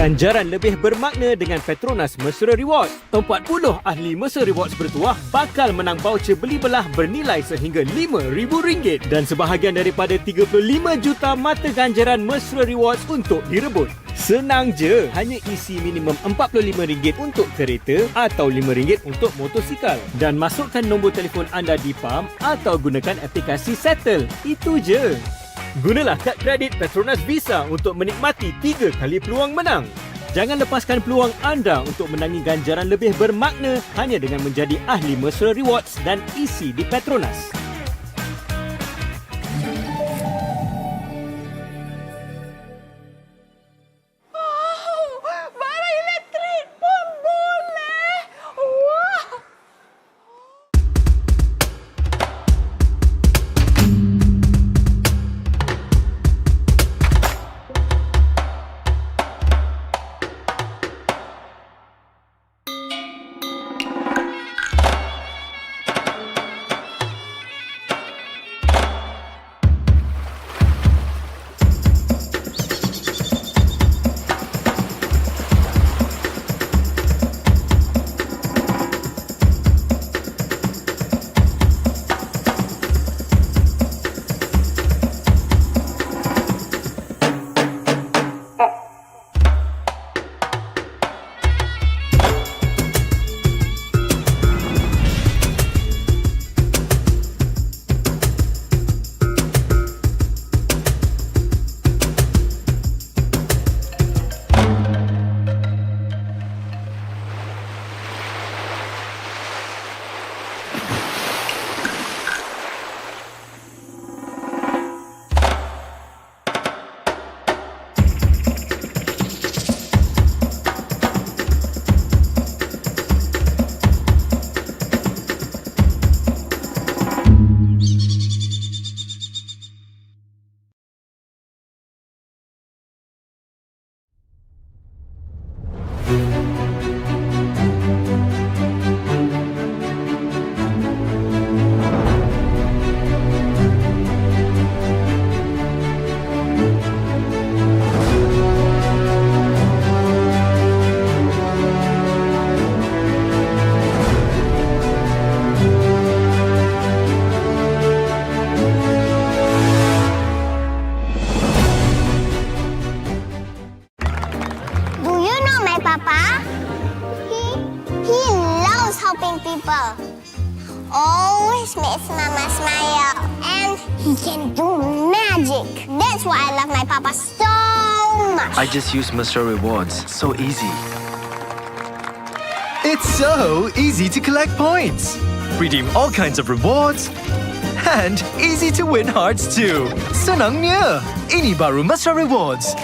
Ganjaran lebih bermakna dengan Petronas Mesra Rewards. 40 ahli Mesra Rewards bertuah bakal menang voucher beli belah bernilai sehingga RM5,000 dan sebahagian daripada 35 juta mata ganjaran Mesra Rewards untuk direbut. Senang je, hanya isi minimum RM45 untuk kereta atau RM5 untuk motosikal dan masukkan nombor telefon anda di PAM atau gunakan aplikasi Settle. Itu je. Gunalah kad kredit Petronas Visa untuk menikmati 3 kali peluang menang. Jangan lepaskan peluang anda untuk menangi ganjaran lebih bermakna hanya dengan menjadi ahli Mesra Rewards dan isi di Petronas. Always makes Mama smile. And he can do magic. That's why I love my papa so much. I just use Mesra Rewards. So easy. It's so easy to collect points, redeem all kinds of rewards, and easy to win hearts too. Senangnya, ini baru Mesra Rewards.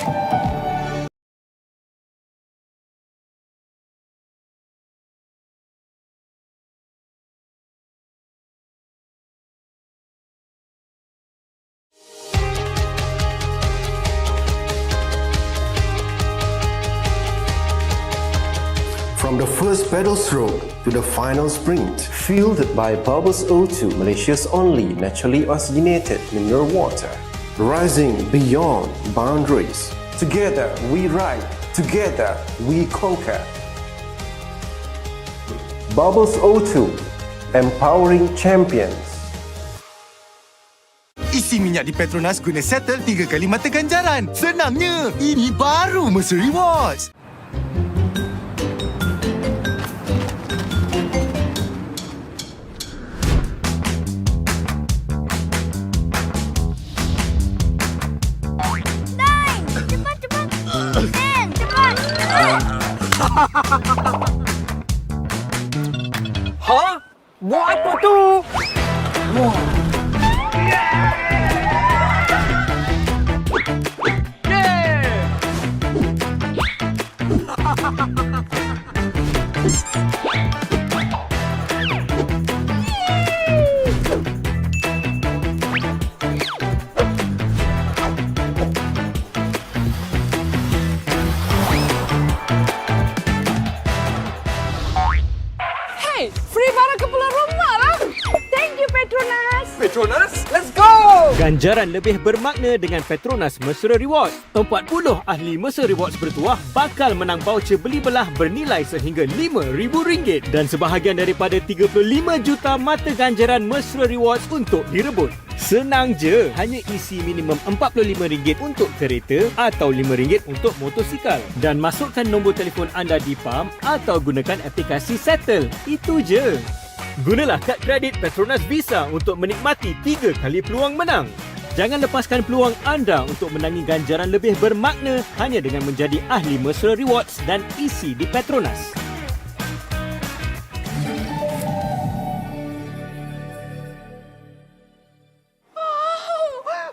From the first pedal stroke to the final sprint, fueled by Bubbles O2, Malaysia's only naturally oxygenated mineral water. Rising beyond boundaries. Together we ride, together we conquer. Bubbles O2, empowering champions. Isi minyak di Petronas guna Settle 3 kali mata ganjaran. Senangnya, ini baru Mesra Rewards. Ha? Buat apa tu? Wah. Free barang ke pulang rumah lah. Thank you, Petronas. PETRONAS, let's go! Ganjaran lebih bermakna dengan PETRONAS Mesra Rewards. 40 ahli Mesra Rewards bertuah bakal menang voucher beli belah bernilai sehingga RM5,000 dan sebahagian daripada 35 juta mata ganjaran Mesra Rewards untuk direbut. Senang je, hanya isi minimum RM45 untuk kereta atau RM5 untuk motosikal dan masukkan nombor telefon anda di PAM atau gunakan aplikasi Settle. Itu je. Gunalah kad kredit PETRONAS Visa untuk menikmati 3 kali peluang menang. Jangan lepaskan peluang anda untuk menangi ganjaran lebih bermakna hanya dengan menjadi ahli Mesra Rewards dan isi di PETRONAS.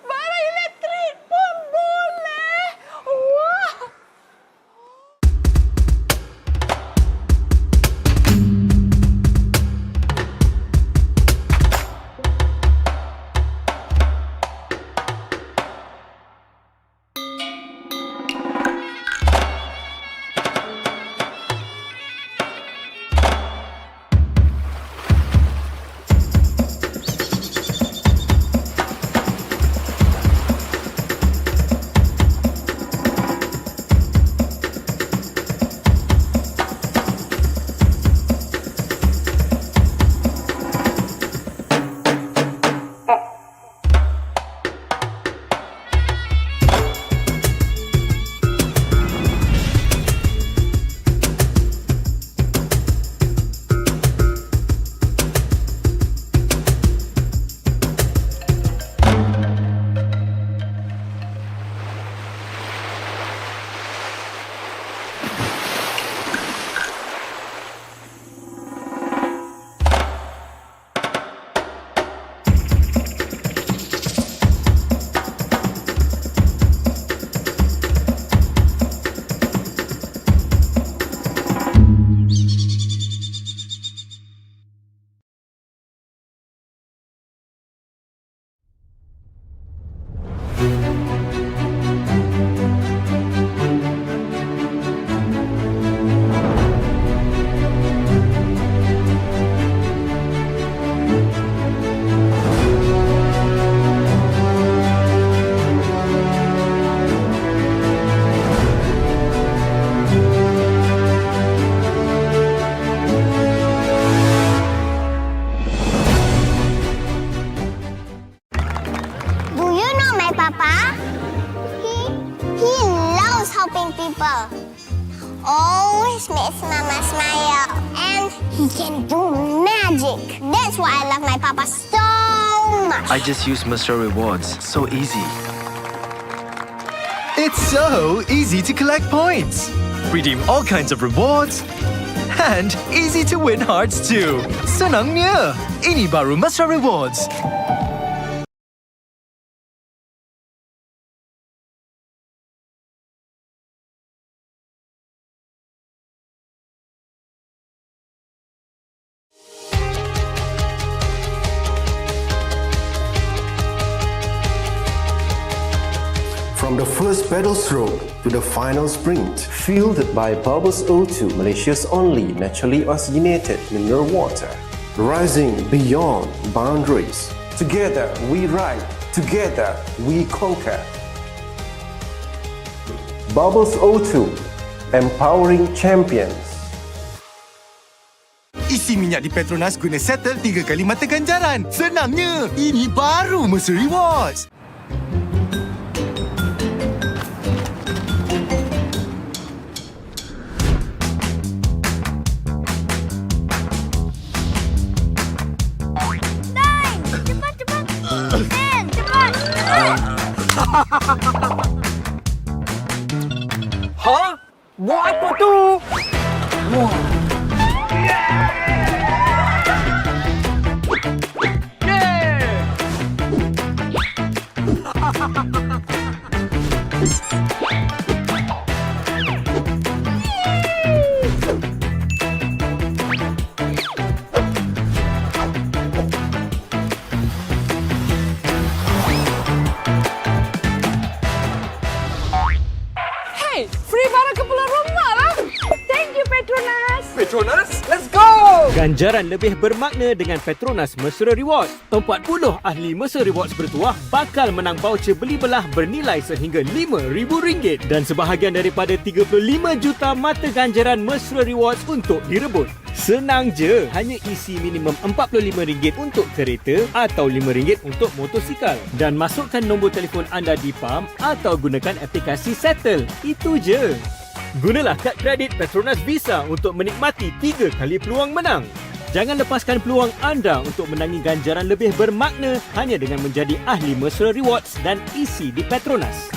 Barang elektrik pun boleh. Wah. people. Always makes Mama smile. And he can do magic. That's why I love my Papa so much. I just use Mr. Rewards. So easy. It's so easy to collect points, redeem all kinds of rewards, and easy to win hearts too. Senangnya, ini baru Mesra Rewards. From the first pedal stroke to the final sprint, fueled by Bubbles O2, Malaysia's only naturally oxygenated mineral water. Rising beyond boundaries. Together we ride, together we conquer. Bubbles O2, empowering champions. Isi minyak di Petronas guna settle 3 kali mata ganjaran. Senangnya, ini baru Mesra Rewards. Ha? Buat apa tu? Hey, free barang ke pulang rumah lah. Thank you, Petronas. PETRONAS, let's go! Ganjaran lebih bermakna dengan PETRONAS Mesra Rewards. 40 ahli Mesra Rewards bertuah bakal menang voucher beli belah bernilai sehingga RM5,000 dan sebahagian daripada 35 juta mata ganjaran Mesra Rewards untuk direbut. Senang je, hanya isi minimum RM45 untuk kereta atau RM5 untuk motosikal dan masukkan nombor telefon anda di PAM atau gunakan aplikasi Settle. Itu je. Gunalah kad kredit PETRONAS Visa untuk menikmati 3 kali peluang menang. Jangan lepaskan peluang anda untuk menangi ganjaran lebih bermakna hanya dengan menjadi ahli Mesra Rewards dan isi di PETRONAS.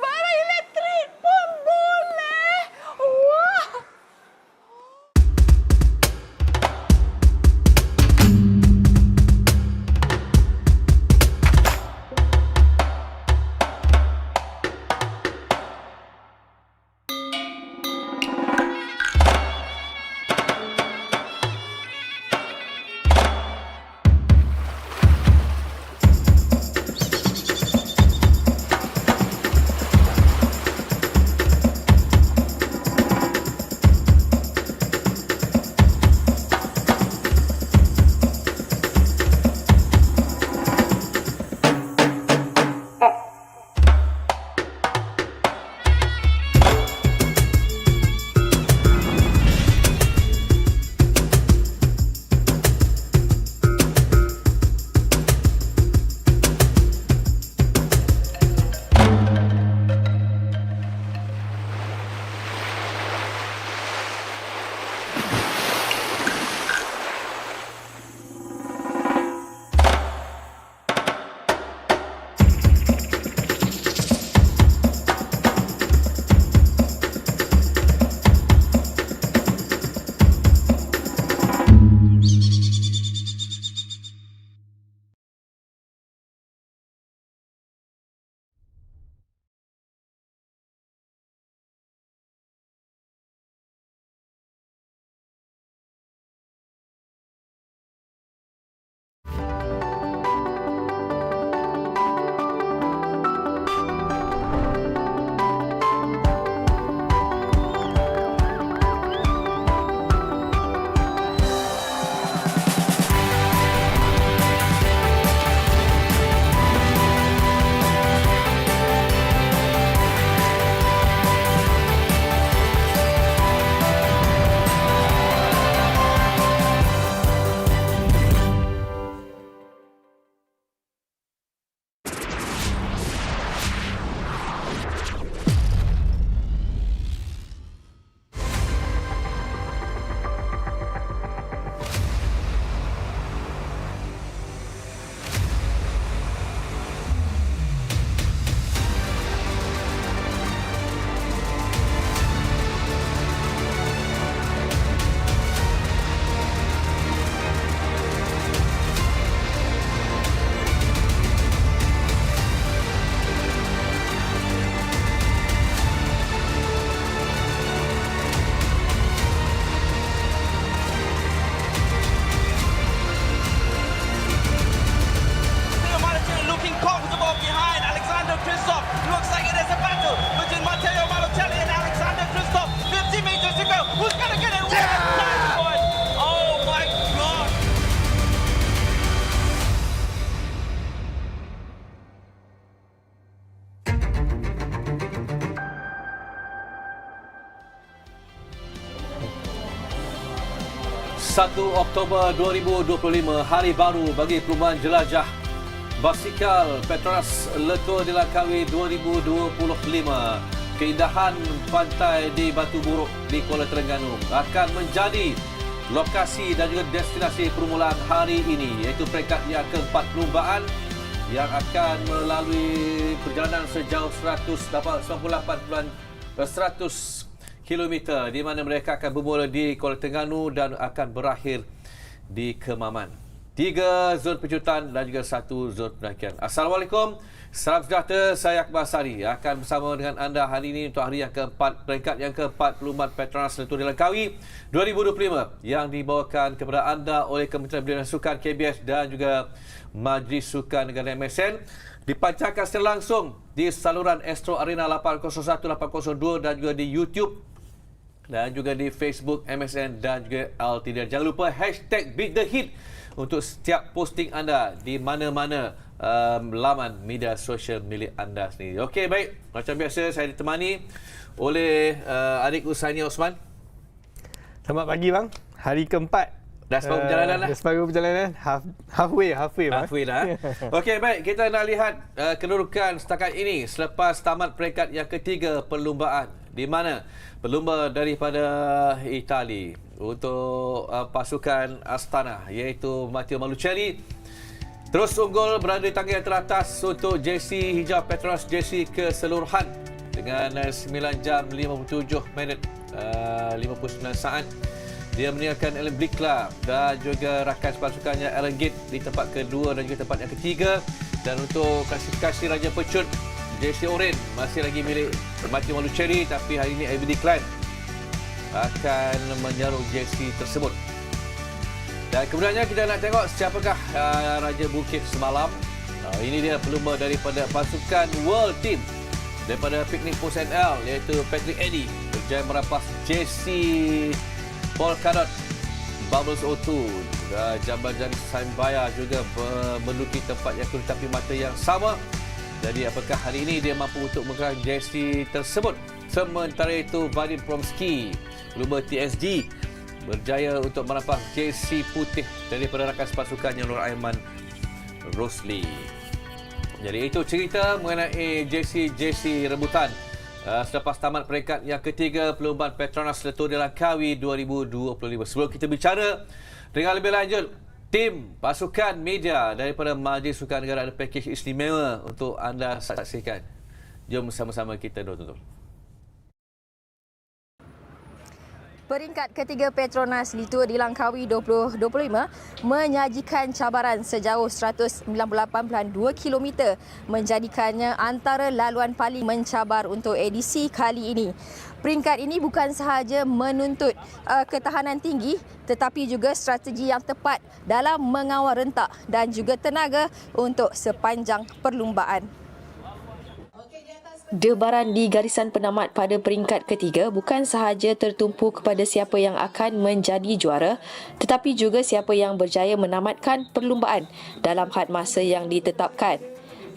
Barang elektrik pun boleh. Wah. Oktober 2025, hari baru bagi perubahan jelajah basikal PETRONAS LTdL 2025. Keindahan pantai di Batu Buruk di Kuala Terengganu akan menjadi lokasi dan juga destinasi permulaan hari ini, iaitu peringkat yang keempat perlumbaan yang akan melalui perjalanan sejauh 100 kilometer di mana mereka akan bermula di Kuala Terengganu dan akan berakhir di Kemaman. 3 zon penjutan dan juga 1 zon pendakian. Assalamualaikum, salam sejahtera, saya Besar akan bersama dengan anda hari ini untuk hari yang keempat, peringkat yang keempat perlumbaan PETRONAS LTdL 2025 yang dibawakan kepada anda oleh Kementerian Belia dan Sukan KBS dan juga Majlis Sukan Negara MSN. dipancarkan secara langsung di saluran Astro Arena 801, 802 dan juga di YouTube dan juga di Facebook, MSN dan juga LTdL. Jangan lupa hashtag Beat The Hit untuk setiap posting anda di mana-mana laman media sosial milik anda sendiri. Okey, baik. Macam biasa saya ditemani oleh adik Usainia Osman. Selamat pagi bang. Hari keempat. Dah separuh perjalanan lah. Dah separuh perjalanan. Halfway bang. Halfway dah. Okey, baik. Kita nak lihat kedudukan setakat ini selepas tamat peringkat yang ketiga perlumbaan. Di mana pelumba daripada Itali untuk pasukan Astana iaitu Matteo Malucelli terus unggul berada di tangga yang teratas untuk jersey hijau PETRONAS jersey keseluruhan dengan 9 jam 57 minit 59 saat. Dia meninggalkan Ellen Blikla dan juga rakan pasukannya Aaron Gate di tempat kedua dan juga tempat yang ketiga. Dan untuk klasifikasi Raja Pecut, jersey oren masih lagi milik Matteo Malucelli, tapi hari ini Abdi Klein akan menjaruk jersey tersebut. Dan kemudiannya kita nak tengok siapakah Raja Bukit semalam. Ini dia pelumba daripada pasukan World Team daripada Picnic Post NL iaitu Patrick Eddy berjaya merampas jersey Polkadot Bubbles O2. Jamban Saimbaya juga meluki tempat yang kedua tapi mata yang sama. Jadi apakah hari ini dia mampu untuk menggerak jersey tersebut? Sementara itu Vadim Promski, pelumba TSG, berjaya untuk merampas jersey putih daripada rakan pasukannya Nur Aiman Rosli. Jadi itu cerita mengenai jersey rebutan selepas tamat peringkat yang ketiga perlumbaan PETRONAS LTdL Langkawi 2025. Sebelum kita bicara dengan lebih lanjut, tim pasukan media daripada Majlis Sukan Negara ada pakej istimewa untuk anda saksikan. Jom sama-sama kita tonton. Peringkat ketiga PETRONAS LTdL Langkawi 2025 menyajikan cabaran sejauh 198.2 km menjadikannya antara laluan paling mencabar untuk edisi kali ini. Peringkat ini bukan sahaja menuntut ketahanan tinggi tetapi juga strategi yang tepat dalam mengawal rentak dan juga tenaga untuk sepanjang perlumbaan. Debaran di garisan penamat pada peringkat ketiga bukan sahaja tertumpu kepada siapa yang akan menjadi juara tetapi juga siapa yang berjaya menamatkan perlumbaan dalam had masa yang ditetapkan.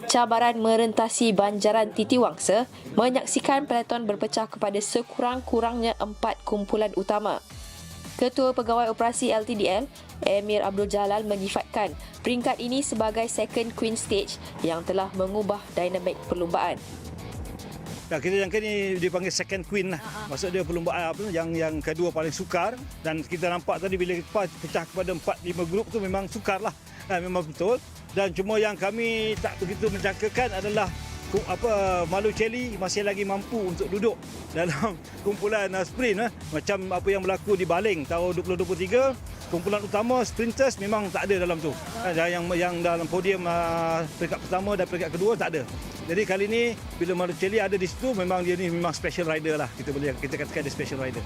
Cabaran merentasi banjaran titiwangsa menyaksikan Peloton berpecah kepada sekurang-kurangnya 4 kumpulan utama. Ketua Pegawai Operasi LTdL, Emir Abdul Jalal menyifatkan peringkat ini sebagai second Queen Stage yang telah mengubah dinamik perlumbaan. Kita jangka ni dipanggil second queen lah. Maksud dia perlumbaan yang kedua paling sukar dan kita nampak tadi bila pecah kepada 4-5 grup tu memang sukar lah. Memang betul. Dan cuma yang kami tak begitu menjangkakan adalah Malucelli masih lagi mampu untuk duduk dalam kumpulan sprint macam apa yang berlaku di Baling tahun 2023. Kumpulan utama sprinters memang tak ada dalam tu. Yang dalam podium peringkat pertama dan peringkat kedua tak ada. Jadi kali ini bila Malucelli ada di situ memang dia ni memang special rider lah. Kita katakan dia special rider.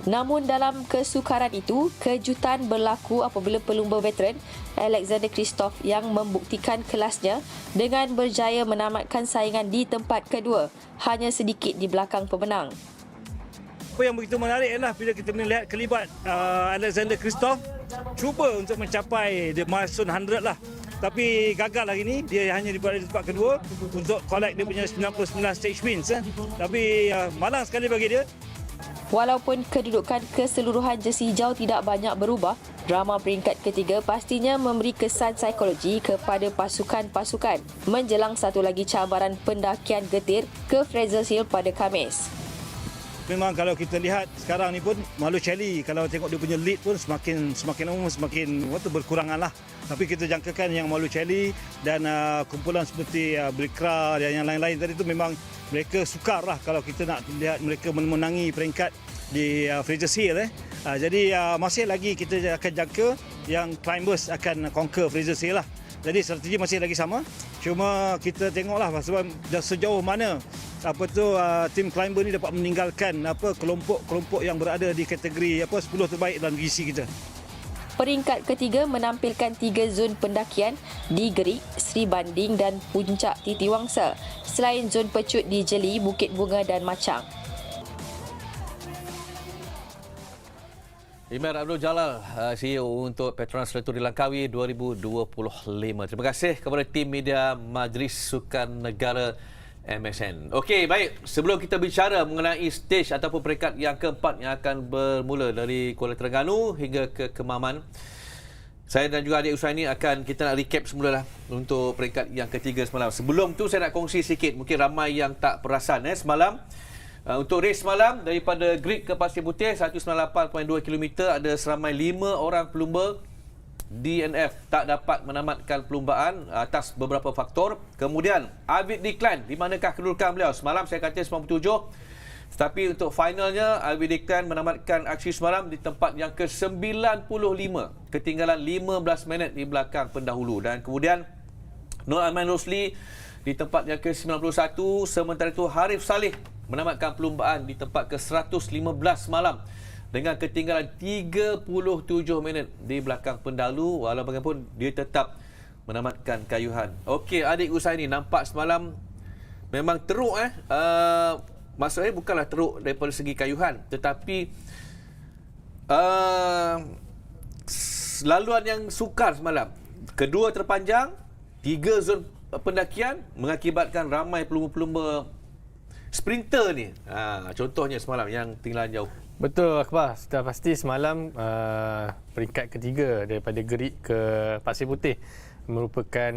Namun dalam kesukaran itu, kejutan berlaku apabila pelumba veteran Alexander Christoph yang membuktikan kelasnya dengan berjaya menamatkan saingan di tempat kedua, hanya sedikit di belakang pemenang. Apa yang begitu menarik adalah bila kita melihat kelibat Alexander Christoph cuba untuk mencapai the milestone 100 lah. Tapi gagal hari ini, dia hanya berada di tempat kedua untuk collect dia punya 99 stage wins. Tapi malang sekali bagi dia. Walaupun kedudukan keseluruhan jersey hijau tidak banyak berubah, drama peringkat ketiga pastinya memberi kesan psikologi kepada pasukan-pasukan menjelang satu lagi cabaran pendakian getir ke Fraser's Hill pada Khamis. Memang kalau kita lihat sekarang ni pun Malucelli kalau tengok dia punya lead pun semakin lama semakin berkurangan lah. Tapi kita jangkakan yang Malucelli dan kumpulan seperti Breakaway dan yang lain-lain tadi tu memang mereka sukar lah kalau kita nak lihat mereka memenangi peringkat di Fraser's Hill. Jadi masih lagi kita akan jangka yang climbers akan conquer Fraser's Hill lah. Jadi strategi masih lagi sama. Cuma kita tengoklah sebab sejauh mana tim climber ni dapat meninggalkan kelompok-kelompok yang berada di kategori 10 terbaik dalam GC kita. Peringkat ketiga menampilkan 3 zon pendakian di Gerik, Sri Banding dan Puncak Titiwangsa, selain zon pecut di Jeli, Bukit Bunga dan Machang. Imer Abdul Jalal, CEO untuk PETRONAS Letuh di Langkawi 2025. Terima kasih kepada tim media Majlis Sukan Negara MSN. Okey, baik. Sebelum kita bicara mengenai stage ataupun peringkat yang keempat yang akan bermula dari Kuala Terengganu hingga ke Kemaman, saya dan juga adik Usai ni kita nak recap semula lah untuk peringkat yang ketiga semalam. Sebelum tu saya nak kongsi sikit, mungkin ramai yang tak perasan semalam. Untuk race semalam daripada Grid ke Pasir Putih 198.2 km, ada seramai 5 orang pelumba DNF tak dapat menamatkan perlumbaan atas beberapa faktor. Kemudian Arvid Declan, di manakah kedudukan beliau? Semalam saya kata 97, tetapi untuk finalnya Arvid Declan menamatkan aksi semalam di tempat yang ke-95, ketinggalan 15 minit di belakang pendahulu. Dan kemudian Nur Aiman Rosli di tempat yang ke-91, sementara itu Harif Saleh menamatkan perlumbaan di tempat ke-115 malam dengan ketinggalan 37 minit di belakang pendahulu. Walau bagaimanapun dia tetap menamatkan kayuhan. Okey, adik Usai ni nampak semalam memang teruk maksudnya bukanlah teruk daripada segi kayuhan, tetapi laluan yang sukar semalam. Kedua terpanjang, 3 zon pendakian mengakibatkan ramai pelumba-pelumba sprinter ni. Contohnya semalam yang tinggalan jauh. Betul, Akbar. Sudah pasti semalam peringkat ketiga daripada Gerik ke Pasir Putih merupakan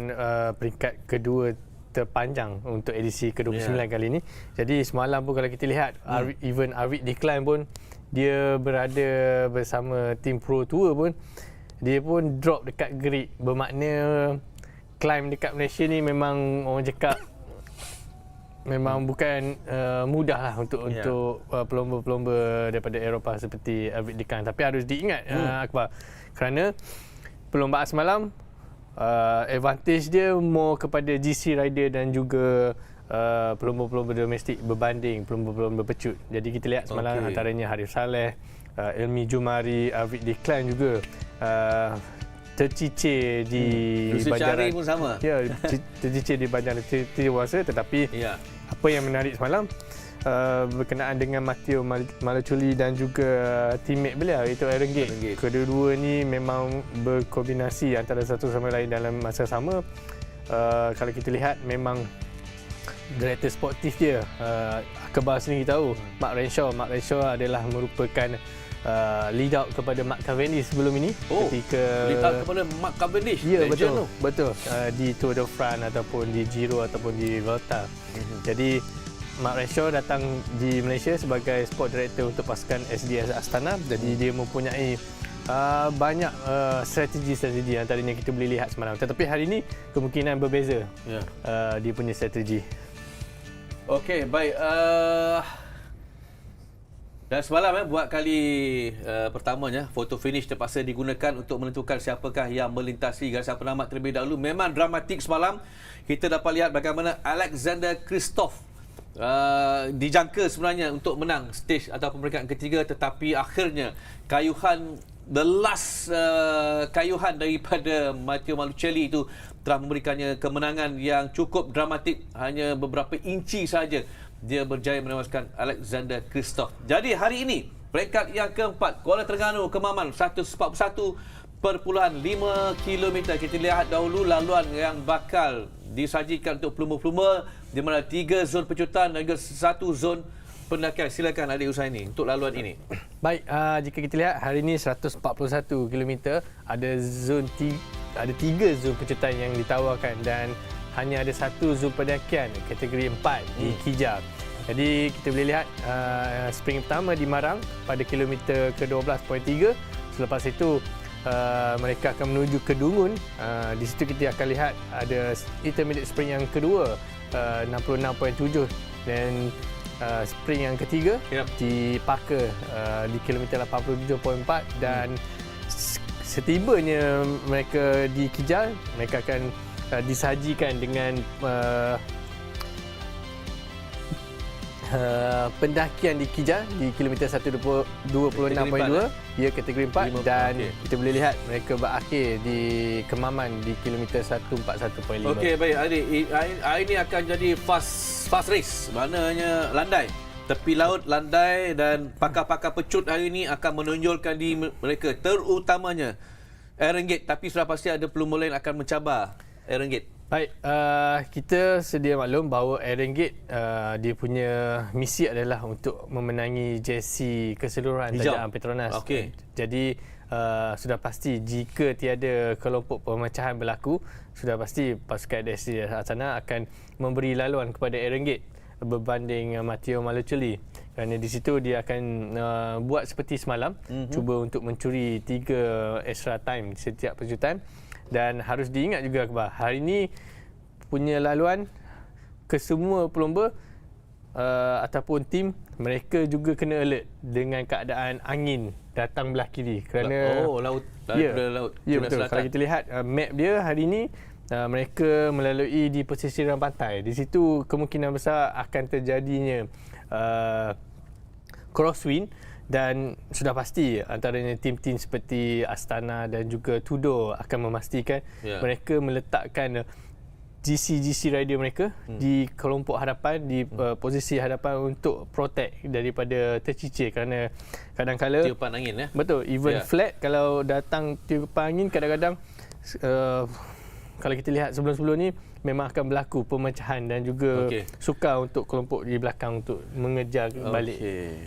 peringkat kedua terpanjang untuk edisi ke-29 kali ini. Jadi semalam pun kalau kita lihat, even Arvid Declan pun, dia berada bersama tim pro tour pun, dia pun drop dekat Gerik. Bermakna climb dekat Malaysia ni memang orang cakap memang bukan mudah lah untuk pelumba-pelumba daripada Eropah seperti Arvid Declan. Tapi harus diingat Akbar, kerana perlumbaan semalam advantage dia more kepada GC rider dan juga pelumba-pelumba domestik berbanding pelumba-pelumba pecut. Jadi kita lihat semalam antaranya Harif Saleh, Ilmi Jumari, Arvid Declan juga tercicir di banjaran pun sama. Ya, tercicir di banjaran Titiwangsa. Tetapi apa yang menarik semalam berkenaan dengan Matteo Malaculi dan juga teammate beliau iaitu Erenggit. Kedua-dua ni memang berkombinasi antara satu sama lain dalam masa sama. Kalau kita lihat memang director sportif dia, Kepala sendiri tahu, Mark Renshaw adalah merupakan lead out kepada Mark Cavendish sebelum ini. Ketika lead out kepada Mark Cavendish. Ya, betul. Di Tour de France ataupun di Giro ataupun di Vuelta. Jadi Mark Renshaw datang di Malaysia sebagai sport director untuk pasukan SDS Astana. Jadi dia mempunyai banyak strategi antaranya kita boleh lihat semalam. Tetapi hari ini kemungkinan berbeza dia punya strategi. Okey, baik. Dan semalam buat kali pertamanya photo finish terpaksa digunakan untuk menentukan siapakah yang melintasi garisan penamat terlebih dahulu. Memang dramatik semalam. Kita dapat lihat bagaimana Alexander Kristoff dijangka sebenarnya untuk menang stage ataupun peringkat ketiga, tetapi akhirnya kayuhan the last kayuhan daripada Matteo Malaculi itu telah memberikannya kemenangan yang cukup dramatik. Hanya beberapa inci saja dia berjaya menewaskan Alexander Kristoff. Jadi hari ini peringkat yang keempat, Kuala Terengganu Kemaman 141.5 km. Kita lihat dahulu laluan yang bakal disajikan untuk pelumba-pelumba, di mana 3 zon pecutan dan 1 zon pendakian. Silakan adik Usai ni untuk laluan ini. Baik, jika kita lihat hari ini 141 km, ada 3 zon pecutan yang ditawarkan dan hanya ada 1 zon pendakian kategori 4 di Kija. Jadi kita boleh lihat sprint pertama di Marang pada kilometer ke-12.3. Selepas itu mereka akan menuju ke Dungun. Di situ kita akan lihat ada intermediate sprint yang kedua 66.7 dan sprint yang ketiga di Parker di kilometer 87.4 dan setibanya mereka di Kijal, mereka akan disajikan dengan pendakian di Kija di kilometer 126.2, ia kategori 4 dan kita boleh lihat mereka berakhir di Kemaman di kilometer 141.5. Okey, baik adik. Hari ini akan jadi fast race. Maknanya landai. Tepi laut landai dan pakar-pakar pecut hari ini akan menonjolkan diri mereka, terutamanya RM. Tapi sudah pasti ada pelumba lain akan mencabar RM. Baik, kita sedia maklum bahawa RM dia punya misi adalah untuk memenangi jersey keseluruhan tajaan Petronas. Okey. Jadi sudah pasti jika tiada kelompok pemecahan berlaku, sudah pasti pasukan DSC sana akan memberi laluan kepada RM berbanding Matteo Malucelli. Kerana di situ dia akan buat seperti semalam, cuba untuk mencuri 3 extra time setiap pejutan. Dan harus diingat juga hari ini punya laluan ke semua pelumba ataupun tim, mereka juga kena alert dengan keadaan angin datang belah kiri kerana laut. Ya betul. Kalau kita lihat map dia hari ini, mereka melalui di pesisiran pantai. Di situ kemungkinan besar akan terjadinya crosswind. Dan sudah pasti antaranya tim-tim seperti Astana dan juga Tudor akan memastikan mereka meletakkan GC rider mereka di kelompok hadapan, di posisi hadapan untuk protect daripada tercicir, kerana kadang-kala tiupan angin betul, even flat kalau datang tiupan angin kadang-kadang kalau kita lihat sebelum-sebelum ni memang akan berlaku pemecahan dan juga sukar untuk kelompok di belakang untuk mengejar balik.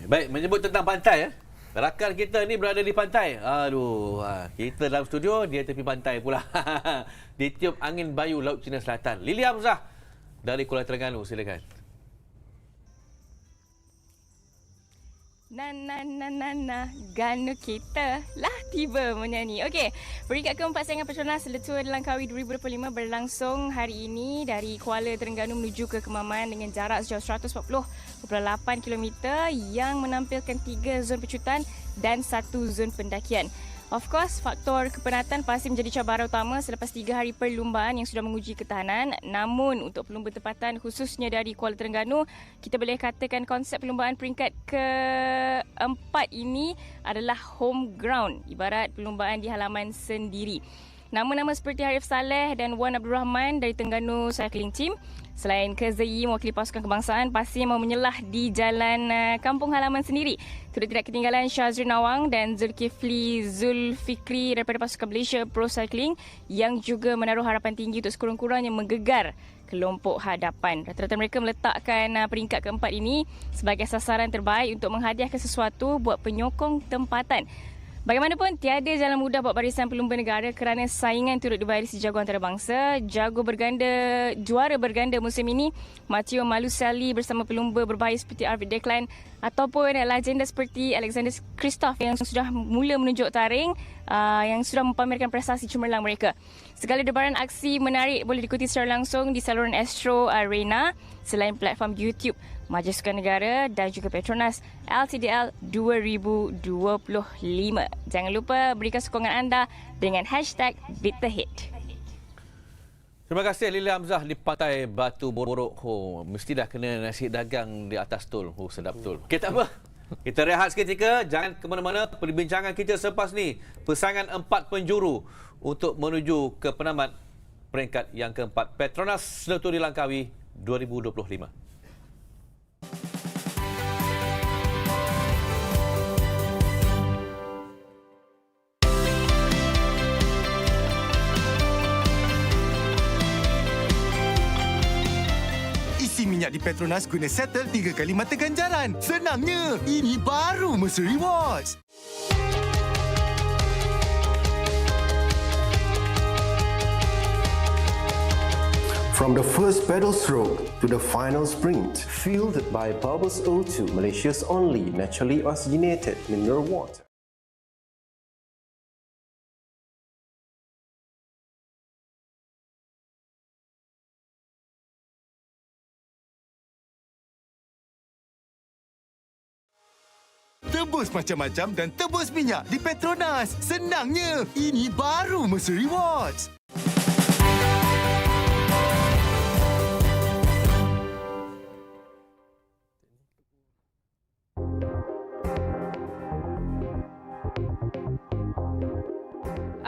Baik, menyebut tentang pantai rakan kita ni berada di pantai. Aduh, kita dalam studio, dia tepi pantai pula. Ditiup angin bayu Laut Cina Selatan. Lili Hamzah dari Kuala Terengganu, silakan. Ganu kita lah tiba menyanyi. Okey, peringkat keempat saingan Petronas LTdL Langkawi 2025 berlangsung hari ini dari Kuala Terengganu menuju ke Kemaman dengan jarak sejauh 140.8 km yang menampilkan 3 zon pecutan dan 1 zon pendakian. Of course, faktor kepenatan pasti menjadi cabaran utama selepas 3 hari perlumbaan yang sudah menguji ketahanan. Namun, untuk pelumba tempatan khususnya dari Kuala Terengganu, kita boleh katakan konsep perlumbaan peringkat keempat ini adalah home ground, ibarat perlumbaan di halaman sendiri. Nama-nama seperti Harif Saleh dan Wan Abdul Rahman dari Terengganu Cycling Team, selain Kezayi mewakili pasukan kebangsaan, pasti mau menyelah di jalan kampung halaman sendiri. Turut tidak ketinggalan Syazri Nawang dan Zulfikri daripada pasukan Malaysia Pro Cycling yang juga menaruh harapan tinggi untuk sekurang-kurangnya menggegar kelompok hadapan. Rata-rata mereka meletakkan peringkat keempat ini sebagai sasaran terbaik untuk menghadiahkan sesuatu buat penyokong tempatan. Bagaimanapun, tiada jalan mudah buat barisan pelumba negara kerana saingan turut diwarisi jago antarabangsa. Juara berganda musim ini, Matteo Malucelli bersama pelumba berbahaya seperti Arvid Declan ataupun legenda seperti Alexander Kristoff yang sudah mula menunjuk taring, yang sudah mempamerkan prestasi cemerlang mereka. Segala debaran aksi menarik boleh diikuti secara langsung di saluran Astro Arena selain platform YouTube Majlis Sukan Negara dan juga Petronas LTdL 2025. Jangan lupa berikan sokongan anda dengan #BeatTheHit. Terima kasih Lili Hamzah di pantai Batu Borok. Mesti dah kena nasi dagang di atas tol. Sedap betul. Okey, tak apa. Kita rehat seketika. Jangan ke mana-mana. Perbincangan kita selepas ni, pasangan 4 penjuru untuk menuju ke penamat peringkat yang keempat Petronas LTdL Langkawi 2025. Isi minyak di Petronas guna settle 3 kali mata ganjaran. Senangnya, ini baru Mercer Rewards. From the first pedal stroke to the final sprint, fueled by Bubbles O2, Malaysia's only naturally oxygenated mineral water. Tebus macam-macam dan tebus minyak di Petronas. Senangnya, ini baru Mercer Rewards.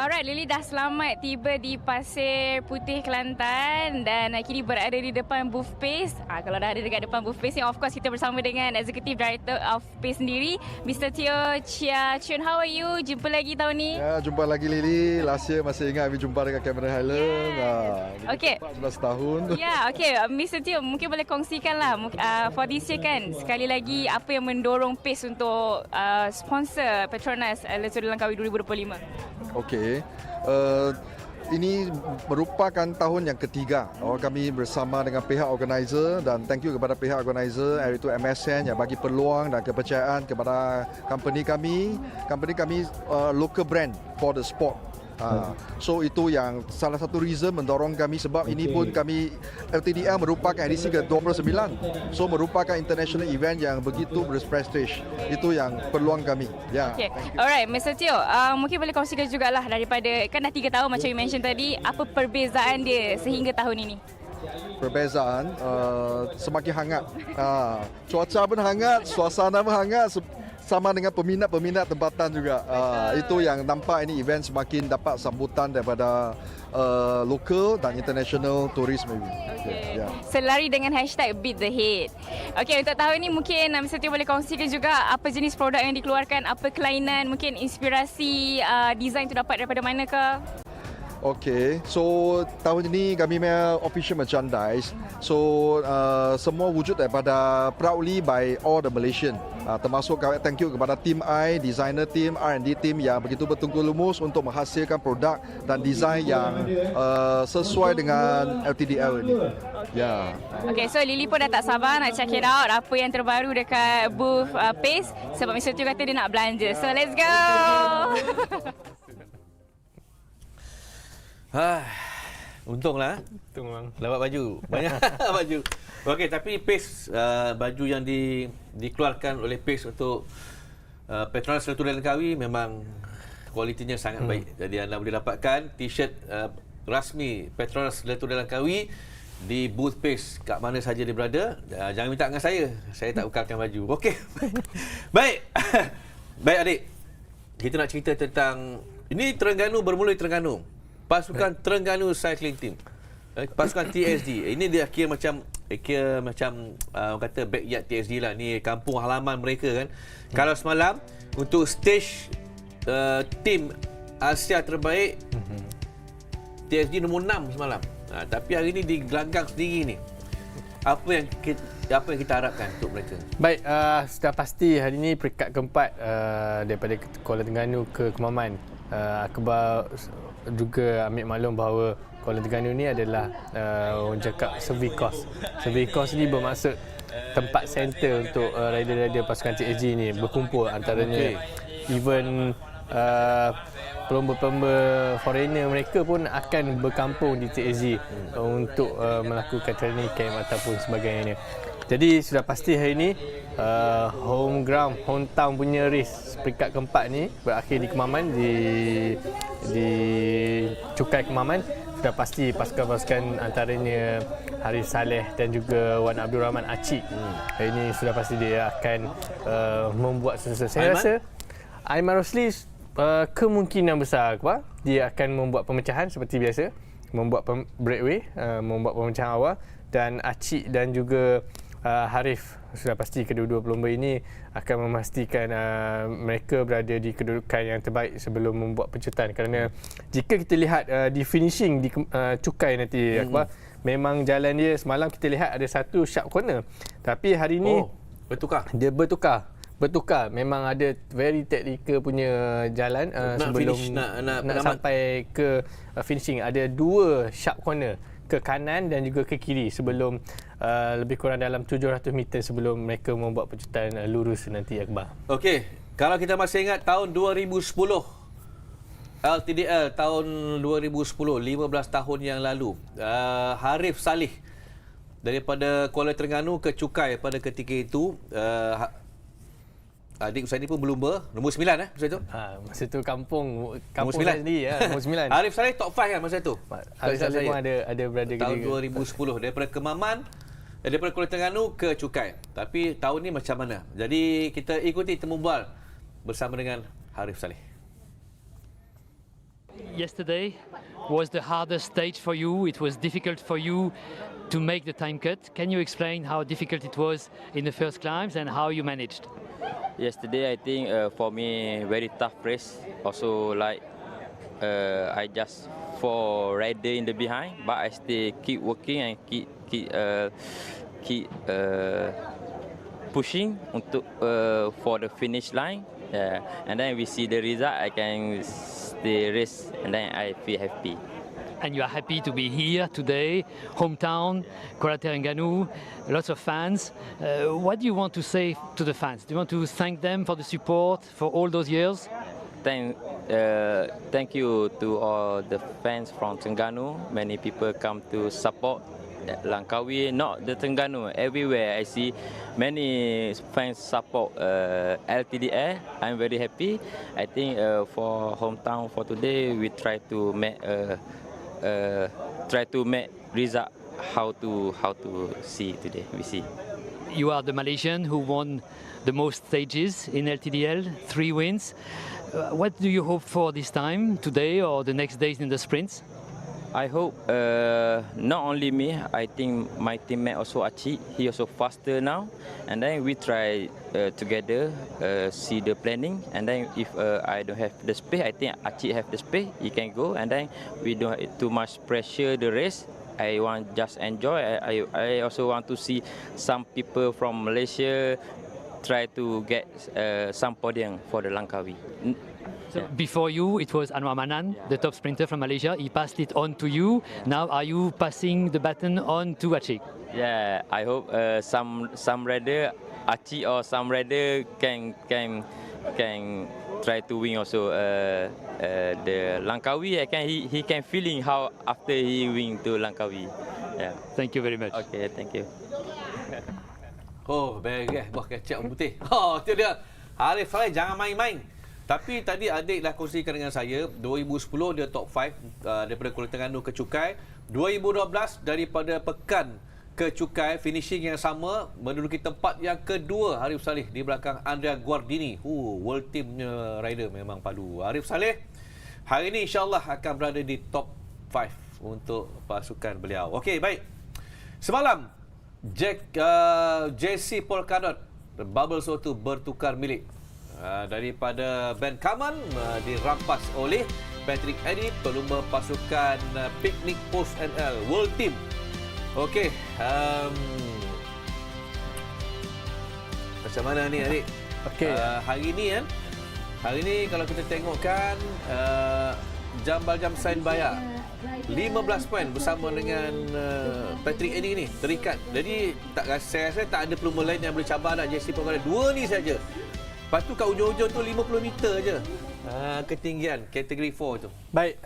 Alright, Lily dah selamat tiba di Pasir Putih, Kelantan dan kini berada di depan booth PACE. Kalau dah ada dekat depan booth PACE ni, of course kita bersama dengan Executive Director of PACE sendiri, Mr. Teo Chia Chun. How are you? Jumpa lagi tahun ni? Ya, jumpa lagi Lily. Last year masih ingat kami jumpa dekat Cameron Highland. Yes. Okay. 11 tahun. Ya, okay. Mr. Teo, mungkin boleh kongsikan lah for this year kan, sekali lagi apa yang mendorong PACE untuk sponsor PETRONAS LTdL Langkawi 2025? Okey. Ini merupakan tahun yang ketiga kami bersama dengan pihak organizer, dan thank you kepada pihak organizer iaitu MSN yang bagi peluang dan kepercayaan kepada company kami local brand for the sport. So itu yang salah satu reason mendorong kami, sebab ini pun kami LTdL merupakan edisi ke-29. So merupakan international event yang begitu berprestij. Itu yang peluang kami. Ya. Okay. Alright, Mr. Teo, mungkin boleh kongsikan jugalah daripada, kan dah 3 tahun macam you mention tadi, apa perbezaan dia sehingga tahun ini? Perbezaan semakin hangat. Cuaca pun hangat, suasana pun hangat, sama dengan peminat-peminat tempatan juga. Itu yang nampak ini event semakin dapat sambutan daripada lokal dan international turis maybe. Okay. Yeah. Selari dengan hashtag Beat the Hate. Okay, untuk tahun ini mungkin Mr. Teo boleh kongsikan juga apa jenis produk yang dikeluarkan, apa kelainan, mungkin inspirasi design tu dapat daripada manakah? Okay, so tahun ini kami punya official merchandise. So semua wujud daripada proudly by all the Malaysian. Termasuk thank you kepada tim I, designer team, R&D team yang begitu bertunggu lumus untuk menghasilkan produk dan design yang sesuai dengan LTdL ini. Ya. Okay, so Lily pun dah tak sabar nak check it out apa yang terbaru dekat booth PACE, sebab Mr. Teo kata dia nak belanja. So let's go. Untunglah. Untung bang. Dapat baju. Banyak baju. Okey, tapi PACE, baju yang dikeluarkan oleh PACE untuk PETRONAS LTdL Langkawi memang kualitinya sangat baik. Jadi anda boleh dapatkan t-shirt rasmi PETRONAS LTdL Langkawi di booth PACE kat mana saja dia berada. Jangan minta dengan saya tak bekalkan baju. Okey. Baik. Baik adik. Kita nak cerita tentang ini Terengganu, bermula di Terengganu. Pasukan Terengganu Cycling Team. Pasukan TSD. Ini dia kira macam orang kata backyard TSD lah. Ni kampung halaman mereka kan. Kalau semalam untuk stage tim Asia terbaik, TSD nombor 6 semalam. Tapi hari ni digelanggang sendiri ni. Apa yang kita harapkan untuk mereka? Baik, sudah pasti hari ini peringkat keempat daripada Kuala Terengganu ke Kemaman. Akbar juga ambil maklum bahawa Kuala Terengganu ni adalah orang cakap survey course. Survey course ni bermaksud tempat center untuk rider-rider pasukan TSG ni berkumpul, antaranya even pelomba-pelomba foreigner mereka pun akan berkampung di TSG untuk melakukan training camp ataupun sebagainya. Jadi sudah pasti hari ini home ground, hometown punya race peringkat keempat ni berakhir di Kemaman, di Cukai Kemaman. Sudah pasti pasukan-pasukan antaranya Harif Saleh dan juga Wan Abdul Rahman Acik. Hari ini sudah pasti dia akan membuat sesuatu. Saya rasa Aiman Rosli kemungkinan besar dia akan membuat pemecahan seperti biasa, membuat breakaway, membuat pemecahan awal, dan Acik dan juga Harif sudah pasti kedua-dua pelomba ini akan memastikan mereka berada di kedudukan yang terbaik sebelum membuat pencetan. Kerana jika kita lihat di finishing di Cukai nanti Akbar, memang jalan dia semalam kita lihat ada satu sharp corner, tapi hari ini dia bertukar. Memang ada very technical punya jalan sebelum finish, nak sampai ke finishing. Ada 2 sharp corner ke kanan dan juga ke kiri sebelum lebih kurang dalam 700 meter sebelum mereka membuat pencetan lurus nanti Akbar. Okey, kalau kita masih ingat tahun 2010 LTdL tahun 2010, 15 tahun yang lalu, Harif Saleh daripada Kuala Terengganu ke Cukai pada ketika itu, adik Usaini pun berlumba nombor 9 masa tu. Masa tu kampung saya sendiri nombor 9. Harif Saleh top 5 kan masa tu. Harif Saleh pun ada berada tahun 2010 daripada Kemaman, daripada Kuala Terengganu ke Cukai. Tapi tahun ni macam mana? Jadi kita ikuti temu bal bersama dengan Harif Saleh. yesterday was the hardest stage for you. It was difficult for you to make the time cut. Can you explain how difficult it was in the first climbs and how you managed? Yesterday, I think for me very tough race. Also, like I just fall rider in the behind, but I still keep working and keep pushing untuk for the finish line. And then we see the result. I can stay race, and then I feel happy. And you are happy to be here today, hometown, Kuala Terengganu, lots of fans. What do you want to say to the fans? Do you want to thank them for the support for all those years? Thank you to all the fans from Terengganu. Many people come to support Langkawi, not the Terengganu. Everywhere I see many fans support LTdL. I'm very happy. I think for hometown for today, we try to make result how to see today. We see. You are the Malaysian who won the most stages in LTdL, 3 wins. What do you hope for this time, today or the next days in the sprints? I hope not only me, I think my teammate also Acik, he also faster now. And then we try together, see the planning. And then if I don't have the space, I think Acik have the space, he can go. And then we don't have too much pressure the race. I want just enjoy. I also want to see some people from Malaysia try to get some podium for the Langkawi. So before you, it was Anwar Manan, the top sprinter from Malaysia. He passed it on to you. Now, are you passing the baton on to Acik? Yeah, I hope some rider, Acik or some rider can try to win also the Langkawi. He can feeling how after he win to Langkawi. Yeah. Thank you very much. Okay, thank you. Oh, beres buah kecap putih. Oh, itu dia. Arif Saleh jangan main-main. Tapi tadi adik dah kongsikan dengan saya, 2010 dia top 5 daripada Kuala Terengganu ke Cukai. 2012 daripada Pekan ke Cukai, finishing yang sama, menduduki tempat yang kedua Arif Saleh di belakang Andrea Guardini. World teamnya rider memang padu. Arif Saleh hari ini insyaAllah akan berada di top 5 untuk pasukan beliau. Okey, baik. Semalam JC Polkadot Bubbles O2 bertukar milik daripada Ben Kemaman dirampas oleh Patrick Eddy, pelumba pasukan Picnic Post NL World Team. Okey, macam mana ni adik? Okey, hari ni kalau kita tengokkan Jambal Jamsain Bayar 15 poin bersama dengan Patrick Eddy ni terikat. Jadi saya rasa tak ada pelumba lain yang boleh cabar dah JC Polkadot. 2 ni saja. Lepas tu kat ujung-ujung tu 50 meter je ketinggian kategori 4 tu. Baik,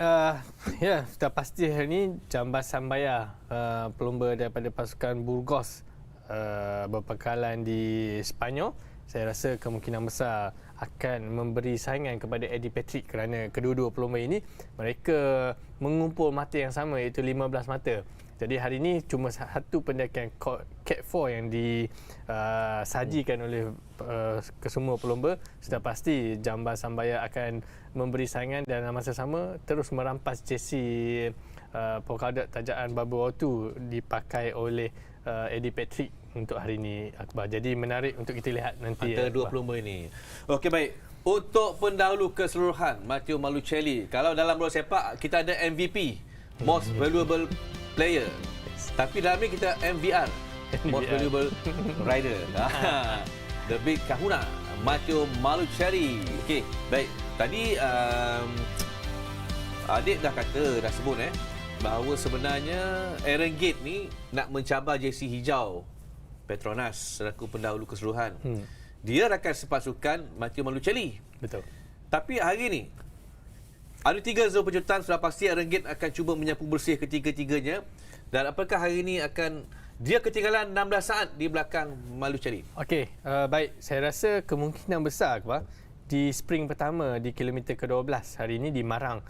ya, sudah pasti hari ini Jambal Sambaya, pelumba daripada pasukan Burgos berpangkalan di Sepanyol. Saya rasa kemungkinan besar akan memberi saingan kepada Eddie Patrick kerana kedua-dua pelumba ini mereka mengumpul mata yang sama, iaitu 15 mata. Jadi hari ini cuma satu pendakian Cat 4 yang disajikan oleh kesemua pelumba. Sudah pasti Jambal Sambaya akan memberi saingan dan masa sama terus merampas jersey Polkadot tajaan Bubble O2 dipakai oleh Eddie Patrick untuk hari ini, Akbar. Jadi menarik untuk kita lihat nanti antara dua pelumba ini. Okey, baik. Untuk pendahulu keseluruhan Matteo Malucelli, kalau dalam bola sepak kita ada MVP, Most Valuable Player. Tapi dalam ni kita MVR, Most Valuable Rider. The Big Kahuna, Matteo Malucelli. Okey, baik. Tadi adik dah sebut bahawa sebenarnya Aaron Gate ni nak mencabar jersey hijau PETRONAS selaku pendahulu keseluruhan. Dia rakan sepasukan Matteo Malucelli. Betul. Tapi hari ni ada 3 zon penjuratan, sudah pasti Aaron Gate akan cuba menyapu bersih ketiga-tiganya. Dan apakah hari ini akan dia ketinggalan 16 saat di belakang Malucelli? Okey, baik. Saya rasa kemungkinan besar, Akbar, di sprint pertama di kilometer ke-12 hari ini di Marang,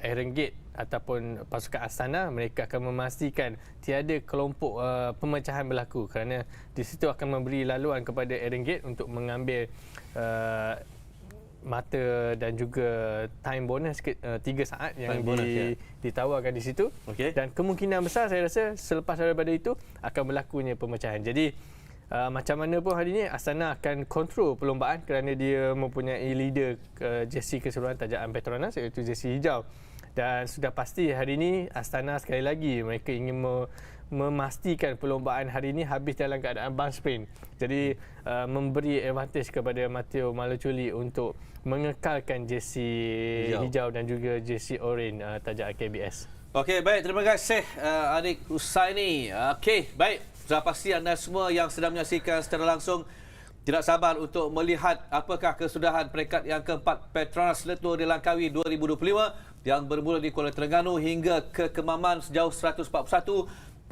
Aaron Gate ataupun pasukan Astana mereka akan memastikan tiada kelompok pemecahan berlaku kerana di situ akan memberi laluan kepada Aaron Gate untuk mengambil mata dan juga time bonus 3 saat yang ditawarkan di situ. Dan kemungkinan besar saya rasa selepas daripada itu akan berlakunya pemecahan. Jadi macam mana pun hari ini Astana akan kontrol perlombaan kerana dia mempunyai leader jersey keseluruhan tajaan Petronas iaitu jersey hijau. Dan sudah pasti hari ini Astana sekali lagi mereka ingin memastikan perlombaan hari ini habis dalam keadaan band sprint. Jadi memberi advantage kepada Matteo Malocoli untuk mengekalkan jersey hijau dan juga jersey orange tajaan KBS. Okey, baik, terima kasih Adik Husaini. Okey, baik. Sudah pasti anda semua yang sedang menyaksikan secara langsung tidak sabar untuk melihat apakah kesudahan peringkat yang keempat Petronas Letua di Langkawi 2025 yang bermula di Kuala Terengganu hingga ke Kemaman sejauh 141.5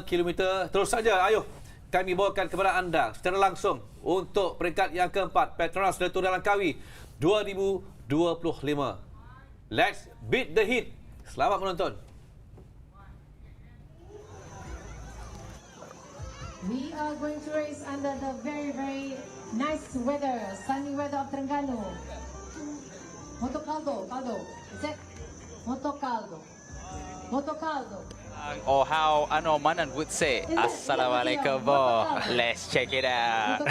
km. Terus saja, ayo kami bawakan kepada anda secara langsung untuk peringkat yang keempat Petronas Letua di Langkawi 2025. Let's beat the heat. Selamat menonton. We are going to race under the very, very nice weather, sunny weather of Terengganu. Moto caldo. Is it? Moto caldo. Or how Anwar Manan would say, Assalamualaikum. Let's check it out.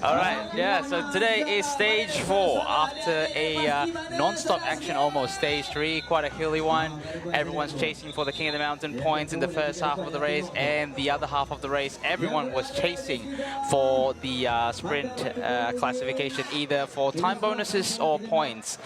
All right, yeah, so today is stage 4 after a non-stop action almost. Stage 3, quite a hilly one. Everyone's chasing for the King of the Mountain points in the first half of the race, and the other half of the race, everyone was chasing for the sprint classification, either for time bonuses or points.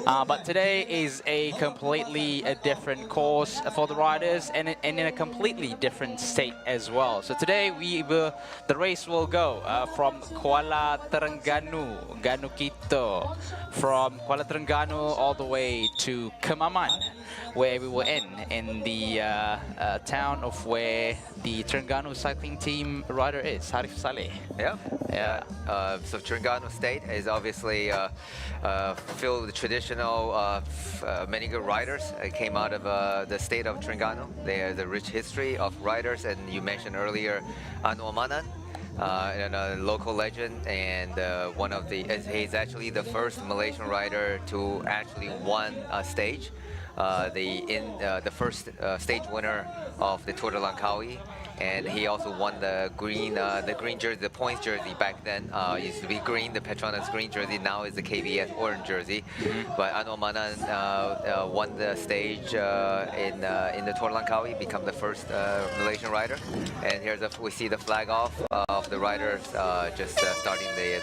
But today is a completely different course for the riders and in a completely different state as well. So today the race will go from Kuala Terengganu, Ganu Kito, from Kuala Terengganu all the way to Kemaman, where we will end in the town of where the Terengganu cycling team rider is, Harif Saleh. Yeah. So Terengganu State is obviously filled with traditional, many good riders. It came out of the state of Terengganu. There's a rich history of riders, and you mentioned earlier Anwar Manan, and a local legend, and he's actually the first Malaysian rider to actually won a stage. The first stage winner of the Tour de Langkawi, and he also won the green jersey, the points jersey back then. Used to be green, the Petronas green jersey. Now is the KBS orange jersey. But Anwar Manan won the stage in the Tour de Langkawi, become the first Malaysian rider. And we see the flag off of the riders just starting the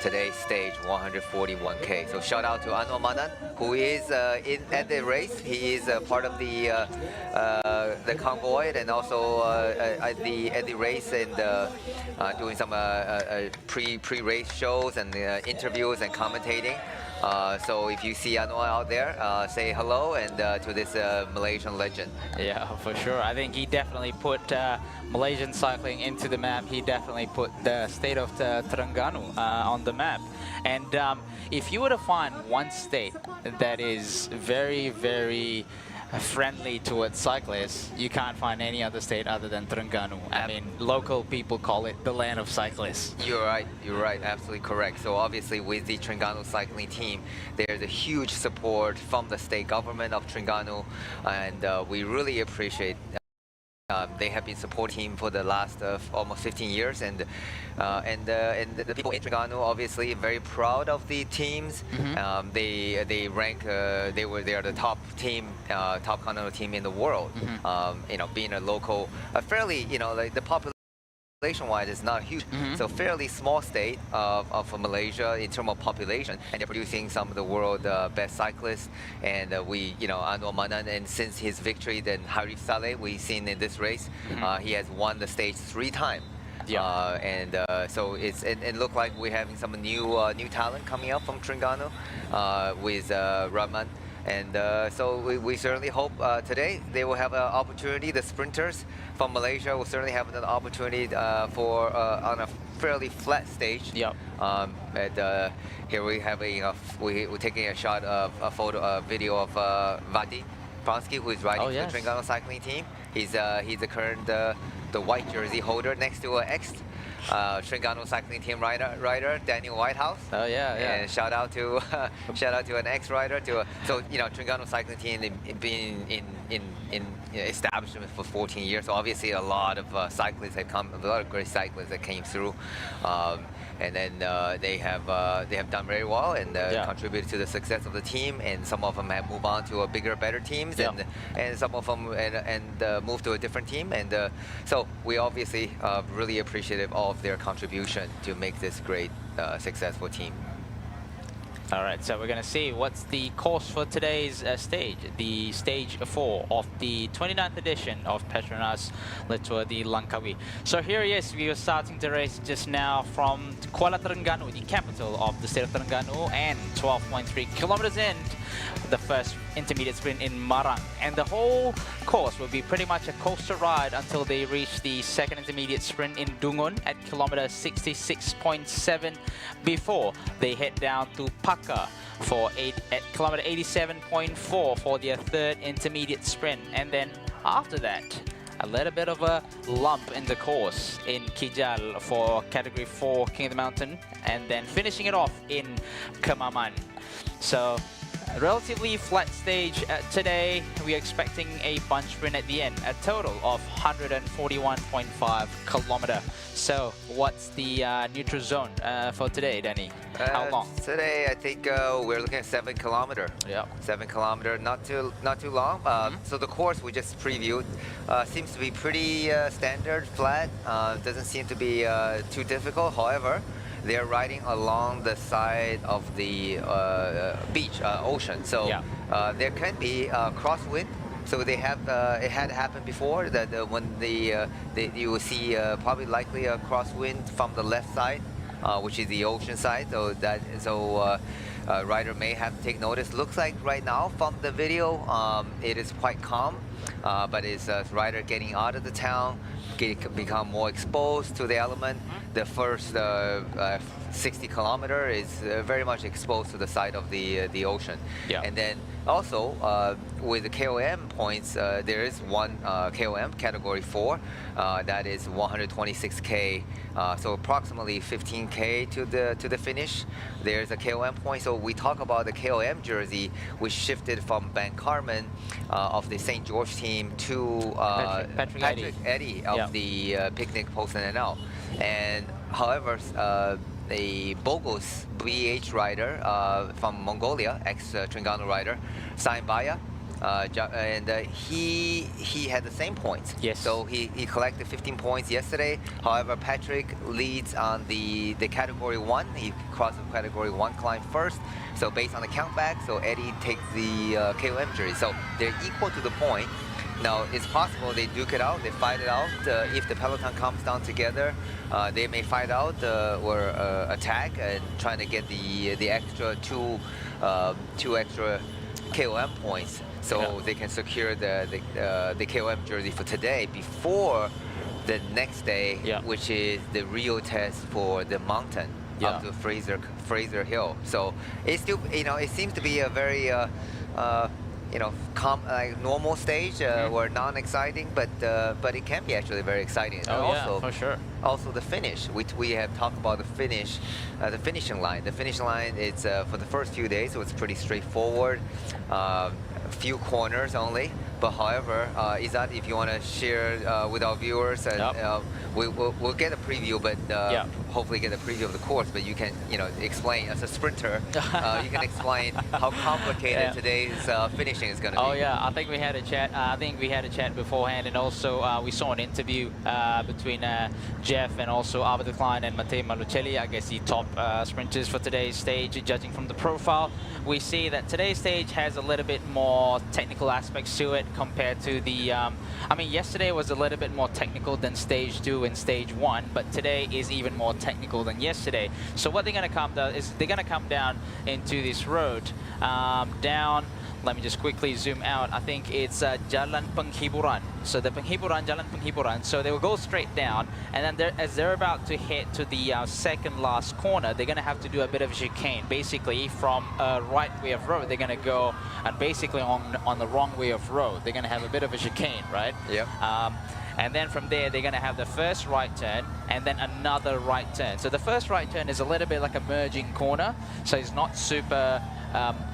today's stage 141K. So shout out to Anwar Manan, who is at the race. He is part of the convoy and also at the race and doing some pre-race shows and interviews and commentating. So if you see Anwar out there, say hello and to this Malaysian legend. Yeah, for sure. I think he definitely put Malaysian cycling into the map. He definitely put the state of Terengganu on the map. And if you were to find one state that is very, very friendly towards cyclists, you can't find any other state other than Terengganu. I mean, local people call it the land of cyclists. You're right, absolutely correct. So obviously with the Terengganu cycling team, there's a huge support from the state government of Terengganu, and we really appreciate. They have been supporting him for the last almost 15 years, and the people in Terengganu obviously very proud of the teams. They rank they are the top team, top continental team in the world. Being a local, fairly like the population-wise is not huge, so fairly small state of Malaysia in terms of population, and they're producing some of the world best cyclists. And Anwar Manan, and since his victory, then Harif Saleh, we've seen in this race, he has won the stage 3 times. So it looked like we're having some new talent coming up from Terengganu with Rahman. And so we certainly hope today they will have an opportunity. The sprinters from Malaysia will certainly have an opportunity for on a fairly flat stage. Here we have we're taking a shot of a video of Vadi Pransky, who is riding for the Terengganu cycling team. He's the current the white jersey holder next to Terengganu cycling team rider Daniel Whitehouse. Oh yeah. And shout out to an ex-rider. So Terengganu cycling team been in establishment for 14 years. So obviously a lot of cyclists have come, a lot of great cyclists that came through. And then they have done very well and contributed to the success of the team. And some of them have moved on to bigger, better teams, and some of them moved to a different team. And so we obviously really appreciative of their contribution to make this great, successful team. All right, so we're going to see what's the course for today's stage, the stage 4 of the 29th edition of PETRONAS Le Tour de Langkawi. So here he is. We are starting the race just now from Kuala Terengganu, the capital of the state of Terengganu, and 12.3 kilometers in, the first intermediate sprint in Marang. And the whole course will be pretty much a coaster ride until they reach the second intermediate sprint in Dungun at kilometer 66.7 before they head down to Paka at kilometer 87.4 for their third intermediate sprint. And then after that, a little bit of a lump in the course in Kijal for category 4 King of the Mountain, and then finishing it off in Kemaman. So a relatively flat stage today. We're expecting a bunch sprint at the end, a total of 141.5 kilometer. So what's the neutral zone for today, Danny? How long? Today, I think we're looking at 7 kilometer. Yeah. 7 kilometer, not too long. So the course we just previewed seems to be pretty standard, flat. Doesn't seem to be too difficult. However, they're riding along the side of the beach, ocean. So there can be crosswind. So they have it had happened before that when you will see probably likely a crosswind from the left side, which is the ocean side. So rider may have to take notice. Looks like right now from the video it is quite calm, but it's rider getting out of the town, become more exposed to the element. The first 60 kilometer is very much exposed to the side of the ocean. And then also with the KOM points, there is one KOM category 4 that is 126k, so approximately 15k to the finish. There's a KOM point. So we talk about the KOM jersey, which shifted from Ben Carmen of the St. George team to Patrick Eddy of the Picnic Post NL. And however, a Bogos BH rider from Mongolia, ex-Terengganu rider, Saimbaya, and he had the same points. Yes. So he collected 15 points yesterday. However, Patrick leads on the category 1. He crossed the category 1 climb first. So based on the countback, so Eddie takes the KOM jersey. So they're equal to the point. Now, it's possible they duke it out, they fight it out. If the Peloton comes down together, they may fight out or attack and trying to get the extra two extra KOM points, so they can secure the KOM jersey for today before the next day, which is the real test for the mountain up to Fraser Hill. So it's still, it seems to be a very normal stage or non-exciting, but it can be actually very exciting. And also, for sure. Also the finish, which we have talked about the finishing line. The finishing line, it's for the first few days, so it's pretty straightforward. A few corners only. But however, Izzat, if you want to share with our viewers, and we'll get a preview, but hopefully get a preview of the course. But you can, explain as a sprinter, you can explain how complicated today's finishing is going to be. Oh yeah, I think we had a chat. I think we had a chat beforehand, and also we saw an interview between Jeff and also Albert Klein and Matteo Malucelli. I guess the top sprinters for today's stage. Judging from the profile, we see that today's stage has a little bit more technical aspects to it compared to the yesterday was a little bit more technical than stage 2 and stage 1, but today is even more technical than yesterday. So what they're going to come down is they're going to come down into this road down. Let me just quickly zoom out. I think it's Jalan Penghiburan. So the Jalan Penghiburan. So they will go straight down, and then as they're about to head to the second last corner, they're going to have to do a bit of chicane. Basically, from a right way of road, they're going to go and basically on the wrong way of road. They're going to have a bit of a chicane, right? Yep. And then from there, they're going to have the first right turn and then another right turn. So the first right turn is a little bit like a merging corner. So it's not super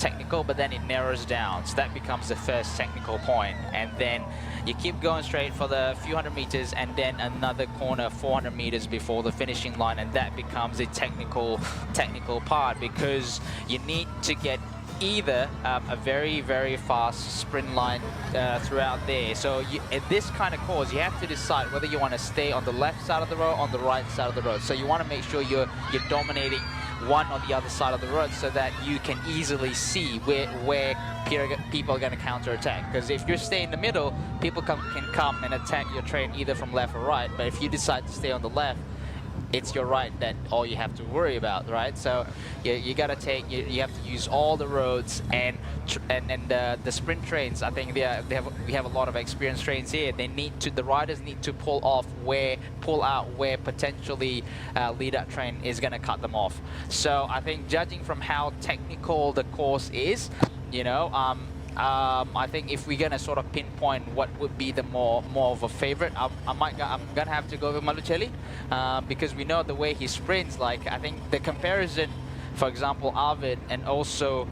technical, but then it narrows down. So that becomes the first technical point. And then you keep going straight for the few hundred meters and then another corner 400 meters before the finishing line. And that becomes a technical part, because you need to get either a very, very fast sprint line throughout there. So at this kind of course, you have to decide whether you want to stay on the left side of the road, on the right side of the road. So you want to make sure you're dominating one on the other side of the road, so that you can easily see where people are going to counterattack. Because if you stay in the middle, people can come and attack your train either from left or right. But if you decide to stay on the left, it's your right that all you have to worry about, right? So you got to take, you have to use all the roads, and the sprint trains. I think we have a lot of experienced trains here. The riders need to pull out where potentially lead-up train is going to cut them off. So I think, judging from how technical the course is, you know, I think if we're gonna sort of pinpoint what would be the more of a favorite, I'm gonna have to go with Malucelli, because we know the way he sprints. Like, I think the comparison, for example, Arvid and also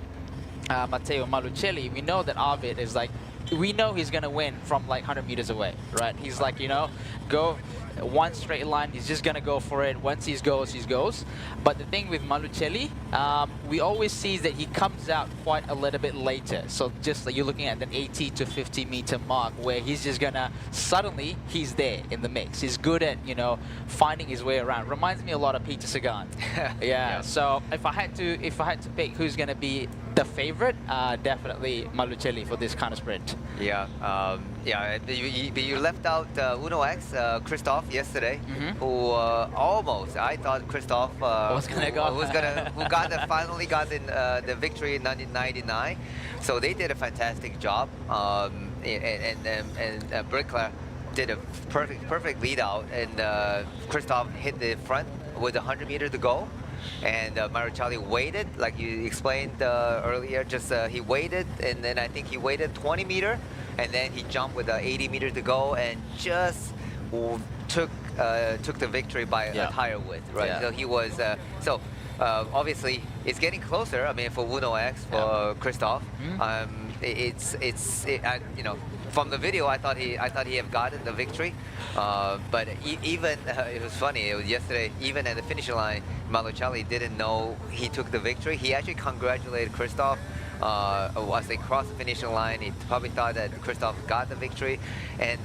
Matteo Malucelli, we know that Arvid is like, we know he's gonna win from like 100 meters away, right? He's like, you know, go one straight line, he's just gonna go for it. Once he goes, he goes. But the thing with Malucelli, we always see that he comes out quite a little bit later. So just like you're looking at an 80 to 50 meter mark, where he's just gonna, suddenly he's there in the mix. He's good at, you know, finding his way around. Reminds me a lot of Peter Sagan. Yeah. So if I had to pick who's gonna be the favorite, definitely Malucelli for this kind of sprint. Yeah, you left out Uno X, Christoph, yesterday, who almost, I thought Christoph finally got the victory in 1999. So they did a fantastic job, and Breakaway did a perfect lead out, and Christoph hit the front with 100 meters to go. And Malucelli waited, like you explained earlier, just he waited, and then I think he waited 20 meters, and then he jumped with 80 meters to go, and just took the victory by a tire width, right? Yeah. So he was, obviously it's getting closer. I mean, for Uno X, for Christoph, you know, from the video, I thought he had gotten the victory, but even it was funny. It was yesterday. Even at the finish line, Malucelli didn't know he took the victory. He actually congratulated Christoph as they crossed the finishing line. He probably thought that Christoph got the victory, and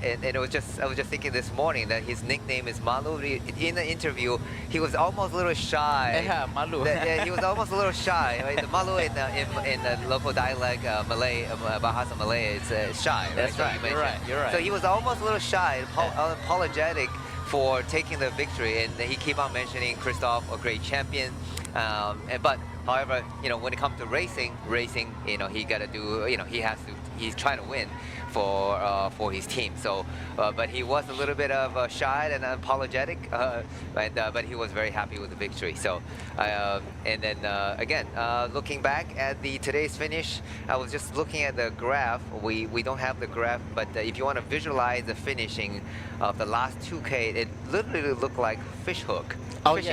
it was just, I was just thinking this morning that his nickname is Malu. In the interview, he was almost a little shy. Yeah, Malu. He was almost a little shy. Right? The Malu in the local dialect, Malay, Bahasa Malay, is shy. Right? That's so right. You're right. So he was almost a little shy, apologetic for taking the victory, and he keep on mentioning Christoph, a great champion. But however, you know, when it comes to racing, you know, he got to do, you know, he's trying to win for his team. So, but he was a little bit of shy and apologetic, but he was very happy with the victory. So, and then again, looking back at today's finish, I was just looking at the graph. We don't have the graph, but if you want to visualize the finishing of the last 2K, it literally looked like fishing hook, right?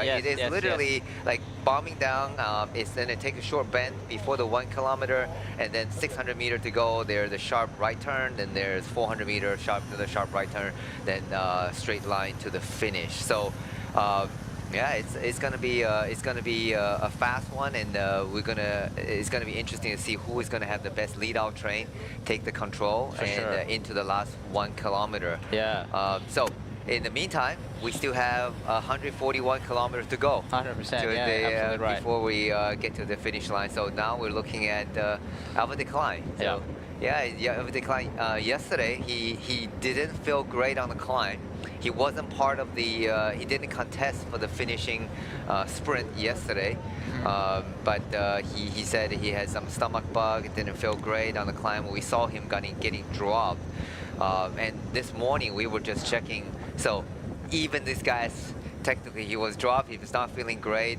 Yes, it is literally like bombing down. It's then it takes a short bend before the 1 kilometer, and then 600 meters to go. There's a sharp right turn, then there's 400 meters another sharp right turn, then straight line to the finish. So yeah, it's gonna be a fast one, and it's gonna be interesting to see who is gonna have the best lead out train, take the control, into the last 1 kilometer. Yeah. So in the meantime, we still have 141 kilometers to go. 100%, absolutely right. Before we get to the finish line. So now we're looking at Alva Decline. So, Alva Decline. Yesterday, he didn't feel great on the climb. He wasn't part of the, he didn't contest for the finishing sprint yesterday. But he said he had some stomach bug, didn't feel great on the climb. We saw him getting dropped. And this morning we were just checking. So even this guy's, technically he was dropped, he was not feeling great.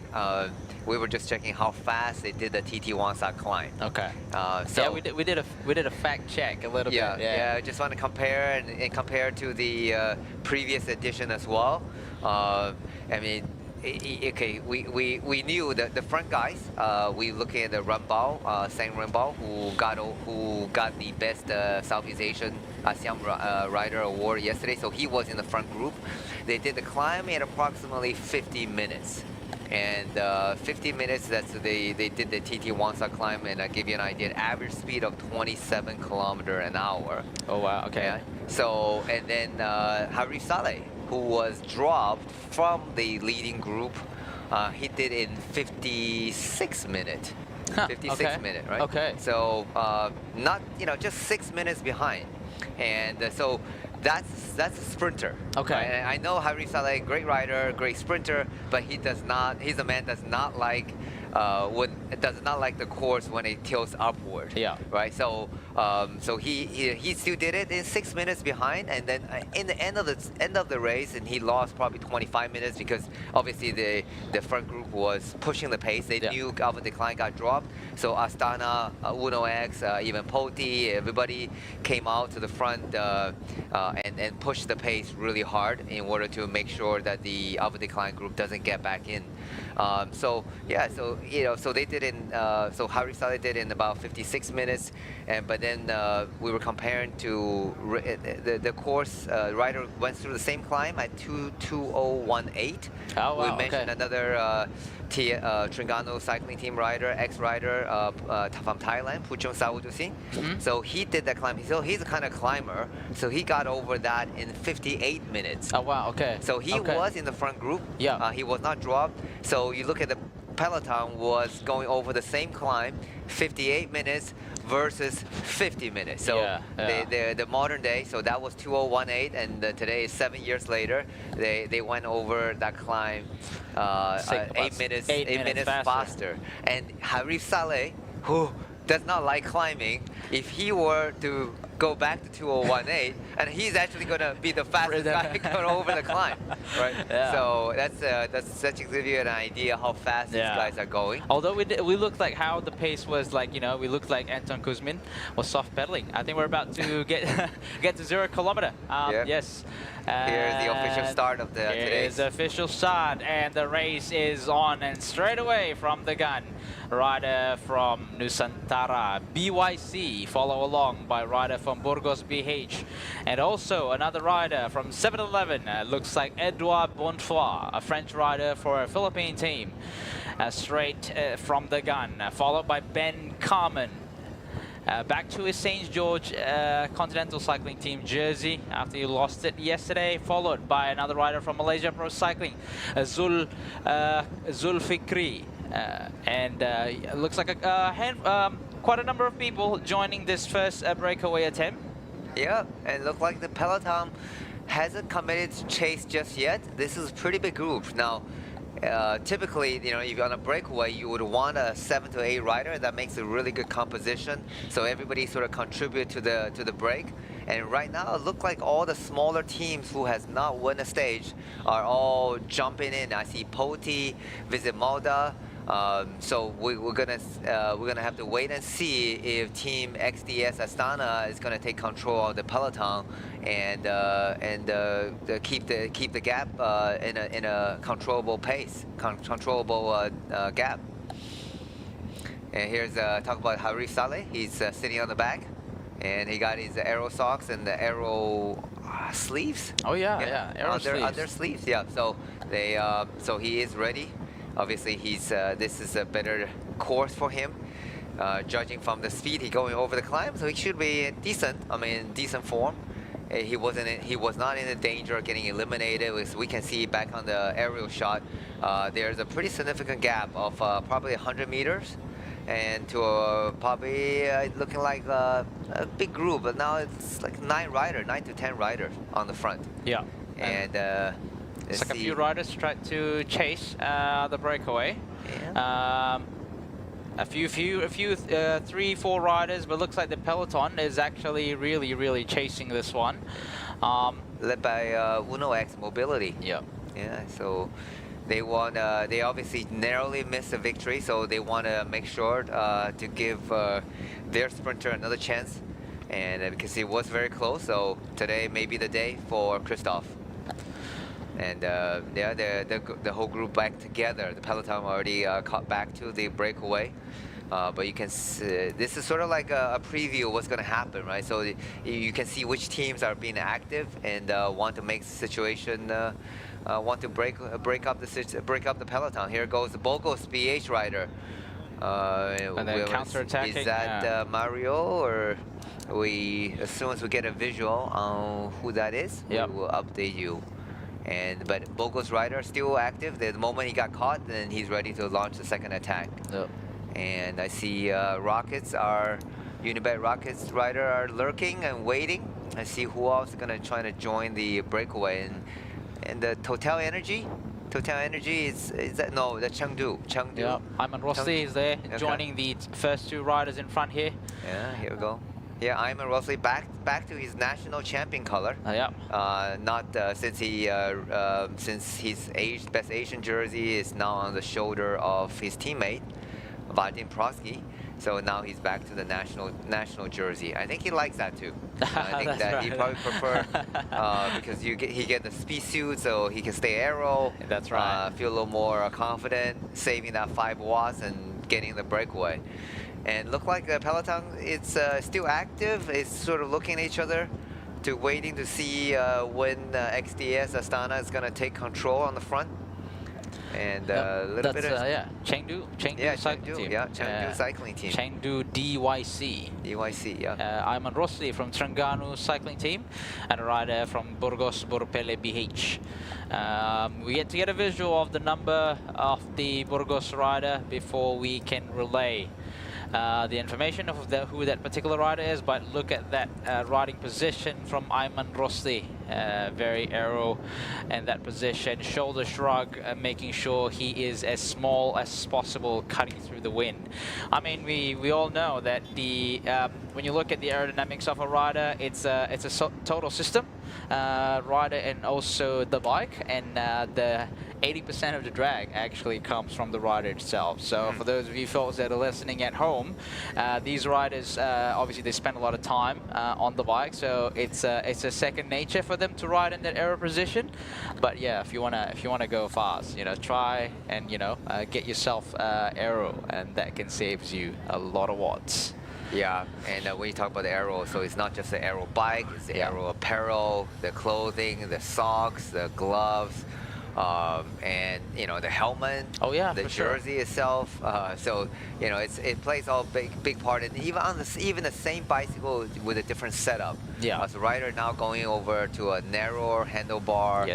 we were just checking how fast they did the TT Wansa climb. Okay. So yeah, we did a fact check a little bit. Yeah. I just want to compare and compare to the previous edition as well. I mean, okay, we knew that the front guys. We looking at the Runbao, Sang Runbao, who got the best Southeast Asian ASEAN rider award yesterday. So he was in the front group. They did the climb in approximately 50 minutes. And 50 minutes, they did the TT Wansa climb, and I give you an idea, average speed of 27 km an hour. Oh wow, okay. Yeah. So, and then Harif Saleh, who was dropped from the leading group, he did in 56 minutes. 56 minutes, right? Okay. So not, just 6 minutes behind. And so that's a sprinter. Okay. Right? And I know Harif Saleh, great rider, great sprinter, but he's a man does not like the course when it tilts upward. Yeah. Right. So so he still did it in 6 minutes behind, and then in the end of the race, and he lost probably 25 minutes because obviously the front group was pushing the pace. They knew Alpha Decline got dropped, so Astana, Uno X, even Poti, everybody came out to the front and pushed the pace really hard in order to make sure that the Alpha Decline group doesn't get back in. So they did so Harif Saleh did in about 56 minutes, but then we were comparing to the course. Rider went through the same climb at 2:2018. Oh wow, we mentioned another Terengganu cycling team rider, ex-rider from Thailand, Puchong Sawadusin. So he did that climb. So he's a kind of climber. So he got over that in 58 minutes. Oh wow, okay. So he was in the front group. Yeah. He was not dropped. So you look at the Peloton was going over the same climb, 58 minutes versus 50 minutes. So the modern day, so that was 2018, and today is 7 years later. They went over that climb 8 minutes faster. And Harif Saleh, who does not like climbing, if he were to go back to 2018, and he's actually going to be the fastest guy going over the climb, right? Yeah. So that's to give you an idea how fast these guys are going. Although we looked like how the pace was like, we looked like Anton Kuzmin was soft pedaling. I think we're about to get to 0 kilometer. Yes. Here's the official start of today's. Here's the official start, and the race is on, and straight away from the gun, rider from Nusantara, BYC, follow along by rider from Burgos BH, and also another rider from 7-Eleven, looks like Edouard Bonfoy, a French rider for a Philippine team, straight from the gun, followed by Ben Carmen. Back to his St. George Continental Cycling Team jersey after he lost it yesterday, followed by another rider from Malaysia Pro Cycling, Zulfikri. And it looks like quite a number of people joining this first breakaway attempt. Yeah, and it looks like the Peloton hasn't committed to chase just yet. This is a pretty big group. Now, typically, if you're on a breakaway, you would want a 7 to 8 rider. That makes a really good composition. So everybody sort of contribute to the break. And right now, it looks like all the smaller teams who has not won a stage are all jumping in. I see Poti, Visit Malta. So we're gonna have to wait and see if Team XDS Astana is gonna take control of the Peloton and keep the gap in a controllable pace, controllable gap. And here's talk about Harif Saleh. He's sitting on the back, and he got his aero socks and the aero sleeves. Oh yeah, aero sleeves. Under sleeves, yeah. So they so he is ready. Obviously, this is a better course for him, judging from the speed he's going over the climb. So he should be decent. I mean, decent form. He was not in the danger of getting eliminated. As we can see back on the aerial shot, there's a pretty significant gap of probably 100 meters, and to probably looking like a big group. But now it's like 9 to 10 riders on the front. Yeah. And. It's like a few riders tried to chase the breakaway. Yeah. A few 3-4 riders, but looks like the Peloton is actually really chasing this one. Led by Uno X Mobility. Yeah. Yeah. So They obviously narrowly missed a victory, so they want to make sure to give their sprinter another chance. And because it was very close, so today may be the day for Christoph. And yeah, the whole group back together. The Peloton already caught back to the breakaway. But you can see, this is sort of like a preview of what's going to happen, right? So you can see which teams are being active and want to make the situation, want to break up the Peloton. Here goes the Bogos BH rider. And then counter-attacking. Is that Mario, or as soon as we get a visual on who that is, we will update you. But Bogos rider still active. The moment he got caught, then he's ready to launch the second attack. And I see Unibet Rockets rider are lurking and waiting. I see who else is gonna try to join the breakaway, and the Total Energy is that, no, that's Chengdu. Yeah, Ayman Rossi is there, joining the first two riders in front here. Yeah, here we go. Yeah, Ayman Rossi back to his national champion color. Not since his best Asian jersey is now on the shoulder of his teammate Vadim Prosky. So now he's back to the national jersey. I think he likes that too. I think that he probably prefer because he get the speed suit, so he can stay aero. That's right. Feel a little more confident, saving that 5 watts and getting the breakaway. And look like the Peloton, it's still active. It's sort of looking at each other, waiting to see when XDS Astana is going to take control on the front. And a little bit of Chengdu cycling team. Yeah, Chengdu cycling team. Chengdu DYC. Ayman Rossi from Terengganu cycling team, and a rider from Burgos Borpele BH. We get to get a visual of the number of the Burgos rider before we can relay the information of who that particular rider is, but look at that riding position from Ayman Rossi. Very aero in that position, shoulder shrug, making sure he is as small as possible, cutting through the wind. I mean, we all know that when you look at the aerodynamics of a rider, it's a total system, rider and also the bike, and the 80% of the drag actually comes from the rider itself. So for those of you folks that are listening at home, these riders obviously they spend a lot of time on the bike, so it's a second nature for them to ride in that aero position. But yeah, if you wanna go fast, try and get yourself aero, and that can save you a lot of watts. Yeah, and when you talk about the aero, so it's not just the aero bike, it's the aero apparel, the clothing, the socks, the gloves, and the helmet, the jersey itself. So it plays all big part, and even the same bicycle with a different setup. As a rider now going over to a narrower handlebar.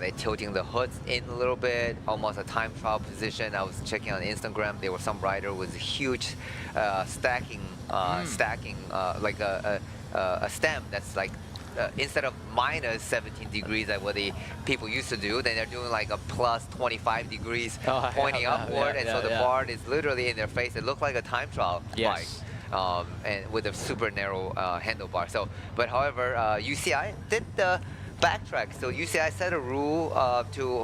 They're tilting the hoods in a little bit, almost a time trial position. I was checking on Instagram. There was some rider with a huge stacking like a stem that's like. Instead of minus 17 degrees like what the people used to do, then they're doing like a plus 25 degrees pointing upward, and so the bar is literally in their face. It looked like a time trial bike. And with a super narrow handlebar. So, but however, UCI did the backtrack. So UCI set a rule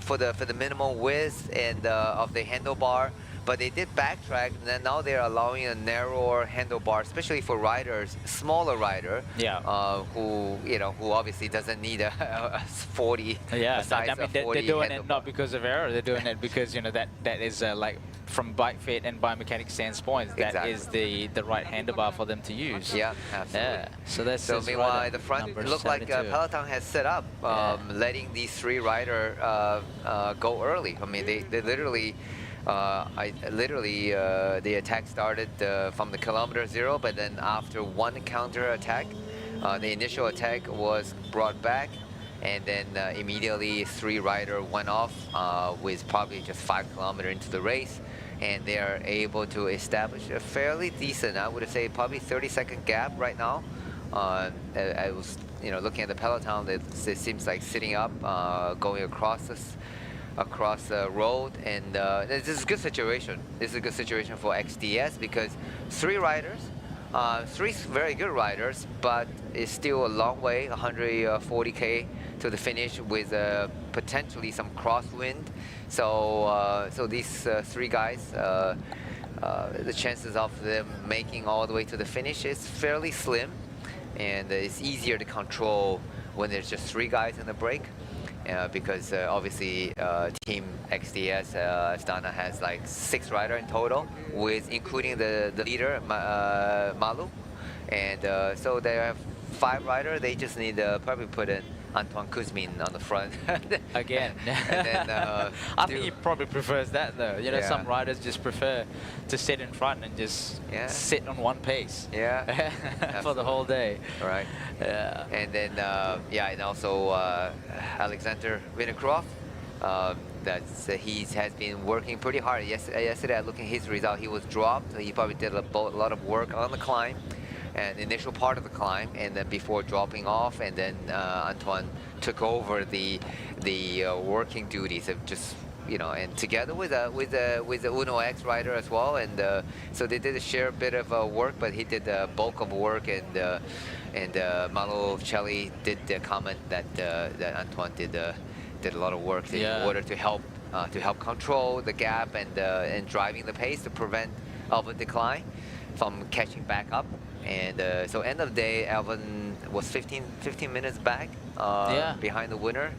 for the minimum width and of the handlebar. But they did backtrack, and then now they're allowing a narrower handlebar, especially for riders, smaller rider, who obviously doesn't need a 40. A size I mean, of 40 they're doing handlebar. it not because of error. They're doing it because that is like from bike fit and biomechanics standpoint, that is the right handlebar for them to use. Yeah, absolutely. So that's meanwhile, the front looked like Peloton has set up, letting these 3 riders go early. I mean, they literally. The attack started from the kilometer 0, but then after one counter attack, the initial attack was brought back, and then immediately 3 riders went off with probably just 5 kilometers into the race, and they are able to establish a fairly decent, I would say probably 30-second gap right now. I was looking at the Peloton, it seems like sitting up, going across the road, and this is a good situation. This is a good situation for XDS because 3 riders, 3 very good riders, but it's still a long way, 140K to the finish with potentially some crosswind. So so these three guys, the chances of them making all the way to the finish is fairly slim, and it's easier to control when there's just three guys in the break. Because obviously Team XDS Astana has like 6 riders in total, with including the leader Malu, and so they have 5 riders. They just need to probably put in Antoine Kuzmin on the front again. And then, I think he probably prefers that though. You know, Yeah. some riders just prefer to sit in front and just sit on one pace. Yeah, for the whole day. Right. Yeah. And then and also Alexander Vinokurov. He has been working pretty hard. Yesterday, looking at his result, he was dropped. He probably did a lot of work on the climb, and initial part of the climb, and then before dropping off, and then Antoine took over the working duties of just, you know, and together with the Uno X rider as well, and so they did share a bit of work, but he did the bulk of work, and Malo Celli did comment that Antoine did a lot of work in order to help control the gap and driving the pace to prevent Alvin decline from catching back up. And so end of the day, Alvin was 15 minutes back behind the winner,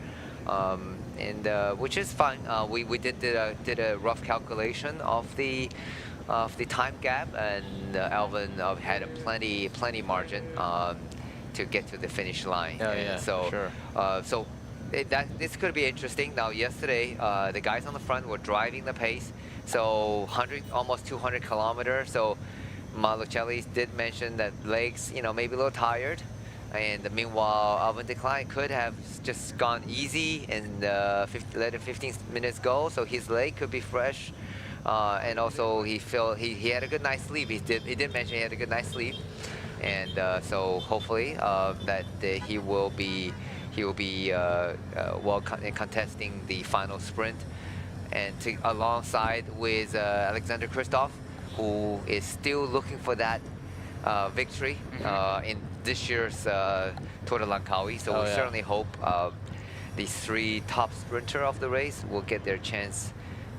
and which is fine. We did a rough calculation of the time gap, and Alvin had a plenty margin to get to the finish line. So this could be interesting. Now yesterday, the guys on the front were driving the pace, so almost 200 kilometers. So Malucelli did mention that legs, you know, maybe a little tired, and meanwhile Alvin decline could have just gone easy and let the 15 minutes go, so his leg could be fresh, and also he had a good night's sleep. He did mention he had a good night's sleep, and so hopefully that he will be contesting the final sprint, and alongside with Alexander Kristoff, who is still looking for that victory in this year's Tour de Langkawi. So we certainly hope these 3 top sprinter of the race will get their chance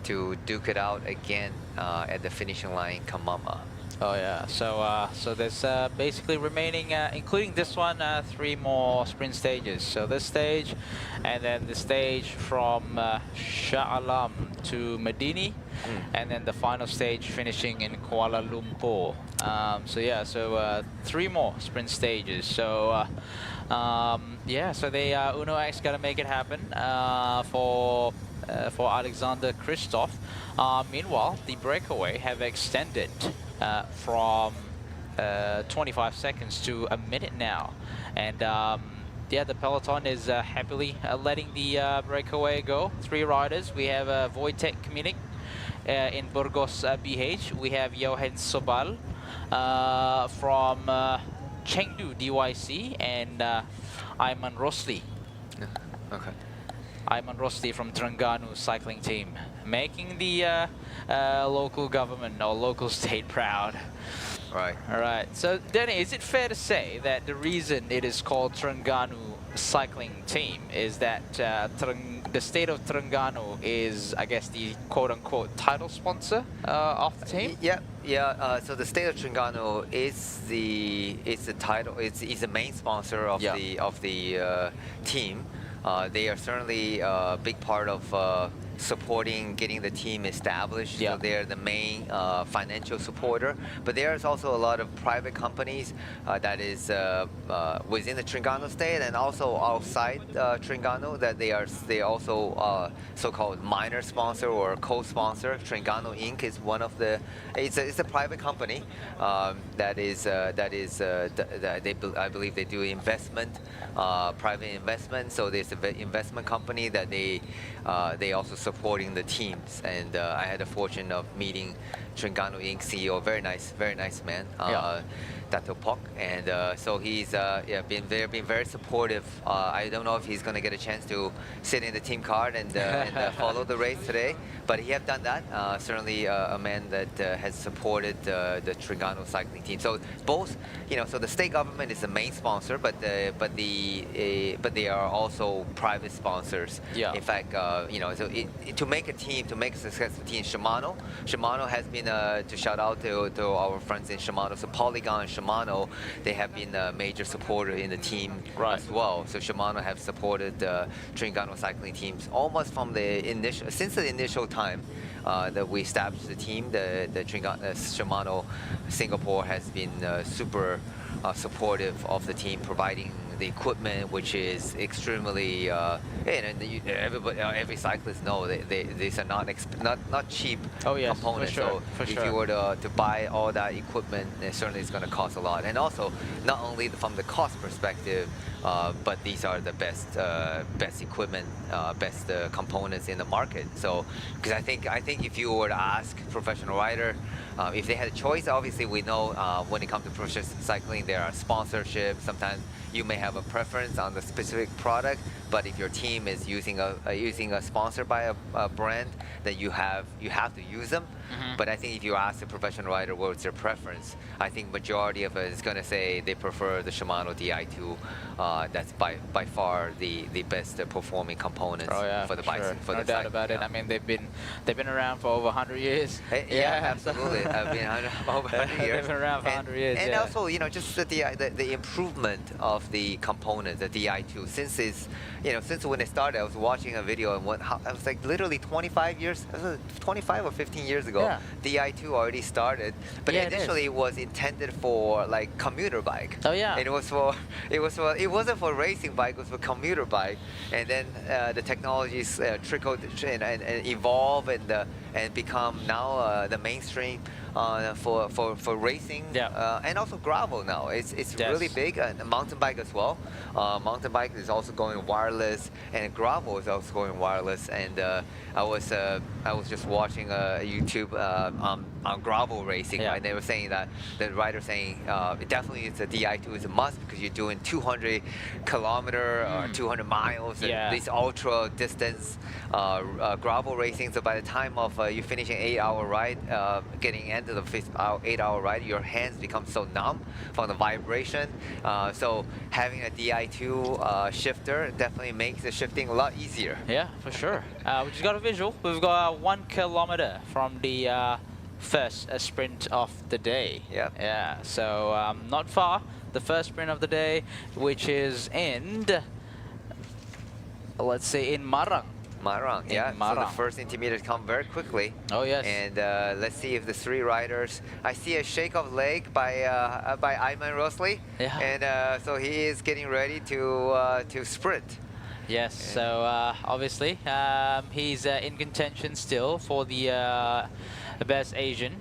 to duke it out again at the finishing line in Kemaman. Oh yeah, so there's basically remaining, including this one, 3 more sprint stages. So this stage, and then the stage from Shah Alam to Medini, and then the final stage finishing in Kuala Lumpur. So 3 more sprint stages. So so they Uno X gotta make it happen for Alexander Kristoff. Meanwhile, the Breakaway have extended from 25 seconds to a minute now, and the Peloton is happily letting the Breakaway go. 3 riders. We have Wojtek Kminik in Burgos BH. We have Johan Sobal from Chengdu DYC, and Ayman Rosli. Okay. Ayman Rosli from Terengganu cycling team, making the local government or local state proud. Right. All right. So, Danny, is it fair to say that the reason it is called Terengganu cycling team is that the state of Terengganu is, I guess, the quote-unquote title sponsor of the team? Yeah. So the state of Terengganu is the title. It's the main sponsor of the team. They are certainly a big part of supporting getting the team established. So they're the main financial supporter. But there's also a lot of private companies that is within the Terengganu state and also outside Terengganu, that they also so-called minor sponsor or co-sponsor. Terengganu Inc. is one of the. It's a private company that I believe they do investment, private investment. So there's an investment company that they also supporting the teams, and I had the fortune of meeting Terengganu Inc. CEO, very nice man. Dato Pok, and so he's been very supportive. I don't know if he's going to get a chance to sit in the team card and follow the race today, but he have done that. Certainly a man that has supported the Terengganu cycling team. So both, so the state government is the main sponsor, but they are also private sponsors. Yeah. In fact, so to make a team, to make a successful team, Shimano has been to shout out to our friends in Shimano. So Polygon and Shimano, they have been a major supporter in the team as well. So Shimano have supported the Terengganu cycling teams almost from since the initial time that we established the team. The Shimano Singapore has been super supportive of the team, providing the equipment, which is extremely, every cyclist know these are not cheap components. For so sure, if you were to buy all that equipment, certainly it's going to cost a lot. And also, not only from the cost perspective, but these are the best equipment, best components in the market. So, because I think if you were to ask professional rider, if they had a choice, obviously we know when it comes to professional cycling, there are sponsorships. Sometimes you may have a preference on the specific product, but if your team is using a sponsor by a brand, then you have to use them. But I think if you ask a professional rider what's their preference, I think majority of it is going to say they prefer the Shimano Di2. That's by far the best performing components for the bicycle. No doubt about it. I mean, they've been around for over 100 years. Absolutely. I've been over 100 years. They've been around for 100 years. And also, just the improvement of the components, the Di2, since when it started, I was watching a video and I was like literally 25 or 15 years ago. Di2 already started, but initially it was intended for like commuter bike. Oh yeah. And it wasn't for racing bike, it was for commuter bike. And then the technologies trickled and evolve and become now the mainstream for racing, and also gravel now. It's really big, and mountain bike as well. Mountain bike is also going wireless, and gravel is also going wireless. And I was just watching YouTube on gravel racing, right? They were saying that the rider saying definitely it's a Di2 is a must because you're doing 200 kilometer or 200 miles and this ultra distance gravel racing. So by the time of you finishing 8-hour ride, getting into the 8-hour ride, your hands become so numb from the vibration. So having a Di2 shifter definitely makes the shifting a lot easier. Yeah, for sure. We just got a visual. We've got 1 kilometer from the first sprint of the day. Yeah. So not far. The first sprint of the day, which is in, let's say, in Marang. So the first intermediate come very quickly. Oh yes. And let's see if the 3 riders. I see a shake of leg by Ayman Rosli. Yeah. And so he is getting ready to sprint. Yes. So obviously he's in contention still for the best Asian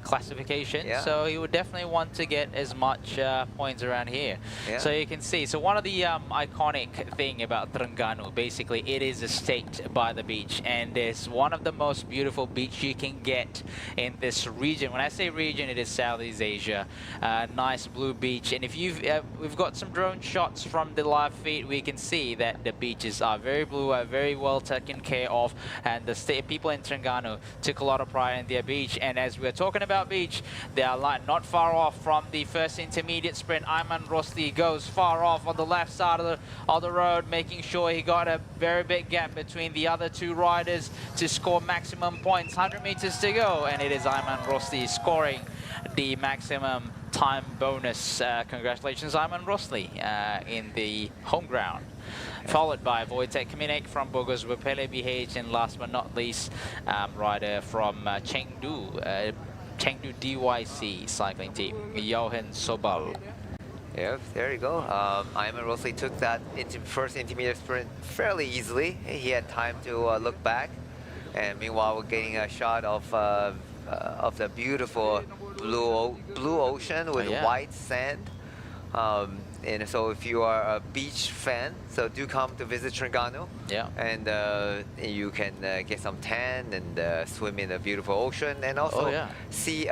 classification. So he would definitely want to get as much points around here. So you can see. So one of the iconic thing about Terengganu, basically, it is a state by the beach, and it's one of the most beautiful beach you can get in this region. When I say region, it is Southeast Asia. Nice blue beach, and if we've got some drone shots from the live feed, we can see that the beaches are very blue, are very well taken care of, and the people in Terengganu took a lot of pride in their beach. And as we're talking about beach, they are not far off from the first intermediate sprint. Ayman Rosli goes far off on the left side of the road, making sure he got a very big gap between the other 2 riders to score maximum points. 100 meters to go, and it is Ayman Rosli scoring the maximum time bonus. Congratulations, Ayman Rosli, in the home ground. Followed by Wojtek Kaminek from Bogos Wapele BH, and last but not least, rider from Chengdu DYC cycling team, Johan Sobal. Yeah, there you go. Ayman Rosli took that first intermediate sprint fairly easily. He had time to look back, and meanwhile we're getting a shot of the beautiful blue ocean with white sand. and so if you are a beach fan, so do come to visit Terengganu. Yeah. And you can get some tan and swim in the beautiful ocean, and also see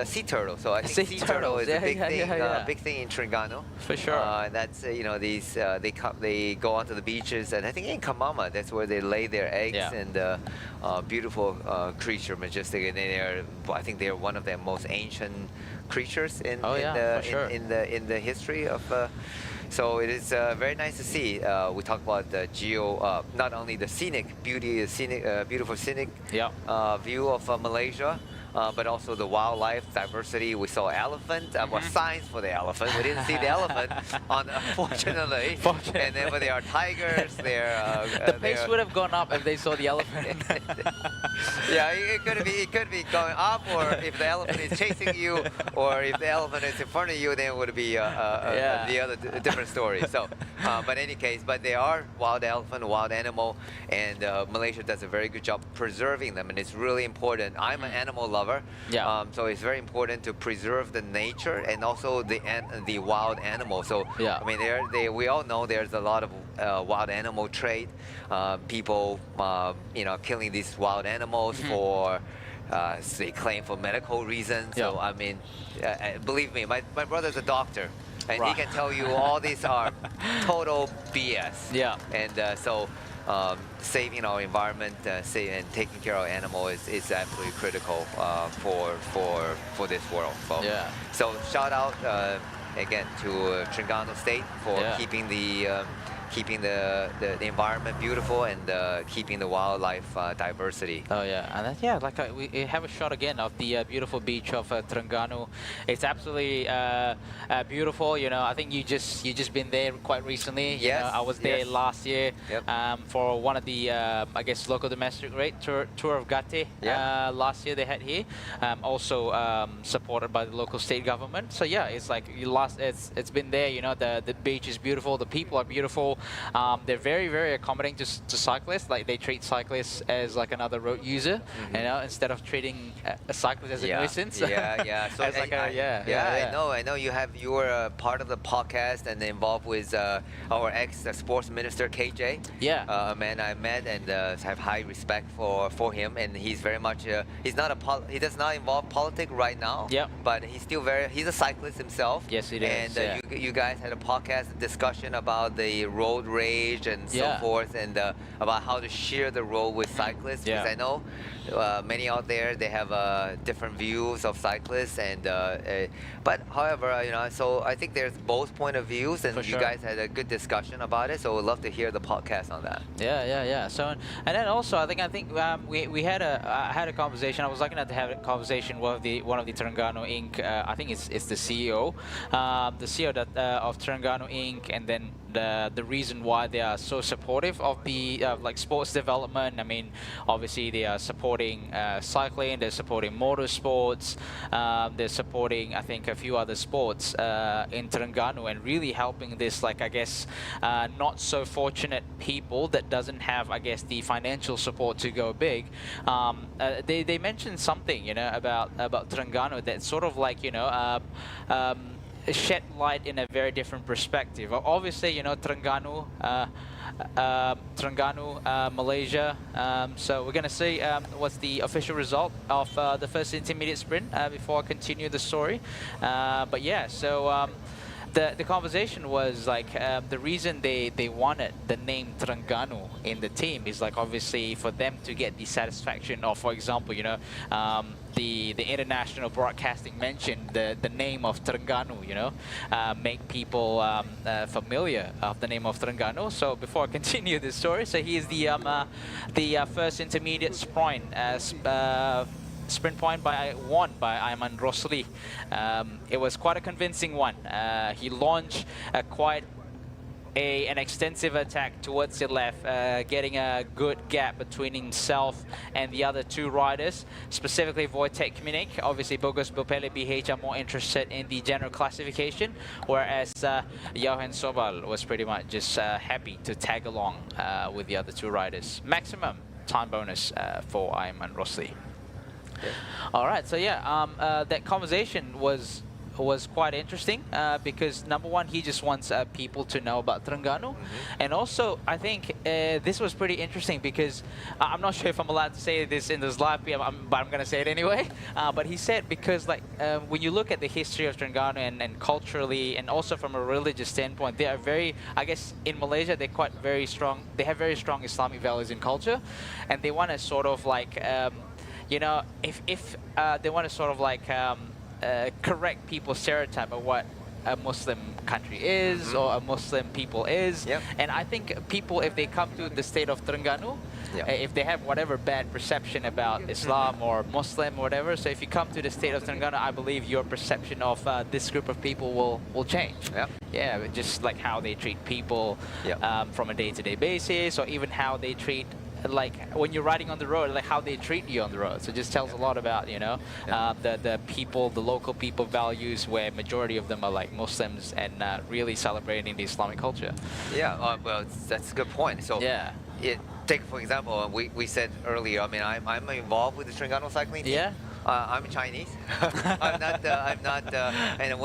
sea turtle. So I think sea turtle is a big thing, big thing in Terengganu. For sure. And that's these they go onto the beaches, and I think in Kemaman that's where they lay their eggs, and beautiful creature, majestic, and I think they're one of the most ancient creatures in the history of. So it is very nice to see. We talk about the not only the scenic beauty, beautiful scenic view of Malaysia, but also the wildlife diversity. We saw elephant, signs for the elephant. We didn't see the elephant, unfortunately. And then, but there are tigers. The pace would have gone up if they saw the elephant. Yeah, it could be going up, or if the elephant is chasing you, or if the elephant is in front of you, then it would be the other different story. So, but in any case, they are wild elephant, wild animal, and Malaysia does a very good job preserving them, and it's really important. I'm an animal lover, so it's very important to preserve the nature and also the wild animals. So, I mean, we all know there's a lot of wild animal trade, people, killing these wild animals for. They claim for medical reasons. So I mean, believe me, my brother's a doctor, and he can tell you all these are total BS. Yeah. And so saving our environment, and taking care of animals is absolutely critical for this world. So shout out again to Terengganu State for keeping the environment beautiful and keeping the wildlife diversity. Oh yeah, and then, we have a shot again of the beautiful beach of Terengganu. It's absolutely beautiful. I think you just been there quite recently. Yes. I was there last year for one of the I guess local domestic tour of Gate. Last year they had here, also supported by the local state government. So yeah, it's like it's been there. The beach is beautiful. The people are beautiful. They're very, very accommodating to cyclists. Like they treat cyclists as like another road user, instead of treating a cyclist as a nuisance. So I know you were part of the podcast and involved with our ex-sports minister KJ. A man I met and have high respect for him, and he's very much he does not involve politics right now. But he's still he's a cyclist himself. Yes, he does. And you guys had a podcast discussion about the road rage and so forth, and about how to share the road with cyclists, because I know many out there, they have different views of cyclists, and but however, so I think there's both point of views, and you guys had a good discussion about it, so we'd love to hear the podcast on that. So, and then also I think we had a conversation. I was lucky enough to have a conversation with one of the Terengganu Inc. I think it's the CEO, of Terengganu Inc. And then the reason why they are so supportive of the like sports development. I mean, obviously they are supporting cycling, they're supporting motorsports, they're supporting I think a few other sports in Terengganu, and really helping this, like, I guess not so fortunate people that doesn't have, I guess, the financial support to go big. They mentioned something about Terengganu that sort of like shed light in a very different perspective. Obviously, Terengganu, Malaysia. So we're going to see what's the official result of the first intermediate sprint before I continue the story. But yeah, so the conversation was like the reason they wanted the name Terengganu in the team is like obviously for them to get the satisfaction of, for example, the international broadcasting mentioned the name of Terengganu, make people familiar of the name of Terengganu. So before I continue this story, so here's the first intermediate sprint. Sprint point won by Aiman Rosli. It was quite a convincing one. He launched quite an extensive attack towards the left, getting a good gap between himself and the other two riders, specifically Wojtek Kminik. Obviously, Bogus Bopele BH are more interested in the general classification, whereas Johan Sobal was pretty much just happy to tag along with the other two riders. Maximum time bonus for Aiman Rosli. All right, so yeah, that conversation was was quite interesting because number one, he just wants people to know about Terengganu, and also I think this was pretty interesting because I'm not sure if I'm allowed to say this in this live, but I'm going to say it anyway. But he said because like when you look at the history of Terengganu and culturally and also from a religious standpoint, they are very, I guess in Malaysia they're quite very strong. They have very strong Islamic values and culture, and they want to sort of like you know, if they want to sort of like correct people's stereotype of what a Muslim country is or a Muslim people is. And I think people, if they come to the state of Terengganu, if they have whatever bad perception about Islam or Muslim or whatever, so if you come to the state of Terengganu, I believe your perception of this group of people will change. Yeah, just like how they treat people from a day-to-day basis, or even how they treat, like when you're riding on the road, like how they treat you on the road. So it just tells a lot about, you know, the people, the local people values, where majority of them are like Muslims and really celebrating the Islamic culture. Yeah, well, that's a good point. So take for example, we said earlier, I mean, I'm involved with the Terengganu cycling team. I'm Chinese. I'm not. And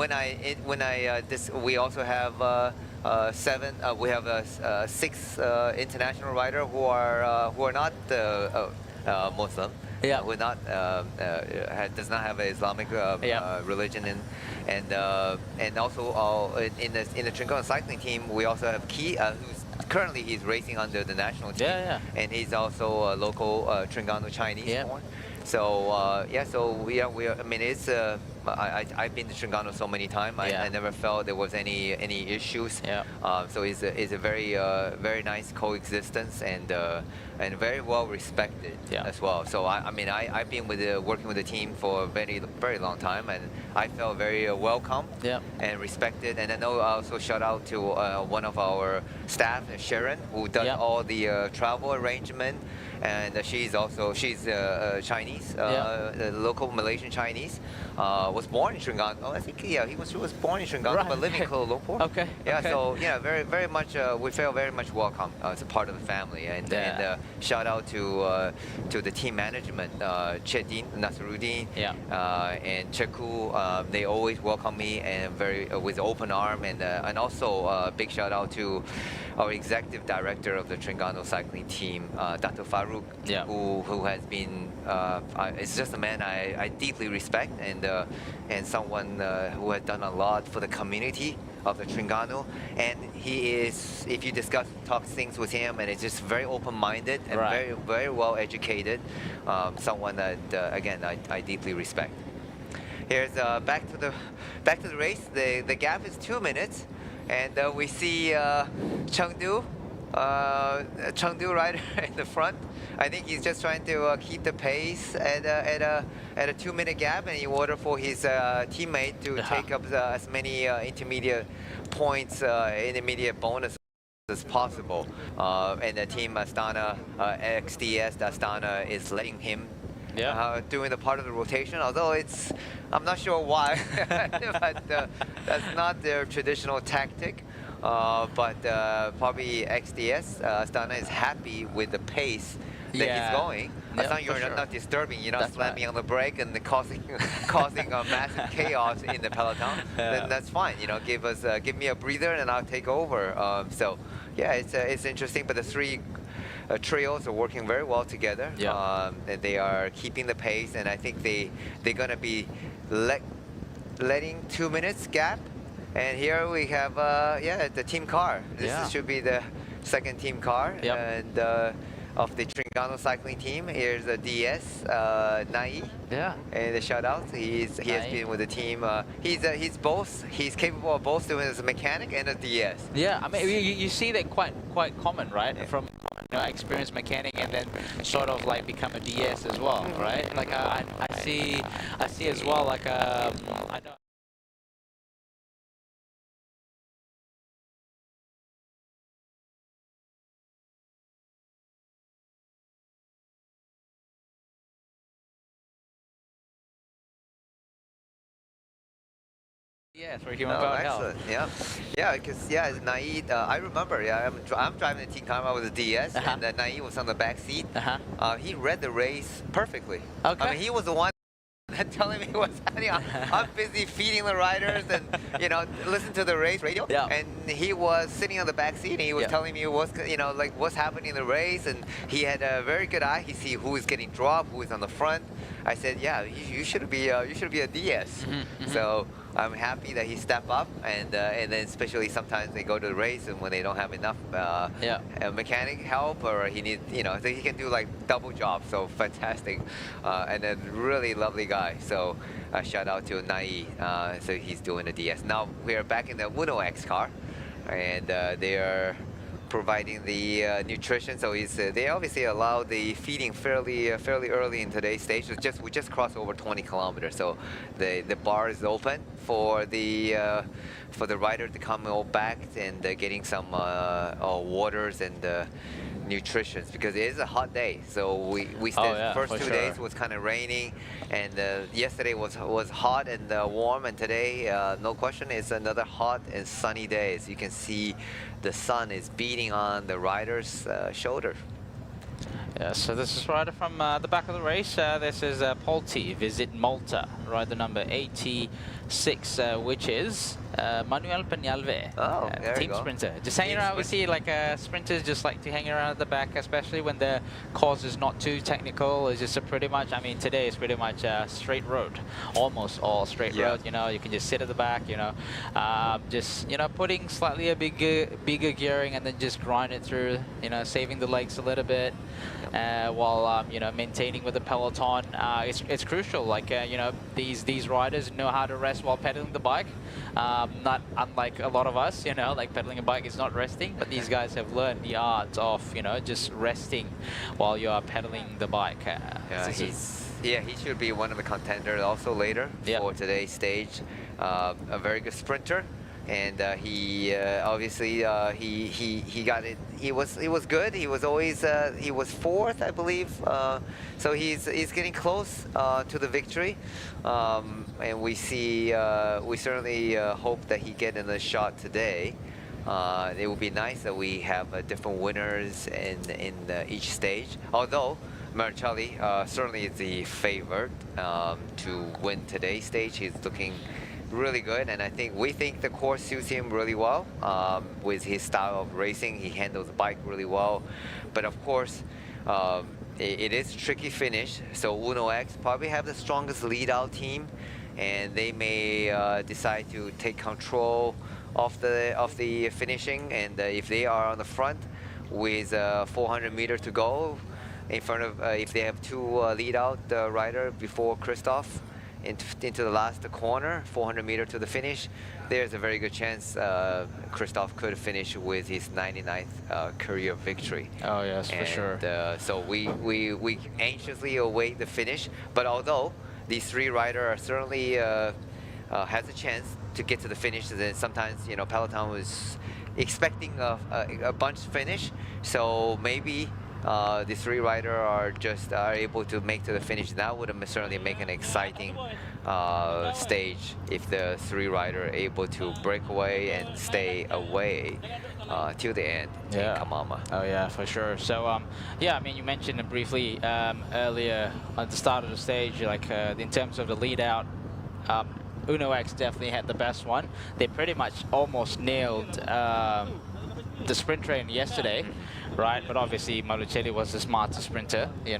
we also have we have 6 international riders who are not Muslim. Who not does not have an Islamic religion, and also in the Terengganu cycling team we also have Ki, who's currently he's racing under the national team, and he's also a local Terengganu Chinese born. So so we are. I mean, it's I've been to Terengganu so many times. I never felt there was any issues. So it's a very nice coexistence and very well respected as well. So I mean, I've been working with the team for a very long time, and I felt very welcome and respected. And I know also shout out to one of our staff, Sharon, who does all the travel arrangement. And she's Chinese, local Malaysian Chinese. Was born in Terengganu. I think she was born in Terengganu, but living in Kuala Lumpur. So very much we feel very much welcome as a part of the family. And shout out to the team management, Chedin, Nasruddin, and Cheku. They always welcome me and with open arm. And also big shout out to our executive director of the Terengganu cycling team, Dr. Farouk, who has been, it's just a man I deeply respect, and someone who has done a lot for the community of the Terengganu. And he is, if you talk things with him, and it's just very open-minded and very well educated, someone that again I deeply respect. Here's back to the race. The gap is 2 minutes. And we see Chengdu rider in the front. I think he's just trying to keep the pace at a 2-minute gap, and in order for his teammate to take up as many intermediate points, intermediate bonuses as possible. And the team Astana, XDS Astana, is letting him doing the part of the rotation, although I'm not sure why, but that's not their traditional tactic. But probably XDS, Astana, is happy with the pace that he's going. As long as you're not disturbing, you're not slamming on the brake and causing a massive chaos in the peloton, then that's fine. You know, give me a breather and I'll take over. So yeah, it's interesting, but the 3 trios are working very well together. And they are keeping the pace, and I think they're gonna be letting 2 minutes gap. And here we have the team car. This should be the second team car and of the Terengganu cycling team. Here's the DS Nai. And the shout out. He has been with the team. He's capable of both doing as a mechanic and a DS. I mean you see that quite common, right? From experienced mechanic and then sort of like become a DS as well, right? Like I see as well, like I know. Yes, for human power excellent. Because Naeed, I remember. I'm driving the team car. I was a DS, and Naeed was on the back seat. He read the race perfectly. I mean, he was the one telling me what's happening. I'm busy feeding the riders and, you know, listen to the race radio. Yeah. And he was sitting on the back seat and he was telling me what's, you know, like what's happening in the race. And he had a very good eye. He see who is getting dropped, who is on the front. I said, yeah, you should be a DS. So I'm happy that he stepped up, and then especially sometimes they go to the race and when they don't have enough mechanic help, or he needs, you know, so he can do like double job. So fantastic, and then really lovely guy. So shout out to Nai. So he's doing the DS. Now we are back in the Uno X car, and they are providing the nutrition. So they obviously allow the feeding fairly early in today's stage. We just crossed over 20 kilometers, so the bar is open for the rider to come all back and getting some waters and nutrition, because it is a hot day. So we stayed first 2 days was kind of raining, and yesterday was hot and warm, and today no question it's another hot and sunny day. As you can see, the sun is beating on the rider's shoulder. Yeah, so this is rider from the back of the race. This is Polti, Visit Malta, rider number 86, which is Manuel Peñalve, team sprinter. Just hanging around. We see like sprinters just like to hang around at the back, especially when the course is not too technical. It's just a pretty much, I mean, today is pretty much a straight road, almost all straight road. You know, you can just sit at the back. You know, just putting slightly a bigger gearing and then just grind it through. You know, saving the legs a little bit. While maintaining with the Peloton, it's crucial. Like these riders know how to rest while pedaling the bike. Not unlike a lot of us, like pedaling a bike is not resting, but these guys have learned the art of just resting while you are pedaling the bike. He should be one of the contenders also later for today's stage. A very good sprinter. And he obviously he got it. He was good. He was always he was fourth, I believe. So he's getting close to the victory. And we certainly hope that he get in the shot today. It would be nice that we have different winners in each stage. Although Marcelli certainly is the favorite to win today's stage. He's looking really good, and we think the course suits him really well. With his style of racing, he handles the bike really well. But of course, it is a tricky finish. So Uno X probably have the strongest lead-out team, and they may decide to take control of the finishing. And if they are on the front with 400 meters to go, in front of if they have two lead-out rider before Christoph, into the last corner, 400 meters to the finish, there's a very good chance Christoph could finish with his 99th career victory. Oh yes, for sure. So we anxiously await the finish. But although these three riders are certainly has a chance to get to the finish, then sometimes Peloton was expecting a bunch finish. So maybe the three riders are able to make to the finish. That would certainly make an exciting stage if the three riders are able to break away and stay away till the end in Kemaman. Oh yeah, for sure. So yeah, I mean, you mentioned it briefly earlier at the start of the stage, like in terms of the lead out. Uno X definitely had the best one. They pretty much almost nailed the sprint train yesterday, right? But obviously Malucelli was the smarter sprinter. He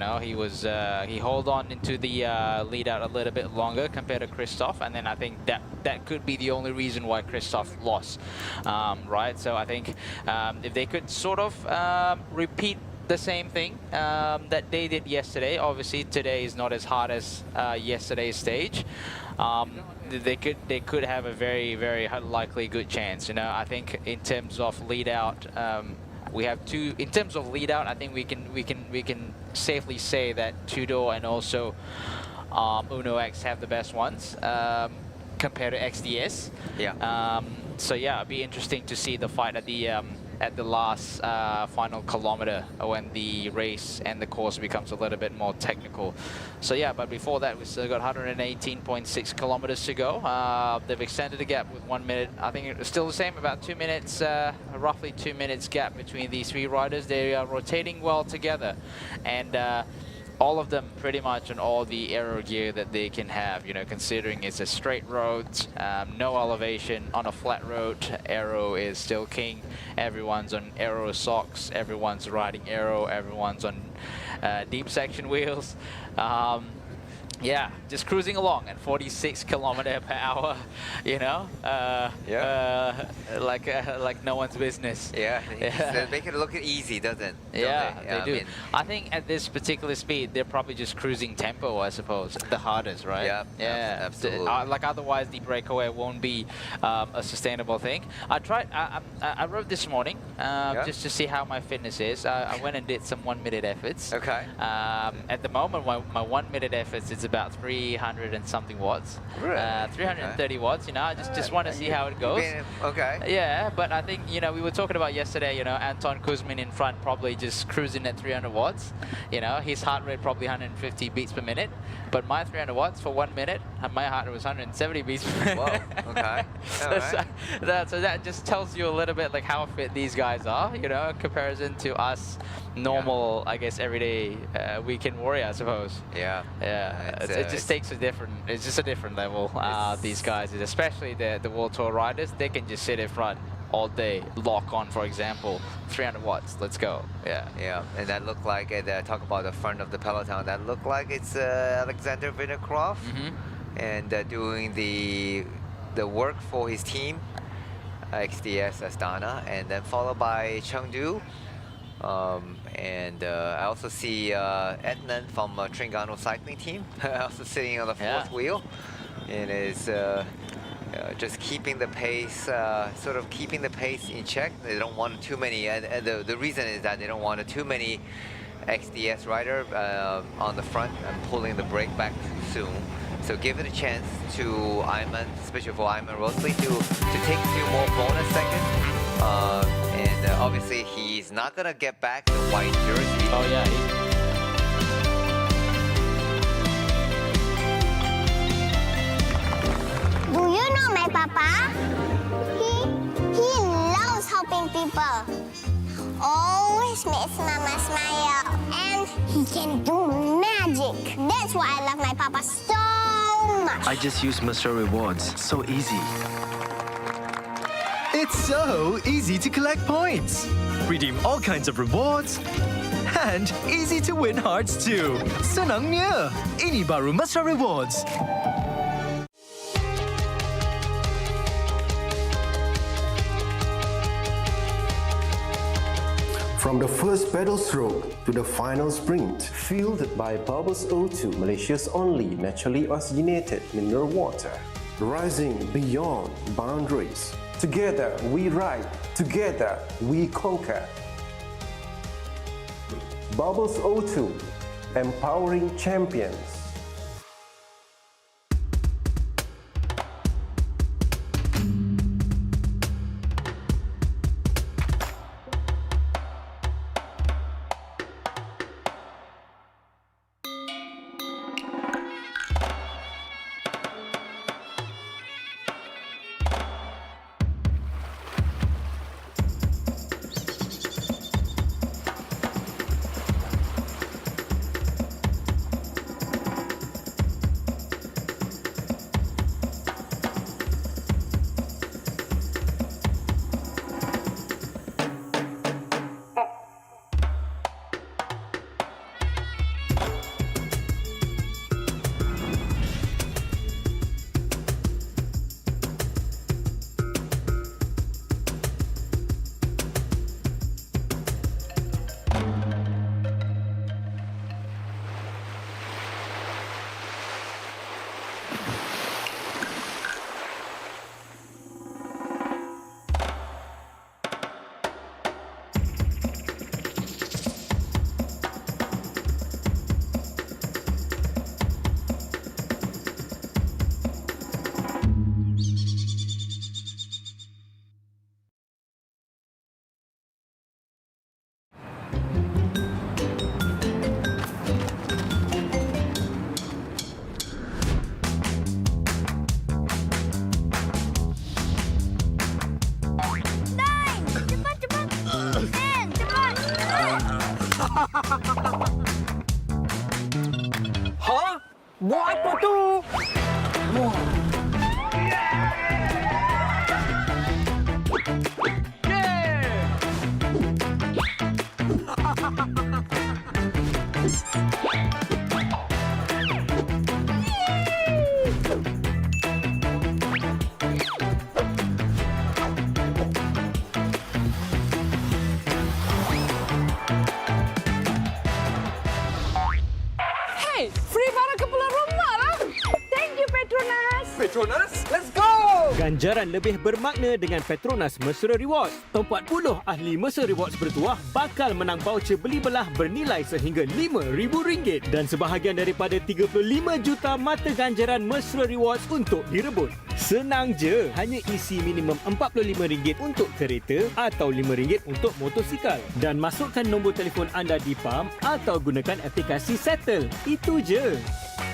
held on into the lead out a little bit longer compared to Christoph, and then I think that could be the only reason why Christoph lost, right? So I think if they could sort of repeat the same thing that they did yesterday. Obviously today is not as hard as yesterday's stage. They could have a very, very likely good chance. I think in terms of lead out, we have two. In terms of lead out, I think we can safely say that Tudor and also Uno X have the best ones compared to XDS. Yeah. So yeah, it'd be interesting to see the fight at the last final kilometer when the race and the course becomes a little bit more technical. So yeah, but before that, we still got 118.6 kilometers to go. They've extended the gap with 1 minute. I think it's still the same, about 2 minutes, roughly 2 minutes gap between these three riders. They are rotating well together. And all of them pretty much on all the aero gear that they can have, you know, considering it's a straight road, no elevation on a flat road. Aero is still king. Everyone's on aero socks, everyone's riding aero, everyone's on deep section wheels. Yeah, just cruising along at 46 km/h, you know, like no one's business. Yeah, they make it look easy, doesn't it? Yeah, they? they do. I think at this particular speed, they're probably just cruising tempo, I suppose, the hardest, right? Yeah, absolutely. Like otherwise, the breakaway won't be a sustainable thing. I rode this morning just to see how my fitness is. I went and did some 1 minute efforts. Okay. At the moment, my 1 minute efforts is about 300 and something watts. Really? 330 watts, you know, I just want to see how it goes. Okay. Yeah, but I think, you know, we were talking about yesterday, you know, Anton Kuzmin in front probably just cruising at 300 watts. You know, his heart rate probably 150 beats per minute. But my 300 watts for 1 minute, my heart rate was 170 beats per minute. Whoa, okay. So that just tells you a little bit like how fit these guys are, you know, in comparison to us normal, I guess, everyday weekend warrior, I suppose. Yeah. It just takes it's just a different level. These guys, especially the World Tour riders, they can just sit in front all day, lock on, for example, 300 watts, let's go. Yeah, and that looked like, talk about the front of the Peloton, that looked like it's Alexander Vinogradov, and doing the work for his team, XDS Astana, and then followed by Chengdu. And I also see Etnan from Terengganu cycling team, also sitting on the fourth wheel, and is just keeping the pace, sort of keeping the pace in check. They don't want too many, and the reason is that they don't want too many XDS rider on the front and pulling the brake back too soon. So give it a chance to Ayman, especially for Ayman Rosley, to take a few more bonus seconds. And obviously he's not gonna get back the white jersey. Oh yeah. Do you know my papa? He loves helping people. Always makes mama smile. And he can do magic. That's why I love my papa so much. I just use Mr. Rewards. So easy. It's so easy to collect points. Redeem all kinds of rewards. And easy to win hearts too. Senangnya. Ini baru Mesra Rewards. From the first pedal stroke to the final sprint, fueled by Bubbles O2, Malaysia's only naturally oxygenated mineral water. Rising beyond boundaries. Together we ride, together we conquer. Bubbles O2, empowering champions. Buat apa tu? Hey, free barang kepala rumah lah. Thank you, Petronas. Petronas, let's go! Ganjaran lebih bermakna dengan Petronas Mesra Rewards. 40 ahli Mesra Rewards bertuah bakal menang voucher beli belah bernilai sehingga RM5,000 dan sebahagian daripada 35 juta mata ganjaran Mesra Rewards untuk direbut. Senang je, hanya isi minimum RM45 untuk kereta atau RM5 untuk motosikal dan masukkan nombor telefon anda di PAM atau gunakan aplikasi Settle. Itu je.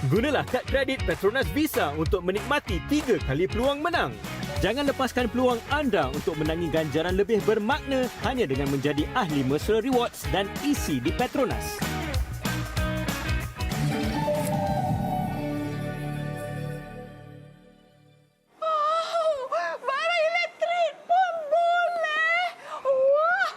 Gunalah kad kredit Petronas Visa untuk menikmati 3 kali peluang menang. Jangan lepaskan peluang anda untuk menangi ganjaran lebih bermakna hanya dengan menjadi ahli Mesra Rewards dan isi di Petronas. Barang elektrik pun boleh. Wah.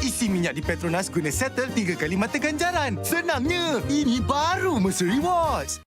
Isi minyak di Petronas guna Settle 3 kali mata ganjaran. Senangnya, ini baru Mesra Rewards.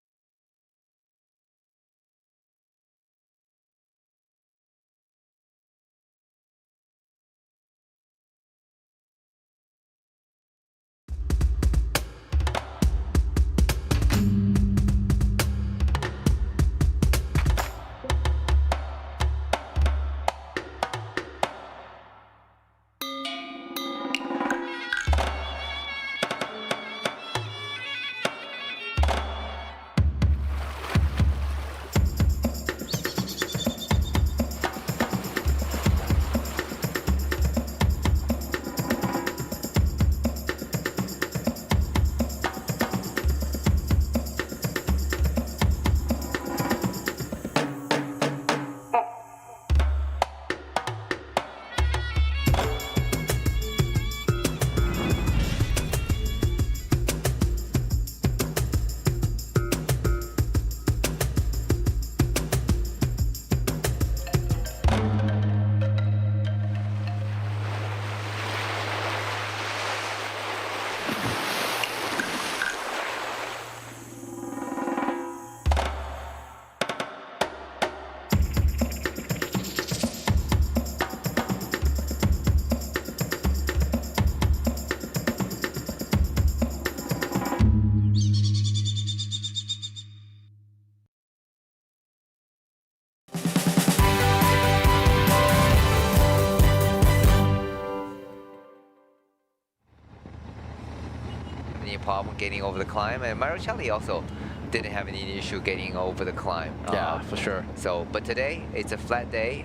Any problem getting over the climb, and Maricelli also didn't have any issue getting over the climb. Yeah, for sure. So, but today it's a flat day,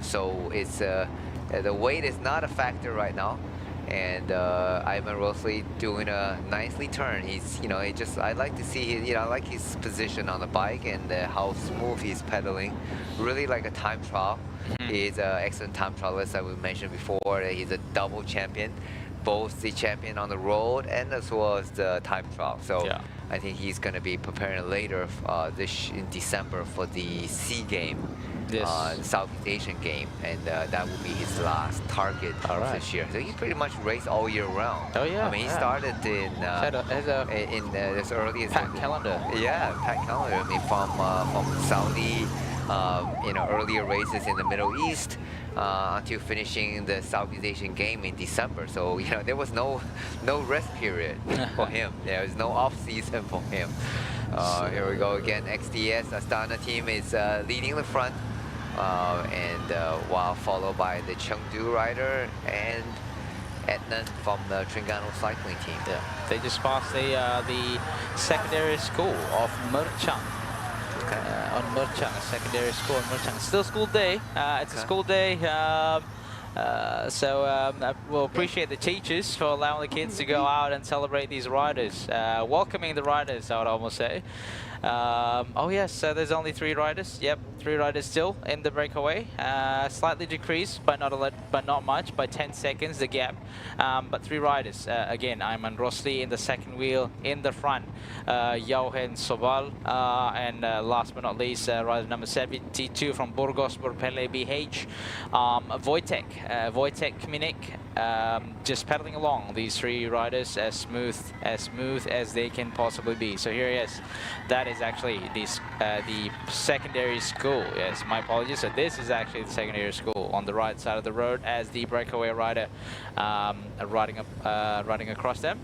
so it's the weight is not a factor right now. And Ivan Rosley doing a nicely turn. He's, you know, I like to see his, I like his position on the bike and how smooth he's pedaling. Really like a time trial. He's an excellent time trialist, as we mentioned before. He's a double champion, both the champion on the road and as well as the time trial. So I think he's going to be preparing later in December for the SEA game. Southeast Asian game, and that will be his last target this year. So he pretty much raced all year round. Oh yeah. I mean, he started in as early as packed calendar. Yeah, packed calendar. I mean, from Saudi, earlier races in the Middle East, until finishing the Southeast Asian game in December. So there was no rest period for him. There was no off season for him. Here we go again. XDS Astana team is leading the front. While followed by the Chengdu rider, and Etnan from the Terengganu cycling team. Yeah, they just passed the secondary school of Merchang. On Merchang, secondary school in Merchang. Still school day. It's a school day. So we'll appreciate the teachers for allowing the kids to go out and celebrate these riders, welcoming the riders, I would almost say. Oh yes, so there's only 3 riders. Yep, 3 riders still in the breakaway. Slightly decreased, but not much, by 10 seconds the gap. But 3 riders. Again, Ayman Rosli in the second wheel, in the front, Yauhen Sobal, and last but not least, rider number 72 from Burgos Berpele BH, Wojtek Kminik, just pedaling along. These 3 riders as smooth as they can possibly be. So here he is. That is actually the secondary school. Yes, my apologies. So this is actually the secondary school on the right side of the road as the breakaway rider riding across them,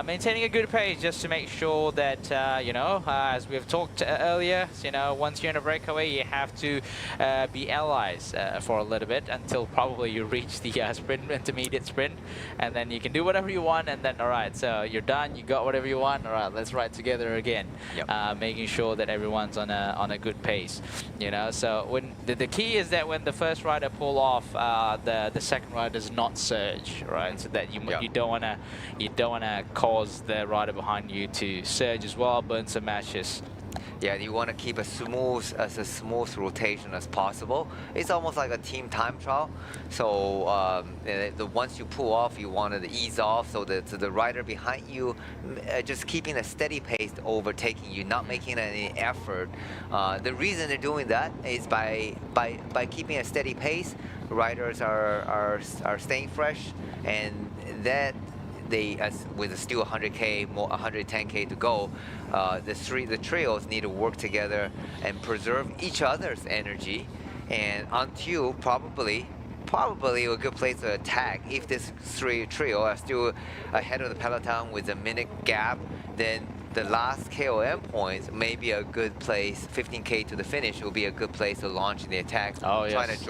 maintaining a good pace just to make sure that you know, as we've talked earlier, you know, once you're in a breakaway, you have to be allies for a little bit until probably you reach the intermediate sprint, and then you can do whatever you want, and then all right, so you're done, you got whatever you want, all right, let's ride together again. Yep. Making sure that everyone's on a good pace, you know. So when the key is that when the first rider pull off, the second rider does not surge, right? So that you don't wanna cause the rider behind you to surge as well, burn some matches. Yeah, you want to keep a smooth rotation as possible. It's almost like a team time trial. So once you pull off, you want to ease off so that the rider behind you just keeping a steady pace, overtaking you, not making any effort. The reason they're doing that is by keeping a steady pace, riders are staying fresh, and that with still 100k, more 110k to go, the trios need to work together and preserve each other's energy, and until probably a good place to attack. If this trio are still ahead of the peloton with a minute gap, then the last KOM points may be a good place. 15k to the finish will be a good place to launch the attack. Oh, yes. Trying to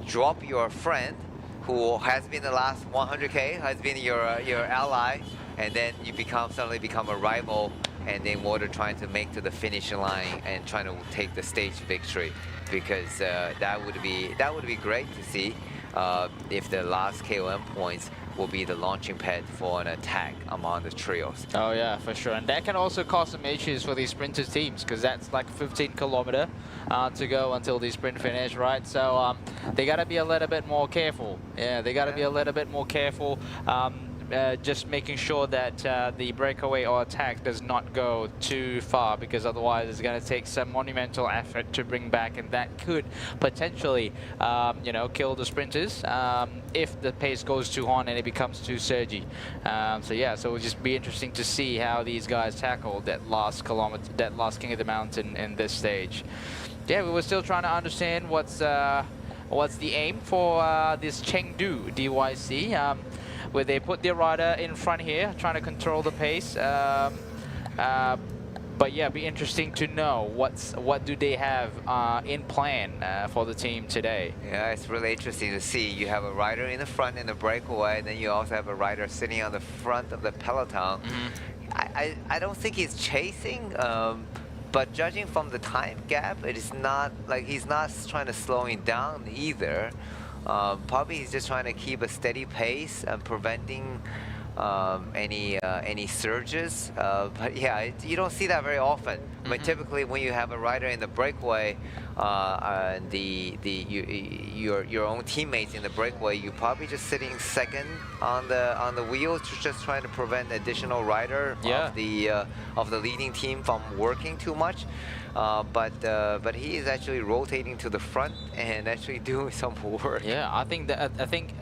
drop your friend who has been the last 100k, has been your ally, and then you suddenly become a rival, and then Water trying to make to the finish line and trying to take the stage victory, because that would be great to see if the last KOM points will be the launching pad for an attack among the trios. Oh yeah, for sure. And that can also cause some issues for these sprinters teams, because that's like 15 kilometer to go until the sprint finish, right? So they got to be a little bit more careful. Yeah, they got to be a little bit more careful. Just making sure that the breakaway or attack does not go too far, because otherwise it's going to take some monumental effort to bring back, and that could potentially, you know, kill the sprinters if the pace goes too on and it becomes too surgy. So yeah, so it'll just be interesting to see how these guys tackle that last kilometer, that last King of the Mountain in this stage. Yeah, we were still trying to understand what's the aim for this Chengdu DYC. Where they put their rider in front here, trying to control the pace. But yeah, be interesting to know what do they have in plan for the team today. Yeah, it's really interesting to see. You have a rider in the front in the breakaway, and then you also have a rider sitting on the front of the peloton. I don't think he's chasing, but judging from the time gap, it is not like he's not trying to slow him down either. Probably he's just trying to keep a steady pace and preventing any surges. But yeah, you don't see that very often. I mean, typically when you have a rider in the breakaway, your own teammates in the breakaway, you're probably just sitting second on the wheels, just trying to prevent additional rider of the leading team from working too much. But he is actually rotating to the front and actually doing some work. Yeah, I think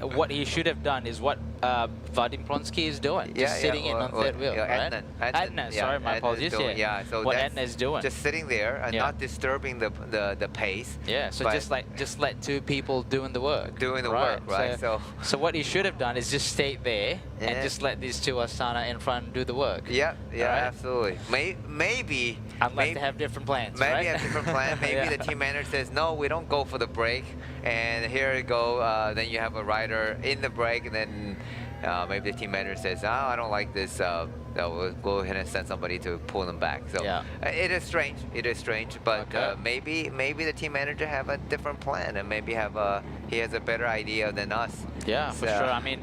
what he should have done is what Vadim Plonsky he is doing, just sitting in on third wheel, right? Adnan, sorry, my apologies. So what that's Adnan is doing. just sitting there and not disturbing the pace. Yeah, so just let two people doing the work. Right? So what he should have done is just stayed there and just let these two Astana in front do the work. Yeah, absolutely. Maybe unless they have different plans. Maybe have different plan. Maybe the team manager says, no, we don't go for the break, and here you go. Then you have a rider in the break, and then maybe the team manager says, oh, I don't like this. We'll go ahead and send somebody to pull them back. So it is strange. It is strange, but maybe the team manager have a different plan, and maybe he has a better idea than us. Yeah, for sure. I mean,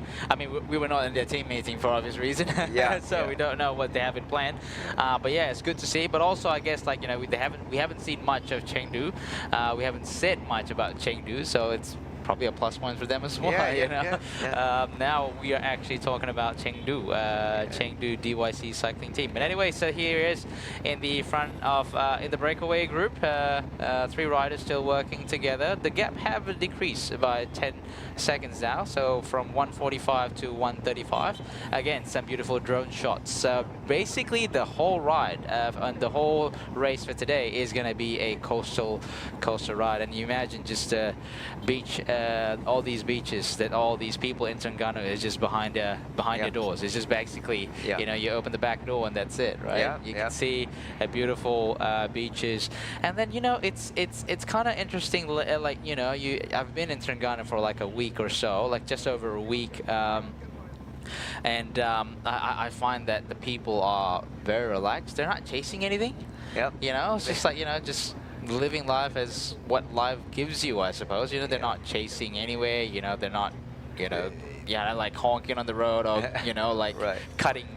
we were not in their team meeting for obvious reason. So we don't know what they have in plan. But yeah, it's good to see. But also, I guess we haven't seen much of Chengdu. We haven't said much about Chengdu, so it's probably a +1 for them as well. Now we are actually talking about Chengdu, Chengdu DYC cycling team. But anyway, so here is in the front of in the breakaway group, 3 riders still working together. The gap have decreased by 10 seconds now, so from 145 to 135. Again, some beautiful drone shots. Basically, the whole ride and the whole race for today is going to be a coastal ride. And you imagine just a beach. All these beaches that all these people in Terengganu is just behind your doors. It's just basically, you open the back door and that's it, right? You can see beautiful beaches, and then it's kind of interesting. Like I've been in Terengganu for like a week or so, like just over a week. And I find that the people are very relaxed. They're not chasing anything. It's just like just living life as what life gives you, I suppose. They're not chasing anywhere. They're not, like honking on the road or like cutting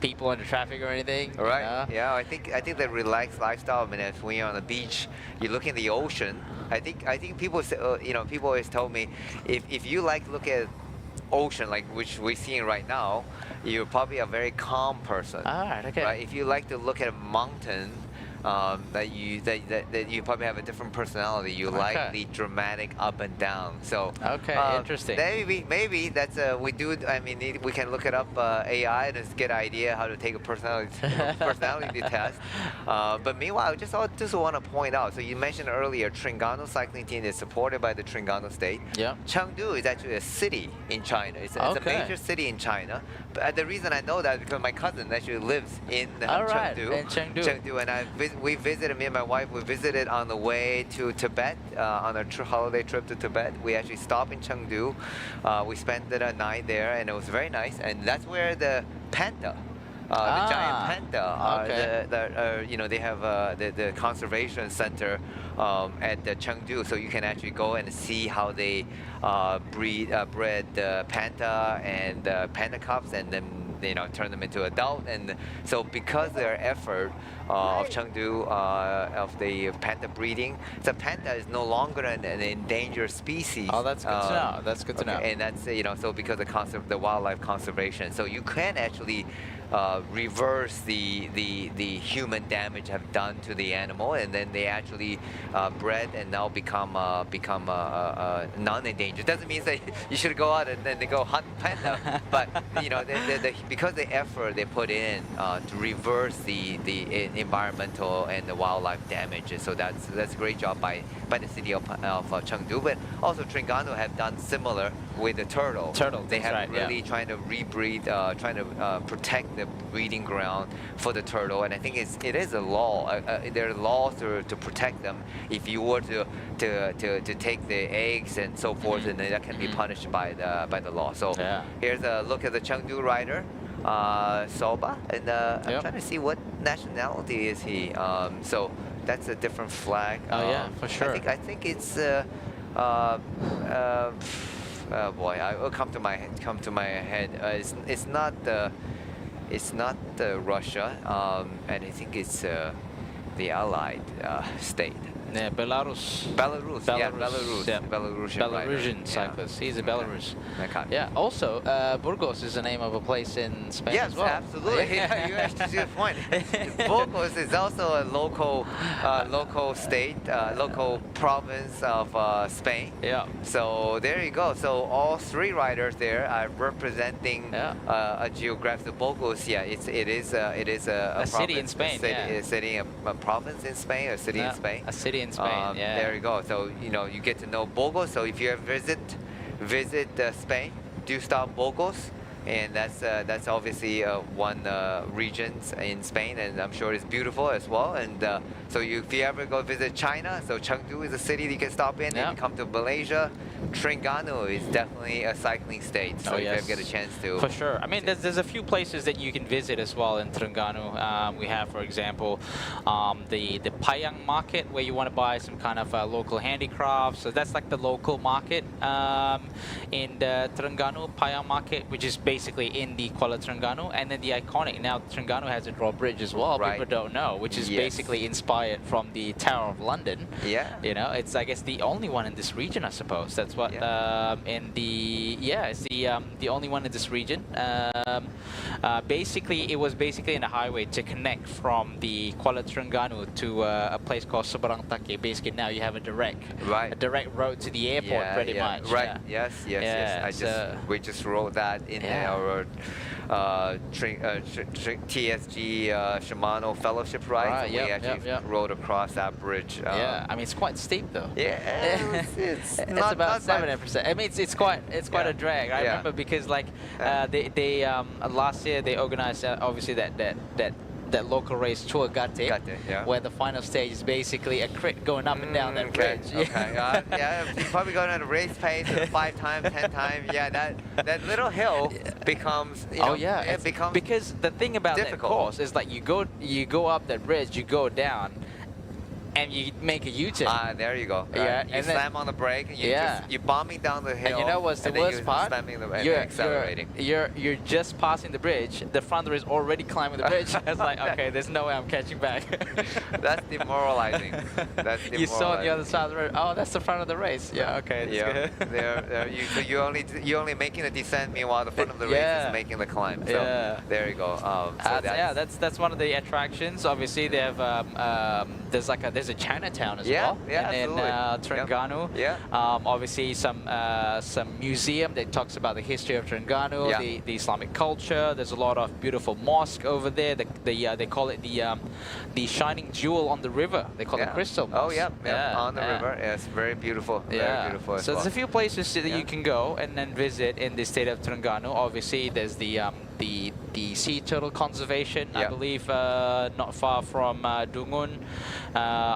people into traffic or anything. Right. Yeah, I think the relaxed lifestyle. I mean, if when you're on the beach, you look in the ocean. I think people say, people always told me, if you like look at ocean like which we're seeing right now, you're probably a very calm person. Right? If you like to look at a mountain, that you probably have a different personality. You like the dramatic up and down. So interesting. Maybe that's we do. I mean, we can look it up AI and just get an idea how to take a personality test. But meanwhile, I just want to point out. So you mentioned earlier, Terengganu cycling team is supported by the Terengganu state. Chengdu is actually a city in China. It's a major city in China. But the reason I know that is because my cousin actually lives in Chengdu, and we visited, me and my wife, we visited on the way to Tibet, on a holiday trip to Tibet. We actually stopped in Chengdu. We spent the night there, and it was very nice. And that's where the panda, the giant panda, they have the conservation center at the Chengdu, so you can actually go and see how they bred the panda and panda cubs, and then turn them into adult. And so because their effort of Chengdu of the panda breeding, the panda is no longer an endangered species. Oh, that's good to know. That's good to know. And that's so because of the wildlife conservation, so you can actually reverse the human damage have done to the animal, and then they actually bred and now become non-endangered. Doesn't mean that you should go out and then they go hunt panda, but because the effort they put in to reverse the environmental and the wildlife damages. So that's a great job by the city of Chengdu, but also Terengganu have done similar with the turtle. They have really trying to rebreed, trying to protect the breeding ground for the turtle, and I think it is a law. There are laws to protect them. If you were to take the eggs and so forth, then that can be punished by the law. So here's a look at the Chengdu rider, Soba, and I'm trying to see what nationality is he. So that's a different flag. For sure. I think it's oh boy, it will come to my head. It's not Russia, and I think it's the Allied state. Yeah, Belarus. Belarusian cyclist. He's a Belarus. Okay. Yeah. Also, Burgos is the name of a place in Spain Yes, as well. absolutely. Yeah, you actually see the point. Burgos is also a local state, local province of Spain. Yeah. So there you go. So all three riders there are representing a geographical Burgos. Yeah, it is a city in province, Spain. A province in Spain, a city in Spain. A city in Spain. Yeah. There you go. So you get to know Burgos. So if you ever visit Spain, do stop Burgos. And that's obviously one region in Spain, and I'm sure it's beautiful as well. And so if you ever go visit China, so Chengdu is a city that you can stop in. If you come to Malaysia, Terengganu is definitely a cycling state. So if you ever get a chance to. For sure. I mean, there's a few places that you can visit as well in Terengganu. We have, for example, the Padang market, where you want to buy some kind of local handicrafts. So that's like the local market in the Terengganu Padang market, which is basically in the Kuala Terengganu, and then the iconic. Now Terengganu has a drawbridge as well. People don't know, which is basically inspired from the Tower of London. Yeah. It's I guess the only one in this region, I suppose. That's what it's the only one in this region. Basically, it was basically in a highway to connect from the Kuala Terengganu to a place called Seberang Take. Basically, now you have a direct road to the airport, pretty much. Right. Yes. We just wrote that in our TSG Shimano Fellowship ride. We actually rode across that bridge. I mean, it's quite steep though. Yeah, it's not about bad. 7%. I mean, it's quite a drag. I remember because like they last year they organized obviously that local race Chua Gate, where the final stage is basically a crit going up and down that bridge. You're probably going at a race pace 5 times, 10 times. Yeah, that little hill becomes. It becomes because the thing about that course is like you go up that bridge, you go down, and you make a U-turn. There you go. You slam on the brake, and you're bombing down the hill. And you know what's the worst part? You're accelerating. You're just passing the bridge. The front row is already climbing the bridge. It's like, okay, there's no way I'm catching back. That's demoralizing. You saw on the other side of the road. Oh, that's the front of the race. Yeah. Okay. So you're only making the descent. Meanwhile, the front of the race is making the climb. So there you go. That's one of the attractions. Obviously, they have there's a Chinatown as well. Yeah, and in Terengganu. Obviously some museum that talks about the history of Terengganu, the Islamic culture. There's a lot of beautiful mosque over there. They call it the shining jewel on the river. They call it Crystal Mosque. On the river. Yeah, it's very beautiful. Very beautiful. So there's a few places that you can go and then visit in the state of Terengganu. Obviously, there's the sea turtle conservation, I believe, not far from Dungun.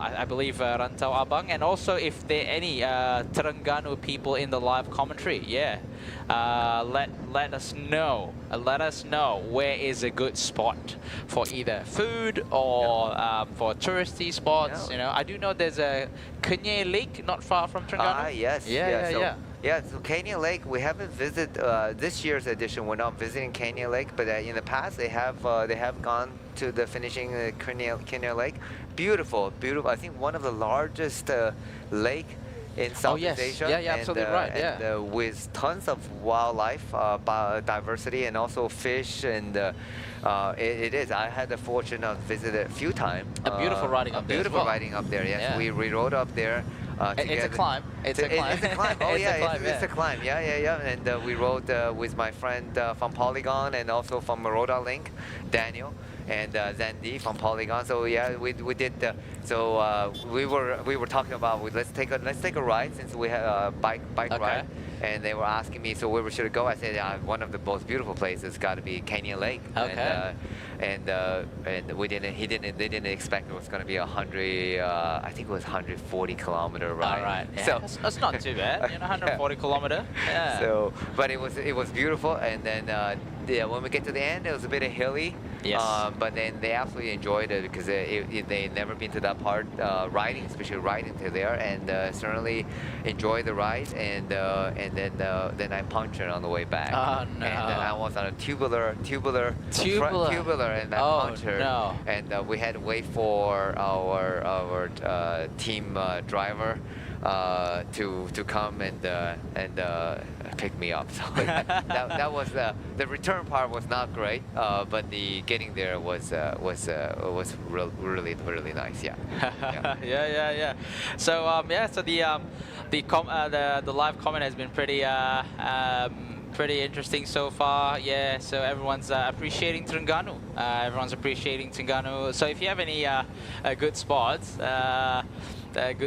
I believe Rantau Abang, and also if there are any Terengganu people in the live commentary, let us know. Let us know where is a good spot for either food or for touristy spots. I do know there's a Kenye Lake not far from Terengganu. Yeah, so Kenya Lake, we haven't visited this year's edition. We're not visiting Kenya Lake, but in the past they have gone to the finishing Kenya Lake. Beautiful. I think one of the largest lake in Southeast Asia. Absolutely right. And with tons of wildlife, biodiversity, and also fish, and it is. I had the fortune of visiting a few times. A beautiful riding up there. Beautiful riding up there. Yes, we rode up there. It's a climb. It's a climb. Oh it's a climb. And we rode with my friend from Polygon, and also from Roda Link, Daniel, and Zandy from Polygon. So we did. We were talking about let's take a ride, since we had a bike ride. And they were asking me, so where we should go? I said, one of the most beautiful places got to be Kenya Lake. Okay. And they didn't expect it was going to be 100. I think it was 140 kilometer ride. All right. Yeah. So that's not too bad. 140 kilometer. Yeah. So, but it was beautiful. And then when we get to the end, it was a bit hilly. Yes. But then they absolutely enjoyed it because they never been to that part riding, especially riding to there, and certainly enjoyed the ride. And then I punctured on the way back. Oh no! And then I was on a tubular, and I punctured. No. And we had to wait for our team driver to come and pick me up. So that was the return part was not great, but the getting there was really nice. Yeah. Yeah. So so the live comment has been pretty interesting so far. Yeah, so everyone's appreciating Terengganu. Everyone's appreciating Terengganu. So if you have any good spots, for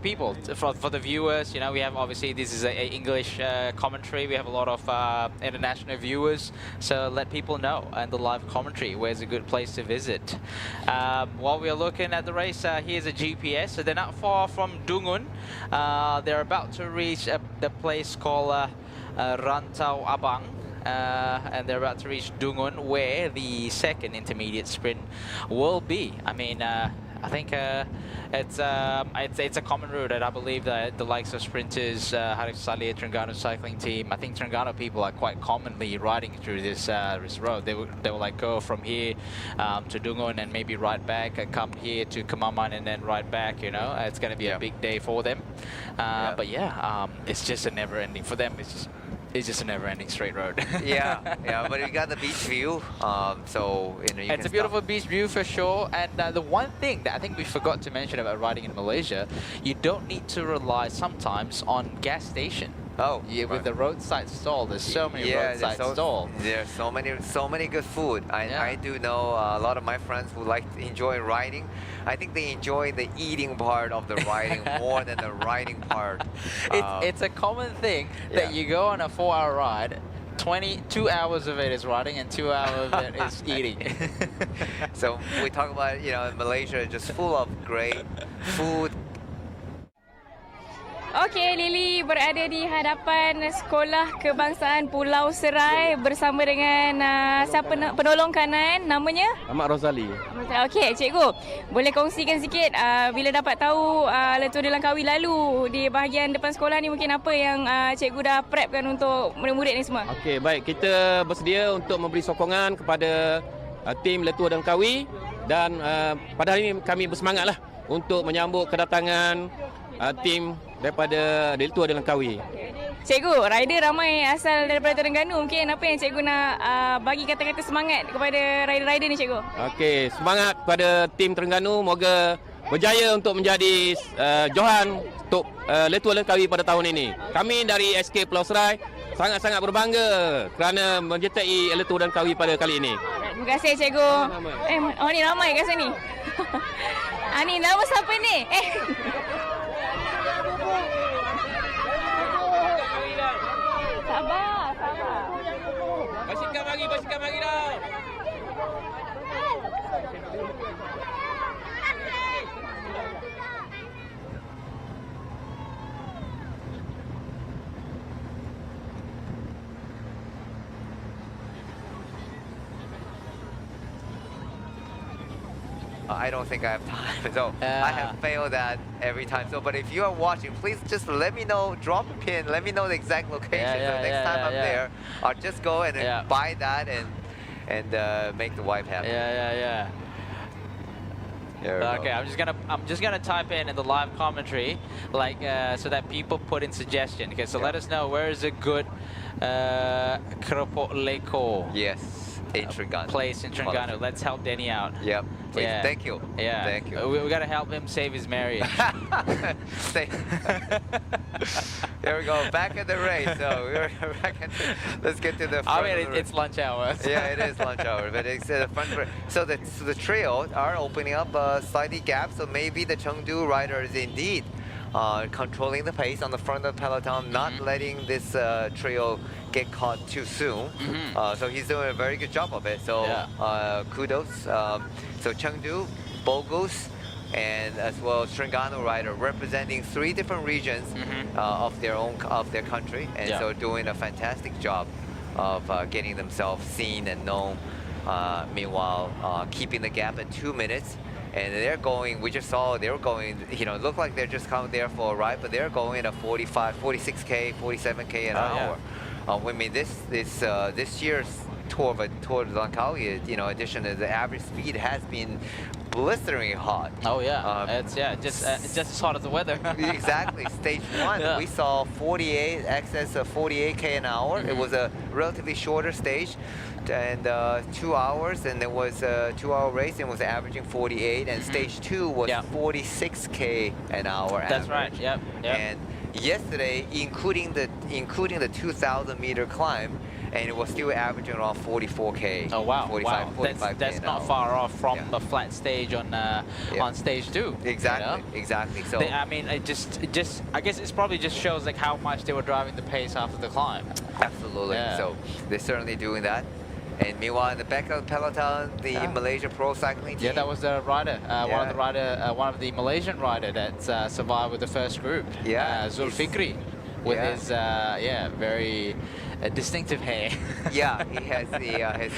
people, for the viewers, we have, obviously this is a English commentary. We have a lot of international viewers, so let people know in the live commentary where's a good place to visit. While we are looking at the race, here's a GPS. So they're not far from Dungun. They're about to reach the place called Rantau Abang. And they're about to reach Dungun, where the second intermediate sprint will be. I mean, I think it's a common route, and I believe that the likes of sprinters, Harif Saleh, Terengganu cycling team, I think Terengganu people are quite commonly riding through this road. They will like go from here to Dungun and maybe ride back, and come here to Kemaman and then ride back. It's going to be a big day for them. But yeah, it's just a never-ending for them. It's just a never-ending straight road. yeah, but you got the beach view, so it's a beautiful beach view for sure. And the one thing that I think we forgot to mention about riding in Malaysia, you don't need to rely sometimes on gas station. Oh, yeah, with the roadside stall, there's so many roadside stalls. There's so many good food. I do know a lot of my friends who enjoy riding. I think they enjoy the eating part of the riding more than the riding part. It's a common thing that you go on a 4-hour ride. 2 hours of it is riding and 2 hours of it is eating. So we talk about, in Malaysia, just full of great food. Okey, Lily berada di hadapan Sekolah Kebangsaan Pulau Serai bersama dengan siapa penolong kanan, namanya? Ahmad Rozali. Okey, cikgu, boleh kongsikan sikit bila dapat tahu LTdL Langkawi lalu di bahagian depan sekolah ni, mungkin apa yang cikgu dah prepkan untuk murid-murid ni semua? Okey, baik, kita bersedia untuk memberi sokongan kepada tim LTdL Langkawi, dan pada hari ini kami bersemangatlah untuk menyambut kedatangan tim daripada LTdL Langkawi. Cikgu, rider ramai asal daripada Terengganu. Mungkin apa yang cikgu nak bagi kata-kata semangat kepada rider-rider ni, cikgu? Okey, semangat kepada tim Terengganu. Moga berjaya untuk menjadi johan untuk LTdL Langkawi pada tahun ini. Kami dari SK Pulau Serai sangat-sangat berbangga kerana menyertai LTdL Langkawi pada kali ini. Terima kasih, cikgu. Ni ramai kat sini. Ni nama siapa ni? Sabar. Basikal bagi dah. I don't think I have time, so I have failed that every time. So, but if you are watching, please just let me know, drop a pin, let me know the exact location. So next time I'm there, I'll just go and buy that and make the wife happy. Yeah. Okay, I'm just gonna type in the live commentary, so that people put in suggestion. Okay, so let us know where is a good Keropok Leko. Yes. In Terengganu. Place in Terengganu. Let's help Denny out. Yep. Please. Yeah. Thank you. Yeah. Thank you. We got to help him save his marriage. There we go. Back at the race. So we're back into, let's get to the front. I mean, it's lunch hour. Yeah, it is lunch hour, but it's the front. So the trails are opening up slightly gaps. So maybe the Chengdu rider is indeed controlling the pace on the front of the peloton, not letting this trail get caught too soon. So he's doing a very good job of it. So kudos. So Chengdu, Bogus, and as well as Terengganu rider representing 3 different regions of their country, and so doing a fantastic job. of getting themselves seen and known. Meanwhile, keeping the gap at 2 minutes. And they're going, we just saw they were going, you know, look like they're just coming there for a ride, but they're going at 45, 46K, 47K an hour. I mean, this year's Tour of Langkawi, you know, addition to the average speed has been blisteringly hot. Oh yeah, it's just as hot as the weather. Exactly. Stage 1, we saw 48, excess of 48K an hour. It was a relatively shorter stage, and 2 hours, and there was a 2-hour race, and was averaging 48. And stage 2 was 46K an hour. That's average. right. Yep. And yesterday, including the 2,000-meter climb, and it was still averaging around 44K. Oh wow! 45, 45K That's an not hour. far off from the flat stage on stage 2. Exactly. You know? Exactly. So I mean, it just I guess it probably just shows like how much they were driving the pace after the climb. Absolutely. Yeah. So they're certainly doing that. And meanwhile, in the back of Peloton, the Malaysia Pro Cycling team. Yeah, that was the rider, one of the Malaysian rider that survived with the first group. Yeah, Zulfikri, with his very distinctive hair. Yeah, he has his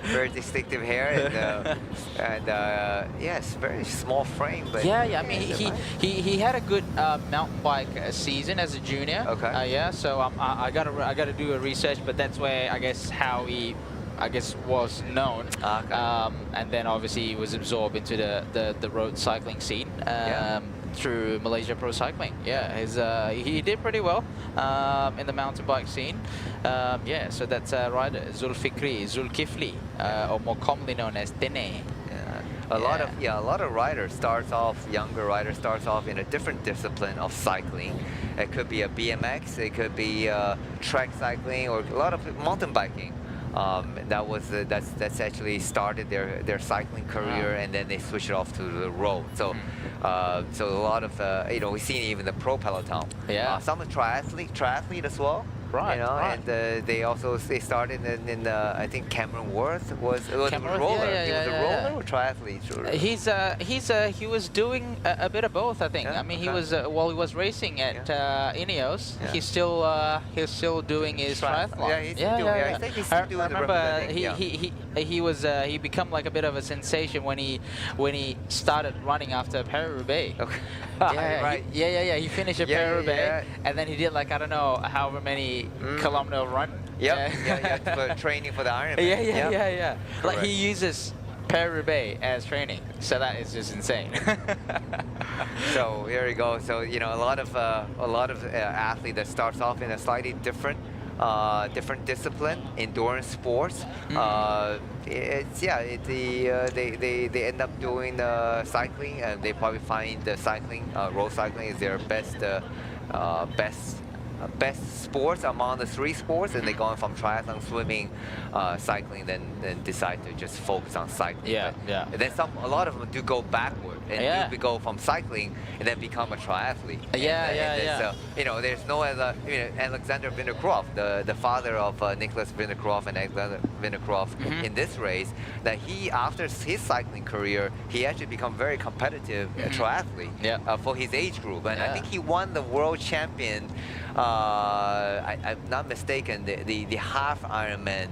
very distinctive hair and yes, very small frame. But I mean, he had a good mountain bike season as a junior. Okay. Yeah, so I gotta do a research, but that's where I guess how he was known, and then obviously he was absorbed into the road cycling scene through Malaysia Pro Cycling. Yeah, he did pretty well in the mountain bike scene. So that's rider Zulkifli, or more commonly known as Tene. A lot of riders younger riders starts off in a different discipline of cycling. It could be a BMX, it could be track cycling, or a lot of mountain biking. That's actually started their cycling career, and then they switch it off to the road. So so a lot of we've seen even the pro peloton. Some are triathlete as well. Right, you know, and they started in I think Cameron Worth was a roller. He was a roller or triathlete. He was doing a bit of both, I think. I mean, he was while he was racing at Ineos, he's still doing his triathlon. I think he's still doing I remember he became like a bit of a sensation when he started running after Paris-Roubaix. Okay. He finished at Paris-Roubaix, and then he did like I don't know however many kilometer run. For training for the Ironman. Like he uses Paris-Roubaix as training, so that is just insane. So here we go. So you know, a lot of athletes that starts off in a slightly different discipline, endurance sports. They end up doing cycling, and they probably find the cycling, road cycling, is their best sports among the 3 sports, and they're going from triathlon, swimming, cycling, then decide to just focus on cycling. And then a lot of them do go backward and do go from cycling and then become a triathlete. You know, there's no other. You know, Alexander Vinokurov, the father of Nicholas Vinokurov and Alexander Vinokurov in this race, that he after his cycling career, he actually become very competitive triathlete for his age group, and I think he won the world champion. I'm not mistaken, the half Ironman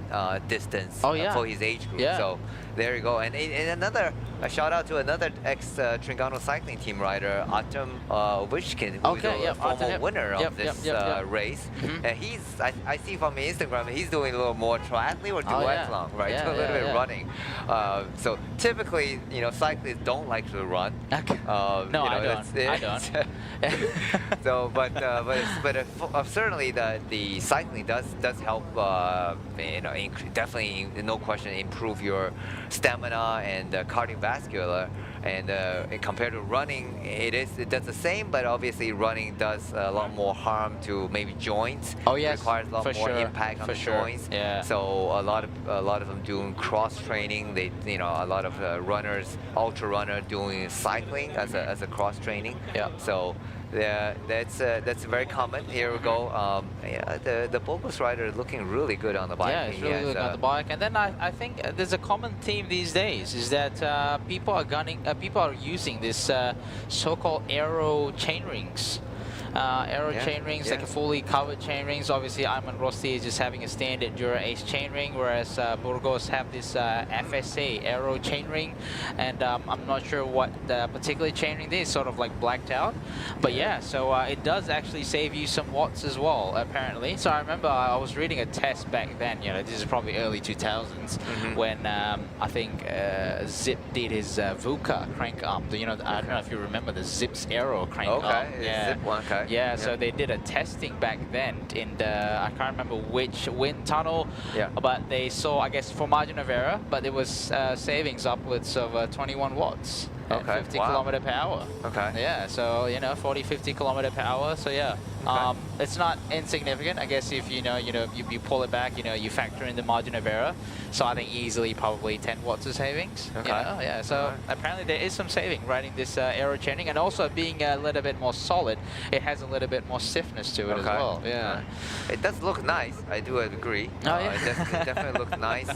distance for his age group. So there you go. And another shout out to another ex-Terengganu cycling team rider, Artem Ovechkin, who is a former winner of this race. And I see from his Instagram, he's doing a little more triathlon or duathlon, right? A little bit running. So typically, you know, cyclists don't like to run. No, I don't. So, but certainly the cycling does help. You know, definitely no question improve your stamina and cardiovascular. And compared to running, it does the same, but obviously running does a lot more harm to maybe joints. Requires a lot more impact on the joints. So a lot of them doing cross training. A lot of runners, ultra runner doing cycling as a cross training. So that's very common. Here we go. The Bogus rider is looking really good on the bike. Yeah, it's really good on the bike. And then I think there's a common theme these days is that people are using this so-called aero chain rings. aero chain rings, like a fully covered chain rings. Obviously, Ayman Rossi is just having a standard Dura Ace chain ring, whereas Burgos have this FSA aero chain ring, and I'm not sure what the particular chain ring is, sort of like blacked out. But yeah, so it does actually save you some watts as well, apparently. So I remember I was reading a test back then, you know, this is probably early 2000s, when I think Zip did his VUCA crank arm. You know, I don't know if you remember the Zip's Aero crank arm. Yeah. Zip one, okay. Yeah, so they did a testing back then in the, I can't remember which wind tunnel, but they saw, I guess, for margin of error, but it was savings upwards of 21 watts. Okay. 50 kilometer per hour. Okay. Yeah, so, you know, 40, 50 kilometer per hour. So, yeah, it's not insignificant. I guess if, you pull it back, you factor in the margin of error. So I think easily probably 10 watts of savings. Okay. Yeah, so apparently there is some saving riding this aero chaining, and also being a little bit more solid, it has a little bit more stiffness to it as well. Yeah. It does look nice. I do agree. Oh, yeah. It definitely looks nice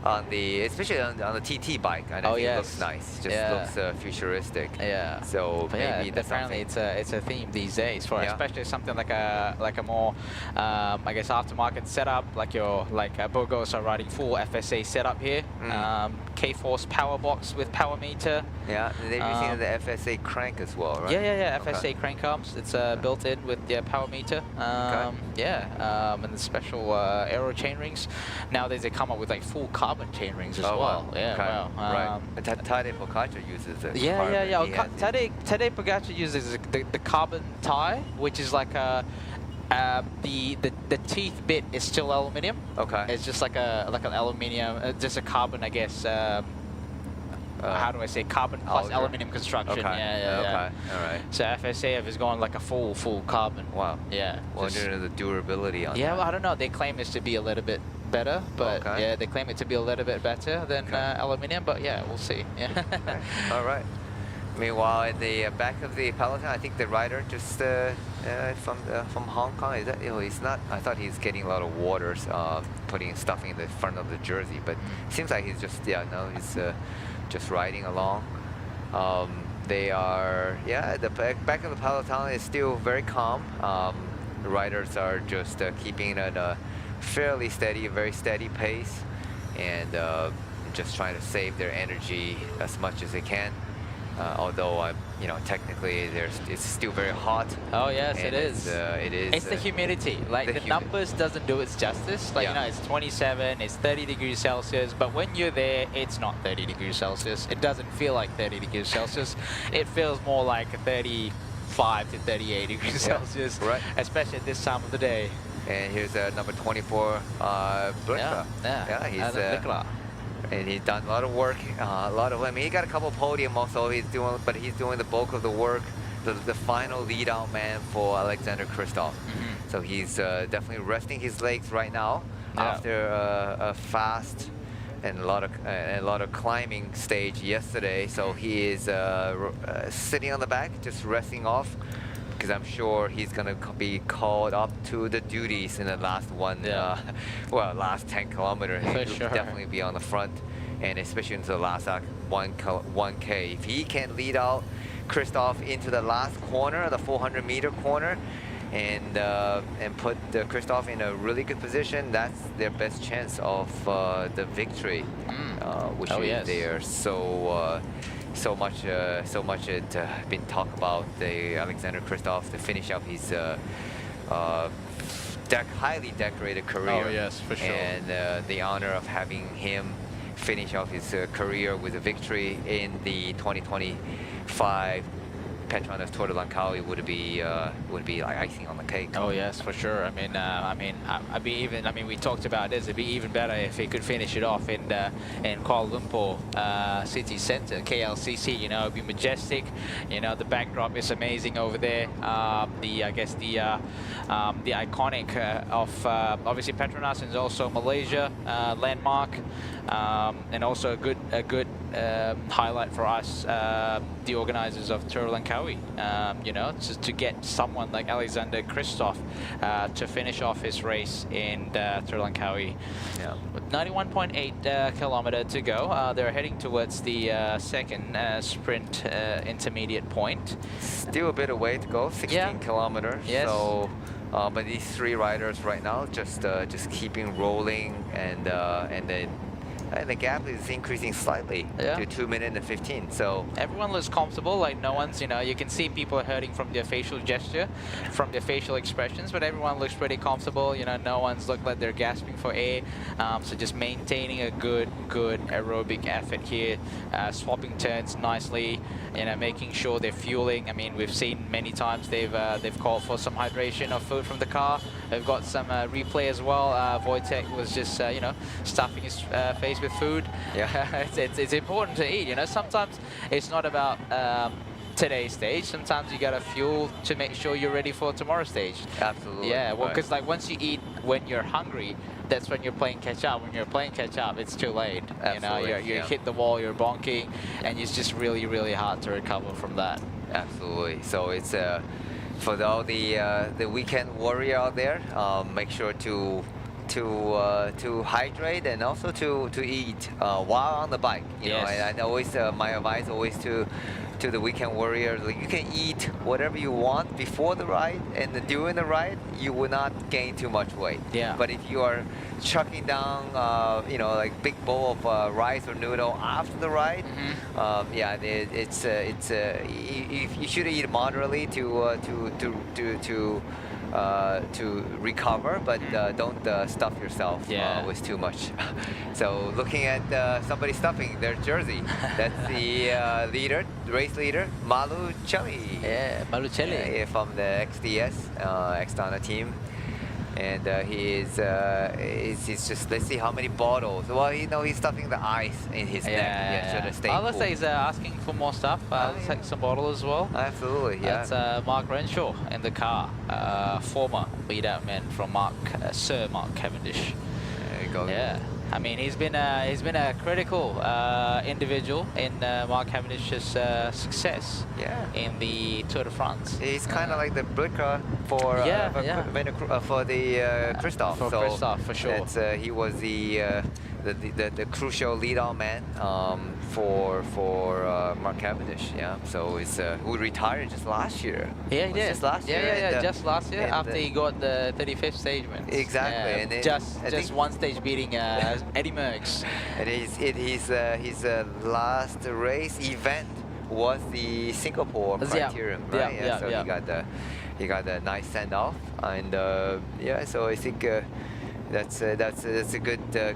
on the, especially on the TT bike. I think it looks nice. Just looks futuristic. Yeah. So maybe that's apparently it's a theme these days for especially something like a more I guess aftermarket setup, like Burgos are riding full FSA setup here. K-Force power box with power meter. Yeah, they're using the FSA crank as well, right? Yeah. FSA crank arms. It's built in with the power meter. And the special aero chain rings. Nowadays they come up with like full carbon chain rings as well. Wow. Yeah, wow. Right. Tadej Pogacar uses it. Tadej Pogacar uses the carbon tie, which is like a the teeth bit is still aluminium. Okay. It's just like an aluminium, just a carbon, I guess. How do I say, carbon plus aluminium construction? Okay. Yeah. Okay. All right. So FSA is going like a full carbon. Wow. Yeah. Wonder the durability on that. Yeah, well, I don't know. They claim this to be a little bit better, but yeah, they claim it to be a little bit better than aluminium. But yeah, we'll see. Yeah. All right. Meanwhile, at the back of the peloton, I think the rider just from Hong Kong, is that, he's not, I thought he's getting a lot of waters, putting stuffing in the front of the jersey, but it seems like he's just, he's just riding along. They are, the back of the peloton is still very calm. The riders are just keeping at a fairly steady, very steady pace, and just trying to save their energy as much as they can. Although technically it's still very hot. Oh yes, it is. It is. It's the humidity. Like the numbers doesn't do its justice. Like it's 27, it's 30 degrees Celsius, but when you're there, it's not 30 degrees Celsius. It doesn't feel like 30 degrees Celsius. It feels more like 35 to 38 degrees Celsius. Right. Especially at this time of the day. And here's number 24, Breakaway. He's and he's done a lot of work, I mean, he got a couple of podium also, he's doing the bulk of the work, the final lead out man for Alexander Kristoff. So he's definitely resting his legs right now after a fast and a lot of climbing stage yesterday. So he is sitting on the back, just resting off, because I'm sure he's going to be called up to the duties in the last last 10 kilometers. He'll definitely be on the front, and especially into the last 1K. If he can lead out Kristoff into the last corner, the 400-meter corner, and put Kristoff in a really good position, that's their best chance of the victory, which is there. So much had been talked about the Alexander Kristoff to finish up his highly decorated career. Oh yes, for sure. And the honor of having him finish off his career with a victory in the 2025 PETRONAS Tour de Langkawi would be like icing on the cake. Oh yes, for sure. I mean, we talked about this. It'd be even better if he could finish it off in Kuala Lumpur city center, KLCC. It'd be majestic. The backdrop is amazing over there. The iconic of obviously PETRONAS is also Malaysia landmark, and also a good highlight for us, the organizers of Tour de Langkawi. Langkawi. You know, to get someone like Alexander Kristoff to finish off his race in Sri Langkawi. Yeah. With 91.8 kilometer to go, they're heading towards the second sprint intermediate point. Still a bit of way to go, 16 kilometers. Yes. So, but these three riders right now just keeping rolling, and the gap is increasing slightly to 2 minutes and 15. So everyone looks comfortable, like no one's, you know, you can see people are hurting from their facial gesture, from their facial expressions, but everyone looks pretty comfortable. You know, no one's looked like they're gasping for air. So just maintaining a good aerobic effort here, swapping turns nicely, you know, making sure they're fueling. I mean, we've seen many times they've called for some hydration or food from the car. They've got some replay as well. Wojtek was just, you know, stuffing his face with food. Yeah, it's important to eat. You know, sometimes it's not about today's stage. Sometimes you gotta fuel to make sure you're ready for tomorrow's stage. Absolutely. Yeah, well, because like once you eat when you're hungry, that's when you're playing catch up. When you're playing catch up, it's too late. Absolutely. You know, you hit the wall, you're bonking, and it's just really hard to recover from that. Absolutely. So it's for all the weekend warrior out there, make sure to hydrate and also to eat while on the bike. You know, and always my advice always to the weekend warriors, like, you can eat whatever you want before the ride, and during the ride you will not gain too much weight. Yeah. But if you are chucking down, you know, like big bowl of rice or noodle after the ride, yeah, you should eat moderately to recover, but don't stuff yourself with too much. So looking at somebody stuffing their jersey, that's the race leader, Malu Chelli. Yeah, Malu Chelli. From the XDS, Xtana team. And he's just, let's see how many bottles. Well, you know, he's stuffing the ice in his neck. Yeah, should have stayed Let's cool. say he's asking for more stuff. Take some bottle as well. Absolutely, yeah. That's Mark Renshaw in the car, former lead-out man from Sir Mark Cavendish. There you go. Yeah. I mean, he's been a critical individual in Mark Cavendish's success in the Tour de France. He's kind of like the Bricka for the Kristoff. For Kristoff, for sure. He was the crucial lead-on man for Mark Cavendish. Yeah, so it's who retired just last year. Yeah, he did. Just last year. Yeah, just last year after he got the 35th stage win. Exactly, Yeah, and then just one stage beating Eddie Merckx. And his last race event was the Singapore Criterium, right? So he got the nice send off, and yeah, so I think that's a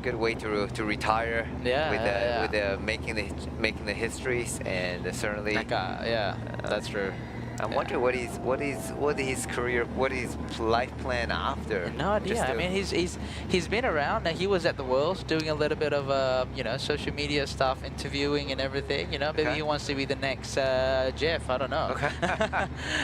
good way to retire. With making the histories, and certainly that's true. I'm wondering what his career, what his life plan after. No idea. I mean, he's been around. He was at the Worlds doing a little bit of you know, social media stuff, interviewing and everything. You know, maybe he wants to be the next Jeff. I don't know. Okay.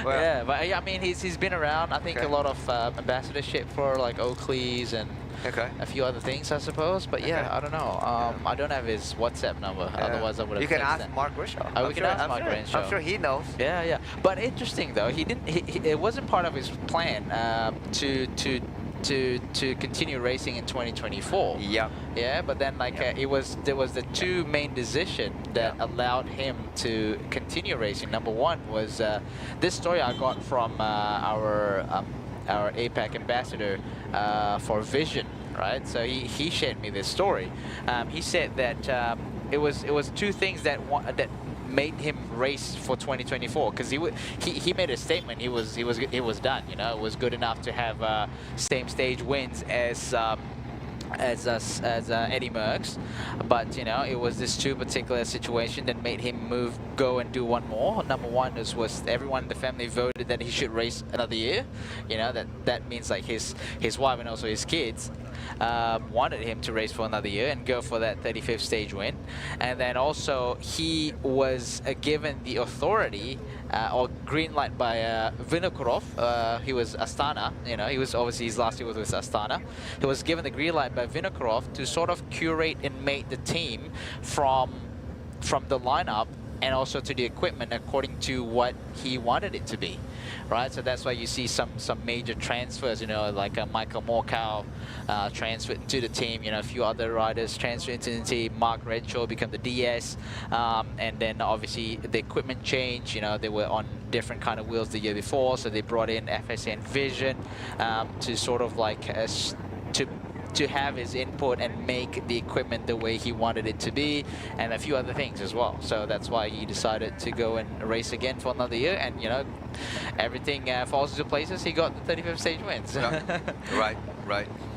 Well, yeah, but I mean, he's been around. I think a lot of ambassadorship for like Oakley's and a few other things, I suppose. But yeah, I don't know. I don't have his WhatsApp number. Otherwise, I would have. You can texted ask him. Mark Renshaw. We can ask Mark Renshaw. I'm sure he knows. Yeah. But interesting though, he didn't. It wasn't part of his plan to continue racing in 2024. Yeah. Yeah, but then like there was the two main decisions that allowed him to continue racing. Number one was this story I got from our APAC ambassador for Vision, right? So he shared me this story. He said that it was two things that made him race for 2024, because he made a statement. He was done. You know, it was good enough to have same stage wins as Eddie Merckx, but you know, it was this two particular situation that made him go and do one more. Number one was everyone in the family voted that he should race another year. You know, that means like his wife and also his kids wanted him to race for another year and go for that 35th stage win. And then also he was given the authority or green light by Vinokurov. He was Astana, you know, he was obviously his last year was with Astana. He was given the green light by Vinokurov to sort of curate and make the team from the lineup and also to the equipment according to what he wanted it to be, right? So that's why you see some major transfers, you know, like Michael Morkow transferred to the team, you know, a few other riders transferred into the team. Mark Renshaw become the DS, and then obviously the equipment change, you know, they were on different kind of wheels the year before, so they brought in FSN Vision to sort of like to have his input and make the equipment the way he wanted it to be, and a few other things as well. So that's why he decided to go and race again for another year, and you know, everything falls into places. He got the 35th stage wins. Right.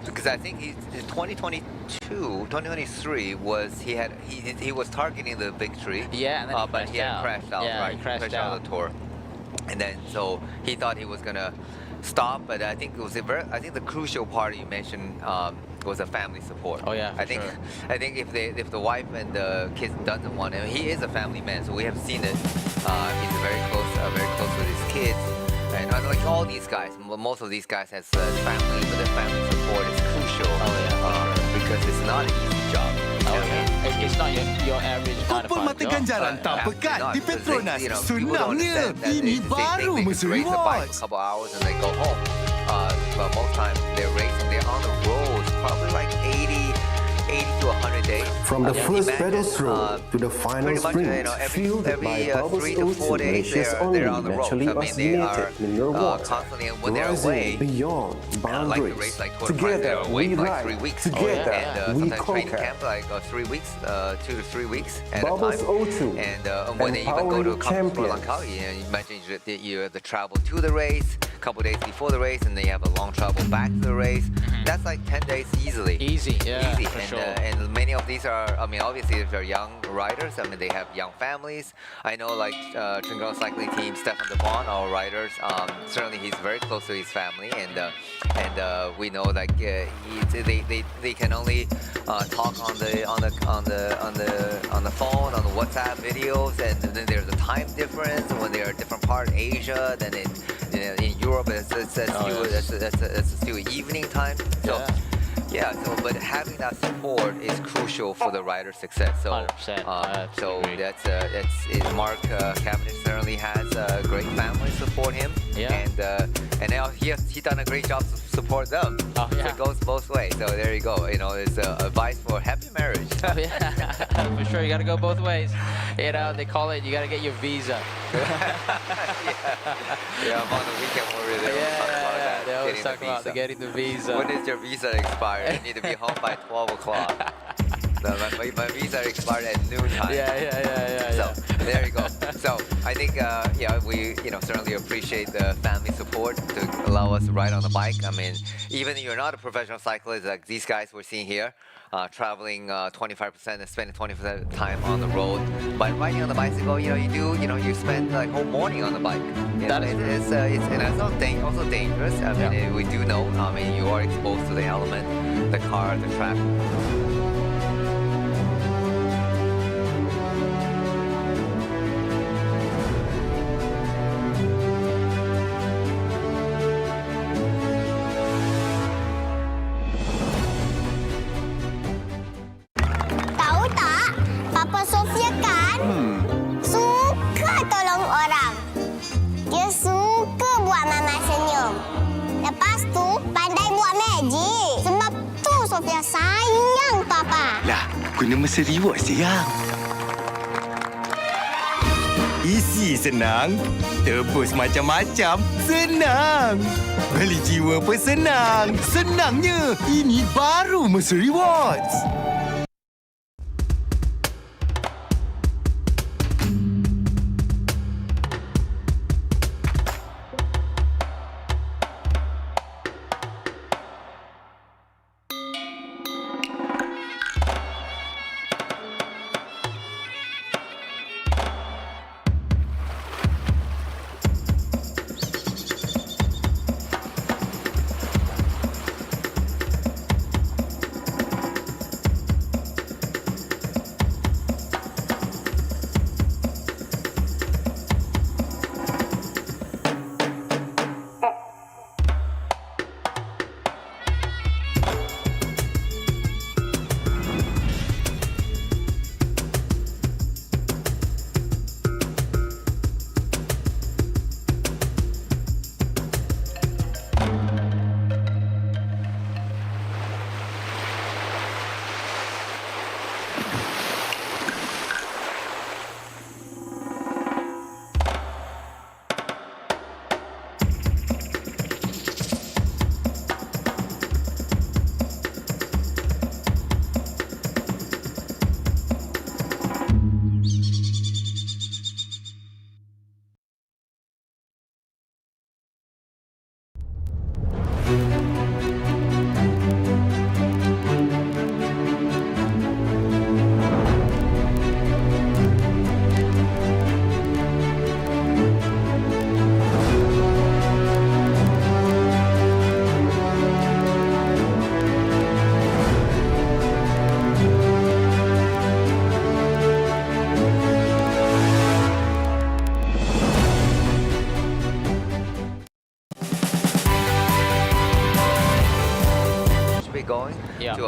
Because I think in 2023 was he was targeting the victory. Yeah, and then but he had crashed out. Yeah, right? he crashed out of the tour, and then so he thought he was gonna stop, but I think it was I think the crucial part you mentioned was a family support. Oh yeah, I think if the wife and the kids doesn't want him, he is a family man, so we have seen it. He's very close with his kids, and like all these guys, most of these guys has family, but the family support is crucial. Because it's not an easy job. It's not your average kind of Kumpul mata ganjaran tak pekat di Petronas. Senangnya, ini baru Mercedes Rewards. A couple hours and they go home. But most times they're racing, they're on the road, probably like 80 to 100 days. From the first pedal stroke to the final sprint, fueled by Bubbles 3 to 4 days Malaysia's only they're on the road. naturally So, I mean, they are oxygenated mineral water, constantly, and when they're away, rising beyond like the boundaries. race like Tour de France, they're Together away we for like ride, 3 weeks. together And we sometimes training conquer. camp like 3 weeks, 2 to 3 weeks at Bubbles a time. O2, And when they even go to empowering for Langkawi, you imagine that you have to travel to the race, a couple days before the race, and then you have a long travel back to the race. That's like 10 days easily. Easy, yeah, Easy. for sure. And many of these are, I mean, obviously if they're young riders, I mean, they have young families. I know like Terengganu cycling team, Stefan De Bon, our riders, certainly he's very close to his family, and we know like they can only talk on the phone, on the WhatsApp videos, and then there's a time difference when they're a different part of Asia, then in Europe it's still evening time. So but having that support is crucial for the rider's success. So 100%. so that's Mark Cavendish certainly has great family support him, and now he done a great job to support them. So it goes both ways. So there you go. You know, it's advice for happy marriage. For sure, you got to go both ways. You know, they call it, you got to get your visa. Yeah, I'm on the weekend warrior. They always talk about getting the visa. When is your visa expired? You need to be home by 12 o'clock. My visa expired at noon time. So there you go. So I think we certainly appreciate the family support to allow us to ride on the bike. I mean, even if you're not a professional cyclist like these guys we're seeing here, traveling 25% and spending 20% of the time on the road. But riding on the bicycle, you spend like whole morning on the bike. And it's also dangerous. I mean, we do know. I mean, you are exposed to the element, the car, the track. Tahu tak, Papa Sofia kan suka tolong orang. Dia suka buat Mama senyum. Lepas tu, pandai buat magic. Sebab tu Sofia sayang Papa. Lah, guna Mercedes Rewards sayang. Isi senang, tebus macam-macam senang. Beli jiwa pun senang. Senangnya, ini baru Mercedes Rewards.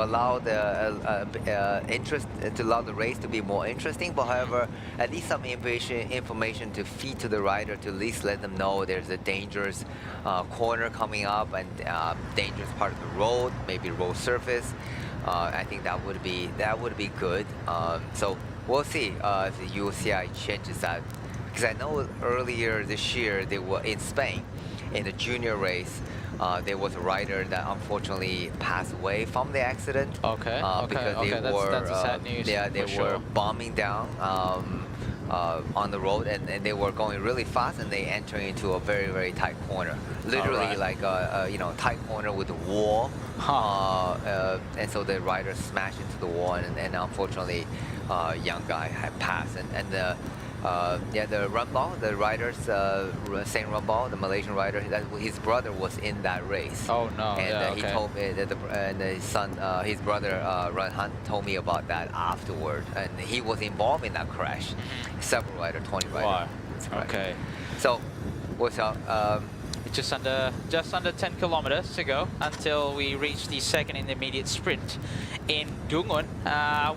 to allow the interest, to allow the race to be more interesting. But however, at least some information to feed to the rider to at least let them know there's a dangerous corner coming up and dangerous part of the road, maybe road surface. I think that would be good. So we'll see if the UCI changes that, because I know earlier this year they were in Spain in the junior race. There was a rider that unfortunately passed away from the accident. Because they were that's sad news. They were bombing down on the road, and they were going really fast, and they entered into a very, very tight corner. Literally like a tight corner with a wall. And so the rider smashed into the wall, and unfortunately, young guy had passed. And the Rumball, the riders, Saint Rumball, the Malaysian rider, his brother was in that race. Oh no! And he told me that his son, his brother Ranhan, told me about that afterward, and he was involved in that crash. Several riders, 20 riders. Wow. Right. Okay. So, what's up? Just under 10 kilometers to go until we reach the second intermediate sprint in Dungun,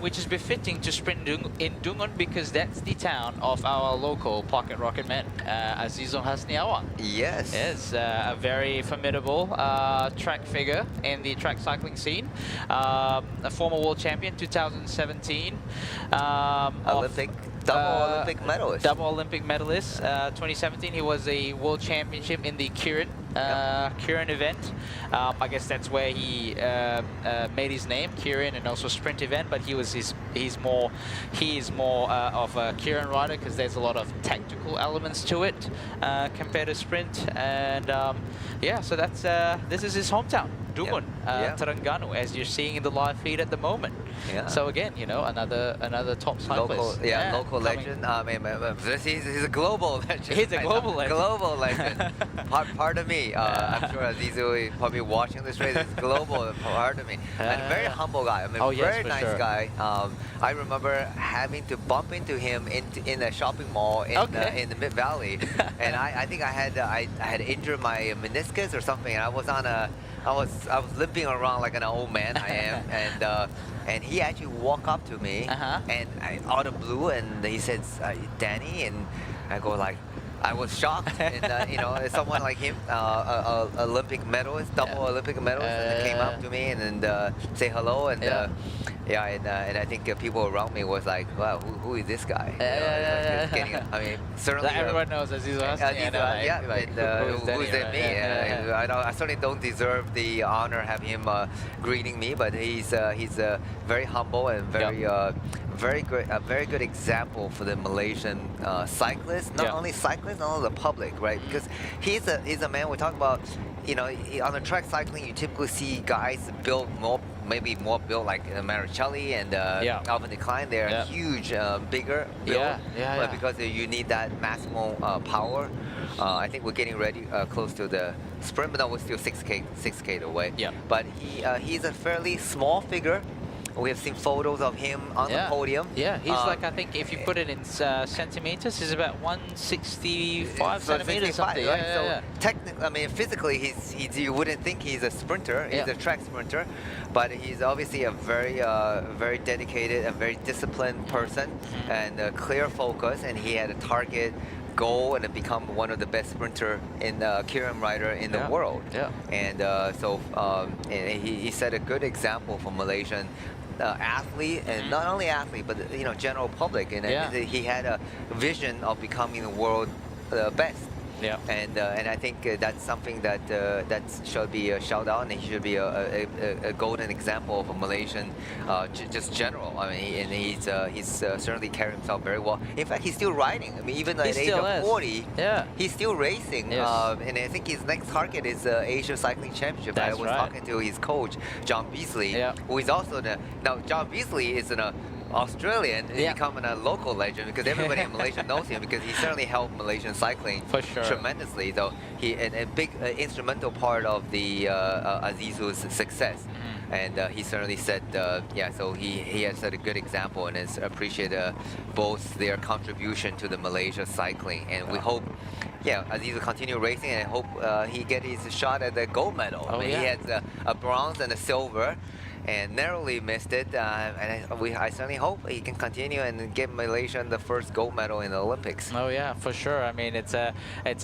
which is befitting to sprint in Dungun because that's the town of our local pocket rocket man, Azizul Hasniawan. Yes. Yes, a very formidable track figure in the track cycling scene. A former world champion, 2017. Double Olympic medalist. Double Olympic medalist. 2017, he was a world championship in the Kirin event. I guess that's where he made his name, Kirin, and also sprint event. But he is more of a Kirin rider because there's a lot of tactical elements to it compared to sprint. And yeah, so that's this is his hometown, Dungun, Terengganu, as you're seeing in the live feed at the moment. Yeah. So again, another top cyclist. Local legend. He's a global legend. He's a global legend. Global legend. Pardon me. I'm sure Azizul is probably watching this race. It's global. Pardon me. And a very humble guy. I mean, very nice guy. I remember having to bump into him in a shopping mall in the Mid Valley, and I think I had injured my meniscus or something, and I was limping around like an old man I am, and he actually walked up to me, and out of blue, and he said, "Danny," and I go like, I was shocked, and someone like him, Olympic medalist, double Olympic medalist, and came up to me and say hello, and and I think people around me was like, wow, who is this guy? I mean, certainly everyone knows Azizul Hasniawan. Who's that me? I certainly don't deserve the honor of having him greeting me, but he's very humble and very good example for the Malaysian cyclists, not only cyclists, not only the public, right? Because he's a man. We talk about, on the track cycling, you typically see guys maybe more built like Maricelli and Alvin de Klein. They're huge, bigger build, but because you need that maximal power. I think we're getting ready close to the sprint, but no, we're still 6K away. But he's a fairly small figure. We have seen photos of him on the podium. Yeah, he's like, I think if you put it in centimeters, he's about 165 centimeters. Something. Right? So technically, I mean, physically, you wouldn't think he's a sprinter. He's a track sprinter, but he's obviously a very dedicated and very disciplined person, and a clear focus. And he had a target goal and to become one of the best sprinter in Kirin rider in the world. And so he set a good example for Malaysian athlete, and not only athlete, but general public. And he had a vision of becoming the world best. And I think that's something that should be a shout out, and he should be a golden example of a Malaysian, just general. I mean, he's certainly carrying himself very well. In fact, he's still riding. I mean, even at the age of 40, he's still racing. And I think his next target is Asia Cycling Championship. I was talking to his coach, John Beasley, who is also now John Beasley is an Australian, becoming a local legend because everybody in Malaysia knows him because he certainly helped Malaysian cycling tremendously. Though he a big instrumental part of the Azizul's success. And he certainly said, so he has set a good example and has appreciated both their contribution to the Malaysia cycling. And we hope, Aziz will continue racing, and I hope he get his shot at the gold medal. He has a bronze and a silver. and narrowly missed it. And I certainly hope he can continue and give Malaysia the first gold medal in the Olympics. Oh yeah, for sure. I mean, it's a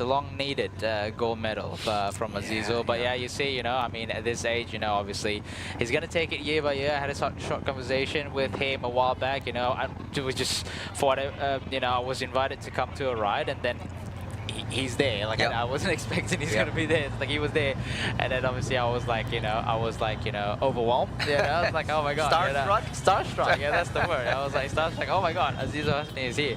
long-needed gold medal from Azizo. But yeah, you see, you know, I mean, at this age, you know, obviously he's gonna take it year by year. I had a short conversation with him a while back. You know, it was just for you know, I was invited to come to a ride, and then he's there. Like I wasn't expecting he's gonna be there. It's like he was there, and then obviously I was like, you know, overwhelmed. You know, I was like, oh my god, starstruck. You know? Starstruck. Yeah, that's the word. I was like starstruck. Oh my god, Azizo Hasni is here.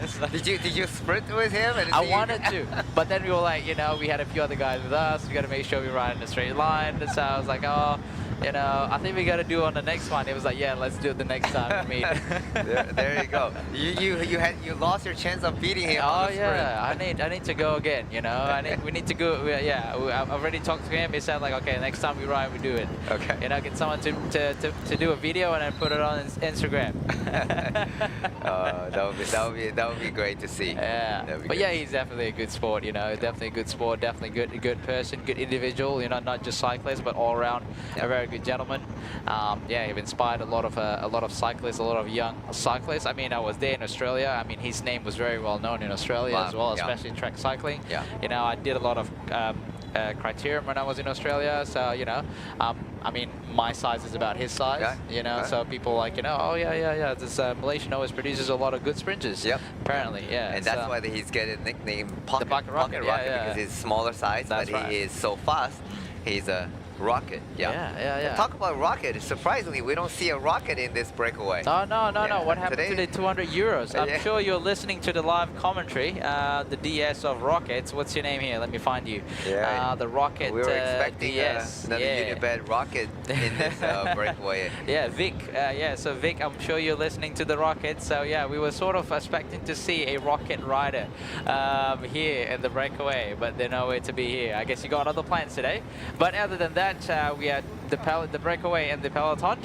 So, did you sprint with him? And I wanted to, but then we were like, you know, we had a few other guys with us. We got to make sure we ride in a straight line. And so I was like, oh, you know, I think we got to do on the next one. It was like, yeah, let's do it the next time we meet. there you go. You lost your chance of beating him. Oh on the sprint. yeah, I need to go again. You know, we need to go. I've already talked to him. He said like, okay, next time we ride, we do it. Okay. You know, get someone to do a video and then put it on Instagram. That would be great to see. Yeah. But yeah, he's definitely a good sport. You know, definitely a good sport. Definitely good person, good individual. You know, not just cyclist, but all around a very good gentleman. Yeah, he's inspired a lot of cyclists, a lot of young cyclists. I mean, I was there in Australia. I mean, his name was very well known in Australia as well, especially in track cycling. Yeah. You know, I did a lot of criterium when I was in Australia. So, you know, I mean, my size is about his size. Yeah. You know, Okay. so people like, you know, oh yeah. This Malaysian always produces a lot of good sprinters. Yep. Apparently, yeah. And that's why he's getting the nickname Pocket Rocket, because he's smaller size, That's but right. he is so fast. He's a rocket. Yeah. Talk about rocket. Surprisingly, we don't see a rocket in this breakaway. Oh, no. What happened Today- to the 200 euros? I'm Yeah. sure you're listening to the live commentary. The DS of Rockets. What's your name here? Let me find you. Yeah. The Rocket We were expecting DS. another Unibed rocket in this breakaway. Yeah, Vic. So Vic, I'm sure you're listening to the Rocket. So yeah, we were sort of expecting to see a rocket rider here in the breakaway, but they're nowhere to be here. I guess you got other plans today. But other than that, we are the breakaway and the Peloton.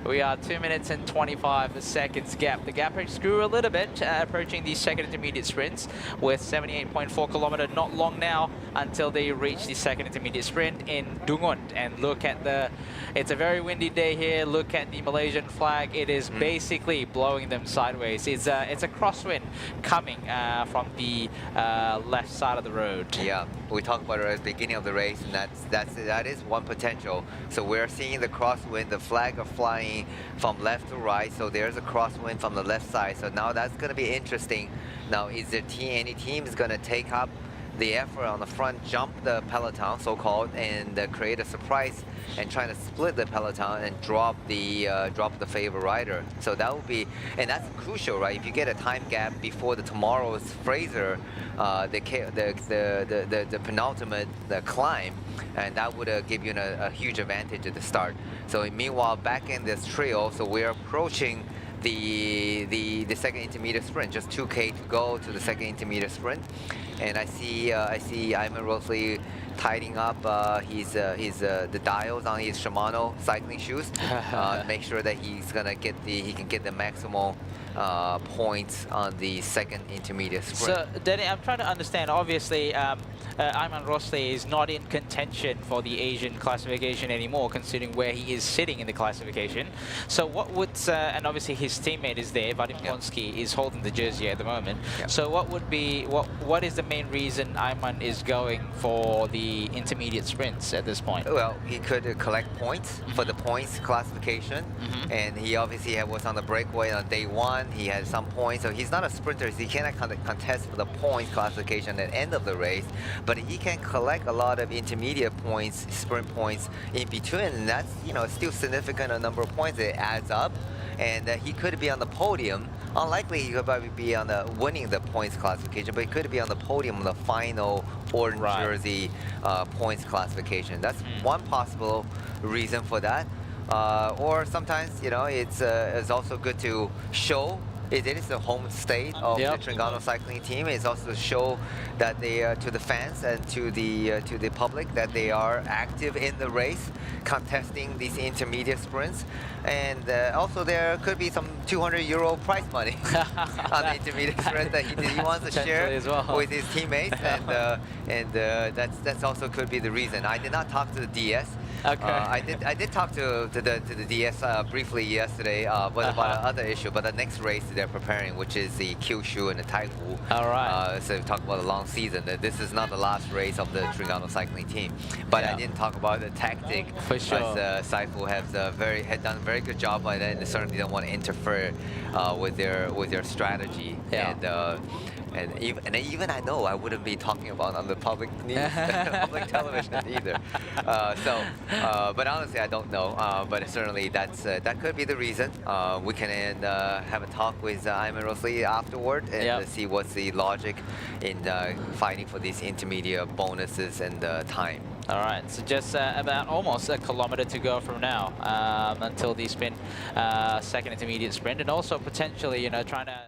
We are 2 minutes and 25 seconds gap. The gap grew a little bit, approaching the second intermediate sprints with 78.4 kilometer. Not long now until they reach the second intermediate sprint in Dungun. And look at it's a very windy day here. Look at the Malaysian flag. It is basically blowing them sideways. It's a crosswind coming from the left side of the road. Yeah, we talked about it at the beginning of the race, and that is one potential. So we're seeing the crosswind, the flag are flying from left to right, so there's a crosswind from the left side. So now that's going to be interesting. Now, is there any team is going to take up the effort on the front, jump the Peloton, so-called, and create a surprise and trying to split the Peloton and drop the favor rider. So that would be, and that's crucial, right? If you get a time gap before the tomorrow's Fraser, the penultimate climb, and that would give you a huge advantage at the start. So meanwhile, back in this trio, so we're approaching the second intermediate sprint, just 2K to go to the second intermediate sprint, and I see Ayman Rosley tidying up the dials on his Shimano cycling shoes, make sure that he can get the maximal points on the second intermediate sprint. So, Danny, I'm trying to understand. Obviously, Ayman Rosley is not in contention for the Asian classification anymore, considering where he is sitting in the classification. So, what would and obviously his teammate is there. Vadim Polonsky is holding the jersey at the moment. So, what is the main reason Ayman is going for the intermediate sprints at this point? Well, he could collect points for the points classification, and he obviously was on the breakaway on day one. He had some points, so he's not a sprinter. So he cannot contest for the points classification at the end of the race, but he can collect a lot of intermediate points, sprint points in between, and that's still significant a number of points. It adds up, and he could be on the podium. Unlikely he could probably be on winning the points classification, but he could be on the podium in the final orange jersey points classification. That's one possible reason for that. Or sometimes, it's also good to show it is the home state of the Terengganu cycling team. It's also to show that they to the fans and to the public that they are active in the race, contesting these intermediate sprints. And also there could be some €200 prize money on the intermediate sprint that he wants to share with his teammates, and that's also could be the reason. I did not talk to the DS. Okay. I did talk to the DS briefly yesterday, but about another issue. But the next race they're preparing, which is the Kyushu and the Taifu. All right. So talk about a long season. That this is not the last race of the Terengganu cycling team. But I didn't talk about the tactic. For sure. Saifu had done a very good job by that, and they certainly don't want to interfere with their strategy. Yeah. And even I know I wouldn't be talking about on the public news, public television either. But honestly, I don't know. But certainly that could be the reason. We can have a talk with Ayman Rosli afterward and see what's the logic in fighting for these intermediate bonuses and time. All right, so just about almost a kilometer to go from now until the sprint, second intermediate sprint, and also potentially, you know, trying to.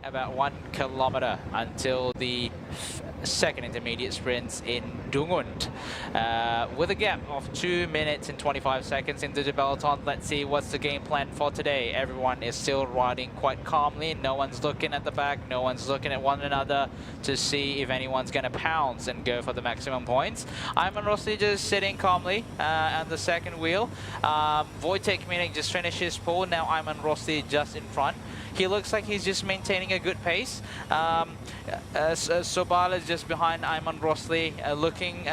About 1 kilometer until the second intermediate sprint in Dungund, with a gap of 2 minutes and 25 seconds into the peloton. Let's see what's the game plan for today. Everyone is still riding quite calmly. No one's looking at the back. No one's looking at one another to see if anyone's going to pounce and go for the maximum points. Ayman Rosli just sitting calmly on the second wheel. Wojtek Minek just finished his pole. Now Ayman Rosli just in front. He looks like he's just maintaining a good pace. Sobal is just behind Ayman Rosli, looking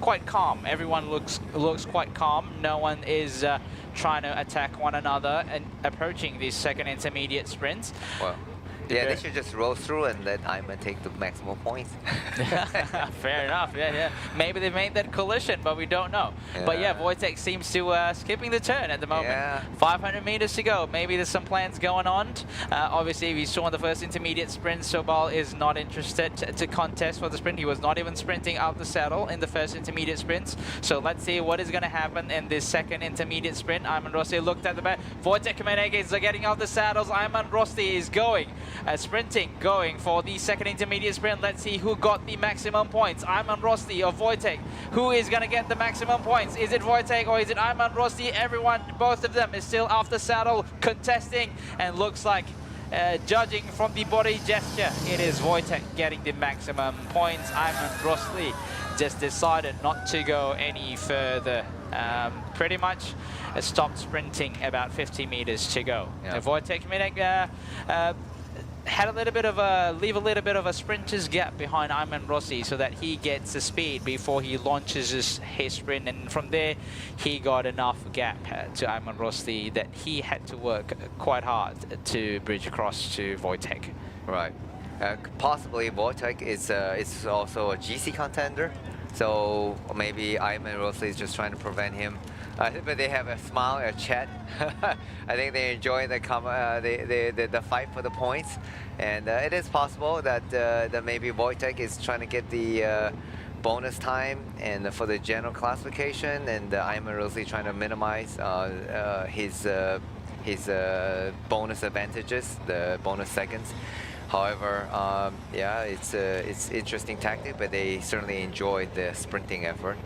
quite calm. Everyone looks quite calm. No one is trying to attack one another and approaching these second intermediate sprints. Well, yeah, they should just roll through and let Ayman take the maximum points. Fair enough. Yeah. Maybe they made that collision, but we don't know. But yeah, Wojtek seems to skipping the turn at the moment. 500 meters to go. Maybe there's some plans going on. Obviously, we saw in the first intermediate sprint, Sobal is not interested to contest for the sprint. He was not even sprinting out the saddle in the first intermediate sprints. So let's see what is going to happen in this second intermediate sprint. Ayman Rosli looked at the back. Wojtek Minek is getting out the saddles. Ayman Rosli is going. Sprinting, going for the second intermediate sprint. Let's see who got the maximum points. Ayman Rosli or Wojtek? Who is going to get the maximum points? Is it Wojtek or is it Ayman Rosli? Everyone, both of them is still off the saddle, contesting, and looks like, judging from the body gesture, it is Wojtek getting the maximum points. Ayman Rosli just decided not to go any further. Pretty much stopped sprinting about 50 meters to go. Wojtek Minek had leave a little bit of a sprinter's gap behind Ayman Rosli so that he gets the speed before he launches his sprint, and from there he got enough gap to Ayman Rosli that he had to work quite hard to bridge across to Wojtek. Right. Possibly Wojtek is also a GC contender, so maybe Ayman Rosli is just trying to prevent him. But they have a smile, a chat. I think they enjoy the fight for the points, and it is possible that maybe Wojtek is trying to get the bonus time and for the general classification, and Ayman Rosli trying to minimize his bonus advantages, the bonus seconds. However, yeah, it's interesting tactic, but they certainly enjoyed the sprinting effort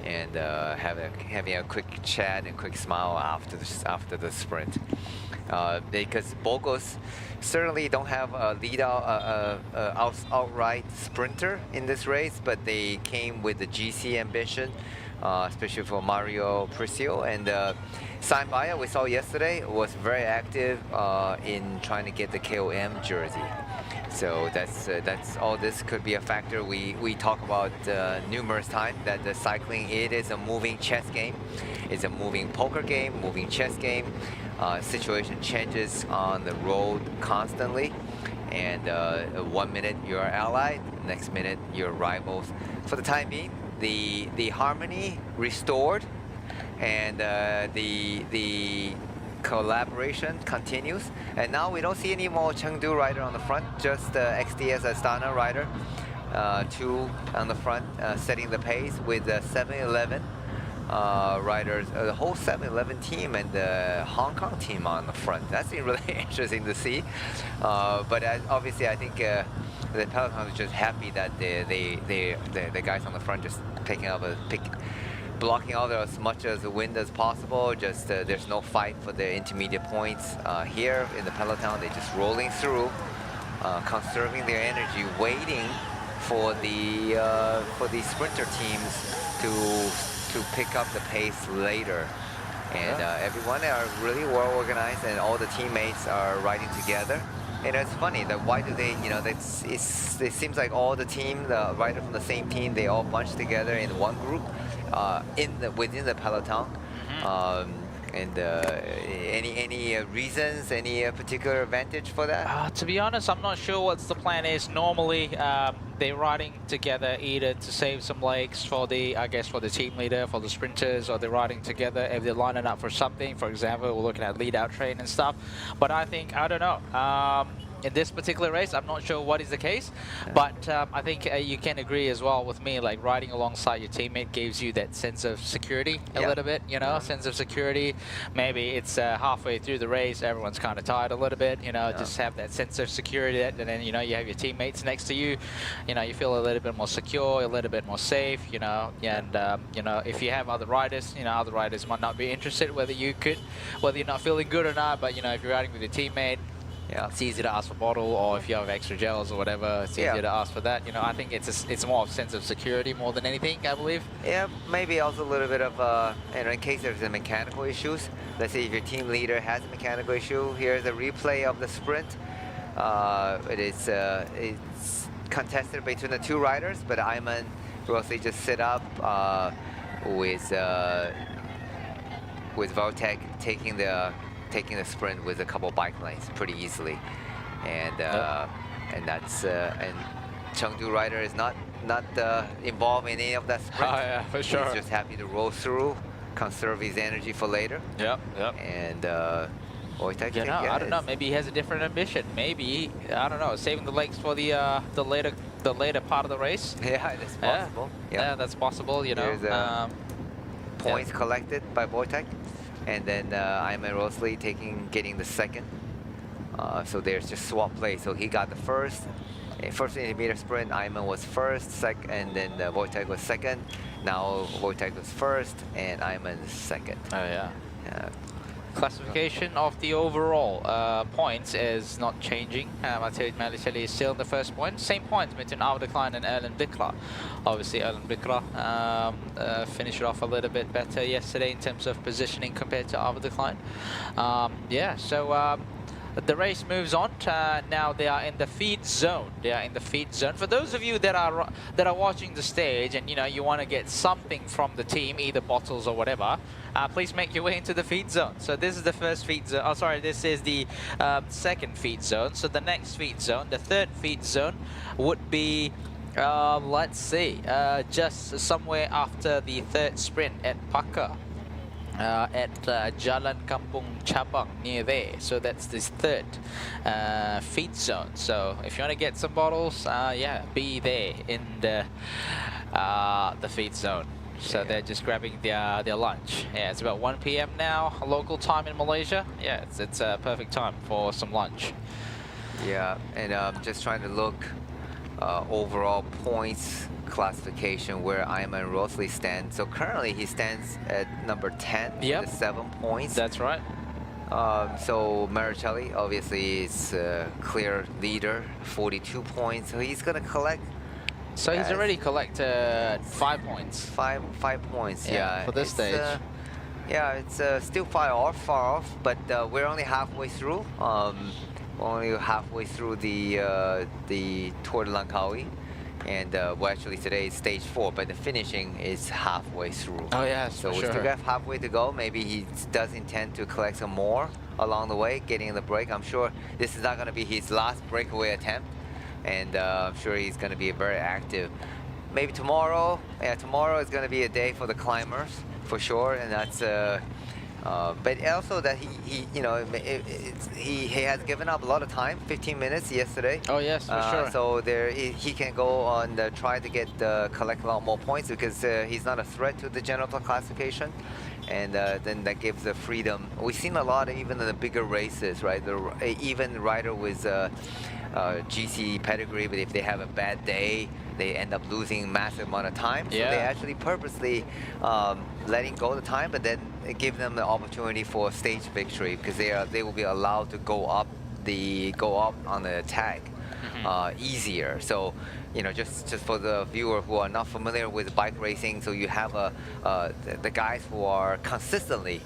and having a quick chat and quick smile after the sprint. Because Bogos certainly don't have a outright sprinter in this race, but they came with the GC ambition, especially for Mario Priscio. And Sanbaya, we saw yesterday, was very active in trying to get the KOM jersey. So that's all. This could be a factor. We talk about numerous times that the cycling, it is a moving chess game. It's a moving poker game, moving chess game. Situation changes on the road constantly, and 1 minute you're allied, next minute you're rivals. For the time being, the harmony restored, and the collaboration continues, and now we don't see any more Chengdu rider on the front, just XDS Astana rider, two on the front, setting the pace with 7-Eleven riders, the whole 7-Eleven team and the Hong Kong team on the front. That's really interesting to see, but obviously I think the Peloton is just happy that the guys on the front just blocking out as much as the wind as possible. Just there's no fight for the intermediate points here in the Peloton. They're just rolling through, conserving their energy, waiting for the sprinter teams to pick up the pace later. And everyone are really well organized, and all the teammates are riding together. And it's funny that why do they, it seems like all the team, the riders from the same team, they all bunch together in one group within the Peloton. Any reasons, any particular advantage for that? To be honest, I'm not sure what the plan is. Normally, they're riding together either to save some legs for the, I guess, for the team leader, for the sprinters, or they're riding together if they're lining up for something. For example, we're looking at lead-out train and stuff. But I think, I don't know. In this particular race, I'm not sure what is the case, but I think you can agree as well with me, like riding alongside your teammate gives you that sense of security a little bit, sense of security. Maybe it's halfway through the race, everyone's kind of tired a little bit, just have that sense of security, and then, you have your teammates next to you, you feel a little bit more secure, a little bit more safe, and, if you have other riders, other riders might not be interested whether you're not feeling good or not, but, if you're riding with your teammate, it's easy to ask for bottle, or if you have extra gels or whatever, it's easier to ask for that. I think it's more of a sense of security more than anything, I believe. Yeah, maybe also a little bit of, in case there's a mechanical issues. Let's say if your team leader has a mechanical issue, here's a replay of the sprint. It's contested between the two riders, but Ayman Rossi just sit up with Voltec taking the sprint with a couple bike lanes pretty easily, and that's and Chengdu rider is not involved in any of that sprint. Oh yeah, for sure. He's just happy to roll through, conserve his energy for later. Yep. And I don't know. Maybe he has a different ambition. Maybe, I don't know, saving the legs for the later part of the race. Yeah, that's possible. Yeah, that's possible. There's points collected by Wojtek. And then Ayman Rosli getting the second. So there's just swap play. So he got the first intermediate sprint. Ayman was first, and then Wojtek was second. Now Wojtek was first, and Ayman is second. Oh yeah. Classification of the overall points is not changing. Malaysia is still in the first point. Same points between Avdekline and Erlen Bikla. Obviously, Erlen Bikla finished it off a little bit better yesterday in terms of positioning compared to Avdekline. So the race moves on. Now they are in the feed zone. For those of you that are watching the stage and you want to get something from the team, either bottles or whatever, please make your way into the feed zone. So this is the first feed zone. Oh, sorry, this is the second feed zone. So the next feed zone, the third feed zone, would be let's see, just somewhere after the third sprint at Paka. At Jalan Kampung Cabang near there. So that's this third feed zone. So if you want to get some bottles, be there in the feed zone. So they're just grabbing their lunch. Yeah, it's about 1 p.m. now, local time in Malaysia. Yeah, it's a perfect time for some lunch. Yeah, and just trying to look overall points classification where Ayman Rosli stands. So currently he stands at number 10 with 7 points. That's right. So Maricelli obviously is a clear leader, 42 points. So he's going to collect. So he's already collected 5 points. Five points, yeah. For this stage. It's still far off, but we're only halfway through. Only halfway through the Tour de Langkawi. And actually today is stage 4, but the finishing is halfway through. Oh yeah, so we still have halfway to go. Maybe he does intend to collect some more along the way, getting in the break. I'm sure this is not going to be his last breakaway attempt, and I'm sure he's going to be very active. Maybe tomorrow. Yeah, tomorrow is going to be a day for the climbers for sure, and that's. But also that he has given up a lot of time, 15 minutes yesterday. Oh yes, for sure. So he can go on try to collect a lot more points because he's not a threat to the general classification, and then that gives the freedom. We've seen a lot even in the bigger races, right? Even rider with GC pedigree, but if they have a bad day, they end up losing massive amount of time. So they actually purposely letting go of the time, but then give them the opportunity for a stage victory because they will be allowed to go up on the tag easier. So just for the viewer who are not familiar with bike racing, so you have the guys who are consistently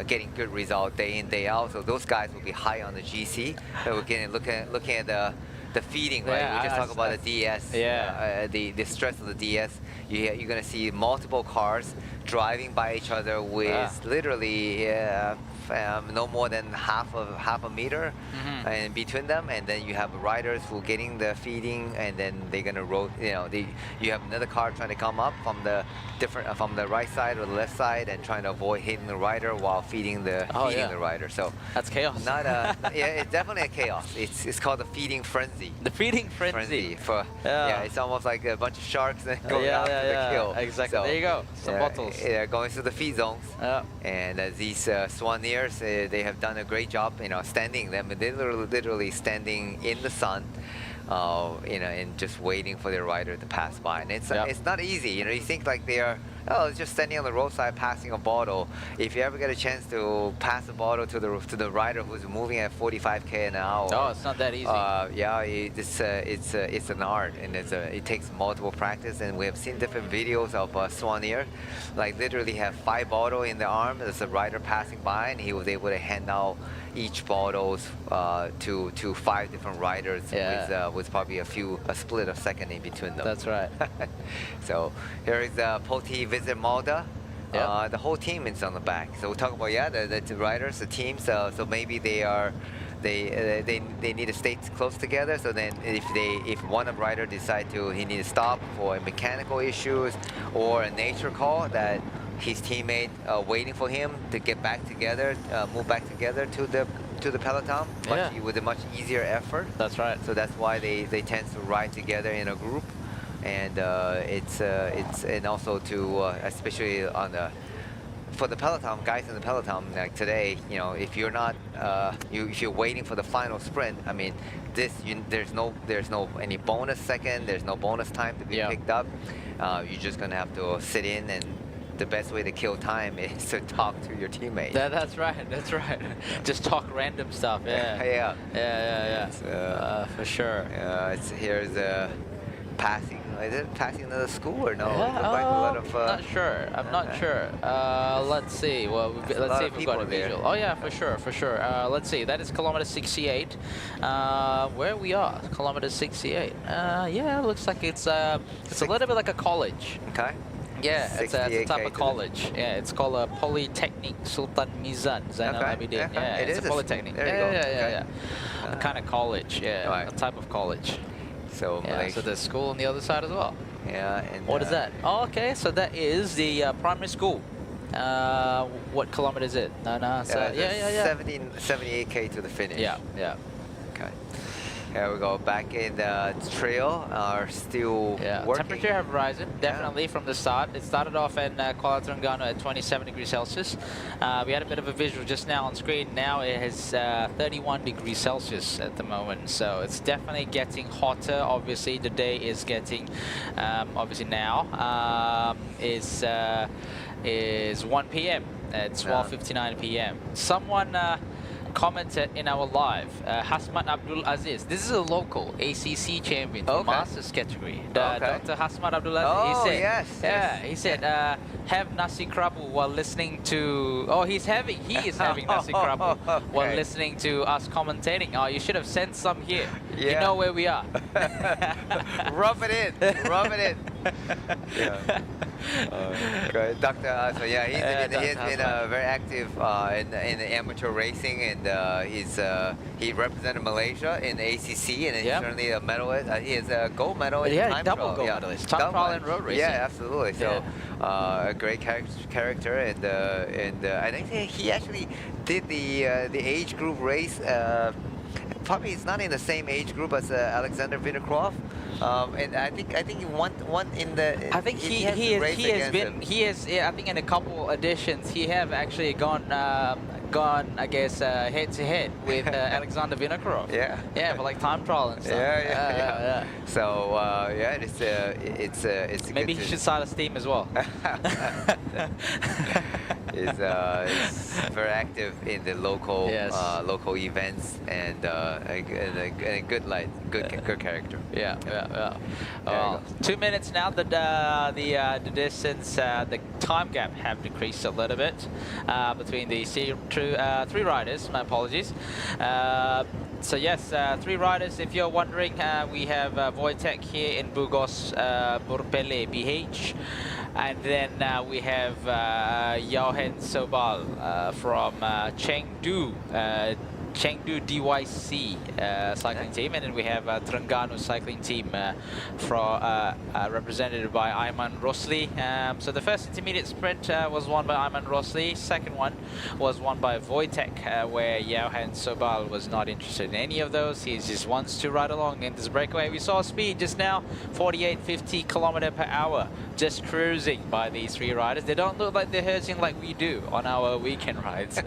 getting good results day in, day out. So those guys will be high on the GC. So we're looking at the feeding, right? We just talked about the DS, the stress of the DS. You're going to see multiple cars driving by each other with literally no more than half a meter in between them, and then you have riders who are getting the feeding, and then they're going to roll. You have another car trying to come up from the right side or the left side and trying to avoid hitting the rider while feeding the rider. So that's chaos. It's definitely a chaos. It's called the feeding frenzy. The feeding frenzy. It's almost like a bunch of sharks going after the kill. Exactly. So, there you go. Some bottles. Going through the feed zones. And these Swaneers, they have done a great job, standing them. They're literally standing in the sun, and just waiting for their rider to pass by. And it's not easy. You think like they are, just standing on the roadside passing a bottle. If you ever get a chance to pass a bottle to the rider who's moving at 45k an hour, it's not that easy. It's an art, and it takes multiple practice. And we have seen different videos of Swaneer, like literally have 5 bottles in the arm. There's a rider passing by, and he was able to hand out each bottles to 5 different riders with probably a split of second in between them. That's right. So here is Poti Visit Malta. The whole team is on the back. So we talk about the riders, the teams. So maybe they need to stay close together. So then if one of rider decide he need to stop for mechanical issues or a nature call, that his teammate waiting for him to get back together, move back together to the peloton with a much easier effort. That's right. So that's why they tend to ride together in a group, and and also to especially for the peloton guys in the peloton, like today, if you're not if you're waiting for the final sprint, I mean, there's no any bonus second, there's no bonus time to be picked up. You're just gonna have to sit in, and the best way to kill time is to talk to your teammate. That's right. Just talk random stuff. Yeah. For sure. Here's passing. Is it passing another school or no? Not sure. I'm not sure. Let's see. Well, let's see if we've got a visual. Oh yeah, for sure. Let's see. That is kilometer 68. Where we are, kilometer 68. Looks like it's a little bit like a college. Okay. Yeah, it's a type of college. Yeah, it's called a Polytechnic Sultan Mizan Zainal Abidin. Yeah, it's a polytechnic. Yeah. A kind of college. Yeah, a type of college. So so there's school on the other side as well. Yeah. And what is that? Oh, okay. So that is the primary school. What kilometer is it? No. 78k to the finish. Yeah. Okay. Here we go, back in the trail, are still working. Temperature have risen, definitely from the start. It started off in Kuala Terengganu at 27 degrees Celsius. We had a bit of a visual just now on screen. Now it has 31 degrees Celsius at the moment. So it's definitely getting hotter. Obviously, the day is getting, obviously now, is 1 p.m. It's 12:59 p.m. Someone commented in our live, Hasmat Abdul Aziz. This is a local ACC champion, Masters category. Dr. Hasmat Abdul Aziz. He said, he said, have nasi kerabu while listening to. He is having nasi kerabu while listening to us commentating. Oh, you should have sent some here. You know where we are. Rub it in. Great. Dr. So he's been very active in the amateur racing, and he represented Malaysia in the ACC, and he's certainly a medalist. He has a gold medal in time double trial. Gold medalist. Time trial and road racing. Yeah, absolutely. So a great character, and I think he actually did the age group race. Probably it's not in the same age group as Alexander Vinokurov, and I think he won in the. I think he has been. He has. I think in a couple editions he have actually gone gone, I guess, head to head with Alexander Vinokurov. Yeah. Yeah, for like time trial and stuff. Yeah. So yeah, it's maybe good he to- should start a Steam as well. is very active in the local local events and a good character. Yeah. Well, 2 minutes now. The distance, the time gap have decreased a little bit between the three riders. My apologies. So yes, 3 riders. If you're wondering, we have Wojtek here in Burgos, Burpele, BH. And then we have Johan Sobal from Chengdu DYC cycling team, and then we have Terengganu cycling team represented by Ayman Rosli. So the first intermediate sprint was won by Ayman Rosli. Second one was won by Wojtek, where Johan Sobal was not interested in any of those. He just wants to ride along in this breakaway. We saw speed just now, 48-50 km/h, just cruising by these 3 riders. They don't look like they're hurting like we do on our weekend rides.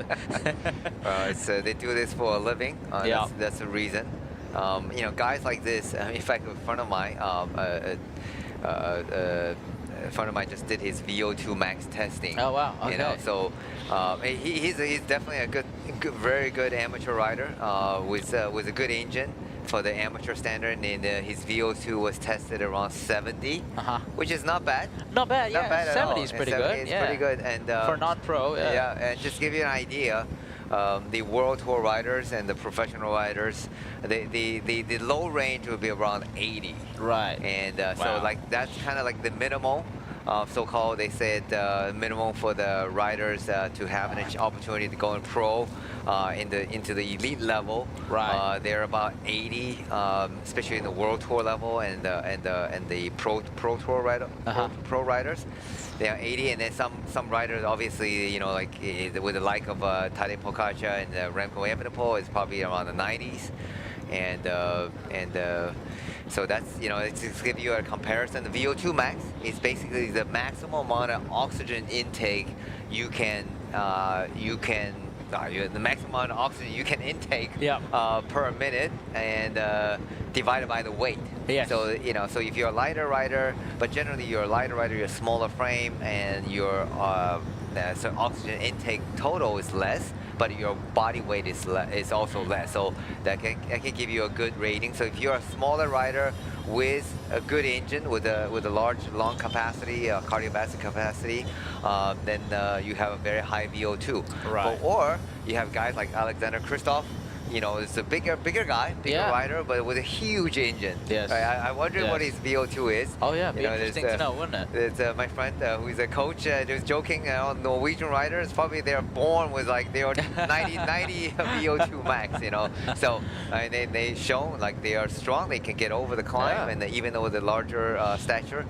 They do this for a living. That's the reason. You know, guys like this. In fact, a friend of mine, just did his VO2 max testing. Oh wow! Okay. You know, so he's definitely a very good amateur rider with a good engine for the amateur standard, and his VO2 was tested around 70, which is not bad. Not bad. Not bad at 70 all. is pretty 70 good. is pretty good, and for non-pro. and just give you an idea. The World Tour riders and the professional riders, the low range will be around 80. Right. And so like that's kind of like the minimal, so-called. They said minimum for the riders to have an opportunity to go in pro into the elite level. Right. They're about 80, especially in the World Tour level and the pro tour rider, pro riders. They are 80, and then some riders, obviously, you know, like with the like of Tadej Pogačar and Remco Evenepoel, is probably around the 90s, and so that's, you know, it's to give you a comparison. The VO2 max is basically the maximum amount of oxygen intake you can the maximum amount of oxygen you can intake per minute, and divided by the weight. Yes. So, you know, so if you're a lighter rider, but generally you're a lighter rider, you're a smaller frame, and your so oxygen intake total is less, but your body weight is also less. So that can give you a good rating. So if you're a smaller rider with a good engine, with a large lung capacity, cardiovascular capacity, then you have a very high VO2. Right. Or you have guys like Alexander Kristoff. You know, it's a bigger guy, bigger rider, but with a huge engine. Yes. Right? I wonder what his VO2 is. Oh yeah, be you know, interesting to know, wouldn't it? It's my friend who's a coach, just joking, Norwegian riders, probably they're born with like they are 90 VO2 max, you know. So they show like they are strong, they can get over the climb, and even though with the larger stature,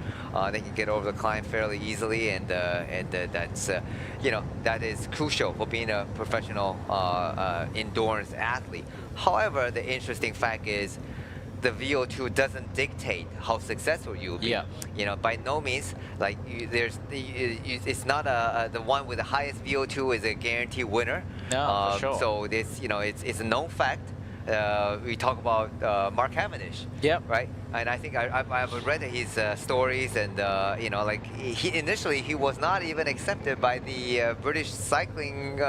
they can get over the climb fairly easily, and that's you know, that is crucial for being a professional endurance athlete. However, the interesting fact is the VO2 doesn't dictate how successful you'll be. Yeah. You know, by no means, like it's not the one with the highest VO2 is a guaranteed winner. No, for sure. So this, you know, it's a known fact. We talk about Mark Cavendish. Yep. Right. And I think I've read his stories, and you know, like he initially was not even accepted by the British Cycling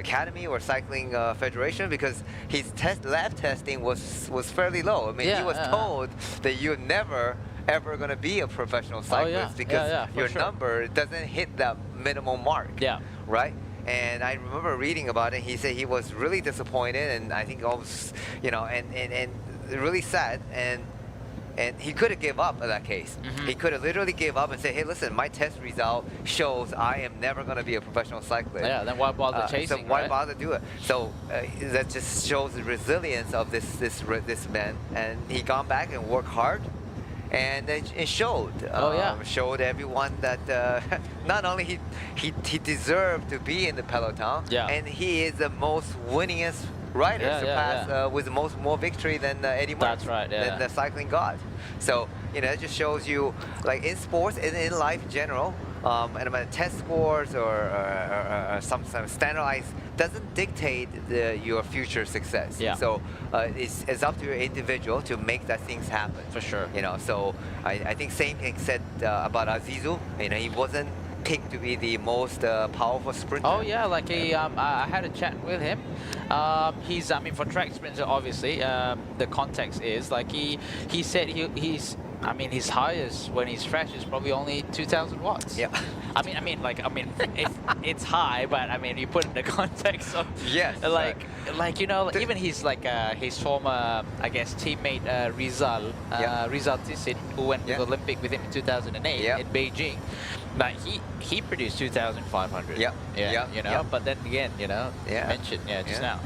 Academy or Cycling Federation, because his lab testing was fairly low. I mean, he was told that you're never ever going to be a professional cyclist because your number doesn't hit that minimum mark. Yeah. Right. And I remember reading about it. He said he was really disappointed, and I think almost, you know, and really sad, and he could have given up in that case. He could have literally gave up and said, hey, listen, my test result shows I am never going to be a professional cyclist. Yeah, then why bother chasing? So why bother do it? So that just shows the resilience of this man, and he gone back and worked hard. And it showed. Showed everyone that not only he deserved to be in the Peloton, and he is the most winningest rider, surpassed with more victory than Eddie Merckx. That's right. Than the cycling god. So, you know, it just shows you, like in sports and in life in general, and test scores or some standardized doesn't dictate your future success. Yeah. So it's up to your individual to make that things happen. For sure. You know, so I think same thing said about Azizu. You know, he wasn't picked to be the most powerful sprinter. Oh yeah, like I had a chat with him. He's, I mean, for track sprinter, obviously, the context is like he said he's. I mean, his highest when he's fresh is probably only 2,000 watts. Yeah. I mean, it's high, but I mean, you put it in the context of yes, like you know, even his his former, I guess, teammate Rizal Tissin, who went to the Olympic with him in 2008 in Beijing. Like he produced 2,500. Yeah. You know. But then again, you know, you mentioned just now.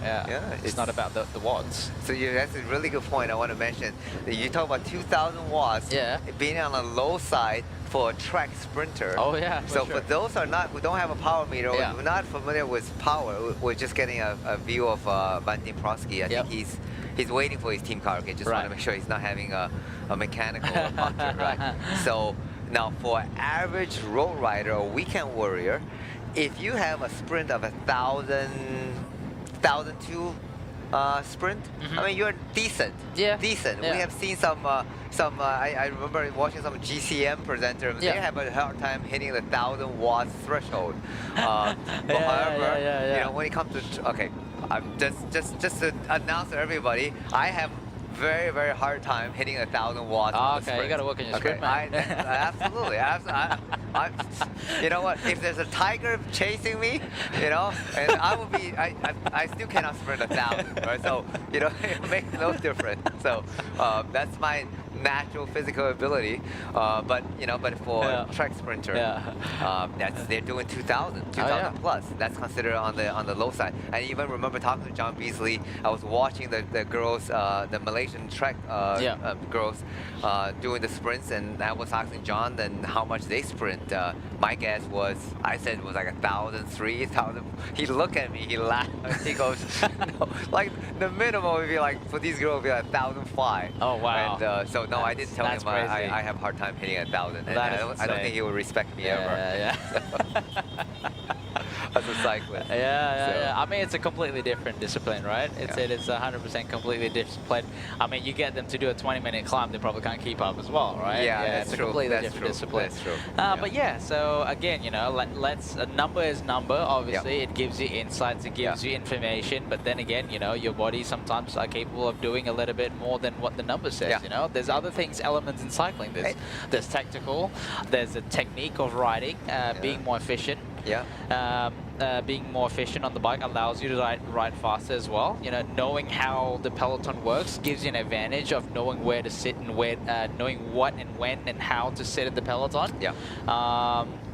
It's not about the watts. So that's a really good point. I want to mention. You talk about 2,000 watts. Yeah. Being on the low side for a track sprinter. Oh yeah. So for those who don't have a power meter, or who are not familiar with power, we're just getting a view of Valentin Prosky. I think he's waiting for his team car. Okay, just want to make sure he's not having a mechanical puncture, right? So. Now, for an average road rider or weekend warrior, if you have a sprint of 1,002 sprint, I mean, you're decent. Yeah. Decent. Yeah. We have seen some. I remember watching some GCM presenters. They have a hard time hitting the 1,000 watts threshold. But however, you know, when it comes to just to announce to everybody, I have very, very hard time hitting 1,000 watts. Okay, you gotta work on your sprint, man. Absolutely. You know what? If there's a tiger chasing me, you know, and I still cannot sprint 1,000, right? So, you know, it makes no difference. So that's my natural physical ability. But for track sprinter, they're doing 2,000 plus. That's considered on the low side. I even remember talking to John Beasley. I was watching the girls, the Malaysian track girls doing the sprints, and I was asking John then how much they sprint. My guess was, I said it was like 1,003, 1,000. He looked at me, he laughed, he goes, no, like the minimum would be like, for these girls would be like 1,005. Oh wow. And so no, I did tell him I have a hard time hitting 1,000, and I don't think he will respect me ever. Yeah. As a cyclist. Yeah. I mean, it's a completely different discipline, right? It's 100% completely discipline. I mean, you get them to do a 20-minute climb, they probably can't keep up as well, right? That's it's true. a completely That's different true. discipline. That's true. But yeah, so again, you know, let's a number is number. Obviously, it gives you insights, it gives you information. But then again, you know, your body sometimes are capable of doing a little bit more than what the number says. You know, there's other things, elements in cycling. There's tactical. There's a technique of riding, being more efficient. Being more efficient on the bike allows you to ride faster as well. You know, knowing how the peloton works gives you an advantage of knowing where to sit and knowing what and when and how to sit at the peloton.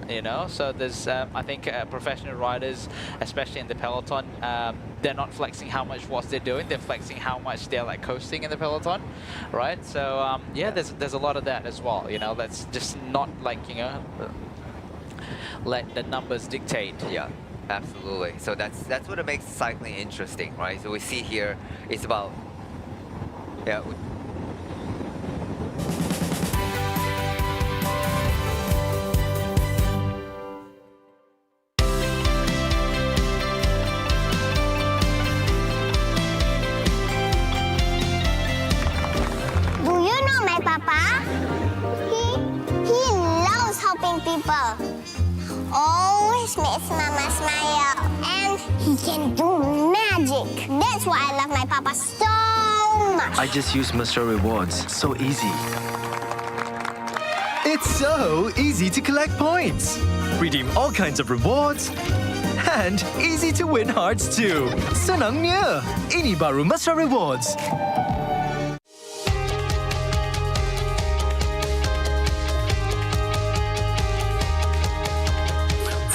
You know, so there's, I think professional riders, especially in the peloton, they're not flexing how much watts they're doing, they're flexing how much they're like coasting in the peloton, right? So there's a lot of that as well. You know, that's just not like, you know, let the numbers dictate. Yeah, absolutely. So that's what makes cycling interesting, right? So we see here, it's about Do you know my papa? He loves helping people. Always makes Mama smile. And he can do magic. That's why I love my papa so much. I just use Mr. Rewards. So easy. It's so easy to collect points. Redeem all kinds of rewards. And easy to win hearts too. Senangnya. Ini baru Mesra Rewards.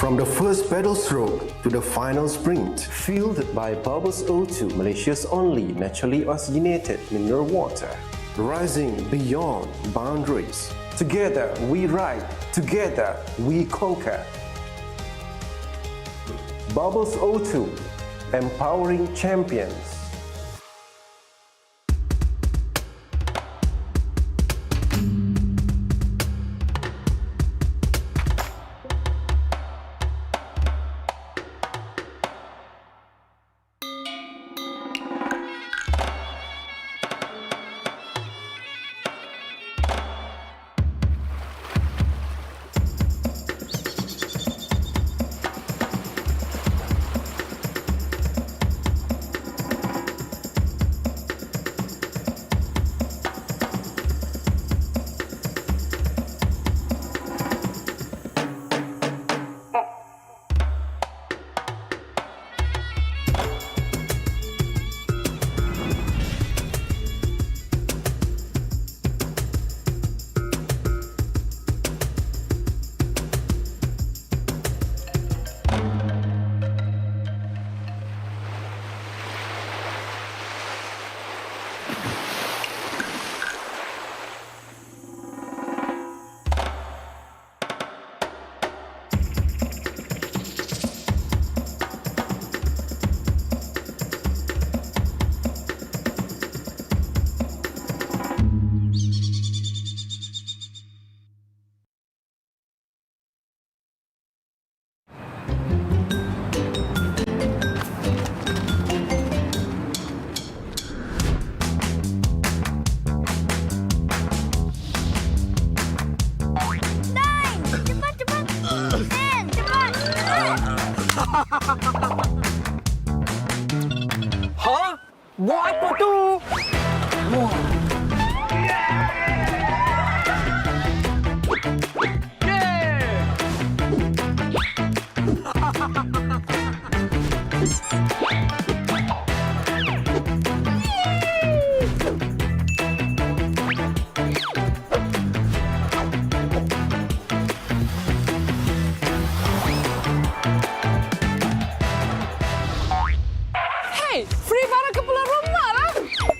From the first pedal stroke to the final sprint, fueled by Bubbles O2, Malaysia's only naturally oxygenated mineral water. Rising beyond boundaries. Together we ride, together we conquer. Bubbles O2, empowering champions. Hey, free barang ke pulang rumah lah.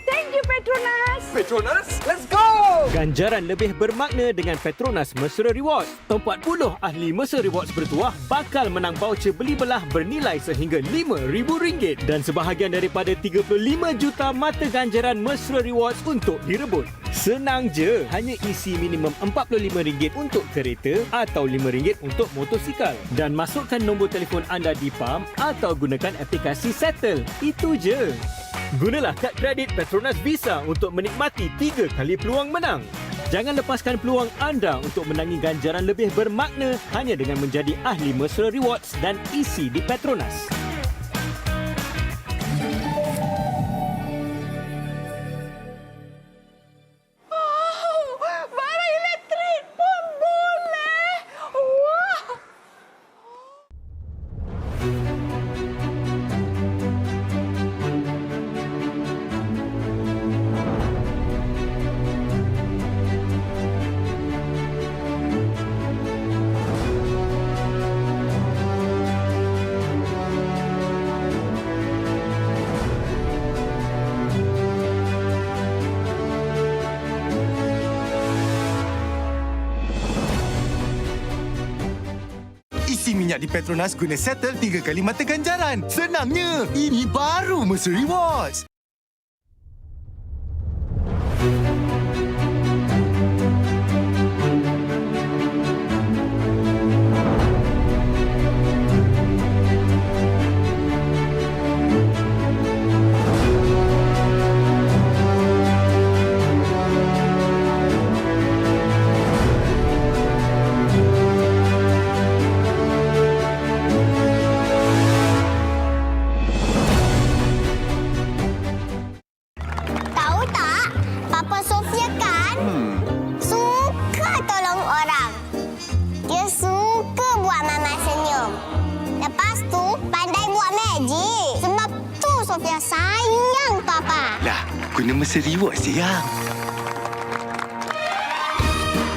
Thank you, Petronas. Petronas, let's go! Ganjaran lebih bermakna dengan Petronas Mesra Rewards. 40 ahli Mesra Rewards bertuah bakal menang voucher beli belah bernilai sehingga RM5,000 dan sebahagian daripada 35 juta mata ganjaran Mesra Rewards untuk direbut. Senang je, hanya isi minimum RM45 untuk kereta atau RM5 untuk motosikal dan masukkan nombor telefon anda di PAM atau gunakan aplikasi Settle. Itu je. Gunalah kad kredit Petronas Visa untuk menikmati 3 kali peluang menang. Jangan lepaskan peluang anda untuk menangi ganjaran lebih bermakna hanya dengan menjadi ahli Mesra Rewards dan isi di Petronas. Barang elektrik pun boleh. Wah. Isi minyak di Petronas guna Settle 3 kali mata ganjaran. Senangnya, ini baru Mesra Rewards. Tahu tak, Papa Sofia kan suka tolong orang. Dia suka buat Mama senyum. Lepas tu, pandai buat magic. Sebab tu Sofia sayang Papa. Lah, guna Mesra Rewards je yang.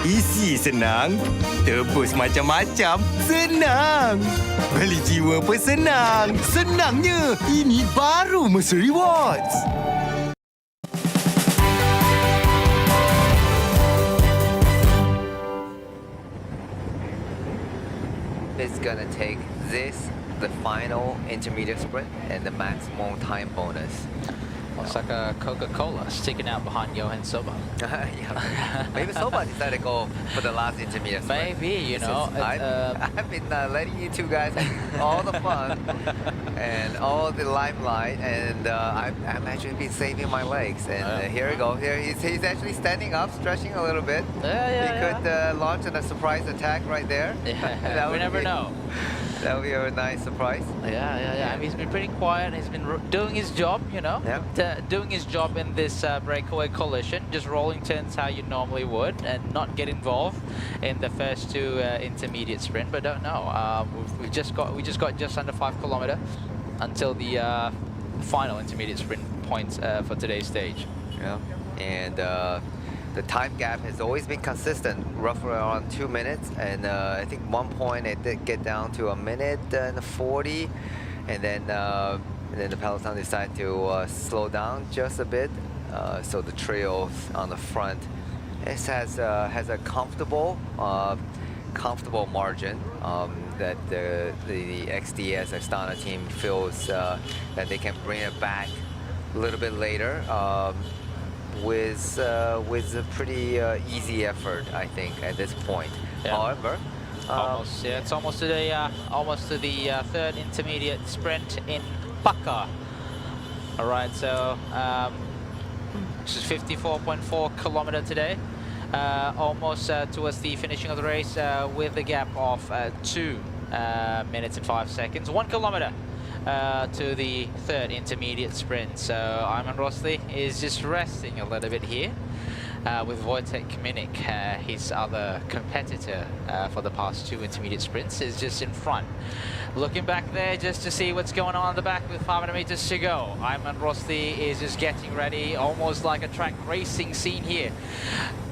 Isi senang, tebus macam-macam senang. Beli jiwa pun senang. Senangnya, ini baru Mesra Rewards. It's gonna take this, the final intermediate sprint, and the maximum time bonus. Looks like a Coca-Cola sticking out behind Johan Soba. Yeah. Maybe Soba decided to go for the last intermediate sprint. Maybe, you know. I've been letting you two guys have all the fun and all the limelight, and I'm actually been saving my legs. And here we go. Here he's actually standing up, stretching a little bit. He could launch a surprise attack right there. Yeah, we never know. That would be a nice surprise. Yeah. I mean, he's been pretty quiet. He's been doing his job, you know. Doing his job in this breakaway collision, just rolling turns how you normally would, and not get involved in the first two intermediate sprint. But don't know. We just got just under 5 kilometers until the final intermediate sprint points for today's stage. Yeah, and the time gap has always been consistent, roughly around 2 minutes. And I think one point it did get down to 1 minute and 40, and then the Peloton decided to slow down just a bit. So the trio on the front has a comfortable margin that the XDS Astana team feels that they can bring it back a little bit later. With a pretty easy effort, I think, at this point. Yeah. However, it's almost to the third intermediate sprint in Paka. All right, so this is 54.4 kilometers today. Almost towards the finishing of the race with a gap of 2 minutes and 5 seconds. 1 kilometer to the third intermediate sprint. So Ayman Rosli is just resting a little bit here. With Wojtek Kminik, his other competitor for the past 2 intermediate sprints, is just in front. Looking back there just to see what's going on at the back with 500 meters to go. Ayman Rosli is just getting ready, almost like a track racing scene here.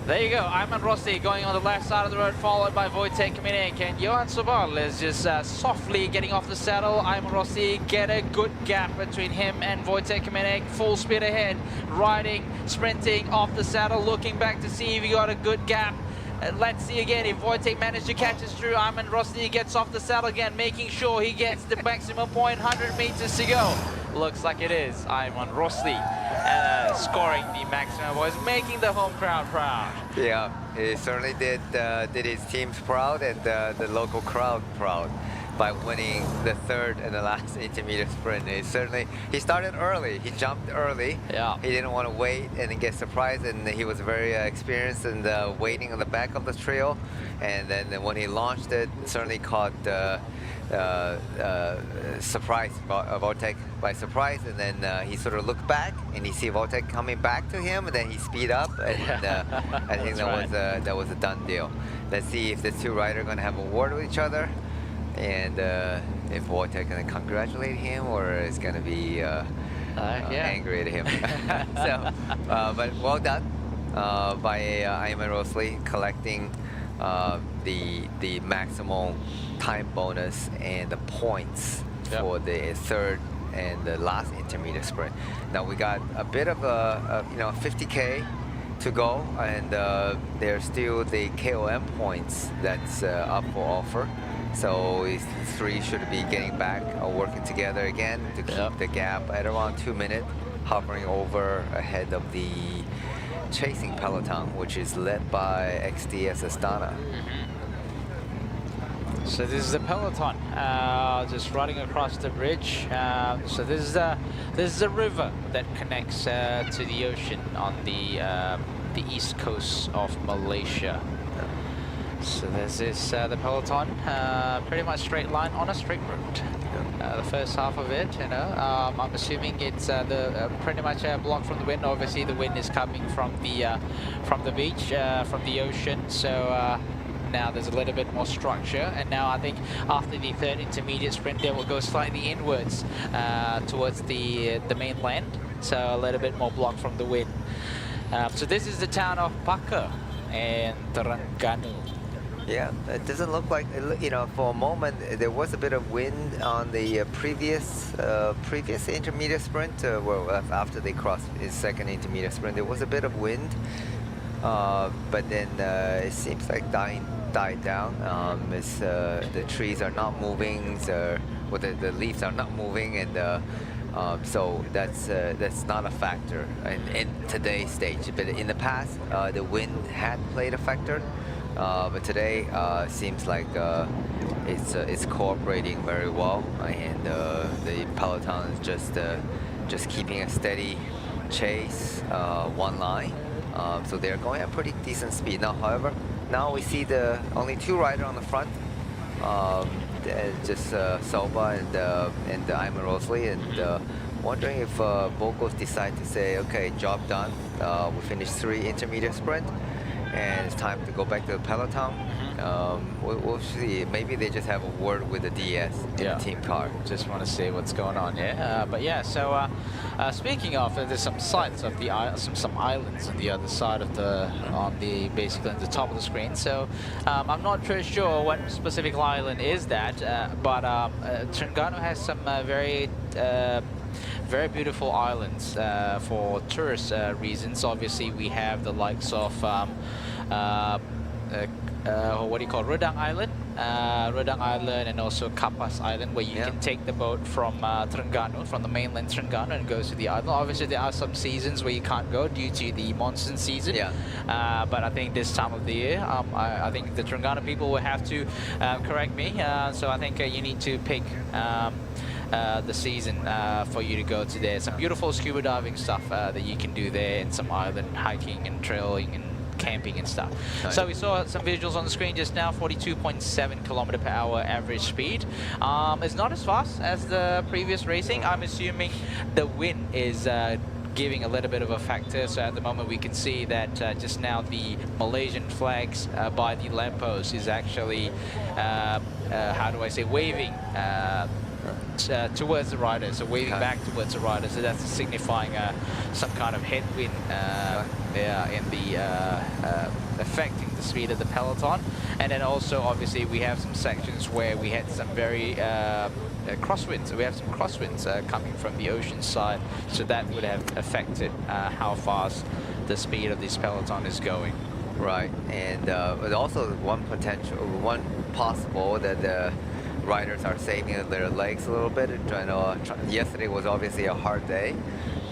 There you go, Ayman Rosli going on the left side of the road, followed by Wojtek Kminik, and Johan Sobal is just softly getting off the saddle. Ayman Rosli get a good gap between him and Wojtek Kminik, full speed ahead, riding, sprinting off the saddle, looking back to see if he got a good gap. Let's see again if Wojtek managed to catch us through. Ayman Rosli gets off the saddle again, making sure he gets the maximum point, 100 meters to go. Looks like it is Ayman Rosli scoring the maximum points, making the home crowd proud. Yeah, he certainly did his teams proud and the local crowd proud by winning the third and the last intermediate sprint. He started early, he jumped early. Yeah. He didn't want to wait and then get surprised, and he was very experienced and waiting on the back of the trail. And then when he launched it, certainly caught surprise, Wojtek by surprise, and then he sort of looked back and he see Wojtek coming back to him, and then he speed up, and I think that was a done deal. Let's see if the two riders are going to have a word with each other, and if Wojtek going to congratulate him or is going to be angry at him. So, but well done by Ayman Rosli collecting the maximal time bonus and the points for the third and the last intermediate sprint. Now we got a bit of a 50K to go, and there's still the KOM points that's up for offer. So these three should be getting back or working together again to keep the gap at around 2 minutes, hovering over ahead of the chasing Peloton, which is led by XDS Astana. So this is the Peloton, just riding across the bridge. So this is a river that connects to the ocean on the east coast of Malaysia. So this is the Peloton, pretty much straight line on a straight road. The first half of it, I'm assuming it's pretty much blocked from the wind. Obviously, the wind is coming from the beach, from the ocean. So now there's a little bit more structure, and now I think after the third intermediate sprint, they will go slightly inwards towards the mainland. So a little bit more blocked from the wind. So this is the town of Paka and Terengganu. Yeah, it doesn't look like, for a moment there was a bit of wind on the previous intermediate sprint. Well, after they crossed his second intermediate sprint, there was a bit of wind, but then it seems like died down. The trees are not moving, the leaves are not moving, and so that's not a factor in today's stage. But in the past, the wind had played a factor. But today seems like it's cooperating very well, and the Peloton is just keeping a steady chase, one line. So they're going at pretty decent speed now. However, now we see the only two riders on the front, just Soba and Ayman Rosli, and wondering if Bogos decide to say, okay, job done. We finished 3 intermediate sprint, and it's time to go back to the Peloton. We'll see. Maybe they just have a word with the DS in the team car. Just want to see what's going on, but yeah. So speaking of, there's some sites of the some islands on the other side of basically on the top of the screen. So I'm not very sure what specific island is that, but Terengganu has some very beautiful islands for tourist reasons. Obviously, we have the likes of what do you call Redang Island, and also Kapas Island, where you can take the boat from Terengganu, from the mainland Terengganu, and go to the island. Obviously, there are some seasons where you can't go due to the monsoon season. But I think this time of the year, I think the Terengganu people will have to correct me. So I think you need to pick the season for you to go to there. Some beautiful scuba diving stuff that you can do there, and some island hiking and trailing and camping and stuff. So we saw some visuals on the screen just now. 42.7 km/h average speed. It's not as fast as the previous racing. I'm assuming the wind is giving a little bit of a factor. So at the moment we can see that just now the Malaysian flags by the lamppost is actually, how do I say, waving towards the riders, so waving back towards the riders. So that's signifying some kind of headwind in the affecting the speed of the peloton. And then also obviously we have some sections where we had some very crosswinds. We have some crosswinds coming from the ocean side, so that would have affected how fast the speed of this peloton is going. Right, and but also one possible that the riders are saving their legs a little bit. Yesterday was obviously a hard day,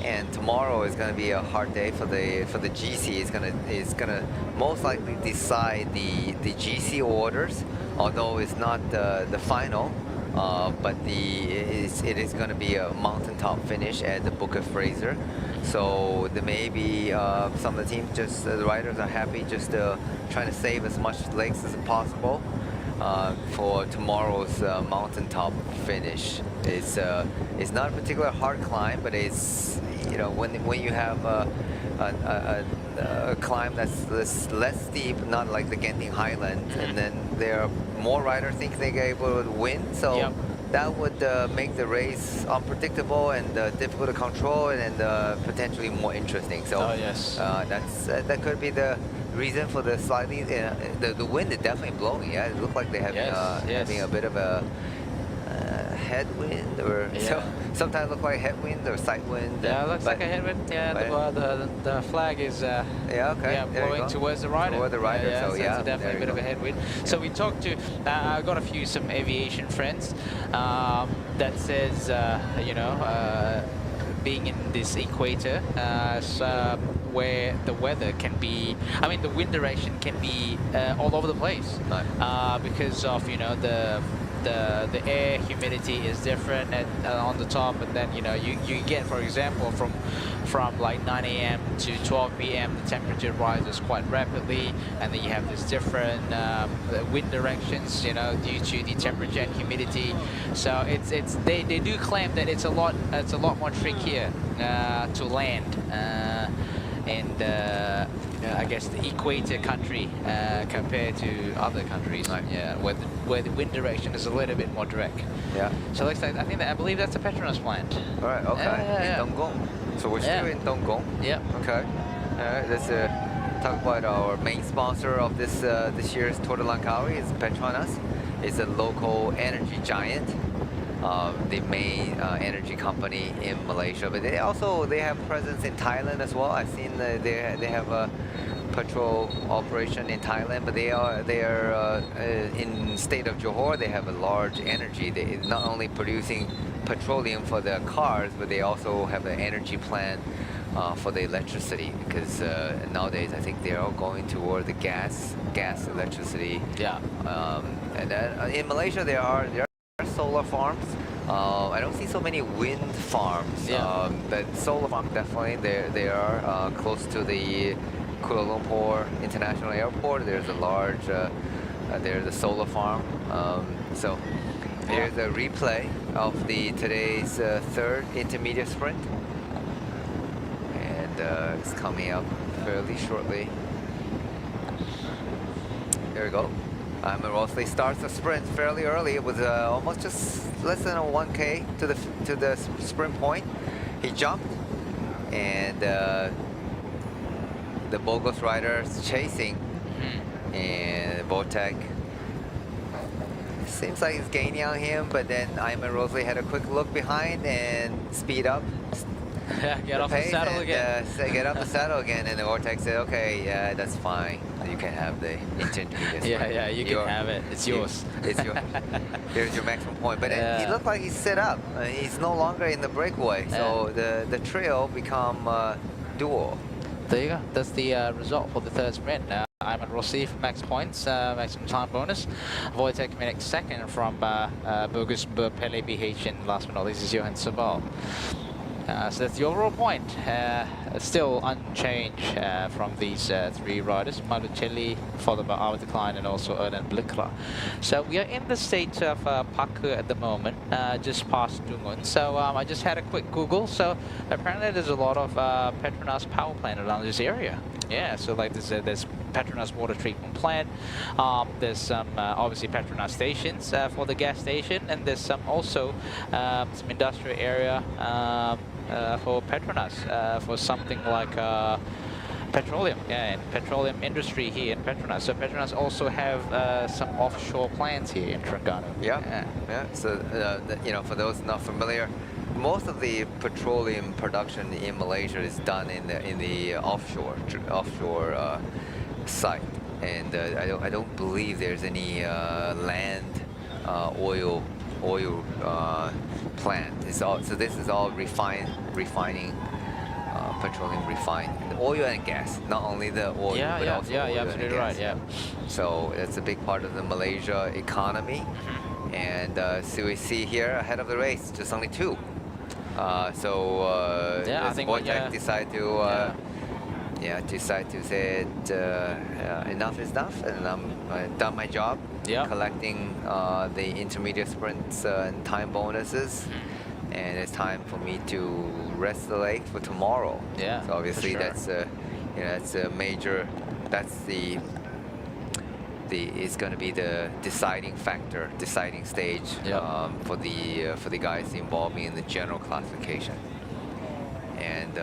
and tomorrow is going to be a hard day for the GC. It's gonna most likely decide the GC orders, although it's not the final. But it is going to be a mountaintop finish at the Book of Fraser. So there may be some of the teams, the riders are happy just trying to save as much legs as possible for tomorrow's mountaintop finish. It's not a particular hard climb, but it's, you know, when you have a climb that's less steep, not like the Genting Highland, and then there are more riders think they're able to win, so that would make the race unpredictable and difficult to control, and potentially more interesting. So that could be the reason for the slightly the wind is definitely blowing. Yeah, it looks like they're having a bit of a headwind, or sometimes look like headwind or side wind. Yeah, it looks like a headwind. Yeah, the flag is blowing towards the rider. Toward the rider, so it's definitely a bit of a headwind. So we talked to, I got some aviation friends that says, you know, being in this equator, where the weather can be, I mean, the wind direction can be all over the place, because of, you know, the air humidity is different on the top, and then, you know, you get, for example, from like 9 a.m. to 12 p.m. the temperature rises quite rapidly, and then you have this different wind directions, you know, due to the temperature and humidity. So they do claim that it's a lot more trickier to land and I guess the equator country compared to other countries, where the wind direction is a little bit more direct. Yeah. So looks like, I believe that's a PETRONAS plant. All right. Okay. In Dongong. So we're still in Dongong. Yeah. Okay. All right. Let's talk about our main sponsor of this year's Tour de Langkawi is PETRONAS. It's a local energy giant. The main energy company in Malaysia, but they have presence in Thailand as well. I've seen they have a petrol operation in Thailand, but they are in state of Johor. They have a large energy. They not only producing petroleum for the cars, but they also have an energy plant for the electricity, because nowadays I think they're all going toward the gas electricity. Yeah. And in Malaysia there are solar farms. I don't see so many wind farms, but solar farms definitely they are close to the Kuala Lumpur International Airport. There's a large there's a solar farm. So here's a replay of today's third intermediate sprint, and it's coming up fairly shortly. There we go. Rosley starts the sprint fairly early. It was almost just less than a 1K to the sprint point. He jumped, and the Bogos rider is chasing, and Vortek seems like he's gaining on him, but then Ayman Rosley had a quick look behind and speed up. Get off the saddle again. Get off the saddle again, and the Vortex said, "Okay, yeah, that's fine. You can have the intermediate." You can have it. It's yours. It's yours. Here's your maximum point. But he looked like he's set up. He's no longer in the breakaway, so the trio become duo. There you go. That's the result for the third sprint. Ayman Rosley for max points, maximum time bonus. Wojtek Minek second from Bogus Berpele BH, and last but not least is Johan Sabal. So that's the overall point. Still unchanged from these three riders, Malucelli, followed by Our Decline, and also Erlen Blikra. So we are in the state of Paka at the moment, just past Dungun. So I just had a quick Google. So apparently there's a lot of Petronas power plant around this area. Yeah, so like there's Petronas water treatment plant. There's some obviously Petronas stations for the gas station, and there's some also some industrial area for Petronas for something like petroleum, and petroleum industry here in Petronas. So Petronas also have some offshore plants here in Terengganu. Yeah. So you know, for those not familiar, most of the petroleum production in Malaysia is done in the offshore site, and I don't believe there's any land oil plant. So this is all refining. Petroleum refined, oil and gas, not only the oil, but also oil absolutely and gas. right. Yeah. So it's a big part of the Malaysia economy, and so we see here ahead of the race, just only two. So I think Wojtek decided to say enough is enough, and I've done my job, collecting the intermediate sprints and time bonuses. And it's time for me to rest the leg for tomorrow. Yeah. So obviously for sure. that's that's a major. That's it's going to be the deciding factor, deciding stage for the guys involved in the general classification. And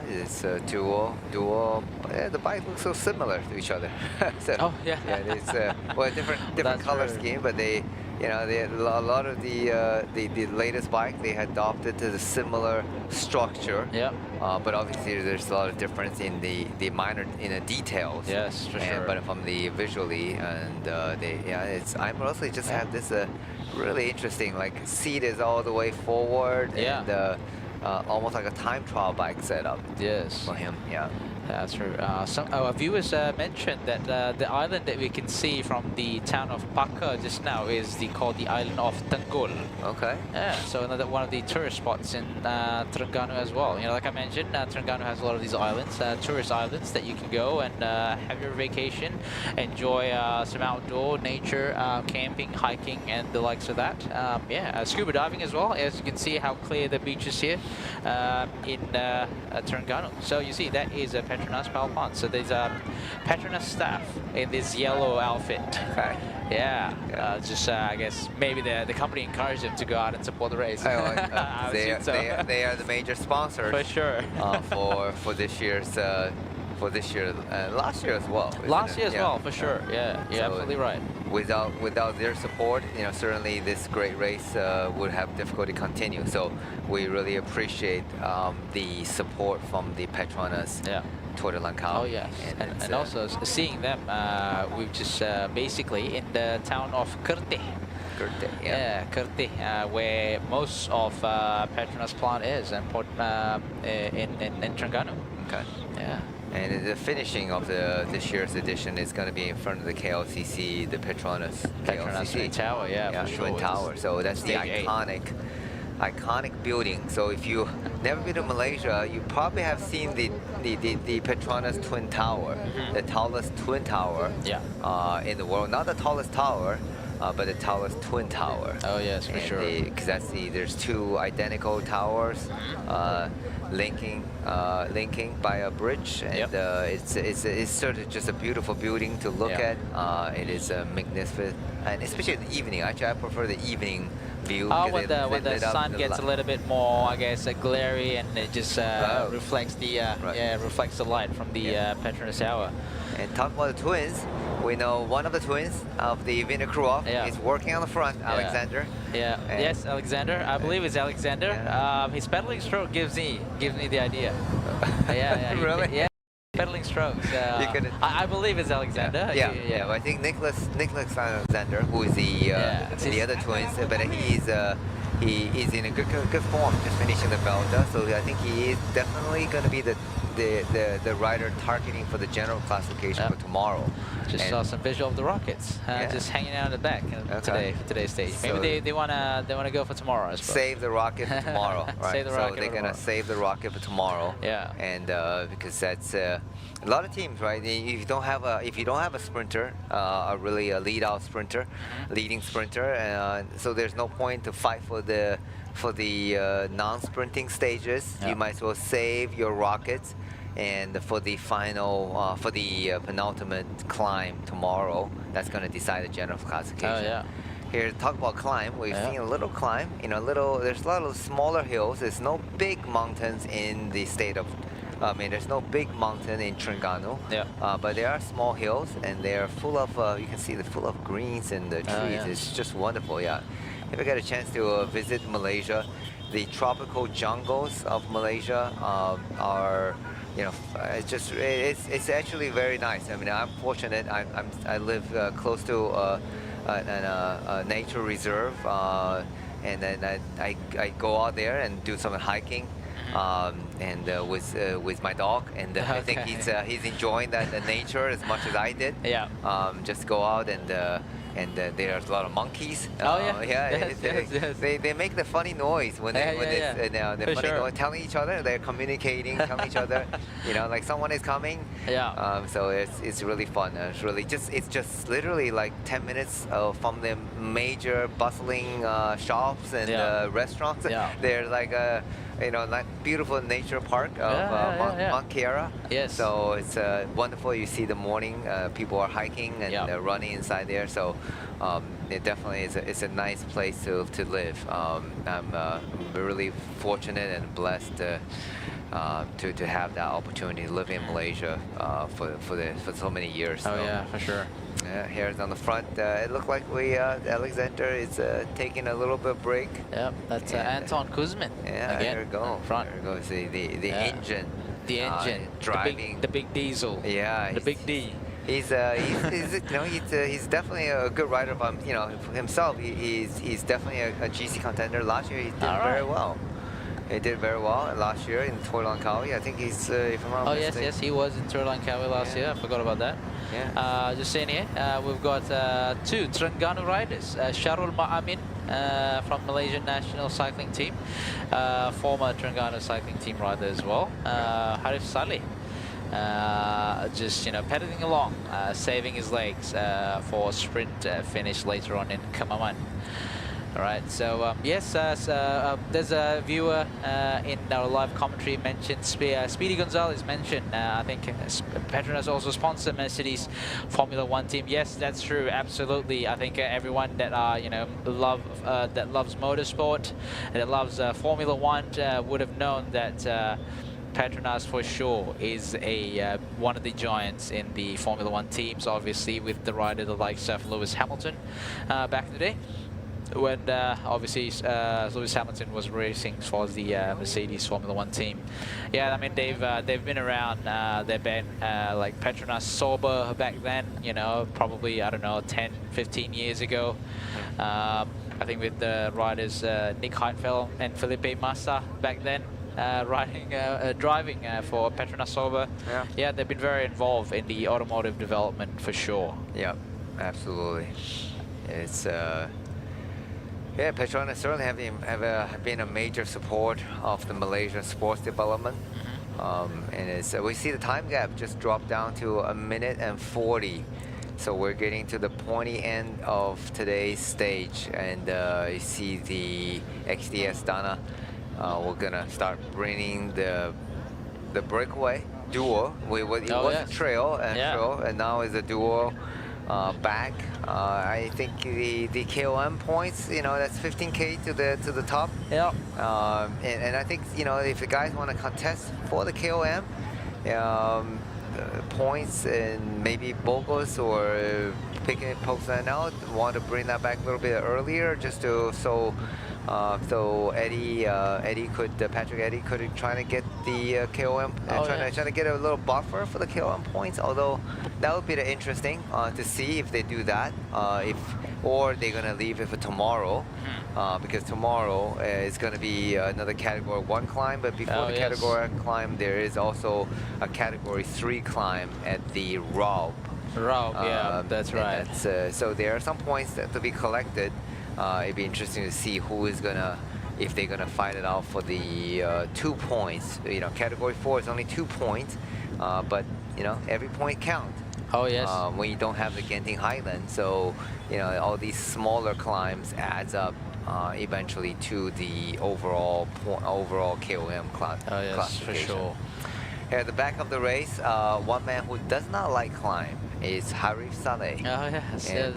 it's a duo. The bike looks so similar to each other. So, it's well, different color scheme, but they. You know, a lot of the latest bike, they adopted to the similar structure. Yeah. But obviously there's a lot of difference in the minor details. Yes, for sure. But from the visually, and I mostly just have this really interesting, like seat is all the way forward, and almost like a time trial bike setup. Yes. For him. Yeah. That's true. Some our viewers mentioned that the island that we can see from the town of Paka just now is called the island of Tenggol. Okay. Yeah, so another one of the tourist spots in Terengganu as well. You know, like I mentioned, Terengganu has a lot of these islands, tourist islands that you can go and have your vacation, enjoy some outdoor nature, camping, hiking, and the likes of that. Scuba diving as well, as you can see how clear the beach is here in Terengganu. So you see that is a Petronas power plant. So there's Petronas staff in this yellow outfit. Okay. Yeah. I guess maybe the company encouraged them to go out and support the race. They are the major sponsors. For sure. for this year's. Last year as well. Last year as well, for sure. Yeah, you're absolutely right. Without their support, you know, certainly this great race would have difficulty continue. So we really appreciate the support from the Petronas. Tour de Langkawi. Oh yes, and also seeing them, we've just basically in the town of Kerteh. Kerteh, where most of Petronas plant is, and in Terengganu. Okay. Yeah. And the finishing of this year's edition is going to be in front of the KLCC, the Petronas Twin Tower, for sure. Twin Tower. So that's the iconic building. So if you never been to Malaysia, you probably have seen the Petronas Twin Tower, the tallest twin tower in the world. Not the tallest tower, but the tallest twin tower. Oh yes, for sure. Because there's two identical towers linking by a bridge, and it's sort of just a beautiful building to look at. It is magnificent, and especially in the evening. Actually, I prefer the evening view. When the sun gets a little bit more, I guess, glary, and it just reflects the light from the Petronas Tower. And talk about the twins. We know one of the twins of the Vina Kruov is working on the front, Alexander. Yes, Alexander. I believe it's Alexander. His pedaling stroke gives me the idea. Really? Yeah. Pedaling strokes. I believe it's Alexander. Well, I think Nicholas Alexander, who is the other twins, but he is in a good form, just finishing the Belda. So I think he is definitely going to be the rider targeting for the general classification for tomorrow. Just saw some visual of the rockets just hanging out in the back today for today's stage. Maybe they wanna go for tomorrow as well. Save the rocket for tomorrow, right? Save the so rocket they're for gonna tomorrow. save the rocket for tomorrow. Yeah. And because that's a lot of teams, right? If you don't have a sprinter, a lead-out sprinter, leading sprinter, so there's no point to fight for the non-sprinting stages. You might as well save your rockets. And for the final, for the penultimate climb tomorrow, that's going to decide the general classification. Oh, yeah. Here, talk about climb. We've seen a little climb. There's a lot of smaller hills. There's no big mountains in the state of. There's no big mountain in Terengganu. Yeah. But there are small hills, and they're full of. You can see they're full of greens and the trees. Yeah. It's just wonderful. Yeah. If I get a chance to visit Malaysia, the tropical jungles of Malaysia are. It's actually very nice. I mean, I'm fortunate. I live close to a nature reserve, and then I go out there and do some hiking, and with my dog, and I think he's enjoying the nature as much as I did. Yeah. Just go out and there's a lot of monkeys. They make the funny noise when they're funny noise, telling each other, they're communicating, telling each other, like someone is coming. Yeah. So it's really fun. It's just literally like 10 minutes from the major bustling shops and restaurants. They're like like beautiful nature park of Mount Kiara. Yes. So it's wonderful. You see the morning people are hiking and running inside there. So it definitely is a nice place to live. I'm really fortunate and blessed to have that opportunity to live in Malaysia for so many years. Oh yeah, for sure. Yeah, here's on the front. It looked like Alexander is taking a little bit break. Yep, that's Anton Kuzmin. Yeah, again, here we go. Front. There goes the engine. The engine, driving the big diesel. Yeah, the big D. He's definitely a good rider. But himself, he's definitely a GC contender. Last year he did very well. He did very well last year in Langkawi. I think he's, if I'm not mistaken. Yes, he was in Langkawi last year. I forgot about that. Yeah. Just saying here, we've got two Terengganu riders. Sharul Ma'amin from Malaysian National Cycling Team, former Terengganu Cycling Team rider as well. Harif Saleh. Just pedaling along, saving his legs for a sprint finish later on in Kemaman. All right, so yes, there's a viewer in our live commentary mentioned Speedy Gonzalez mentioned. I think Petronas also sponsor Mercedes Formula One team. Yes, that's true, absolutely. I think everyone that that loves motorsport, that loves Formula One, would have known that. Petronas for sure is one of the giants in the Formula One teams, obviously with the rider the likes of Lewis Hamilton back in the day. When obviously Lewis Hamilton was racing for the Mercedes Formula One team. Yeah, I mean they've been around. They've been like Petronas Sauber back then. Probably 10, 15 years ago. I think with the riders Nick Heidfeld and Felipe Massa back then. Driving for Petronas Sauber. Yeah, they've been very involved in the automotive development for sure. Yeah, absolutely. It's Petronas certainly have been a major support of the Malaysian sports development. And we see the time gap just drop down to 1 minute and 40. So we're getting to the pointy end of today's stage, and you see the XDS Dana. We're gonna start bringing the breakaway duo. It was a trail and now it's a duo back. I think the KOM points, that's 15K to the top. Yeah. And I think if the guys want to contest for the KOM points and maybe Bogos or picking Post out, want to bring that back a little bit earlier just to So Patrick Eddy could try to get the KOM, trying to get a little buffer for the KOM points. Although that would be interesting to see if they do that, or they're gonna leave it for tomorrow, because tomorrow is gonna be another Category 1 climb. But before the Category 1 climb, there is also a Category 3 climb at the Raub. Yeah, that's right. So there are some points to be collected. It'd be interesting to see who is if they're gonna fight it out for the 2 points. Category 4 is only 2 points, but every point counts. Oh yes. When you don't have the Genting Highland, so all these smaller climbs adds up eventually to the overall KOM classification. Yes, for sure. Here at the back of the race, one man who does not like climb is Harif Saleh. Oh yes. And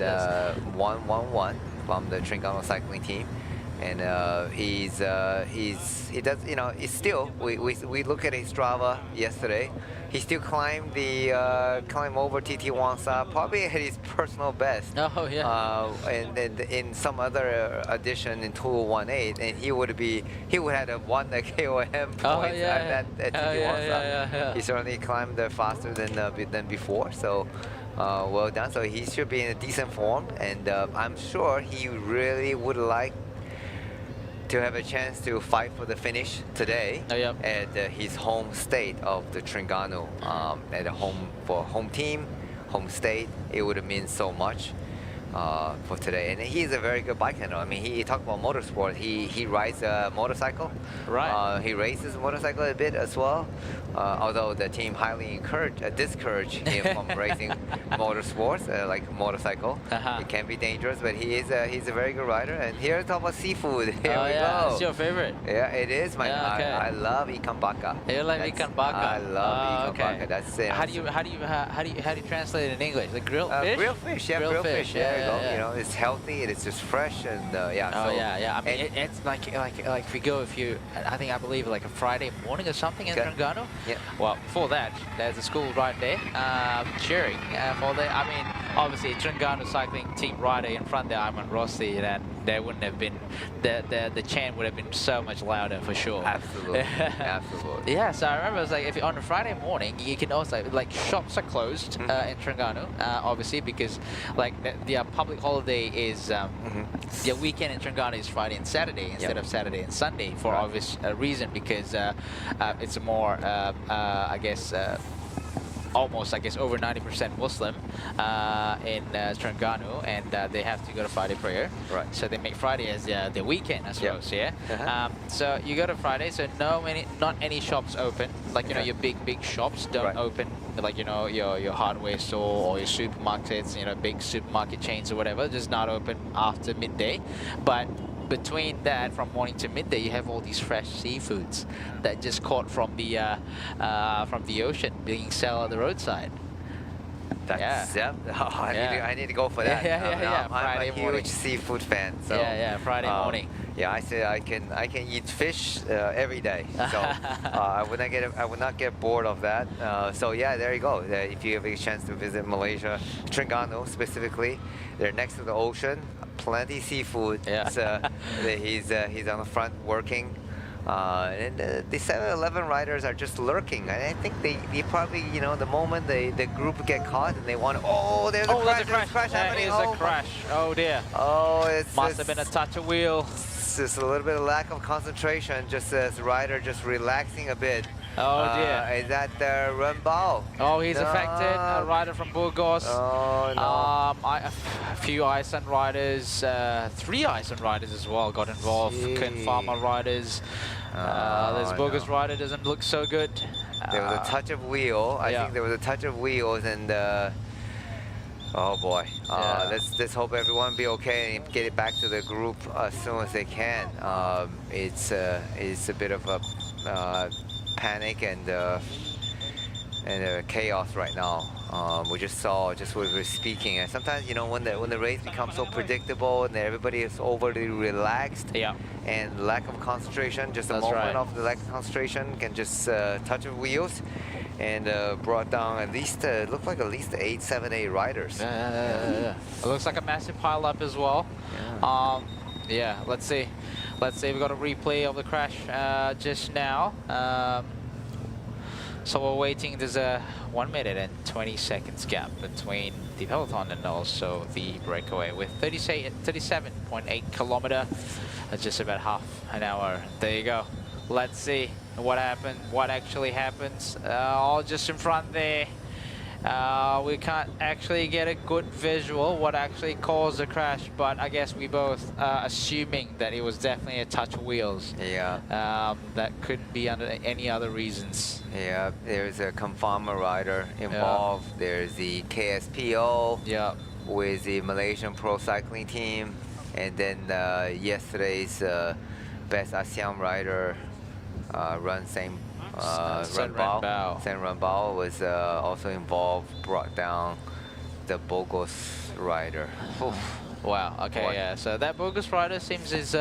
111 from the Terengganu cycling team. And he's still, we look at his Strava yesterday. He still climbed over TT Wangsa, probably at his personal best. Oh yeah. And in some other edition in 2018, and he would have won the KOM points at TT Wangsa. He certainly climbed faster than before. So well done. So he should be in a decent form, and I'm sure he really would like to have a chance to fight for the finish today at his home state of the Terengganu. At home team, home state, it would have meant so much for today. And he's a very good biker. I mean, he talked about motorsport. He rides a motorcycle. Right. He races a motorcycle a bit as well. Although the team highly discourage him from racing motorsports, like motorcycle. It can be dangerous, but he's a very good rider. And here to talk about seafood. Here we go. It's your favorite. Yeah, it is. I love ikan bakar. You like ikan bakar? I love ikan bakar. That's it. How do you translate it in English? Like grilled fish? Grilled fish. Yeah, grilled fish. There you go. It's healthy. It's just fresh and I mean, it's like I believe like a Friday morning or something in Terengganu. Yeah. Well, before that, there's a school right there cheering for the. I mean, obviously Terengganu cycling team rider in front there, Iman Rossi, and there wouldn't have been the chant would have been so much louder for sure. Absolutely, absolutely. Yeah. So I remember it was like if on a Friday morning, you can also like shops are closed in Terengganu, obviously because like the public holiday is the weekend in Terengganu is Friday and Saturday instead of Saturday and Sunday for obvious reason because it's a more almost over 90% Muslim in Terengganu, and they have to go to Friday prayer. Right. So they make Friday as their weekend, I suppose. So you go to Friday, so not any shops open. Like your big shops don't open. Like your hardware store or your supermarkets, big supermarket chains or whatever, just not open after midday. But between that, from morning to midday, you have all these fresh seafoods that just caught from the ocean being sold at the roadside. I need to go for that. I'm a huge seafood fan. So, Friday morning. Yeah, I said I can eat fish every day. So I would not get bored of that. So yeah, there you go. If you have a chance to visit Malaysia, Terengganu specifically, they're next to the ocean. Plenty seafood. Yeah. So he's on the front working. And the 7-Eleven riders are just lurking. And I think they probably, the moment the group get caught and they want to, there's a crash happening. There is a crash. Oh dear. Must have been a touch of wheel. It's just a little bit of lack of concentration, just as rider just relaxing a bit. Oh dear. Is that Rembao? Oh, he's affected. A rider from Burgos. Oh no. A few Iceland riders, 3 Iceland riders as well got involved. Kemaman riders. This Burgos rider doesn't look so good. There was a touch of wheel. I think there was a touch of wheels, and oh boy. Let's hope everyone be okay and get it back to the group as soon as they can. It's a bit of a panic and chaos right now. We just saw, just what we were speaking, and sometimes when the race becomes so predictable and everybody is overly relaxed, and lack of concentration, just a moment of the lack of concentration can just touch of wheels, and brought down at least looked like at least 7, 8 riders. It looks like a massive pile up as well. Let's see Let's say we got a replay of the crash just now. So we're waiting. There's a 1 minute and 20 seconds gap between the Peloton and also the Breakaway with 37.8 kilometer. That's just about half an hour. There you go. Let's see what happened. What actually happens? All just in front there. We can't actually get a good visual what actually caused the crash, but I guess we both assuming that it was definitely a touch of wheels. Yeah. That couldn't be under any other reasons. Yeah, there's a Kemaman rider involved. Yeah. There's the KSPO with the Malaysian pro cycling team, and then yesterday's best ASEAN rider Sen Ranbao was also involved, brought down the bogus rider. Wow, okay, yeah, so that bogus rider seems is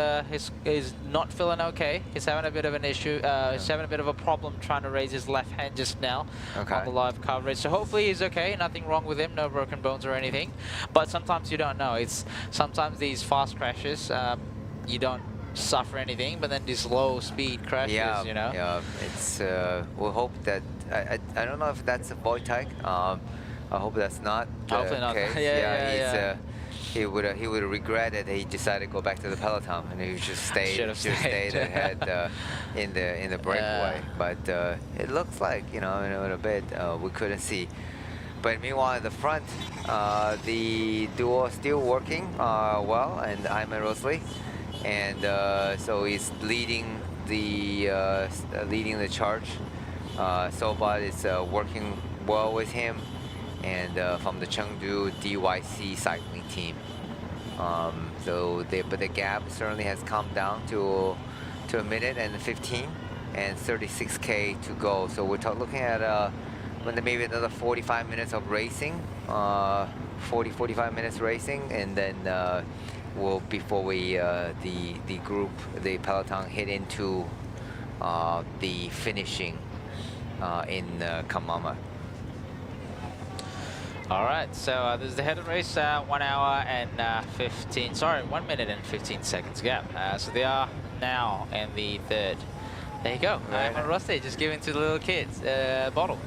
not feeling okay. He's having a bit of an issue, he's having a bit of a problem trying to raise his left hand just now on the live coverage. So hopefully he's okay, nothing wrong with him, no broken bones or anything. But sometimes you don't know. Sometimes these fast crashes, you don't suffer anything, but then these low speed crashes, you know? Yeah, it's, we'll hope that, I don't know if that's a boy tag. I hope that's not the Hopefully not. case. He would have regretted that he decided to go back to the Peloton, and he just stayed ahead in the breakaway. But it looks like, you know, in a bit we couldn't see. But meanwhile, in the front, the duo is still working well, and I'm Rosalie, and so he's leading the charge. Sobat is working well with him, and from the Chengdu DYC cycling team. But the gap certainly has come down to a minute and 15 and 36K to go. So we're looking at maybe another 45 minutes of racing, 45 minutes racing, and then before we the Peloton hit into the finishing in Kemaman. All right, so there's the headed race, 1 hour and 1 minute and 15 seconds gap. So they are now in the third. There you go. I'm on Rusty, just giving to the little kids bottle.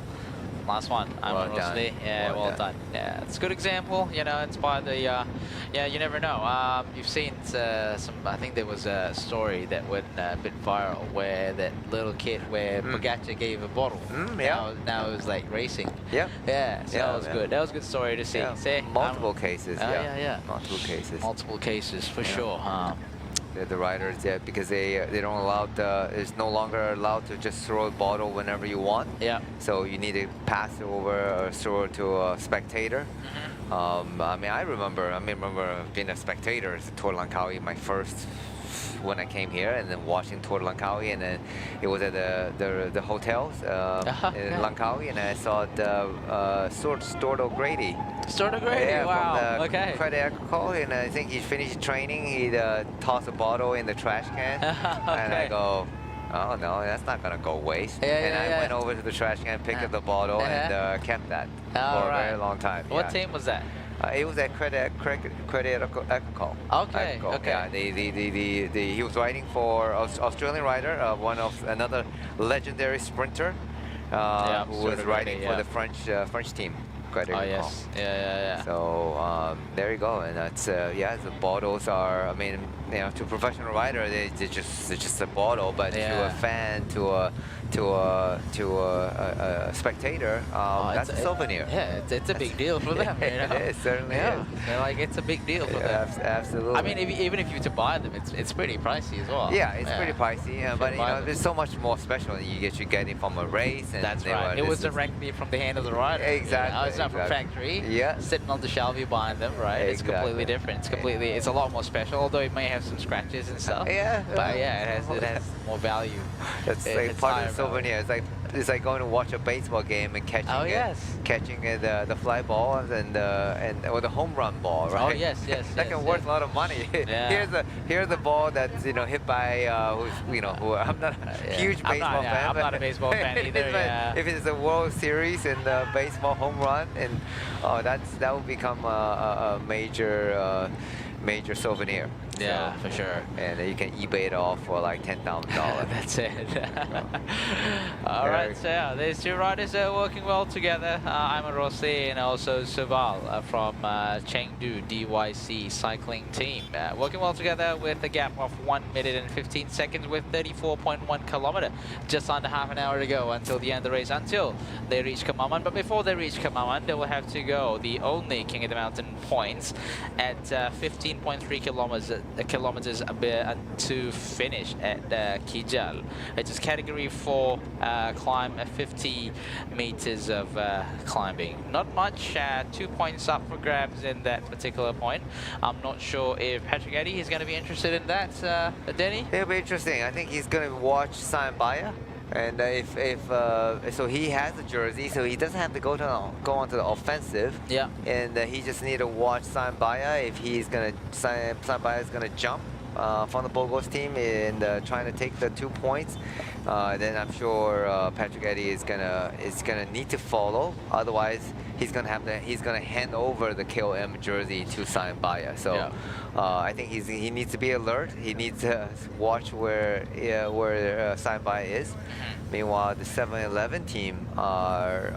Last one. I'm on Rusty. Yeah, well done. Yeah, it's a good example. You know, inspired the. Yeah, you never know. You've seen some. I think there was a story that went a bit viral where that little kid where Pogacar gave a bottle. Now it was like racing. Yeah. Yeah. So that was good. That was a good story to see. Yeah. See? Multiple cases. Yeah. Multiple cases. Multiple cases for sure. The riders, because they don't allow it's no longer allowed to just throw a bottle whenever you want. Yeah. So you need to pass it over or throw it to a spectator. I mean, I remember being a spectator at Tour Langkawi, my first when I came here, and then watching Tour Langkawi, and then it was at the hotels in Langkawi, and I saw Stordo Grady. Stordo Grady, wow, from the Credit Agricole, and I think he finished training, he tossed a bottle in the trash can, and I go, oh no, that's not gonna go waste. I went over to the trash can, picked up the bottle, and kept that for a very long time. What team was that? It was at Credit Agricole. Okay. Yeah, he was riding for Australian rider, another legendary sprinter, who was riding for the French team. Oh yes, yeah. So there you go, and that's the bottles are. I mean, you know, to a professional rider, they're just a bottle, but to a fan, to a spectator, that's a souvenir. Yeah, it's a big deal for them. You know? It certainly is. They're like, it's a big deal for them. Absolutely. I mean, even if you were to buy them, it's pretty pricey as well. Yeah, it's pretty pricey, but you know, there's so much more special than you get it from a race. And that's right. It was directly from the hand of the rider. Exactly. You know? It's not from factory. Yeah. Sitting on the shelf, you buying them, right? It's completely different. It's a lot more special, although it may have some scratches and stuff. Yeah. But yeah, it has more value. That's like part of the souvenir. It's like going to watch a baseball game and catching the fly ball or the home run ball, right? Oh yes. That can worth a lot of money. Here's the ball that's hit by who I'm not a huge baseball fan. I'm not a baseball fan either. If it's a World Series and the baseball home run, and that will become a major souvenir. Yeah, So, for sure. And you can eBay it off for like $10,000. That's it. All right, so yeah, these two riders are working well together. Ayman Rossi and also Suval from Chengdu DYC cycling team. Working well together with a gap of 1 minute and 15 seconds with 34.1 kilometer. Just under half an hour to go until the end of the race, until they reach Kemaman. But before they reach Kemaman, they will have to go the only King of the Mountain points at 15.3 kilometers to finish at Kijal. It is category 4 climb, 50 meters of climbing. Not much, 2 points up for grabs in that particular point. I'm not sure if Patrick Eddy is going to be interested in that, Denny? It'll be interesting. I think he's going to watch Sayambaya. And so he has a jersey, so he doesn't have to go onto the offensive. Yeah. And he just need to watch Sayambaya if Sayambaya is gonna jump from the Bogos team and trying to take the 2 points. Then I'm sure Patrick Eddy is gonna need to follow. Otherwise, he's gonna hand over the KOM jersey to Sayambaya. So yeah. I think he needs to be alert. He needs to watch where Sayambaya is. Meanwhile, the 7-Eleven team are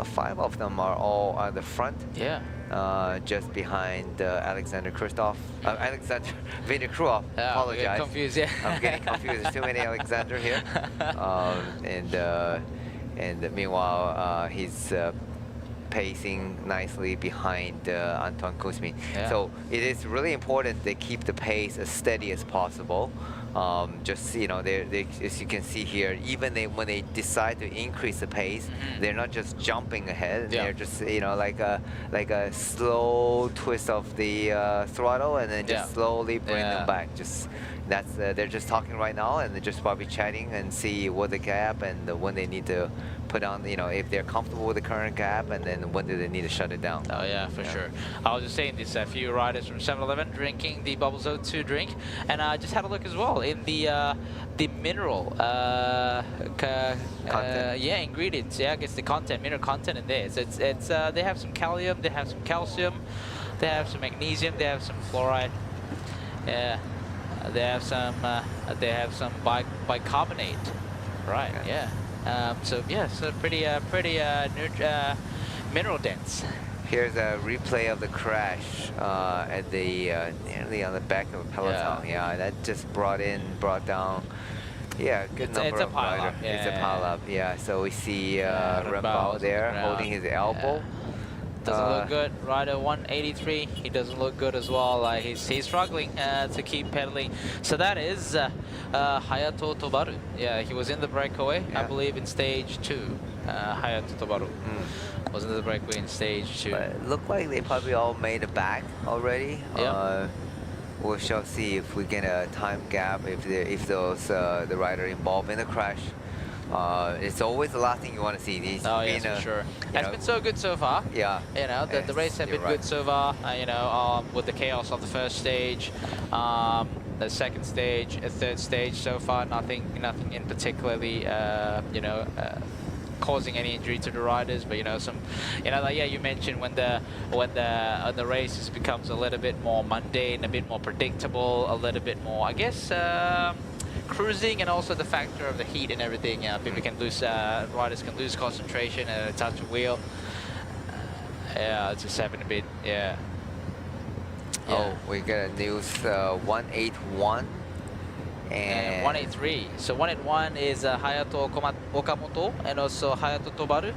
5 of them are all on the front. Yeah. Just behind Alexander Vinokurov. Apologize. I'm confused, yeah. I'm getting confused. There's too many Alexander here. And meanwhile, he's pacing nicely behind Antoine Kuzmin. Yeah. So it is really important they keep the pace as steady as possible. Just, you know, they, as you can see here, even when they decide to increase the pace, they're not just jumping ahead. Yeah. They're just, you know, like a slow twist of the throttle, and then just slowly bring them back. Just they're just talking right now, and they're just probably chatting and see what the gap and when they need to put on, you know, if they're comfortable with the current gap, and then when do they need to shut it down. Oh yeah, for sure. I was just saying, there's a few riders from 7-Eleven drinking the Bubbles O2 drink, and I just had a look as well in the mineral content. Ingredients. Yeah, I guess the mineral content in there. So it's they have some kalium, they have some calcium, they have some magnesium, they have some fluoride. Yeah, they have some bicarbonate. Right. Okay. Yeah. So yeah, so pretty mineral dense. Here's a replay of the crash at the nearly on the back of a Peloton. Yeah, that just brought down. Yeah, good number of riders. It's a pile up. Yeah, so we see Rembao there holding his elbow. Doesn't look good. Rider 183. He doesn't look good as well. He's struggling to keep pedaling. So that is Hayato Tobaru. Yeah, he was in the breakaway, I believe, in stage 2. Hayato Tobaru was in the breakaway in stage 2. But it looked like they probably all made it back already. Yeah. We shall see if we get a time gap, if those the rider involved in the crash. It's always the last thing you want to see. For sure. It's been so good so far. Yeah. You know, the race has been good so far. You know, with the chaos of the first stage, the second stage, a third stage so far, nothing in particularly, causing any injury to the riders. But you mentioned when the races becomes a little bit more mundane, a bit more predictable, a little bit more, I guess, cruising, and also the factor of the heat and everything. People can lose, riders can lose concentration and touch a wheel. It's just happened a bit. Yeah. Oh, we got a news 181 and 183. So 181 is Hayato Okamoto and also Hayato Tobaru.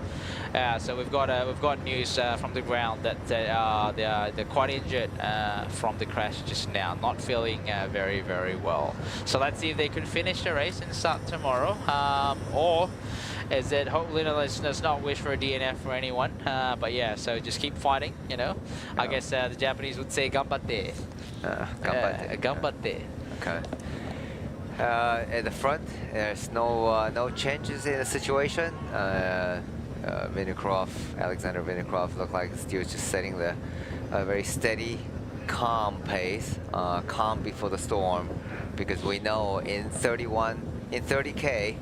So we've got news from the ground that they're quite injured from the crash just now, not feeling very well. So let's see if they could finish the race and start tomorrow, or is it, hopefully, let's not wish for a DNF for anyone, but yeah, so just keep fighting, you know. I guess the Japanese would say ganbatte. Ganbatte. Okay. At the front, there's no changes in the situation. Alexander Vinokurov looked like still just setting the very steady, calm pace, calm before the storm, because we know in 30K,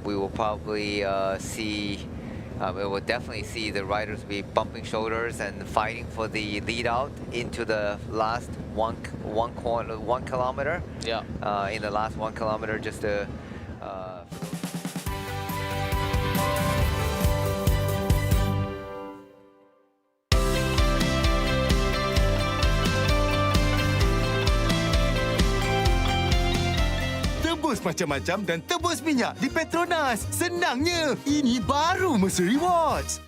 we will probably we will definitely see the riders be bumping shoulders and fighting for the lead out into the last 1 kilometer. Yeah. In the last 1 kilometer, just to. Tebus macam-macam dan tebus minyak di Petronas. Senangnya, ini baru Mercer Rewards.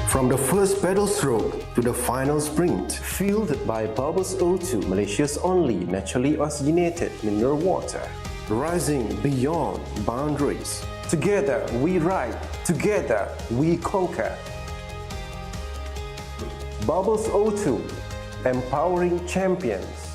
From the first pedal stroke to the final sprint, fueled by Bubbles O2, Malaysia's only naturally oxygenated mineral water. Rising beyond boundaries. Together we ride, together we conquer. Bubbles O2, empowering champions.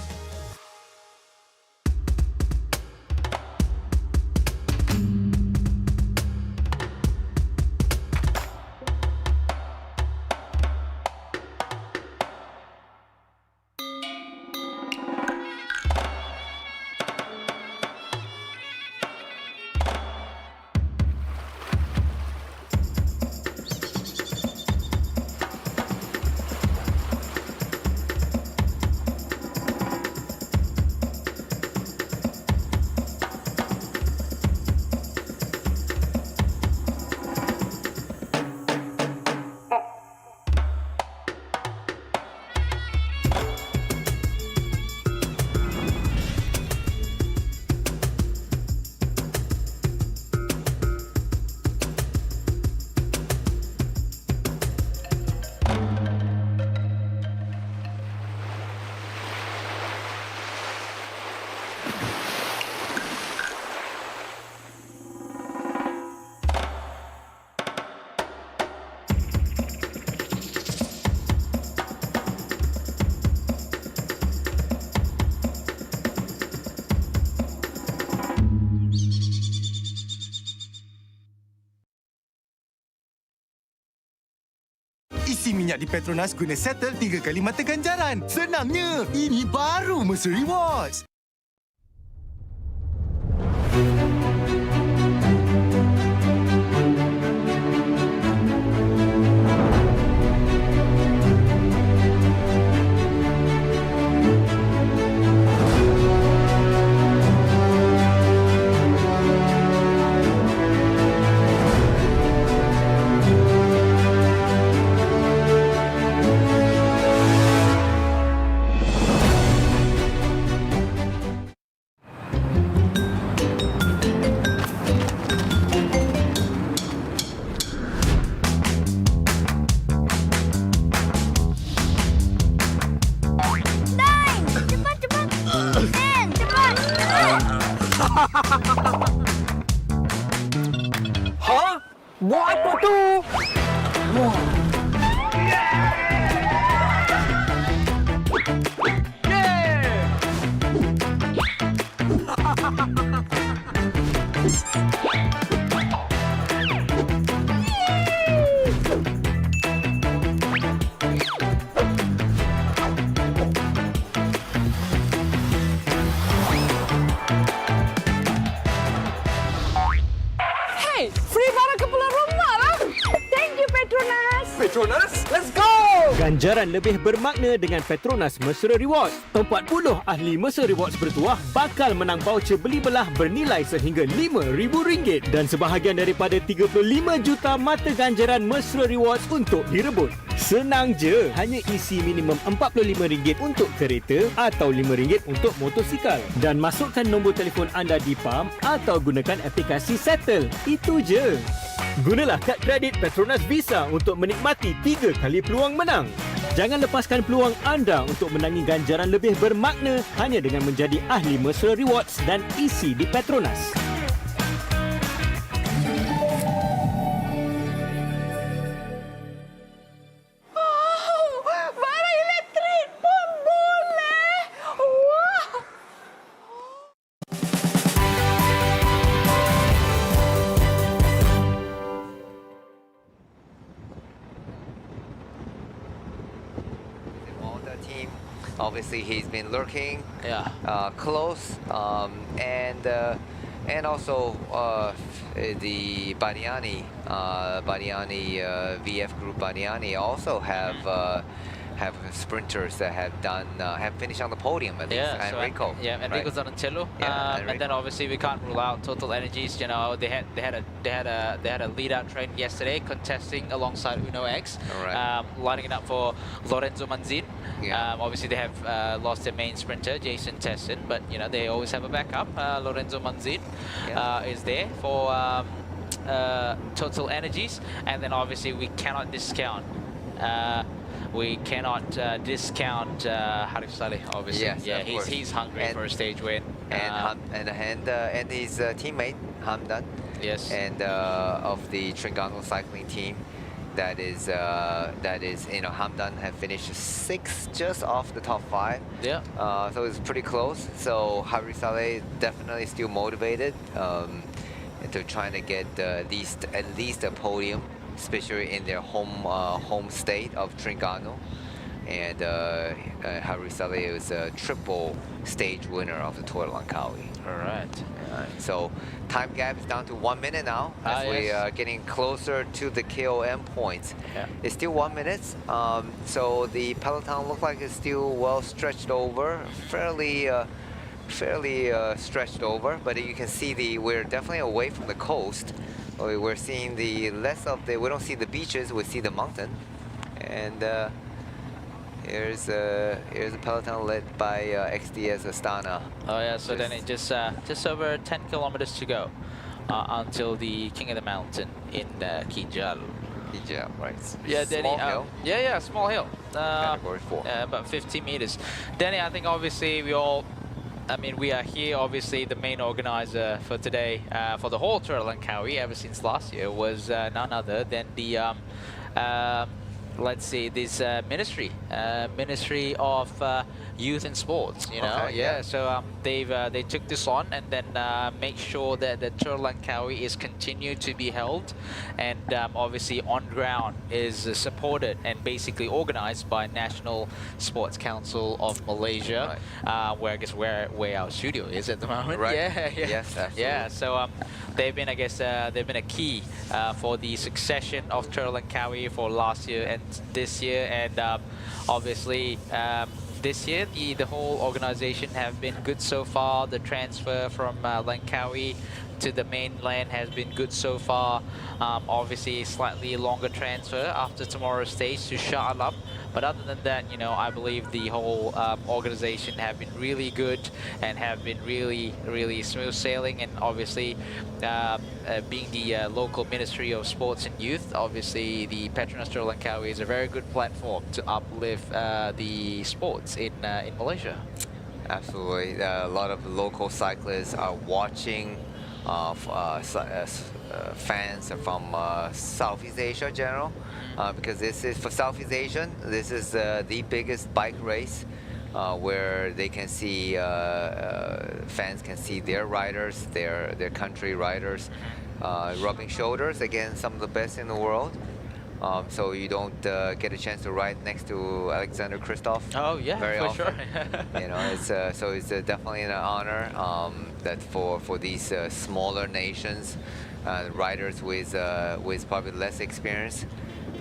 Isi minyak di Petronas guna settle 3 kali mata ganjaran. Senangnya, ini baru Mercer Rewards. Hah? Buat apa tu? Wah. Hey, free barang kepala rumah lah. Thank you, Petronas. Petronas, let's go! Ganjaran lebih bermakna dengan Petronas Mercer Rewards. 40 ahli Mercer Rewards bertuah bakal menang voucher beli belah bernilai sehingga RM5,000 dan sebahagian daripada 35 juta mata ganjaran Mercer Rewards untuk direbut. Senang je, hanya isi minimum RM45 untuk kereta atau RM5 untuk motosikal dan masukkan nombor telefon anda di pam atau gunakan aplikasi Settle. Itu je. Gunalah kad kredit Petronas Visa untuk menikmati 3 kali peluang menang. Jangan lepaskan peluang anda untuk menangi ganjaran lebih bermakna hanya dengan menjadi ahli Mercer Rewards dan isi di Petronas. Barang elektrik pun boleh. Wah. Team. Obviously, he's been lurking Yeah. close, and and also the Badiani VF Group Badiani also have sprinters that have finished on the podium at least. Yeah, so Enrico. Enrico's on cello. Yeah, And then obviously we can't rule out Total Energies. You know, they had a lead out train yesterday, contesting alongside Uno X, lining it up for Lorenzo Manzin. Obviously they have lost their main sprinter Jason Tesson, but you know they always have a backup. Lorenzo Manzin is there for Total Energies, and then obviously we cannot discount. Discount Harif Saleh, obviously. Yes, he's hungry for a stage win. And his teammate Hamdan. Yes. And of the Terengganu cycling team, that is Hamdan have finished 6th, just off the top 5. Yeah. So it's pretty close. So Harif Saleh definitely still motivated to trying to get at least a podium, especially in their home state of Terengganu. And Harif Saleh is a triple stage winner of the Tour de Langkawi. All right. So time gap is down to 1 minute now as we are getting closer to the KOM points. It's still 1 minute. So the peloton looks like it's still well stretched over, fairly stretched over. But you can see we're definitely away from the coast. We're seeing we don't see the beaches, we see the mountain. And here's a peloton led by XDS Astana. Oh yeah, so then it just over 10 kilometers to go until the King of the Mountain in Kijal. Kijal, right. Yeah, Danny, small hill. Yeah, small hill. Category 4. About 50 meters. Danny, I think obviously we are here, obviously the main organizer for today, for the whole Tour de Langkawi ever since last year was none other than the, let's see, this Ministry of Youth and Sports, you know. Okay, So they took this on and then make sure that the Tour de Langkawi is continued to be held, and obviously on ground is supported and basically organized by National Sports Council of Malaysia, where our studio is at the moment. Right. Yeah. Yes, absolutely. Yeah. So they've been a key for the succession of Tour de Langkawi for last year and this year, and obviously. This year, the whole organization have been good so far. The transfer from Langkawi to the mainland has been good so far. Obviously, slightly longer transfer after tomorrow's stage to Shah Alam. But other than that, you know, I believe the whole organization have been really good and have been really, really smooth sailing. And obviously, being the local Ministry of Sports and Youth, obviously the PETRONAS Tour de Langkawi is a very good platform to uplift the sports in Malaysia. Absolutely. A lot of local cyclists are watching. Fans from Southeast Asia in general, because this is for Southeast Asian. This is the biggest bike race where they can see fans can see their riders, their country riders, rubbing shoulders against some of the best in the world. So you don't get a chance to ride next to Alexander Kristoff. Oh yeah, very for often. sure. You know, it's definitely an honor that for these smaller nations, riders with probably less experience,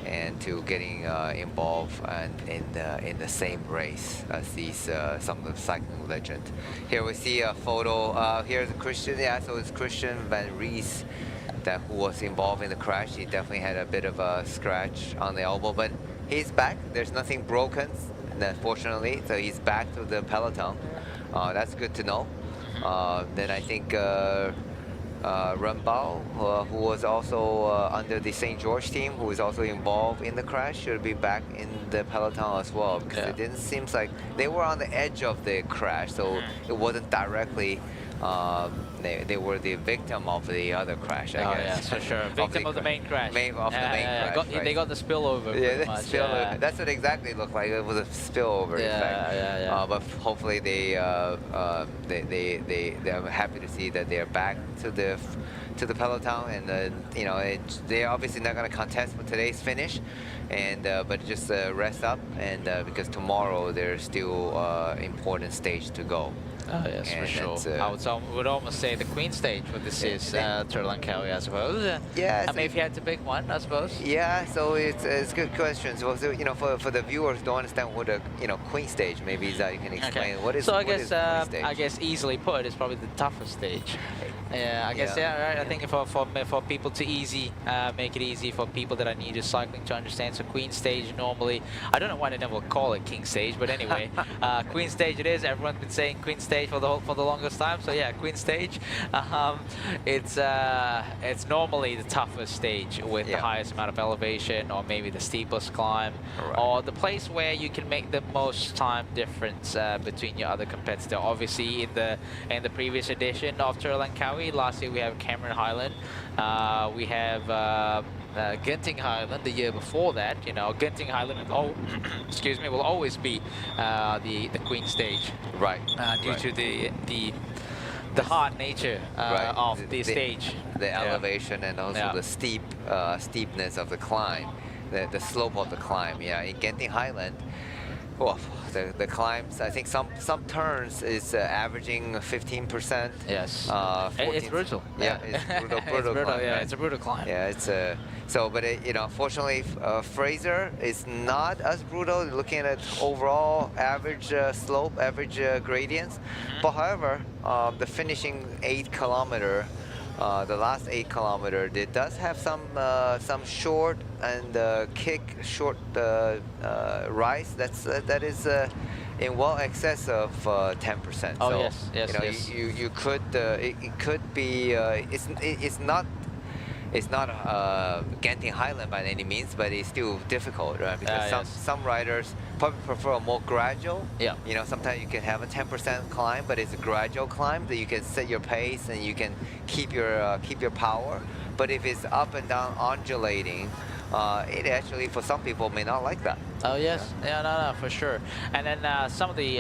and to getting involved in the same race as these some of the cycling legends. Here we see a photo. Here's Christian. Yeah, so it's Christian Van Ries. Who was involved in the crash. He definitely had a bit of a scratch on the elbow, but he's back. There's nothing broken, fortunately, so he's back to the peloton. That's good to know. Then I think Rambao, who was also under the St. George team, who was also involved in the crash, should be back in the peloton as well, because it didn't seem like they were on the edge of the crash, so it wasn't directly they were the victim of the other crash, I guess. Yeah, for sure. Victim of the main crash. They got the spillover. Yeah, much. spillover. That's what exactly it looked like. It was a spillover effect. But hopefully they're happy to see that they're back to the peloton, and you know, they're obviously not going to contest for today's finish, and but just rest up, and because tomorrow there's still important stage to go. Oh yes, for And sure. that's, I would almost say the Queen stage, but this is Terengganu, I suppose. Yeah, I mean, if you had to pick one, I suppose. Yeah, so it's good questions. So, for the viewers who don't understand what a Queen stage, maybe that you can explain what is. So what is Queen stage? I guess easily put, it's probably the toughest stage. Yeah, I guess right. I think for people to make it easy for people that are new to cycling to understand. So Queen stage normally, I don't know why they never call it King stage, but anyway, Queen stage it is. Everyone's been saying Queen stage for the longest time. So yeah, Queen stage. It's normally the toughest stage with the highest amount of elevation, or maybe the steepest climb, or the place where you can make the most time difference between your other competitor. Obviously, in the previous edition of Terengganu, last year we have Kemaman Highland, we have Genting Highland the year before that. Genting Highland excuse me, will always be the Queen stage, right? Due to the hard nature of the stage, the elevation, and also the steepness of the climb, the slope of the climb. Yeah, in Genting Highland, the climbs, I think some turns is averaging 15%. Yes. 14. It's brutal. Yeah, it's brutal. It's brutal, climb, yeah, right? it's a brutal climb. Yeah, it's but fortunately, Fraser is not as brutal. Looking at overall average slope, average gradients. But however, the finishing 8 kilometer. The last 8 kilometer, it does have some short and short rise. That is in well excess of 10%. Oh so, yes. You could it could be it's not Genting Highland by any means, but it's still difficult, right? Because some riders probably prefer a more gradual. Yeah. Sometimes you can have a 10% climb, but it's a gradual climb that you can set your pace and you can keep your power. But if it's up and down undulating, it actually for some people may not like that. Oh yes, no, for sure. And then some of the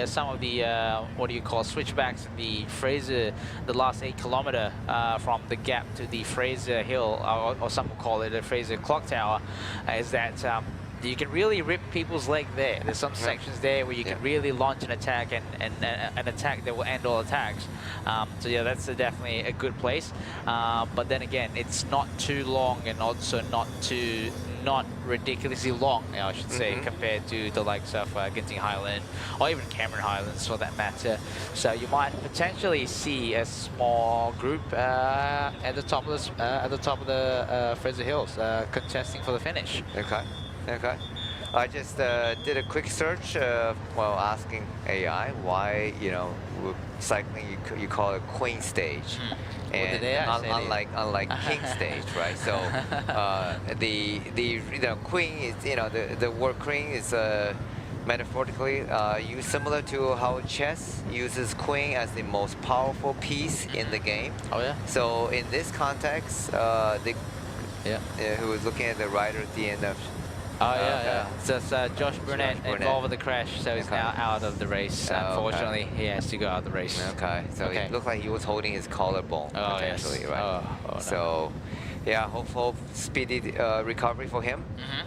what do you call switchbacks in the Fraser, the last 8 kilometer from the gap to the Fraser Hill, or some will call it the Fraser Clock Tower, is that you can really rip people's leg there. There's some sections there where you can really launch an attack and an attack that will end all attacks. So yeah, that's definitely a good place. But then again, it's not too long and also not ridiculously long, I should say, compared to the likes of Genting Highland or even Kemaman Highlands for that matter. So you might potentially see a small group at the top of the Fraser Hills contesting for the finish. Okay. I just did a quick search while asking AI why with cycling you call it Queen stage. And unlike King stage, right? So the Queen is the word Queen is metaphorically used similar to how chess uses Queen as the most powerful piece in the game. Oh yeah. So in this context, who was looking at the rider at the end of. Oh yeah. So it's Josh Burnett involved with the crash, so he's now out of the race. Unfortunately, he has to go out of the race. Okay, so it looked like he was holding his collarbone potentially, right? No. So, yeah, hope speedy recovery for him.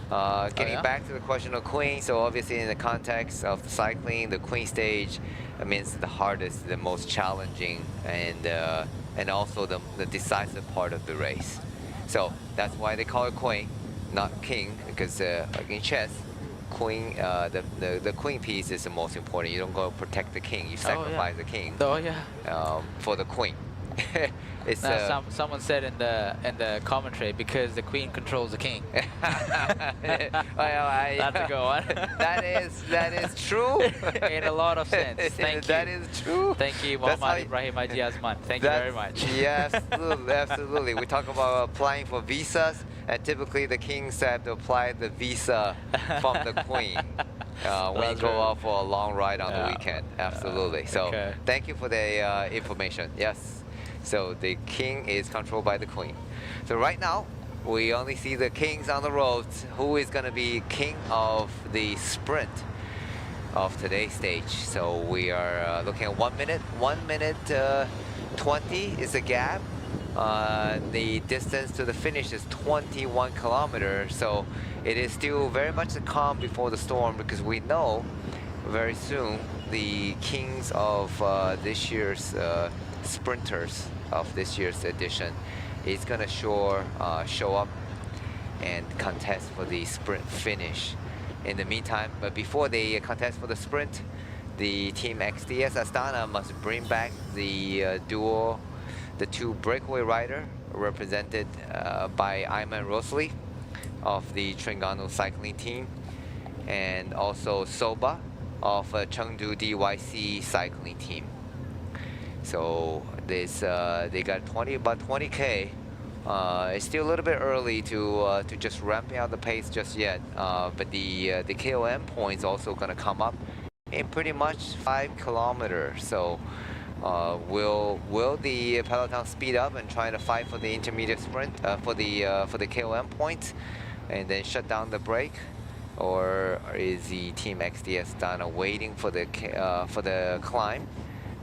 Getting back to the question of Queen, so obviously in the context of the cycling, the Queen stage means the hardest, the most challenging, and also the decisive part of the race. So that's why they call it Queen, not King, because in chess, Queen, the Queen piece is the most important. You don't go protect the King, you sacrifice the King for the Queen. Someone said in the commentary, because the Queen controls the King. That's a good one. That is true in a lot of sense. Thank you. That is true. Thank you, Muhammad Ibrahim Haji Azman. Thank you very much. Yes, absolutely. We talk about applying for visas, and typically the kings have to apply the visa from the Queen. When you go out for a long ride on the weekend. Absolutely. So thank you for the information. Yes. So the king is controlled by the queen. So right now, we only see the kings on the roads. Who is going to be king of the sprint of today's stage? So we are looking at 1 minute. 1 minute 20 is the gap. The distance to the finish is 21 kilometers. So it is still very much the calm before the storm, because we know very soon the kings of this year's sprinters of this year's edition is going to show up and contest for the sprint finish. In the meantime, but before they contest for the sprint, the Team XDS Astana must bring back the two breakaway rider represented by Ayman Rosli of the Terengganu cycling team, and also Soba of Chengdu DYC cycling team. So this they got about 20K. It's still a little bit early to just ramping out the pace just yet, but the KOM points also going to come up in pretty much 5 kilometers. So will the Peloton speed up and try to fight for the intermediate sprint for the KOM points, and then shut down the break, or is the Team XDS Dana waiting for the climb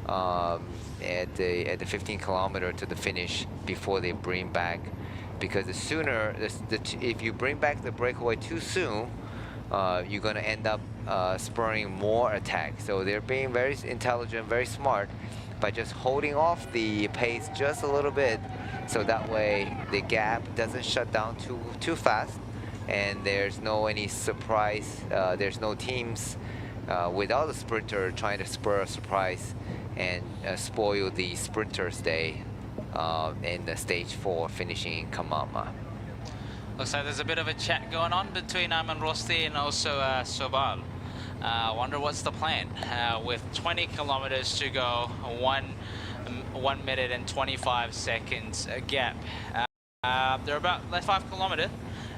at the 15 kilometer to the finish before they bring back? Because the sooner, if you bring back the breakaway too soon, you're going to end up spurring more attack. So they're being very intelligent, very smart, by just holding off the pace just a little bit, so that way the gap doesn't shut down too fast, and there's no any surprise. There's no teams without a sprinter trying to spur a surprise and spoil the sprinter's day in the stage 4 finishing in Kemaman. Looks like there's a bit of a chat going on between Ayman Rosti and also Sobal. I wonder what's the plan. With 20 kilometers to go, 1 minute and 25 seconds gap. They're about 5 kilometers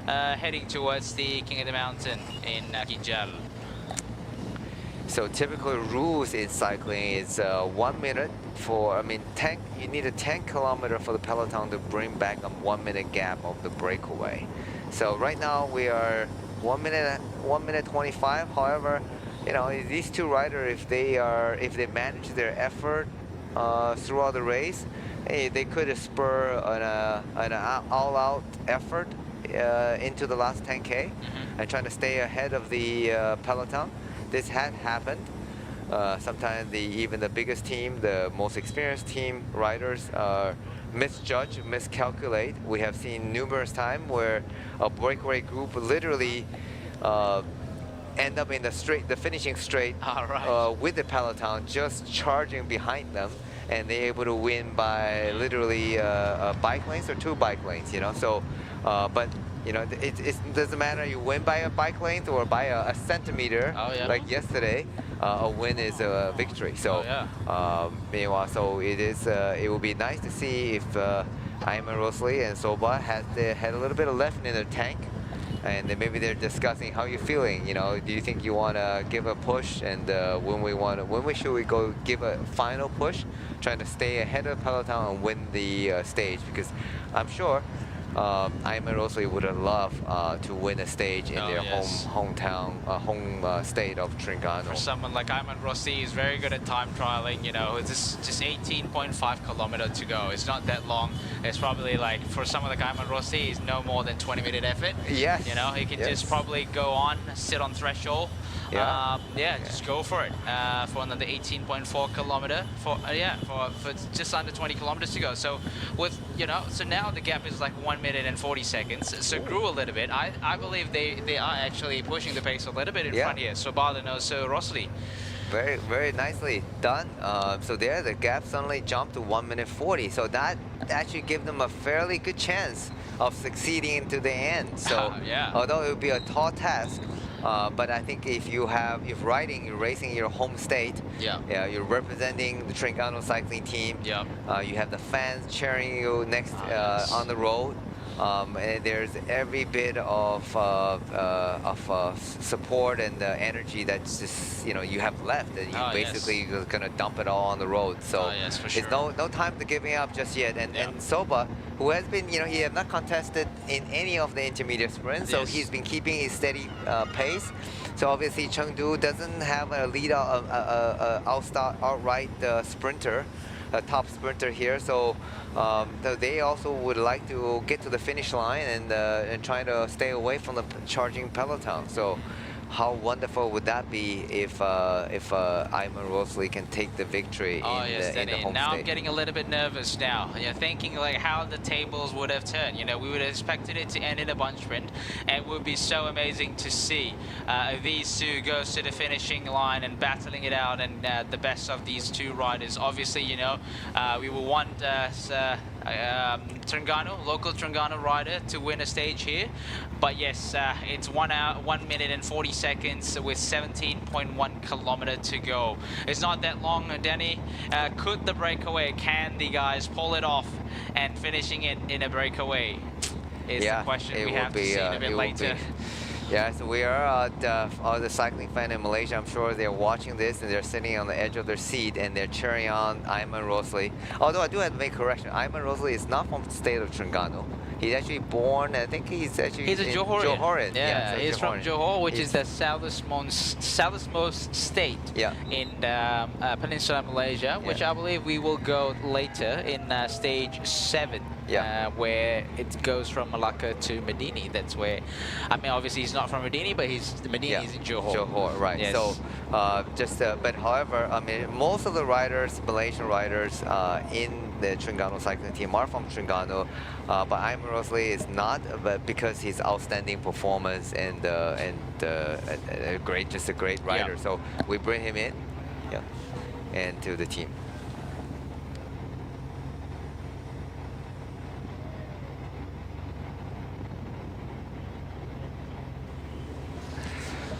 heading towards the King of the Mountain in Ginjal. So typical rules in cycling is 1 minute for, you need a 10 kilometer for the Peloton to bring back a 1 minute gap of the breakaway. So right now we are 1 minute 25. However, these two riders, if they manage their effort throughout the race, they could spur an all-out effort into the last 10K and trying to stay ahead of the Peloton. This had happened. Sometimes even the biggest team, the most experienced team riders misjudge, miscalculate. We have seen numerous times where a breakaway group literally end up in the finishing straight with the Peloton just charging behind them, and they're able to win by literally bike lanes or 2 bike lanes. So, but it doesn't matter you win by a bike length or by a centimeter. Like yesterday, a win is a victory. So, so it will be nice to see if Ayman Rosli and Soba had a little bit of left in their tank, and then maybe they're discussing how you're feeling. Do you think you want to give a push, and when should we go give a final push, trying to stay ahead of Peloton and win the stage? Because I'm sure Ayman Rosli would have loved to win a stage in their hometown, home state of Terengganu. For someone like Ayman Rosli, he's very good at time trialing. It's just 18.5 kilometers to go. It's not that long. It's probably like, for someone like Ayman Rosli, it's no more than 20-minute effort. Yes. He can just probably go on, sit on threshold. Just go for it for another 18.4 kilometer for just under 20 kilometers to go. So so now the gap is like 1 minute and 40 seconds. So grew a little bit. I believe they are actually pushing the pace a little bit in front here. So Bal and also Rosli. Very, very nicely done. So there, the gap suddenly jumped to 1 minute 40. So that actually gives them a fairly good chance of succeeding into the end. So although it would be a tall task, but I think if you're racing your home state, you're representing the Terengganu cycling team, you have the fans cheering you next on the road, and there's every bit of support and energy that's just you have left, and you basically are gonna dump it all on the road. So it's no time to giving up just yet. And Soba, who has been, he has not contested in any of the intermediate sprints, so he's been keeping his steady pace. So obviously Chengdu doesn't have a lead outright sprinter, a top sprinter here. So they also would like to get to the finish line and try to stay away from the charging Peloton. So how wonderful would that be if Ayman Rosley can take the victory in the home now state? I'm getting a little bit nervous now. You're thinking like how the tables would have turned. You know, we would have expected it to end in a bunch sprint, and it would be so amazing to see these two go to the finishing line and battling it out, and the best of these two riders. Obviously, you know, we will want Terengganu, local Terengganu rider to win a stage here. But yes, it's 1 hour, 1 minute and 40 seconds with 17.1 kilometer to go. It's not that long, Danny. Could the breakaway, can the guys pull it off and finishing it in a breakaway? Is the question we have to see a bit later. Yeah, so we are all the cycling fan in Malaysia. I'm sure they're watching this and they're sitting on the edge of their seat and they're cheering on Ayman Rosley. Although I do have to make a correction. Ayman Rosley is not from the state of Terengganu. He's actually born, I think he's actually He's a Johorian. Yeah, he's from Johor, which is the southernmost state in Peninsular Malaysia, which I believe we will go later in stage 7. Where it goes from Malacca to Medini. That's where, I mean, obviously he's not from Medini, but Medini is in Johor. Johor, right. Yes. So, but however, I mean, most of the riders, Malaysian riders in the Terengganu cycling team are from Terengganu, but Ayman Rosley is not, but because he's outstanding performance and just a great rider. So we bring him in, and to the team.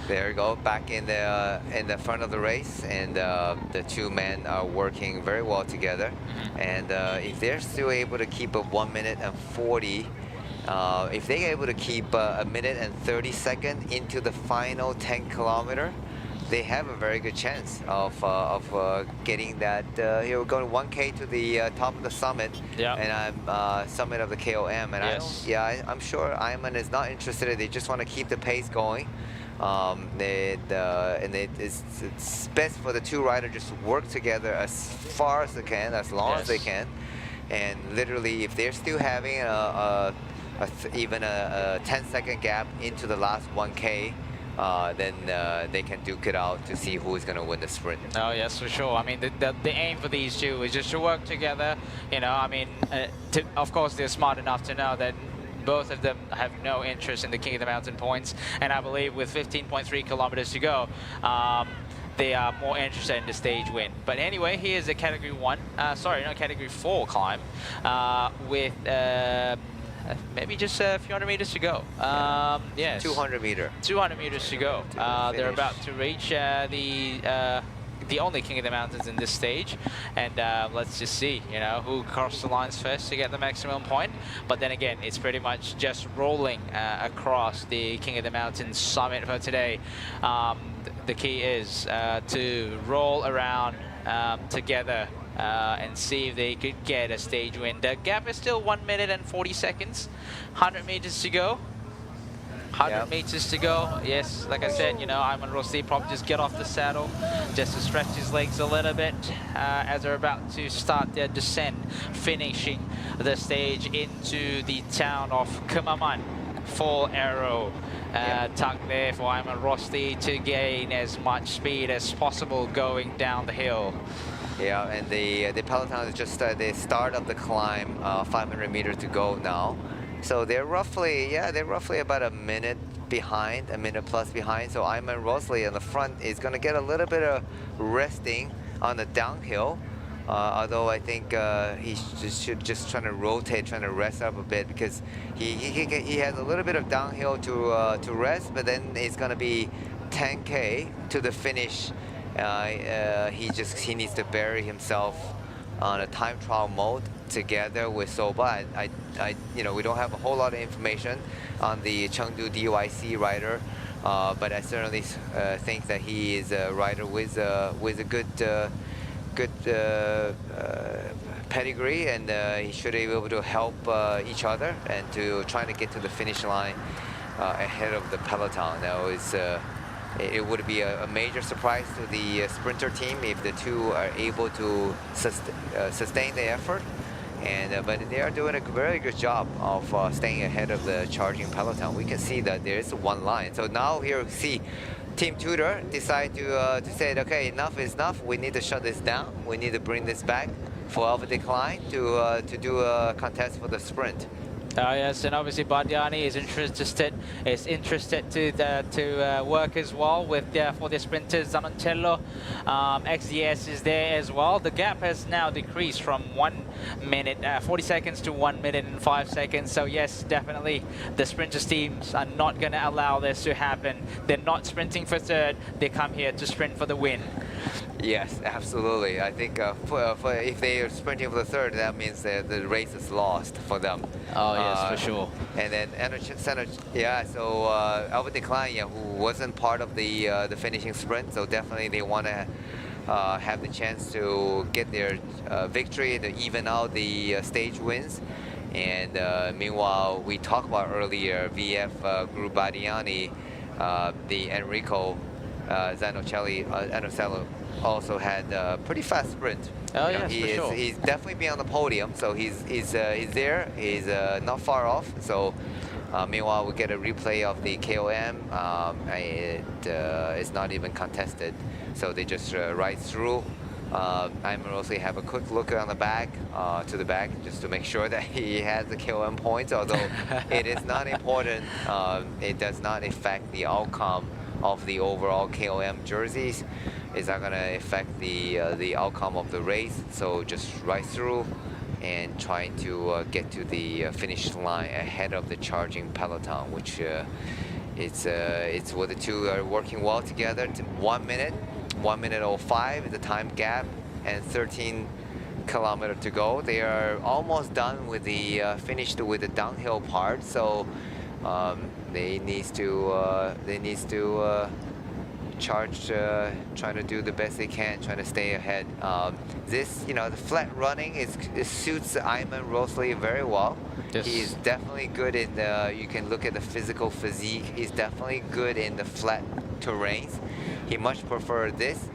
There we go, back in the front of the race, and the two men are working very well together. And if they're still able to keep a 1 minute and 40, if they're able to keep a minute and 30 seconds into the final 10 kilometer, they have a very good chance of getting that. Here we're going 1K to the top of the summit, and I'm summit of the KOM, and I'm sure Ayman is not interested. They just want to keep the pace going. It's best for the two riders just to work together as far as they can, as long as they can, and literally if they're still having even a 10-second gap into the last 1K, then they can duke it out to see who is going to win the sprint. Oh yes, for sure. I mean, the aim for these two is just to work together. You know, I mean, of course they're smart enough to know that both of them have no interest in the King of the Mountain points, and I believe with 15.3 kilometers to go, they are more interested in the stage win. But anyway, here's a category 4 climb with maybe just a few hundred meters to go. Yes. 200 meters to go. They're about to reach the only King of the Mountains in this stage, and let's just see, you know, who crossed the lines first to get the maximum point. But then again, it's pretty much just rolling across the King of the Mountains summit for today. The key is to roll around together and see if they could get a stage win. The gap is still 1 minute and 40 seconds, 100 meters to go. 100 meters to go. Yes, like I said, you know, Ayman Rosley probably just get off the saddle just to stretch his legs a little bit as they're about to start their descent, finishing the stage into the town of Kemaman. Full arrow tucked there for Ayman Rosley to gain as much speed as possible going down the hill. Yeah, and the Peloton is just the start of the climb, 500 meters to go now. So they're roughly about a minute behind, a minute plus behind. So Ayman Rosley on the front is going to get a little bit of resting on the downhill. Although I think he should just try to rotate, trying to rest up a bit, because he has a little bit of downhill to rest, but then it's going to be 10K to the finish. He needs to bury himself on a time trial mode together with Soba. You know, we don't have a whole lot of information on the Chengdu DYC rider, but I certainly think that he is a rider with a good pedigree, and he should be able to help each other and to try to get to the finish line ahead of the Peloton. Now it would be a major surprise to the sprinter team if the two are able to sustain the effort. But they are doing a very good job of staying ahead of the charging Peloton. We can see that there is one line. So now here we see team tutor decided to say, okay, enough is enough. We need to shut this down. We need to bring this back for Alpha Decline to do a contest for the sprint. Yes, and obviously Bardiani is interested to work as well with for the sprinters. Zanoncello, XDS is there as well. The gap has now decreased from 1 minute 40 seconds to 1 minute and 5 seconds. So yes, definitely the sprinters teams are not going to allow this to happen. They're not sprinting for third. They come here to sprint for the win. Yes, absolutely. I think if they are sprinting for the third, that means that the race is lost for them. Oh yes, for sure. And then so Alpha Decline, who wasn't part of the finishing sprint, so definitely they want to have the chance to get their victory to even out the stage wins. And meanwhile, we talked about earlier, VF Group Bardiani, the Enrico Zanoncello also had a pretty fast sprint. Oh yes, for sure. He's definitely been on the podium, so he's there. He's not far off. So meanwhile, we get a replay of the KOM. It's not even contested, so they just ride through. I'm mostly have a quick look on the back, to the back, just to make sure that he has the KOM points. Although it is not important, it does not affect the outcome of the overall KOM jerseys. It's not going to affect the outcome of the race. So just ride through and trying to get to the finish line ahead of the charging Peloton, which it's where the two are working well together. 1 minute 05 is the time gap, and 13 kilometers to go. They are almost done with the finished with the downhill part. So they needs to charge, trying to do the best they can, trying to stay ahead. This, the flat running it suits Ayman Rosley very well. Yes. He's definitely good in the, you can look at the physical physique. He's definitely good in the flat terrains. He much prefer this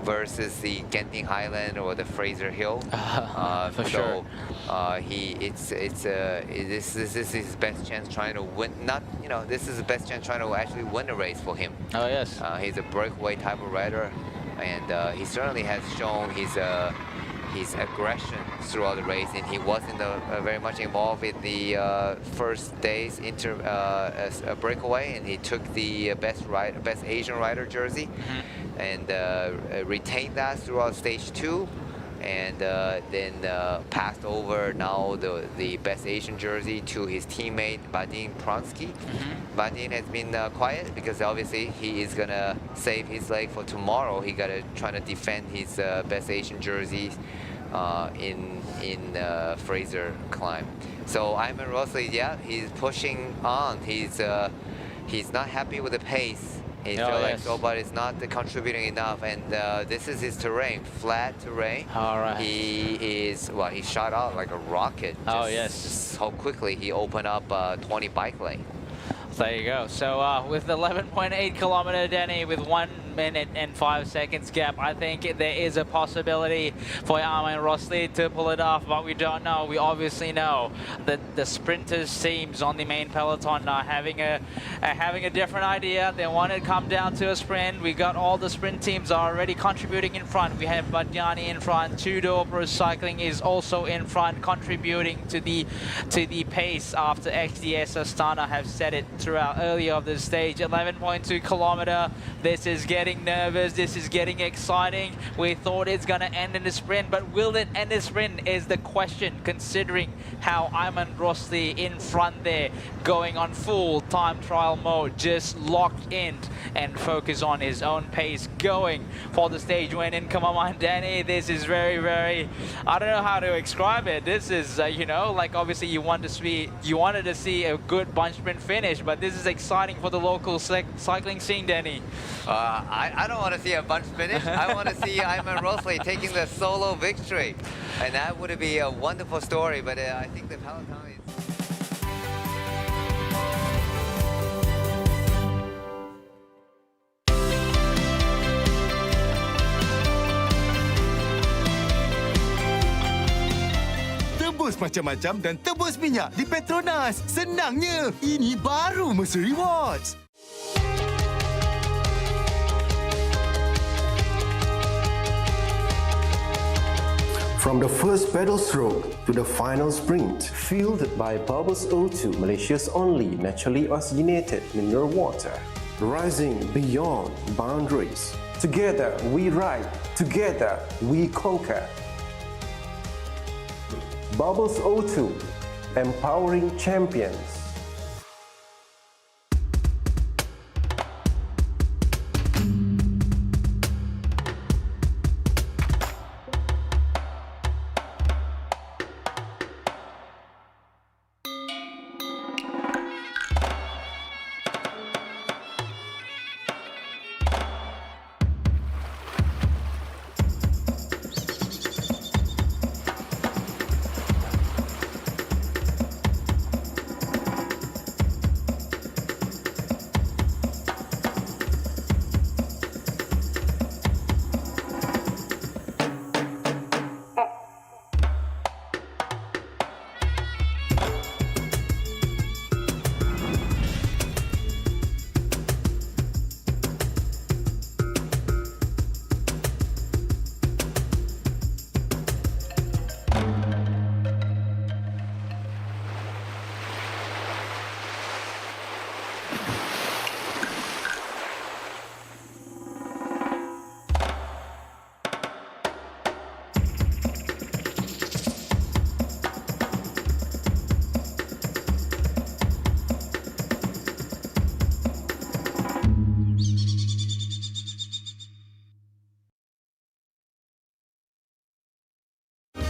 versus the Genting Highland or the Fraser Hill. For sure. This is his best chance trying to win. This is the best chance trying to actually win the race for him. Oh yes. He's a breakaway type of rider, and he certainly has shown his aggression throughout the race, and he was very much involved in the first day's breakaway, and he took the best Asian rider jersey, and retained that throughout stage 2, and then passed over now the best Asian jersey to his teammate Vadim Pronsky. Vadim has been quiet because obviously he is gonna save his leg for tomorrow. He gotta try to defend his best Asian jerseys in Fraser climb. So Ayman Rosley, he's pushing on. He's not happy with the pace. He feels like nobody's not contributing enough, and this is his terrain, flat terrain. All right. He shot out like a rocket. Just how quickly he opened up 20 bike lane. There you go. So with 11.8 kilometer, Danny, with 1 minute and 5 seconds gap, I think there is a possibility for Ayman Rosley to pull it off, but we don't know. We obviously know that the sprinters teams on the main peloton are having a different idea. They want to come down to a sprint. We got all the sprint teams are already contributing in front. We have Bardiani in front. Tudor Pro Cycling is also in front, contributing to the pace after XDS Astana have set it throughout earlier of the stage. 11.2 kilometer. This is getting nervous. This is getting exciting. We thought it's going to end in the sprint, but will it end the sprint is the question, considering how Ayman Rosley in front there, going on full time trial mode, just locked in and focus on his own pace, going for the stage win in Kemaman. Danny, this is very, very, I don't know how to describe it. This is, like obviously you wanted to see a good bunch sprint finish, but this is exciting for the local cycling scene, Danny. I don't want to see a bunch finish. I want to see Ayman Rosley taking the solo victory, and that would be a wonderful story. But I think the peloton is. Tebus macam-macam dan tebus minyak di PETRONAS. Senangnya, ini baru Mesir Rewards. From the first pedal stroke to the final sprint, fueled by Bubbles O2, Malaysia's only naturally oxygenated mineral water. Rising beyond boundaries. Together we ride, together we conquer. Bubbles O2, empowering champions.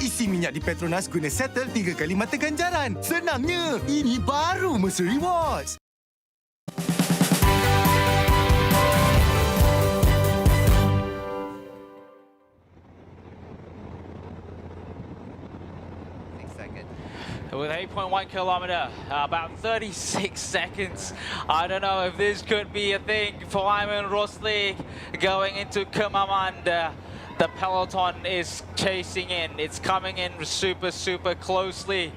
Isi minyak di Petronas guna settle 3 kali mata ganjaran. Senangnya, ini baru Mercer Rewards. With 8.1 kilometer, about 36 seconds. I don't know if this could be a thing for Iman Rosli going into Kemaman. The peloton is chasing in. It's coming in super closely.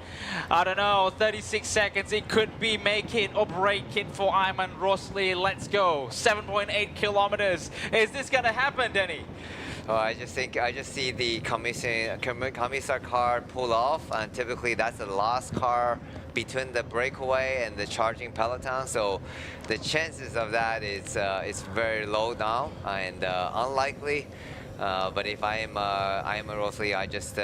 I don't know, 36 seconds. It could be make it or break it for Iman Rosli. Let's go. 7.8 kilometers. Is this going to happen, Denny? Oh, I just see the commissar car pull off, and typically that's the last car between the breakaway and the charging peloton. So the chances of that is very low now and unlikely. But if I am Rosli, I just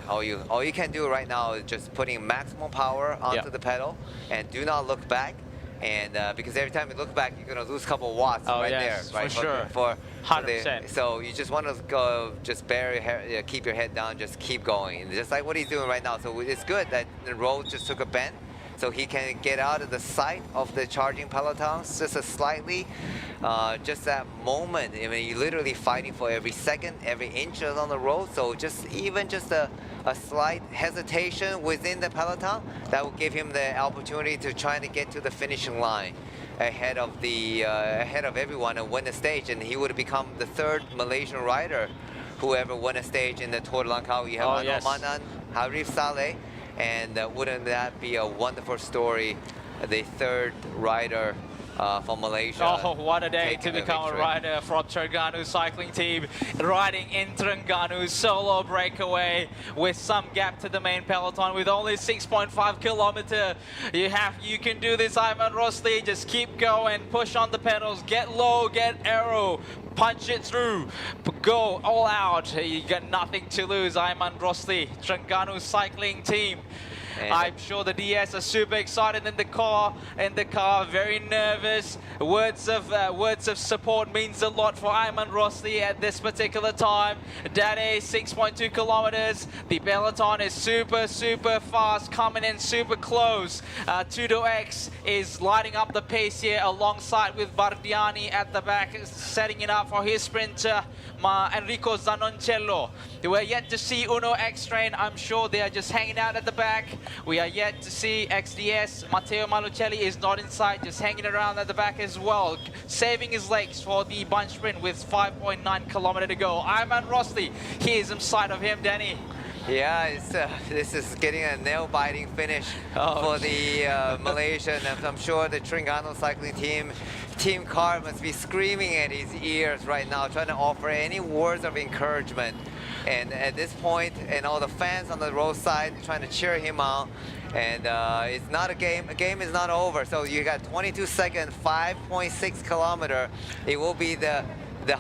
all you can do right now is just putting maximum power onto the pedal and do not look back. And because every time you look back, you're gonna lose a couple watts there, right? For sure. For 100%. So you just want to go, just keep your head down, just keep going, just like what he's doing right now. So it's good that the road just took a bend, so he can get out of the sight of the charging pelotons just slightly. Just that moment, I mean, you're literally fighting for every second, every inch on the road. So even just a slight hesitation within the peloton, that will give him the opportunity to try to get to the finishing line ahead of everyone and win the stage. And he would become the third Malaysian rider who ever won a stage in the Tour de Langkawi. You have Anwar Manan, Harif Saleh, and wouldn't that be a wonderful story? The third rider from Malaysia. Oh, what a day to become a rider from Terengganu cycling team, riding in Terengganu solo breakaway with some gap to the main peloton with only 6.5 kilometer. You can do this, Iman Rosli. Just keep going, push on the pedals, get low, get aero, punch it through, go all out. You got nothing to lose, Iman Rosli, Terengganu cycling team. I'm sure the DS are super excited in the car, very nervous. Words of support means a lot for Iman Rosli at this particular time. Daddy, 6.2 kilometers. The peloton is super fast, coming in super close. Tudo X is lighting up the pace here alongside with Bardiani at the back, setting it up for his sprinter, Enrico Zanoncello. We're yet to see Uno X-Train. I'm sure they are just hanging out at the back. We are yet to see XDS. Matteo Malucelli is not inside, just hanging around at the back as well, saving his legs for the bunch sprint with 5.9 kilometer to go. Iman Rosli, here's inside of him, Danny. Yeah, this is getting a nail-biting finish for the Malaysian. I'm sure the Terengganu cycling team team car must be screaming at his ears right now, trying to offer any words of encouragement. And at this point, and all the fans on the roadside trying to cheer him on. And it's not a game. A game is not over. So you got 22 seconds, 5.6 kilometer. It will be the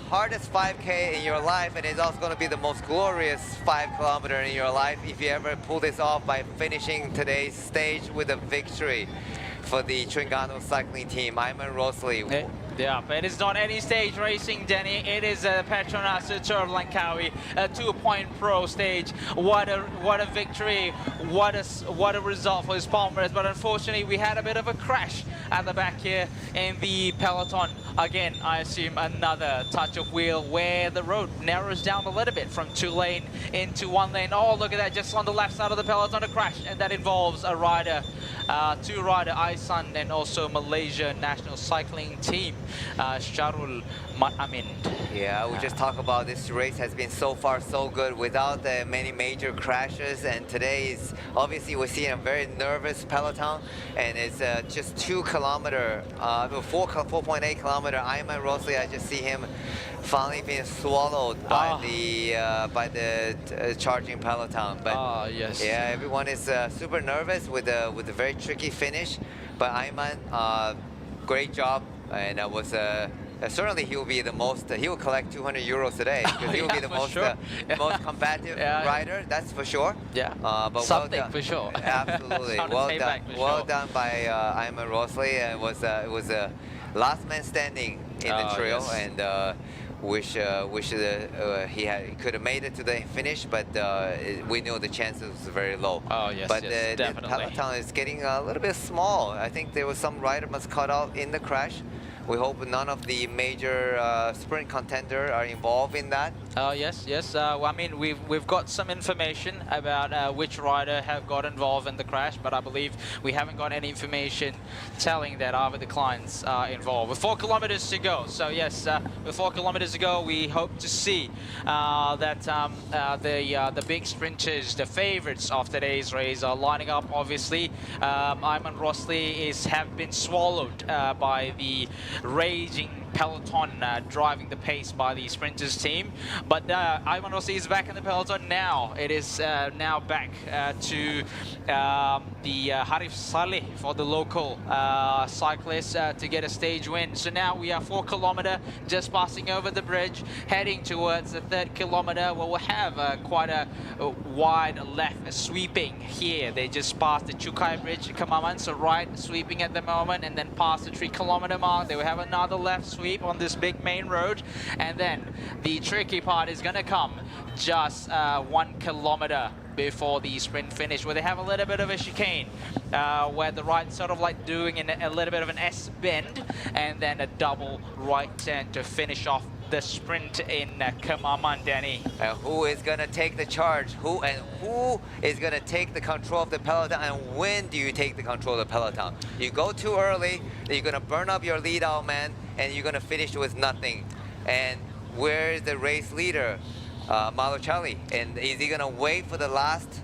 hardest 5K in your life, and it's also going to be the most glorious 5 kilometer in your life if you ever pull this off by finishing today's stage with a victory for the Terengganu cycling team. Ayman Rosli. Yeah, but it's not any stage racing, Danny. It is a PETRONAS Tour of Langkawi, a 2-point pro stage. What a victory! What a result for his Palmers. But unfortunately, we had a bit of a crash at the back here in the Peloton. Again, I assume another touch of wheel where the road narrows down a little bit from 2-lane into 1-lane. Oh, look at that! Just on the left side of the Peloton, a crash, and that involves a rider, two-rider, Aisan, and also Malaysia national cycling team. Sharul Amin. Yeah, we just talked about this race has been so far so good without many major crashes, and today is obviously we're seeing a very nervous Peloton, and it's just 2 kilometer, 4.8 kilometer. Ayman Rosli, I just see him finally being swallowed by the charging Peloton. But yes. Yeah, everyone is super nervous with a very tricky finish. But Ayman, great job. And that was certainly he will be the most. He will collect 200 euros today because he will be the most most combative rider. That's for sure. Yeah. But something well done. For sure. Absolutely. Well done by Ayman Rosli. It was a last man standing in the trail, and wish he could have made it to the finish, but we knew the chances was very low. Oh yes, but yes, the definitely. Peloton is getting a little bit small. I think there was some rider must cut out in the crash. We hope none of the major sprint contender are involved in that. Yes. Well, I mean, we've got some information about which rider have got involved in the crash, but I believe we haven't got any information telling that either the clients are involved. With 4 kilometers to go, so yes, with 4 kilometers to go, we hope to see that the big sprinters, the favorites of today's race, are lining up. Obviously, Ayman Rosli have been swallowed by the raging Peloton, driving the pace by the sprinters team. But Ayman Rosli is back in the Peloton now. It is now back to the Harif Saleh for the local cyclists to get a stage win. So now we are 4 kilometer, just passing over the bridge, heading towards the 3rd kilometer, where we'll have quite a wide left sweeping here. They just passed the Chukai Bridge, Kemaman, so right sweeping at the moment, and then past the 3 kilometer mark. They will have another left sweep on this big main road, and then the tricky part is going to come just 1 kilometer before the sprint finish, where they have a little bit of a chicane, where the right sort of like doing a little bit of an S bend, and then a double right turn to finish off the sprint in Kemaman, Danny. Who is going to take the charge? Who is going to take the control of the Peloton? And when do you take the control of the Peloton? You go too early, you're going to burn up your lead out man, and you're going to finish with nothing. And where is the race leader, Maluchali? And is he going to wait for the last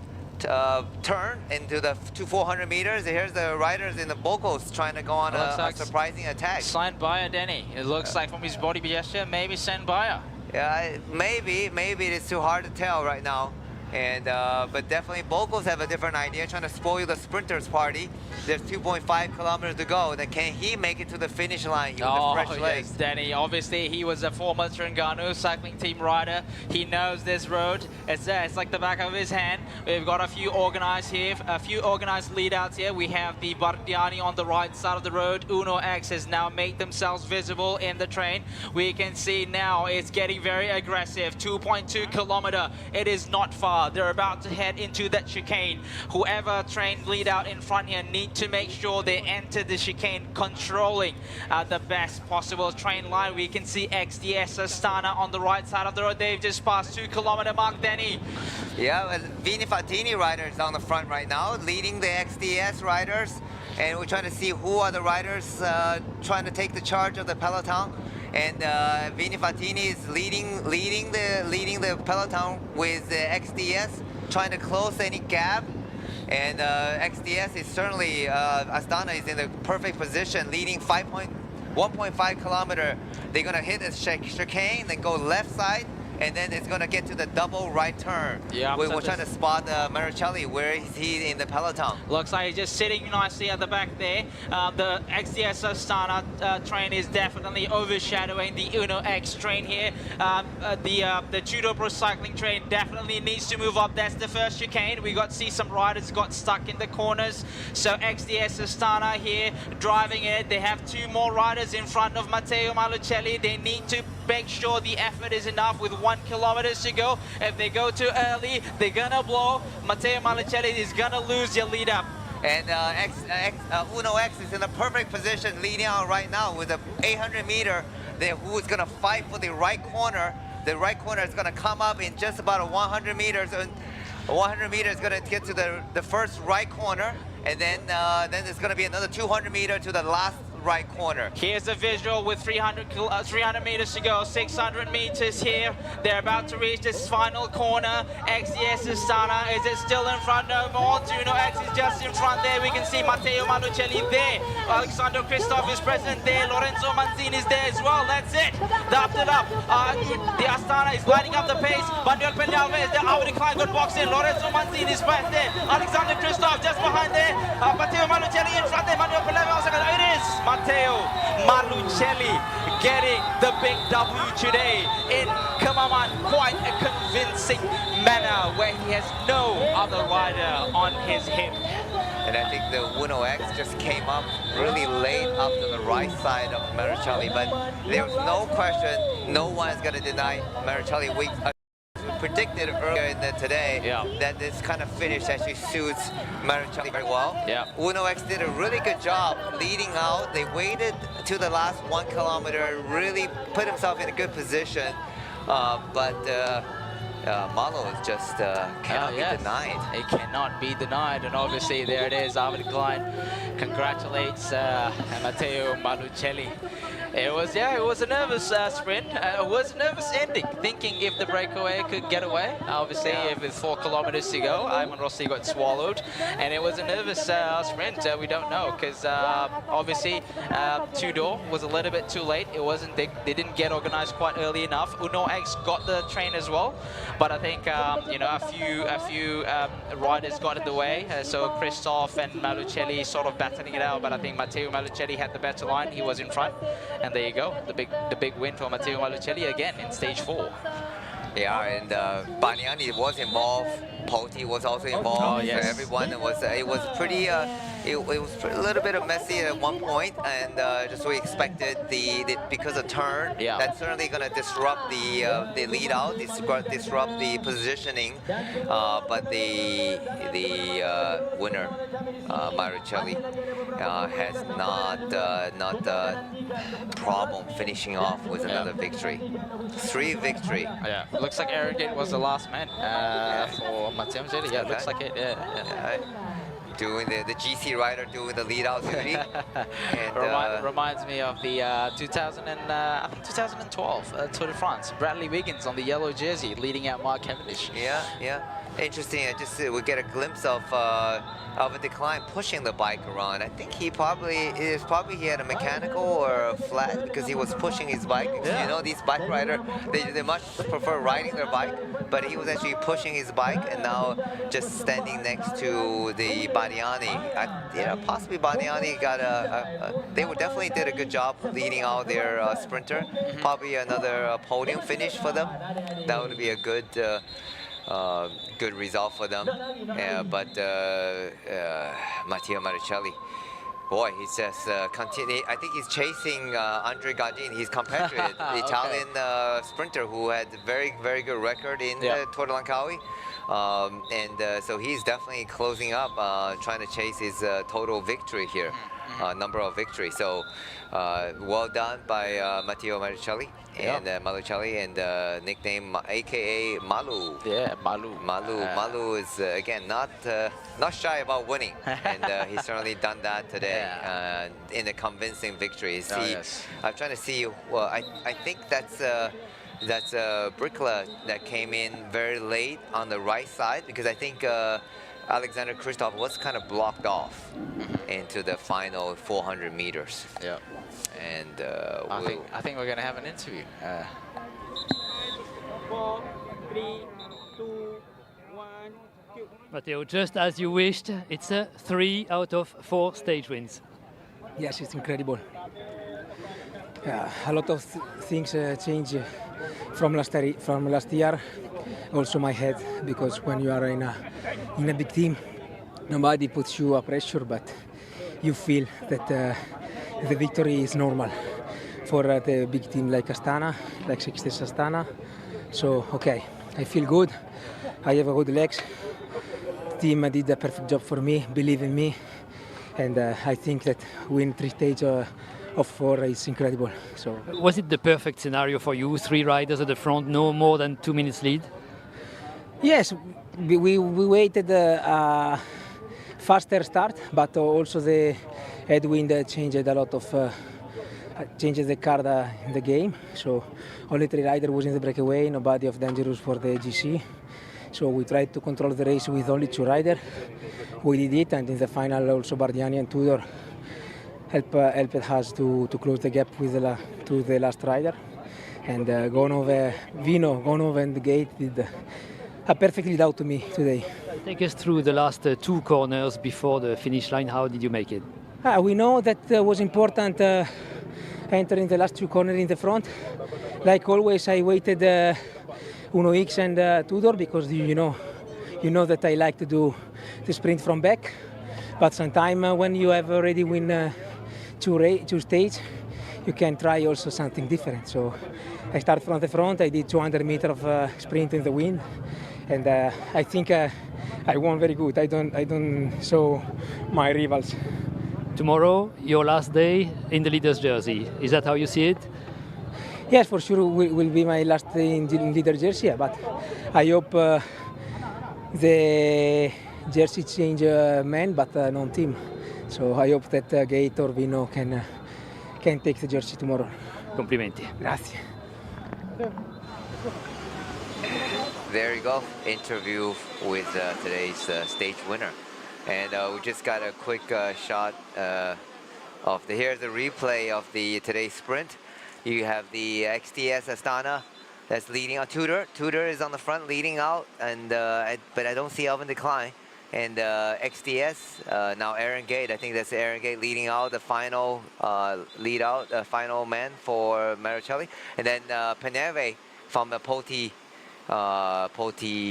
turn into the 400 meters? Here's the riders in the Bocos trying to go on a surprising attack. Signed by Danny. It looks like from his body gesture, maybe signed by. Yeah, maybe it is too hard to tell right now. And but definitely Bocos have a different idea, trying to spoil the sprinters party. There's 2.5 kilometers to go. Then can he make it to the finish line with the fresh legs? Yes, Danny. Obviously, he was a former Terengganu cycling team rider. He knows this road. It's like the back of his hand. We've got a few organized here, a few organized lead outs here. We have the Bardiani on the right side of the road. Uno X has now made themselves visible in the train. We can see now it's getting very aggressive. 2.2 kilometer. It is not far. They're about to head into that chicane. Whoever trained lead out in front here need to make sure they enter the chicane controlling the best possible train line. We can see XDS Astana on the right side of the road. They've just passed 2 kilometer mark, Danny. Yeah, well, Vini Fatini riders on the front right now, leading the XDS riders. And we're trying to see who are the riders trying to take the charge of the Peloton. And Vini Fatini is leading the Peloton with the XDS, trying to close any gap. And XDS is certainly, Astana is in the perfect position, leading 5.2 1.5 kilometer, they're gonna hit a chicane, then go left side, and then it's going to get to the double right turn. Yeah, we're so trying to spot Maricelli. Where is he in the peloton? Looks like he's just sitting nicely at the back there. The XDS Astana train is definitely overshadowing the Uno X train here. The Judo Pro cycling train definitely needs to move up. That's the first chicane. We got to see some riders got stuck in the corners. So XDS Astana here driving it. They have 2 more riders in front of Matteo Maricelli. They need to make sure the effort is enough with 1 kilometer to go. If they go too early, they're gonna blow. Matteo Maricelli is gonna lose your lead up. And Uno X is in a perfect position leading out right now with the 800 meter. Who is gonna fight for the right corner. The right corner is gonna come up in just about 100 meters. And 100 meters is gonna get to the first right corner. And then there's gonna be another 200 meter to the last right corner. Here's a visual with 300 meters to go, 600 meters here. They're about to reach this final corner. XDS Astana, is it still in front? No more. Uno X is just in front there. We can see Matteo Maricelli there. Alexander Christoph is present there. Lorenzo Manzini is there as well. That's it. After up. The Astana is lighting up the pace. Manuel Peñalva is there. Our decline, good box in. Lorenzo Manzini is back there. Alexander Christoph just behind there. Matteo Maricelli in front there. Manuel Peñalva also. It is Matteo Maricelli getting the big W today in Kemaman. Quite a convincing manner where he has no other rider on his hip. And I think the Uno X just came up really late up to the right side of Maricelli, but there's no question, no one's going to deny Maricelli. We predicted earlier today that this kind of finish actually suits Maricelli very well. Uno X did a really good job leading out. They waited to the last 1 kilometer, really put himself in a good position, but Malo just cannot be denied. It cannot be denied, and obviously there it is. Our decline congratulates Matteo Maricelli. It was a nervous sprint. It was a nervous ending, thinking if the breakaway could get away. Obviously, with 4 kilometers to go, Ivan Rossi got swallowed, and it was a nervous sprint. We don't know because obviously Tudor was a little bit too late. It wasn't they didn't get organized quite early enough. Uno X got the train as well, but I think a few riders got in the way. So Christoph and Maricelli sort of battling it out, but I think Matteo Maricelli had the better line. He was in front. And there you go, the big win for Matteo Maricelli again in stage 4. Yeah, and Baniani was involved. Poti was also involved. Oh, yes. So everyone was. It was pretty. It was a little bit of messy at one point, and just we expected because of turn. That's certainly going to disrupt the lead out, disrupt the positioning. But the winner, Maricelli, has not problem finishing off with another victory. 3 victory. Yeah, looks like Arrogant was the last man for Matteo Maricelli. Yeah, looks like it. Yeah. Doing the GC rider doing the lead out duty. And, reminds me of the 2012 Tour de France. Bradley Wiggins on the yellow jersey leading out Mark Cavendish. Yeah. Interesting. We get a glimpse of a decline pushing the bike around. I think he had a mechanical or a flat because he was pushing his bike. You know, these bike riders, they much prefer riding their bike, but he was actually pushing his bike and now just standing next to the Baniani. Possibly Baniani got they definitely did a good job leading out their sprinter. Probably another podium finish for them. That would be a good result for them. But Matteo Maricelli, boy, he's just continue. I think he's chasing Andre Gardini, his compatriot, the Italian sprinter who had a very, very good record in the Tour de Langkawi. So he's definitely closing up, trying to chase his total victory here, number of victories. So well done by Matteo Maricelli. And Maricelli, and nickname AKA Malu. Yeah, Malu. Malu is again not shy about winning, and he's certainly done that today in a convincing victory. I'm trying to see. Well, I think that's Bricla that came in very late on the right side because I think Alexander Kristoff was kind of blocked off into the final 400 meters. Yeah. And I think we're going to have an interview. 4, 3, 2, 1, cue. Matteo, just as you wished, it's a 3 out of 4 stage wins. Yes, it's incredible. A lot of things change from last year. Also my head, because when you are in a big team, nobody puts you a pressure, but you feel that the victory is normal for the big team like Astana, like Sixties Astana. So okay, I feel good. I have a good legs. The team did a perfect job for me, believe in me, and I think that win 3 stages of 4 is incredible. So was it the perfect scenario for you? 3 riders at the front, no more than 2 minutes lead? Yes, we waited a faster start, but also the headwind changed a lot of changes the card in the game. So only 3 riders was in the breakaway, nobody of dangerous for the GC. So we tried to control the race with only 2 riders. We did it, and in the final also Bardiani and Tudor helped us to close the gap with to the last rider. And Gonov and the gate did a perfectly out to me today. Take us through the last 2 corners before the finish line. How did you make it? We know that was important entering the last 2 corners in the front. Like always, I waited Uno X and Tudor because you know that I like to do the sprint from back. But sometimes when you have already win 2 stages, you can try also something different. So I start from the front. I did 200 meters of sprint in the wind, and I think I won very good. I don't show my rivals. Tomorrow, your last day in the leader's jersey. Is that how you see it? Yes, for sure will be my last day in leader jersey. But I hope the jersey change man, but non team. So I hope that Gate or Vino can take the jersey tomorrow. Complimenti. Grazie. There you go, interview with today's stage winner. And we just got a quick shot of here's the replay of today's sprint. You have the XTS Astana that's leading out. Tudor is on the front leading out, and but I don't see Alvin Decline. And XTS, now Aaron Gate, I think that's Aaron Gate leading out the final final man for Maricelli. And then Peneve from the Poti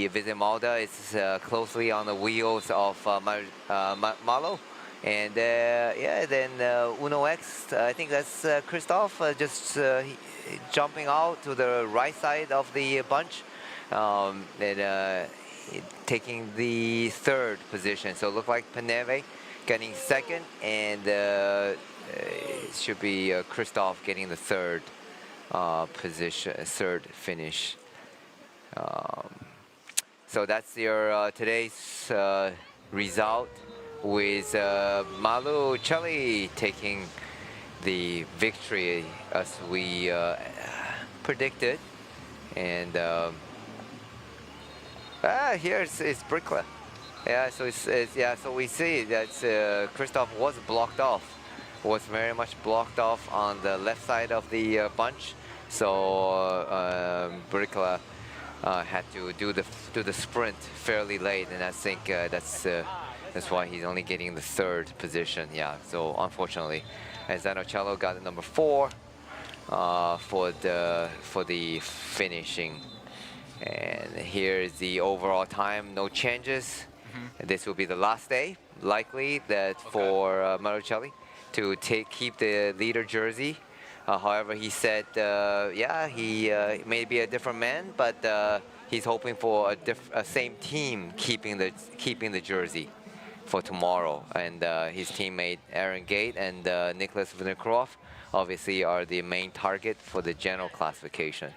Vizimalda is closely on the wheels of Malo. And then Uno X, I think that's Kristoff, just jumping out to the right side of the bunch. Taking the 3rd position. So it looked like Peneve getting 2nd, and it should be Kristoff getting the 3rd position, 3rd finish. So that's your today's result, with Malu Cheli taking the victory as we predicted. And here's Breakaway. Yeah, so so we see that Kristoff was blocked off, was very much blocked off on the left side of the bunch. So Breakaway had to do the sprint fairly late, and I think that's why he's only getting the 3rd position. Yeah, so unfortunately, and Zanocello got the number 4 for the finishing. And here is the overall time, no changes. And this will be the last day, likely that for Maricelli to keep the leader jersey. However, he said, he may be a different man, but he's hoping for a same team keeping the jersey for tomorrow. And his teammate Aaron Gate and Nicholas Vinokurov obviously are the main target for the general classification.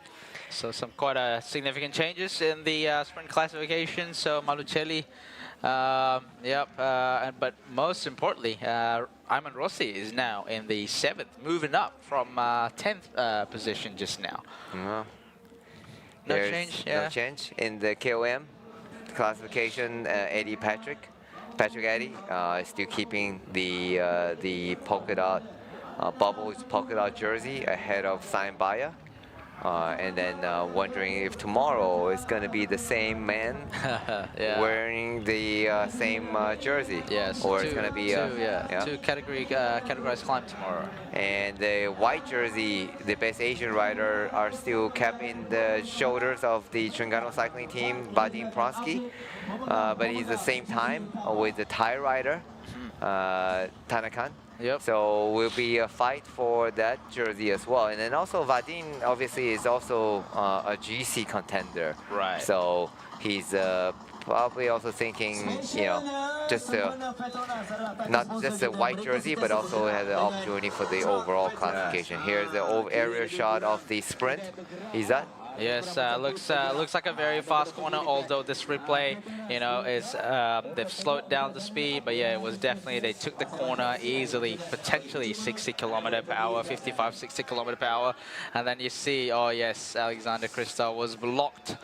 So some quite significant changes in the sprint classification. So Malucelli, but most importantly, Ayman Rossi is now in the 7th, moving up from 10th position just now. No change. No change in the KOM classification, Patrick Eddy is still keeping the polka dot Bubbles polka dot jersey ahead of Sayambaya. And then wondering if tomorrow is going to be the same man wearing the same jersey. Yes, or it's going to be two categorized climb tomorrow. And the white jersey, the best Asian rider, are still kept in the shoulders of the Terengganu cycling team, Vadim Pronsky. But he's the same time with the Thai rider, Tanakan. Yep. So will be a fight for that jersey as well. And then also Vadim obviously is also a GC contender. Right. So he's probably also thinking, just not just a white jersey, but also has an opportunity for the overall classification. Here's the aerial shot of the sprint. Is that? Yes, looks like a very fast corner. Although this replay, is they've slowed down the speed, but yeah, it was definitely they took the corner easily, potentially 60 km/h, 55, 60 km/h, and then you see, oh yes, Alexander Christoph was blocked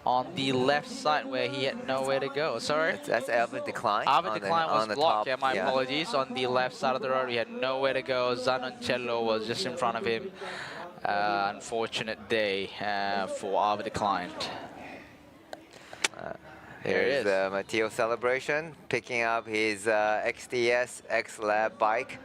on the left side where he had nowhere to go. Sorry, that's Alvin Decline. Alvin Decline was blocked. Top, my apologies. On the left side of the road, he had nowhere to go. Zanoncello was just in front of him. Unfortunate day for Alvin Decline. Here's the Matteo celebration, picking up his XDS X-Lab bike,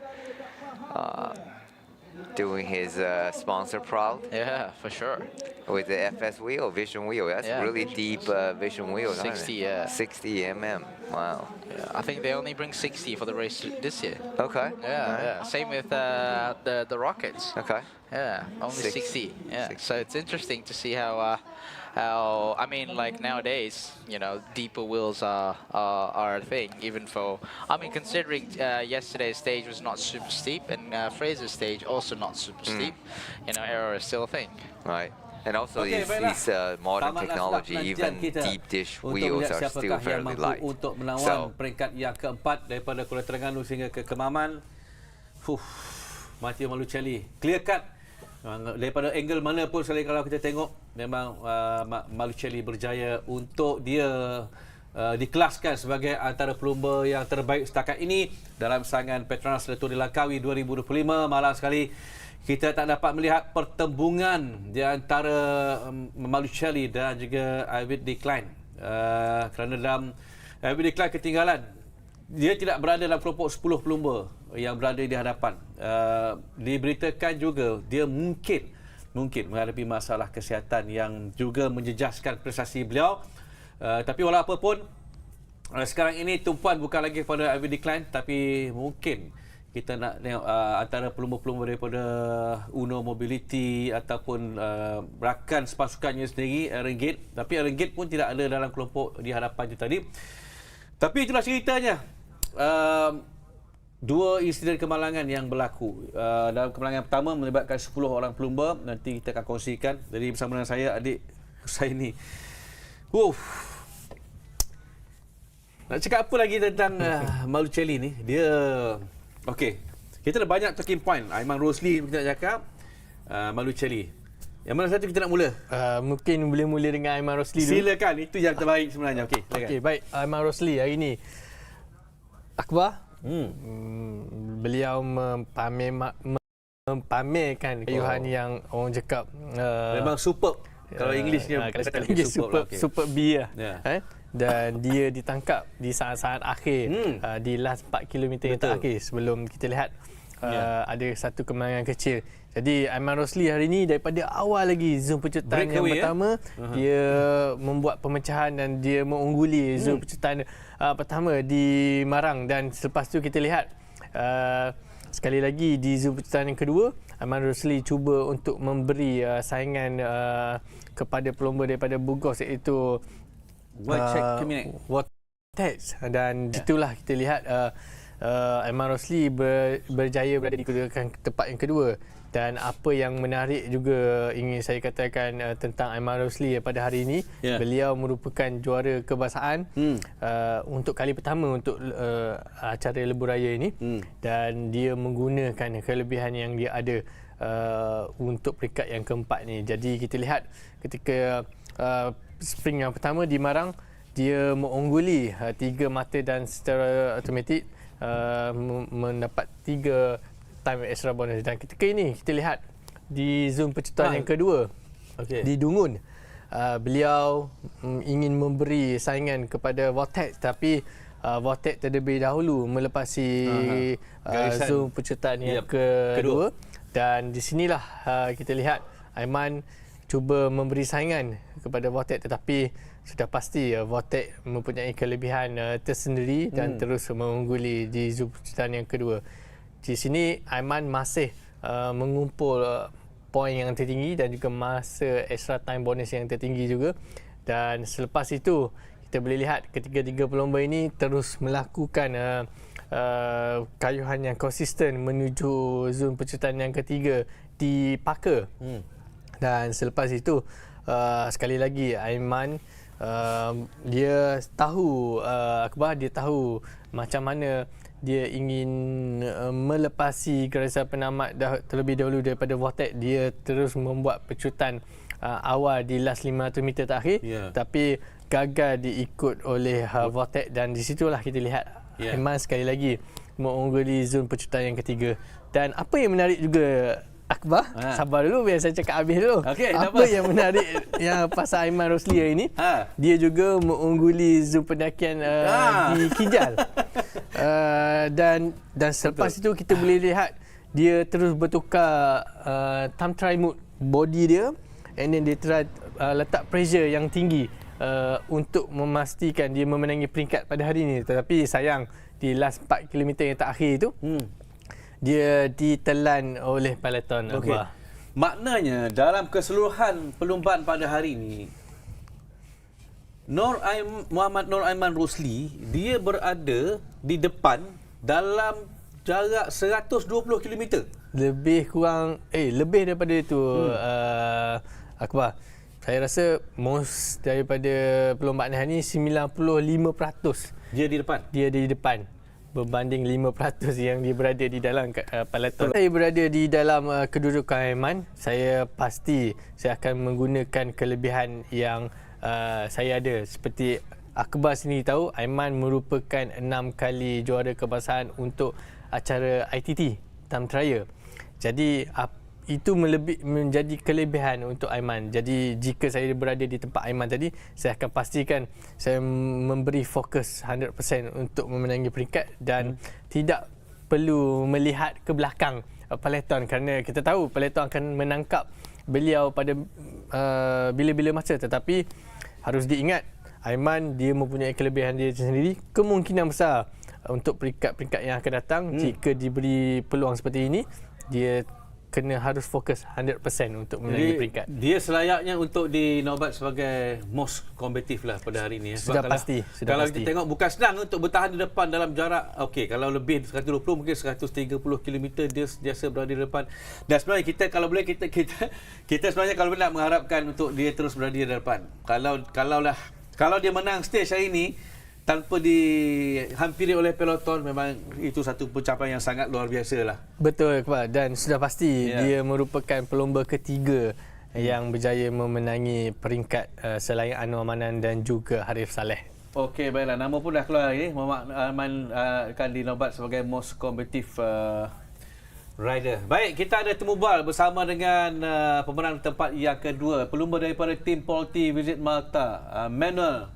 doing his sponsor proud. Yeah, for sure. With the FS wheel, Vision wheel. That's really deep Vision wheel. 60, 60 mm. Wow. Yeah, I think they only bring 60 for the race this year. Okay. Yeah. Same with the Rockets. Okay. Yeah, only 60. Yeah. So it's interesting to see how I mean, like nowadays, deeper wheels are a thing. Even for, considering yesterday's stage was not super steep, and Fraser's stage also not super steep, error is still a thing. Right. And also these modern technology, even deep dish wheels are still fairly light. Untuk menawan peringkat yang keempat daripada Kuala Terengganu sehingga ke Kemaman. Matteo Malucelli clear cut. Daripada angle mana pun sekali kalau kita tengok, memang Malucelli berjaya untuk dia dikelaskan sebagai antara pelumba yang terbaik setakat ini dalam sangan PETRONAS LTdL Langkawi 2025. Malang sekali kita tak dapat melihat pertembungan di antara Malucelli dan juga Alvin Decline. Kerana dalam Alvin Decline ketinggalan. Dia tidak berada dalam kelompok 10 pelumba yang berada di hadapan. Diberitakan juga dia mungkin menghadapi masalah kesihatan yang juga menjejaskan prestasi beliau. Tapi walau apapun, sekarang ini tumpuan bukan lagi pada Alvin Decline, tapi mungkin kita nak tengok antara pelumba-pelumba daripada Uno Mobility ataupun rakan sepasukannya sendiri, Renggit. Tapi Renggit pun tidak ada dalam kelompok di hadapan itu tadi. Tapi itulah ceritanya. Dua insiden kemalangan yang berlaku. Dalam kemalangan pertama melibatkan 10 orang pelumba. Nanti kita akan kongsikan. Jadi bersama dengan saya, adik saya ni. Nak cakap apa lagi tentang Malucelli ni? Dia... Okey, kita ada banyak talking point. Aiman Rosli kita nak cakap, Malucelli. Yang mana satu kita nak mula? Mungkin boleh mula dengan Aiman Rosli dulu. Silakan, itu yang terbaik sebenarnya. Okey, silakan. Okey, baik. Aiman Rosli hari ini. Akbar, beliau mempamerkan kayuhan yang orang cakap memang superb. Kalau Englishnya super B lah. Dan dia ditangkap di saat-saat akhir, di last 4 km yang terakhir sebelum kita lihat ada satu kemenangan kecil. Jadi Aiman Rosli hari ini daripada awal lagi zoom penceritaan yang pertama, dia membuat pemecahan dan dia mengungguli zoom penceritaan pertama di Marang, dan selepas tu kita lihat sekali lagi di zoom penceritaan yang kedua, Aiman Rosli cuba untuk memberi saingan kepada pelumba daripada Bugos, iaitu Batas, dan itulah kita lihat Aiman Rosli berjaya berada di tempat yang kedua. Dan apa yang menarik juga ingin saya katakan tentang Aiman Rosli pada hari ini, beliau merupakan juara kebangsaan untuk kali pertama untuk acara lebuh raya ini, dan dia menggunakan kelebihan yang dia ada untuk peringkat yang keempat ni. Jadi kita lihat ketika sprint yang pertama di Marang, dia mengungguli 3 mata dan secara automatik mendapat 3 time extra bonus. Dan ketika ini kita lihat di zoom penciptaan yang kedua di Dungun, beliau ingin memberi saingan kepada Vortex, tapi Vortex terlebih dahulu melepasi zoom penciptaan yang kedua. Dan di sinilah kita lihat Aiman cuba memberi saingan kepada Vortex, tetapi sudah pasti Vortex mempunyai kelebihan tersendiri dan terus mengungguli di zoom penciptaan yang kedua. Di sini Aiman masih mengumpul poin yang tertinggi dan juga masa extra time bonus yang tertinggi juga. Dan selepas itu kita boleh lihat ketiga-tiga pelomba ini terus melakukan kayuhan yang konsisten menuju zon penciptaan yang ketiga di Paka. Dan selepas itu sekali lagi Aiman dia tahu dia tahu macam mana dia ingin melepasi garisan penamat terlebih dahulu daripada Vortex. Dia terus membuat pecutan awal di last 500 meter terakhir, tapi gagal diikut oleh Vortex. Dan di situlah kita lihat Aiman sekali lagi mengungguli zon pecutan yang ketiga. Dan apa yang menarik juga Akbar, sabar dulu biar saya cakap habis dulu. Apa yang menarik yang pasal Aiman Roslia ini, dia juga mengungguli zon pendakian di Kijal. Dan selepas itu kita boleh lihat dia terus bertukar time trial mode body dia, and then dia try letak pressure yang tinggi untuk memastikan dia memenangi peringkat pada hari ini. Tetapi sayang di last 4 km yang terakhir itu dia ditelan oleh Peloton. Maknanya dalam keseluruhan perlumbaan pada hari ini, Muhammad Nur Aiman Rosli dia berada di depan dalam jarak 120 km. Lebih daripada itu, Akbar. Saya rasa most daripada perlumbaan hari ini 95% dia di depan berbanding 5% yang dia berada di dalam Peloton. Saya berada di dalam kedudukan Aiman, saya pasti saya akan menggunakan kelebihan yang saya ada. Seperti Akbar sendiri tahu, Aiman merupakan 6 kali juara kebangsaan untuk acara ITT time trial. Jadi itu menjadi kelebihan untuk Aiman. Jadi jika saya berada di tempat Aiman tadi, saya akan pastikan saya memberi fokus 100% untuk memenangi peringkat dan tidak perlu melihat ke belakang Peloton, kerana kita tahu Peloton akan menangkap beliau pada bila-bila masa. Tetapi harus diingat, Aiman dia mempunyai kelebihan dia sendiri. Kemungkinan besar untuk peringkat-peringkat yang akan datang, jika diberi peluang seperti ini, dia kena harus fokus 100% untuk memenangi peringkat. Dia selayaknya untuk dinobat sebagai most kompetitif lah pada hari ini. Sudah pasti. Kalau kita tengok, bukan senang untuk bertahan di depan dalam jarak, kalau lebih 120, mungkin 130 km dia biasa berada di depan. Dan sebenarnya kita kalau boleh kita sebenarnya kalau nak mengharapkan untuk dia terus berada di depan. Kalau dia menang stage hari ini tanpa dihampiri oleh Peloton, memang itu satu pencapaian yang sangat luar biasa lah. Betul, Kepala. Dan sudah pasti dia merupakan pelomba ketiga yang berjaya memenangi peringkat selain Anwar Manan dan juga Harif Saleh. Okey, baiklah. Nama pun dah keluar ini. Muhammad Aiman akan dinobat sebagai most competitive rider. Baik, kita ada temu bal bersama dengan pemenang tempat yang kedua, pelumba daripada tim Polti Visit Malta, Manuel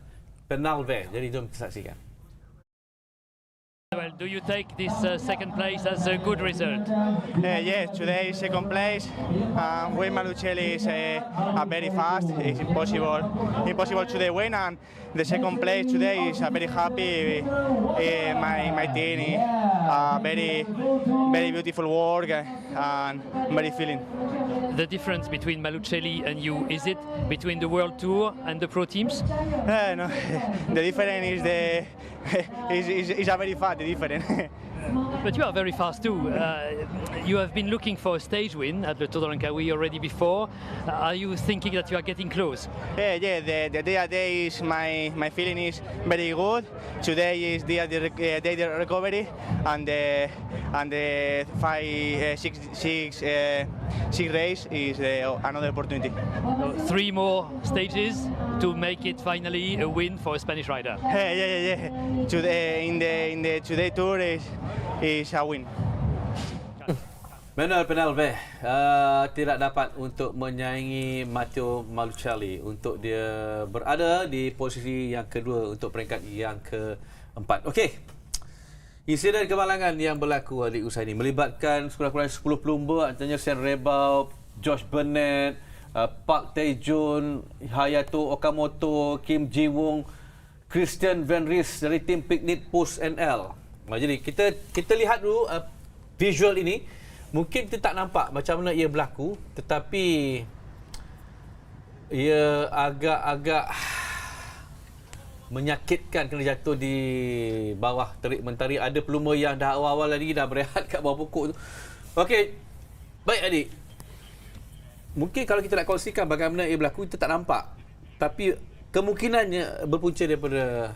Penalve. Jadi jom kita saksikan. Well, do you take this second place as a good result? Yes, today second place. Wayne Malucelli is very fast. It's impossible today win, and the second place today is very happy. My team, very beautiful work and very feeling. The difference between Malucelli and you, is it between the World Tour and the pro teams? No, the difference is is a very fast difference. But you are very fast too. You have been looking for a stage win at the Tour de Langkawi already before. Are you thinking that you are getting close? Yeah, the day is my feeling is very good. Today is day the recovery, and the 6 race is another opportunity. 3 more stages to make it finally a win for a Spanish rider. Yeah. Today in the today tour is a win. Manuel Penalve tidak dapat untuk menyaingi Matteo Malucelli untuk dia berada di posisi yang kedua untuk peringkat yang keempat. Okey. Insiden kemalangan yang berlaku hari usai ini melibatkan sekurang-kurangnya 10 pelumba, antaranya Sen Rebau, Josh Burnett, Park Tae-jun, Hayato Okamoto, Kim Ji-won, Christian Van Ries dari tim Picnic Post NL. Jadi kita lihat dulu visual ini. Mungkin kita tak nampak macam mana ia berlaku, tetapi ia agak-agak menyakitkan kena jatuh di bawah terik mentari. Ada pelumba yang dah awal-awal lagi dah berehat kat bawah pokok tu. Okey. Baik adik. Mungkin kalau kita nak kongsikan bagaimana ia berlaku, kita tak nampak. Tapi kemungkinannya berpunca daripada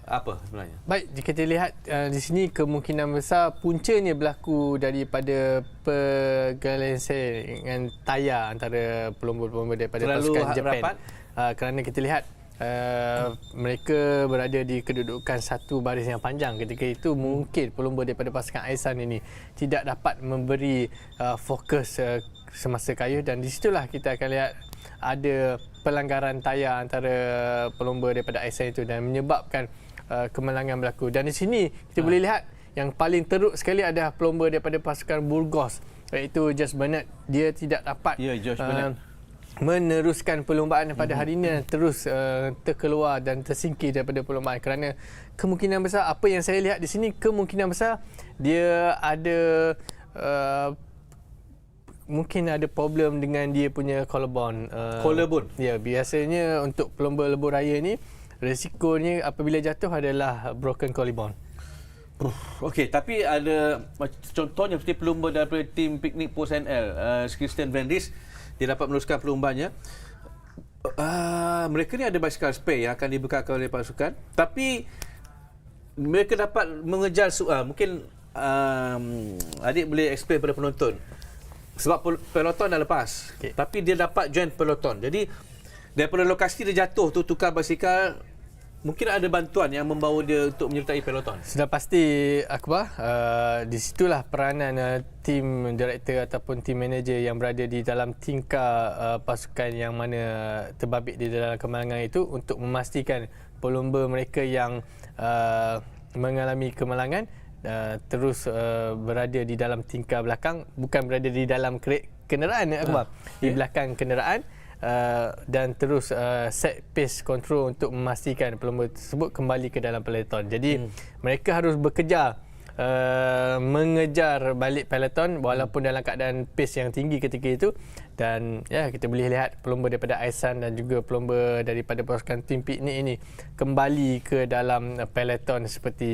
apa sebenarnya? Baik, jika kita lihat di sini kemungkinan besar puncanya berlaku daripada pergeseran tayar antara pelumba-pelumba daripada pasukan Jepun. Kerana kita lihat mereka berada di kedudukan satu baris yang panjang. Ketika itu mungkin pelumba daripada pasukan Aisan ini tidak dapat memberi fokus semasa kayuh, dan di situlah kita akan lihat ada pelanggaran tayar antara pelumba daripada Aisan itu dan menyebabkan kemalangan berlaku. Dan di sini kita boleh lihat yang paling teruk sekali ada pelumba daripada pasukan Burgos, iaitu Josh Burnett. Dia tidak dapat meneruskan perlumbaan pada hari ini, terus terkeluar dan tersingkir daripada perlumbaan kerana kemungkinan besar, apa yang saya lihat di sini, kemungkinan besar dia ada mungkin ada problem dengan dia punya collarbone. Collarbone? Ya, biasanya untuk pelumba lebuh raya ni risikonya apabila jatuh adalah broken collarbone. Okey, tapi ada contohnya seperti pelumba daripada tim Picnic Post NL, Christian Van Ries, dia dapat meneruskan perlumbanya. Mereka ni ada basikal spare yang akan dibekalkan oleh pasukan, tapi mereka dapat mengejar mungkin adik boleh explain pada penonton. Sebab peloton dah lepas, tapi dia dapat join peloton. Jadi daripada lokasi dia jatuh tu, tukar basikal, mungkin ada bantuan yang membawa dia untuk menyertai peloton. Sudah pasti, Akbar, di situlah peranan tim director ataupun tim manager yang berada di dalam tingkar pasukan yang mana terbabit di dalam kemalangan itu untuk memastikan pelumba mereka yang mengalami kemalangan terus berada di dalam tingkar belakang, bukan berada di dalam kenderaan, Akbar, di belakang kenderaan. Dan terus set pace control untuk memastikan pelumba tersebut kembali ke dalam peloton. Jadi mereka harus bekerja mengejar balik peloton walaupun dalam keadaan pace yang tinggi ketika itu. Dan ya, kita boleh lihat pelumba daripada Aisan dan juga pelumba daripada pasukan tim Picnic ini kembali ke dalam peloton seperti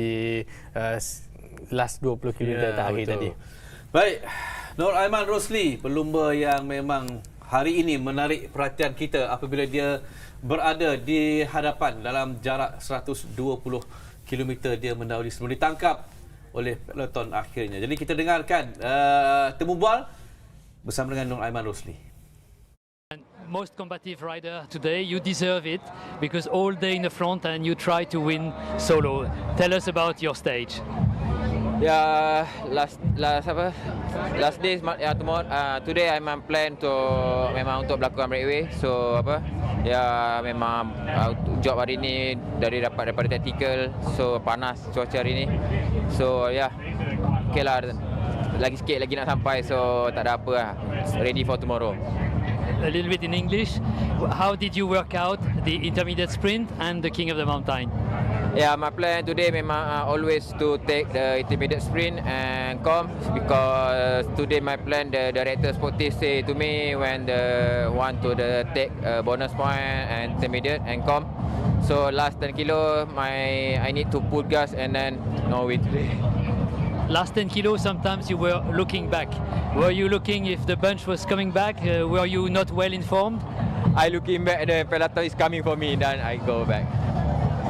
last 20 km hari tadi. Baik, Nur Aiman Rosli, pelumba yang memang hari ini menarik perhatian kita apabila dia berada di hadapan dalam jarak 120 km dia mendahului sebelum ditangkap oleh peloton akhirnya. Jadi kita dengarkan temu bual bersama dengan Nur Aiman Rosli. Most combative rider today, you deserve it because all day in the front and you try to win solo. Tell us about your stage. Yeah, last day tomorrow. Today I plan to memang untuk melakukan breakaway. So memang job hari ni daripada tactical. So panas cuaca hari ni. So okay lah, lagi sikit lagi nak sampai. So tak ada apa lah. Ready for tomorrow. A little bit in English. How did you work out the intermediate sprint and the King of the Mountain? Yeah, my plan today memang always to take the intermediate sprint and comp, because today my plan, the director sportive say to me when the want to take bonus point and intermediate and comp. So last 10 kilo I need to pull gas and then no win today. last 10 kilos, sometimes you were looking back. Were you looking if the bunch was coming back? Were you not well informed? I looking back, the peloton is coming for me, then I go back.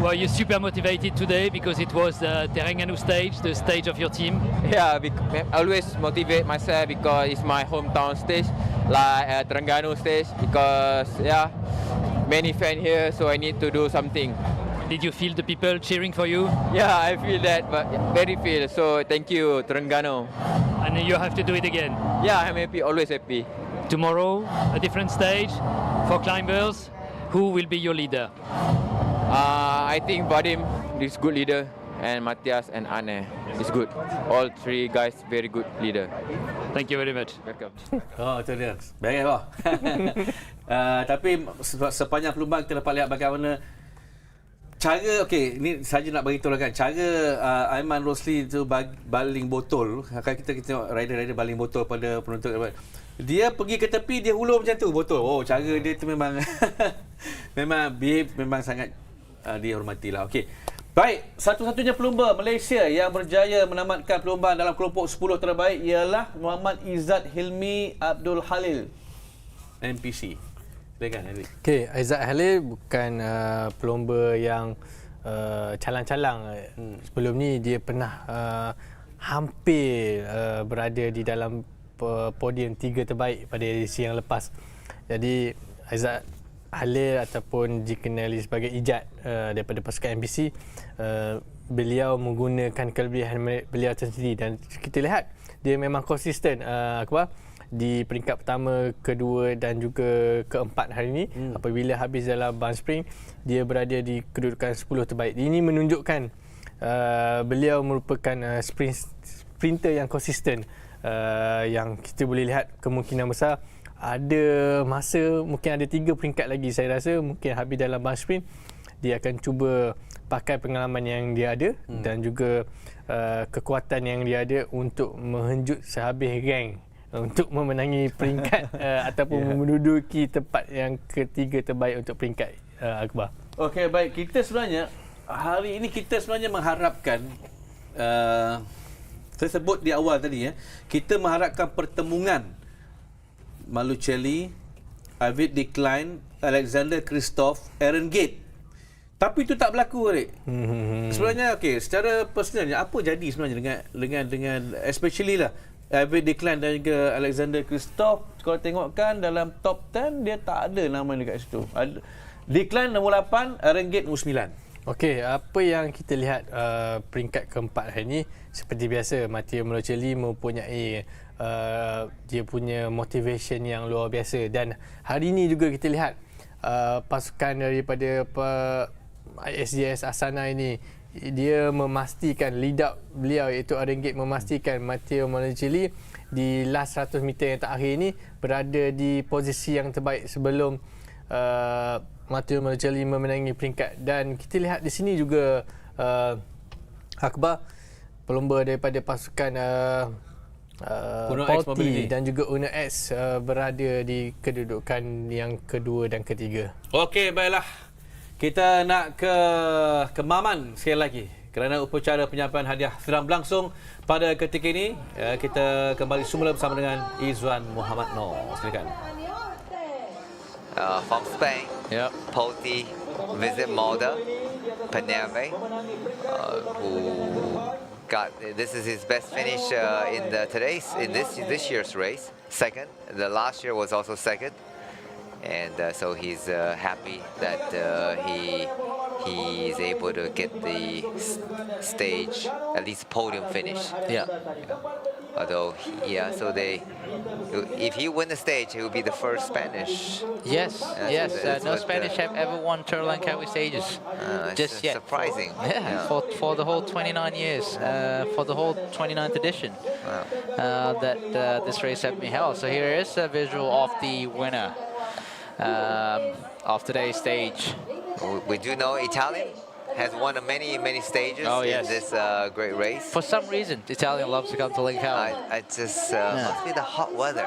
Were you super motivated today because it was the Terengganu stage, the stage of your team? Yeah, I always motivate myself because it's my hometown stage, like Terengganu stage, because yeah, many fans here, so I need to do something. Did you feel the people cheering for you? Yeah, I feel that, but very feel. So thank you, Terengganu. And you have to do it again? Yeah, I'm happy, always happy. Tomorrow, a different stage for climbers. Who will be your leader? I think Podium is good leader, and Matthias and Anne is good. All three guys very good leader. Thank you very much. Welcome. Oh, itu dia. Beres bah. Tapi sepanjang perlumbaan kita dapat lihat bagaimana cara, okey, ni saja nak beritahu kan, cara Aiman Rosli tu baling botol. Kan kita tengok rider-rider baling botol pada penonton. Dia pergi ke tepi, dia hulur macam tu botol. Oh, cara dia tu memang memang behave, memang sangat dihormatilah. Okey. Baik, satu-satunya pelumba Malaysia yang berjaya menamatkan perlumbaan dalam kelompok 10 terbaik ialah Muhammad Izzat Hilmi Abdul Halil, NPC. Silakan, Henry. Okey, Izzat Halil bukan pelumba yang calang-calang. Sebelum ni dia pernah hampir berada di dalam podium 3 terbaik pada edisi yang lepas. Jadi Izzat Halil ataupun dikenali sebagai Ijat daripada pasukan NPC, beliau menggunakan kelebihan beliau sendiri dan kita lihat dia memang konsisten di peringkat pertama, kedua dan juga keempat hari ini. Apabila habis dalam band sprint, dia berada di kedudukan 10 terbaik. Ini menunjukkan beliau merupakan sprinter yang konsisten, yang kita boleh lihat kemungkinan besar ada masa, mungkin ada 3 peringkat lagi saya rasa, mungkin habis dalam band sprint dia akan cuba pakai pengalaman yang dia ada dan juga kekuatan yang dia ada untuk menghenjut sehabis rank untuk memenangi peringkat ataupun menduduki tempat yang ketiga terbaik untuk peringkat Akbar. Okey, baik, kita sebenarnya hari ini kita sebenarnya mengharapkan saya sebut di awal tadi kita mengharapkan pertemuan Malucelli, David Decline, Alexander Christoph, Aaron Gate. Tapi itu tak berlaku, Rik. Sebenarnya okey, secara personalnya apa jadi sebenarnya dengan especially lah David Decline dan juga Alexander Christoph. Kalau tengokkan dalam top 10 dia tak ada nama dekat situ. Decline nombor 8, Aaron Gate nombor 9. Okey, apa yang kita lihat peringkat keempat hari ini, seperti biasa Matteo Malucelli mempunyai dia punya motivation yang luar biasa, dan hari ini juga kita lihat pasukan daripada SJS Asana ini, dia memastikan lead up beliau iaitu Aaron Gate memastikan Matteo Malucelli di last 100 meter yang terakhir ini berada di posisi yang terbaik sebelum Matteo Malucelli memenangi peringkat. Dan kita lihat di sini juga Akbar, pelumba daripada pasukan Polti dan juga Uno X berada di kedudukan yang kedua dan ketiga. Okey, baiklah. Kita nak ke Kemaman sekali lagi kerana upacara penyampaian hadiah sedang berlangsung pada ketika ini. Kita kembali semula bersama dengan Izwan Muhammad Noor. Silakan. From Spain, Polti visit Malta, Peneve, who got this is his best finish in this year's race. Second, the last year was also second, and so he's happy that he is able to get the stage, at least podium finish. Although, so if he win the stage, he will be the first Spanish. Yes, no Spanish have ever won Terengganu stages just yet. Surprising. For the whole 29 years, for the whole 29th edition that this race has been held. So here is a visual of the winner of today's stage. We do know Italian has won many stages in this great race. For some reason, Italian loves to come to Langkawi. I just must be the hot weather.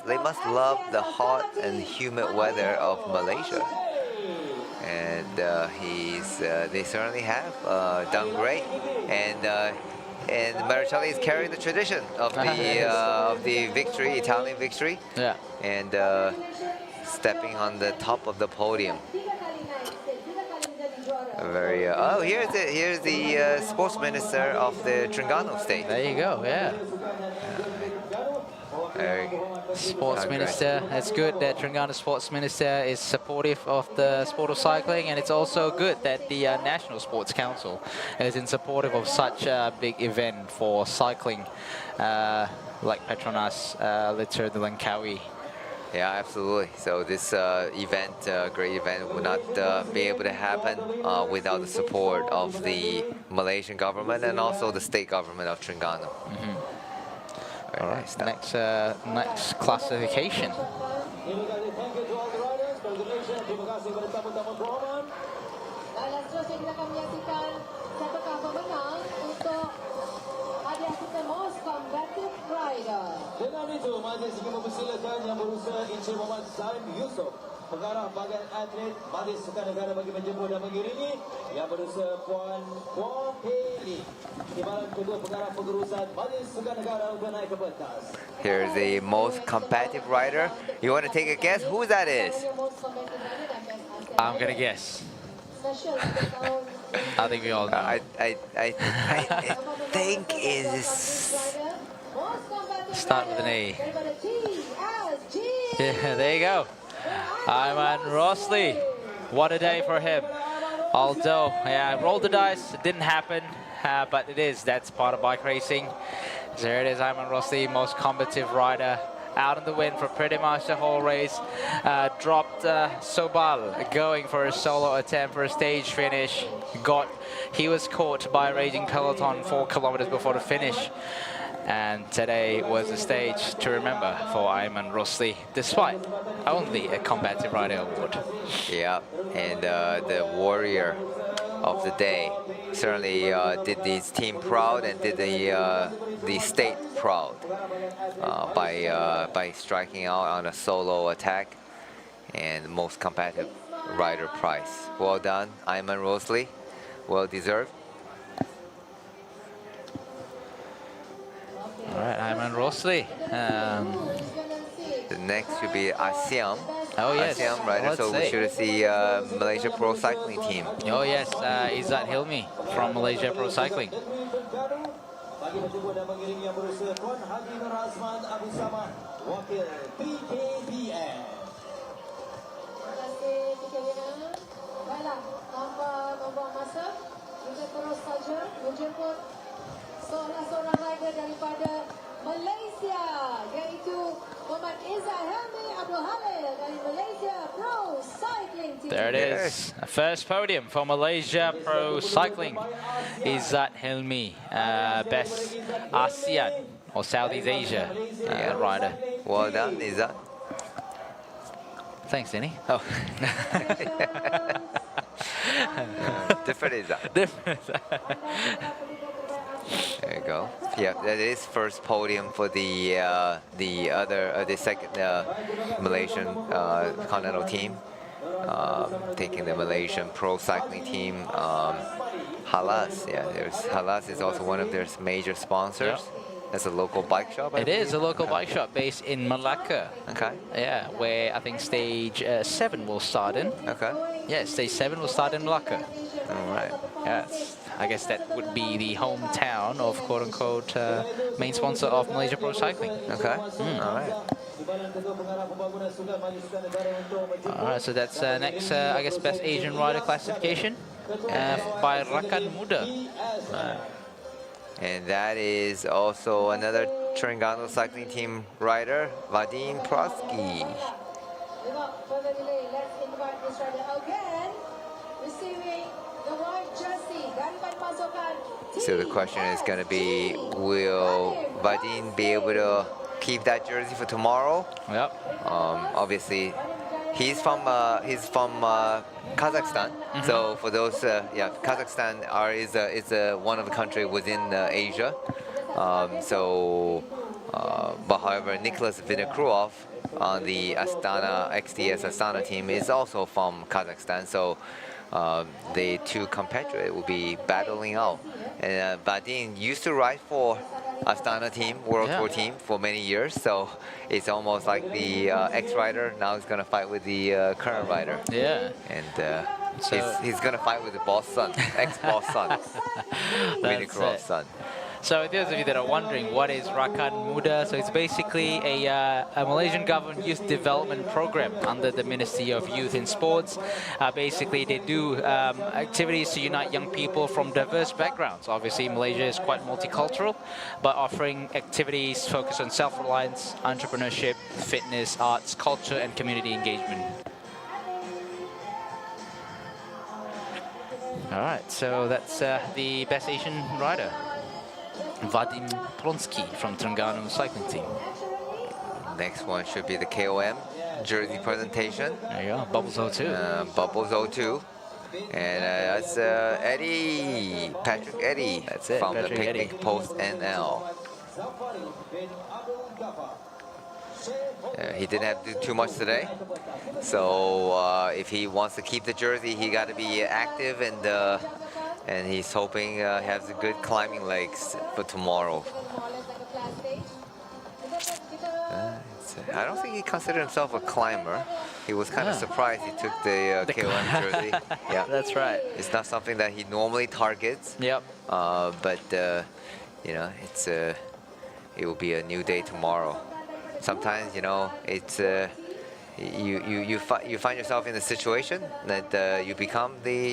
They must love the hot and humid weather of Malaysia. And they certainly have done great. And And Maricelli is carrying the tradition of the victory, Italian victory. Yeah. And stepping on the top of the podium. Very. Oh, here's the sports minister of the Terengganu state. There you go. Yeah. Sports Minister. It's good that Terengganu Sports Minister is supportive of the sport of cycling, and it's also good that the National Sports Council is in supportive of such a big event for cycling, like PETRONAS LTdL Langkawi. Yeah, absolutely. So this event, great event, would not be able to happen without the support of the Malaysian government and also the state government of Terengganu. All right, next classification. Dan seterusnya kita akan menyaksikan siapakah pemenang untuk hadiah kita Most Combative Rider. Dengan itu, majlis ingin mempersilakan yang berusaha Encik Muhammad Saim Yusof, pengarah bahagian atlet Majlis Sukan Negara bagi menjemput dan mengiringi, yang berusaha Puan Heli, timbalan kedua pengarah pengurusan Majlis Sukan Negara untuk naik ke pentas. Here's the most combative rider. You want to take a guess who that is? I'm gonna guess. I think we all know. I think is start with an A. Yeah, there you go. Ayman Rosli. What a day for him. Although, yeah, rolled the dice, it didn't happen, but it is. That's part of bike racing. There it is, Ayman Rosli, most combative rider. Out in the win for pretty much the whole race. Dropped Sobal going for a solo attempt for a stage finish. He was caught by a raging peloton 4 kilometers before the finish. And today was the stage to remember for Ayman Rosli, despite only a combative rider award. Yeah, and the warrior of the day certainly did his team proud and did the state proud by striking out on a solo attack and most combative rider prize. Well done, Ayman Rosli. Well deserved. All right, Ayman Rosli. The next should be ASEAN. Oh yes, ASEAN rider. So we should see Malaysia Pro Cycling Team. Oh yes, Izzat Hilmi from Malaysia Pro Cycling. Bagi menjemput dan mengiringi yang berusaha Tuan Haji Nur Azman Abu Samad, wakil PKDL. Terima kasih PKDL. Baiklah, tanpa membuang masa, kita terus saja menjemput seorang rider daripada Malaysia, iaitu Muhammad Izzat Hilmi Abdul Halil dari Malaysia Pro Cycling Team. There it is, first podium for Malaysia Pro Cycling. Izzat Hilmi, best ASEAN or Southeast Asia rider. Well done, Izzat. Thanks, Denny. Oh. Different Izzat. Different. There you go. Yeah, that is first podium for the second Malaysian continental team, taking the Malaysian Pro Cycling Team. Halas, yeah, Halas is also one of their major sponsors. Yep. That's a local bike shop. It is a local bike shop based in Malacca. Okay. Yeah, where I think stage 7 will start in. Okay. Yeah, stage 7 will start in Malacca. All right. Yes. I guess that would be the hometown of quote-unquote main sponsor of Malaysia Pro Cycling. Okay. All right. All right, so that's next, I guess, best Asian rider classification by Rakan Muda. And that is also another Terengganu cycling team rider, Vadim Prosky. Without further delay, let's invite this rider again, receiving the white jersey daripada pasukan. So the question is going to be, will Vadim be able to keep that jersey for tomorrow? Yep. Obviously, he's from Kazakhstan. So for those, Kazakhstan is one of the countries within Asia. But however, Nicholas Vinokurov on the Astana XDS Astana team is also from Kazakhstan. So the two compatriots will be battling out And Badin used to ride for Astana team, World Tour team for many years. So it's almost like the ex-rider now is going to fight with the current rider. Yeah. And he's going to fight with the boss son, ex-boss son, Winnicroft's son. So those of you that are wondering, what is Rakan Muda? So it's basically a Malaysian government youth development program under the Ministry of Youth and Sports. Basically, they do activities to unite young people from diverse backgrounds. Obviously, Malaysia is quite multicultural, but offering activities focused on self-reliance, entrepreneurship, fitness, arts, culture, and community engagement. All right, so that's the best Asian rider. Vadim Pronsky from Terengganu cycling team. Next one should be the KOM jersey presentation. There you go, Bubbles 02. Bubbles 02. And that's Patrick Eddy. That's it, from Patrick the Picnic Eddy. Post NL. He didn't have to do too much today. So if he wants to keep the jersey, he got to be active, and he's hoping he has good climbing legs for tomorrow. I don't think he considered himself a climber. He was kind of surprised he took the KOM jersey. Yeah, that's right. It's not something that he normally targets. Yep. But you know, it will be a new day tomorrow. Sometimes, you know, it's you find yourself in a situation that you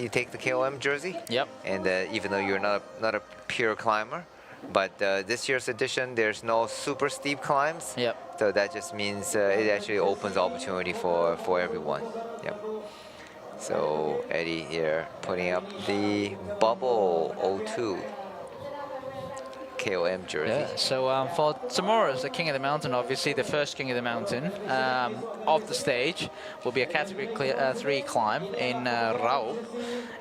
take the KOM jersey. Yep. And even though you're not a pure climber, but this year's edition, there's no super steep climbs. Yep. So that just means it actually opens opportunity for everyone. Yep. So Eddie here putting up the Bubble 02 KOM jersey. Yeah, so for tomorrow's the King of the Mountain, obviously the first King of the Mountain of the stage will be a Category 3 climb in Raub,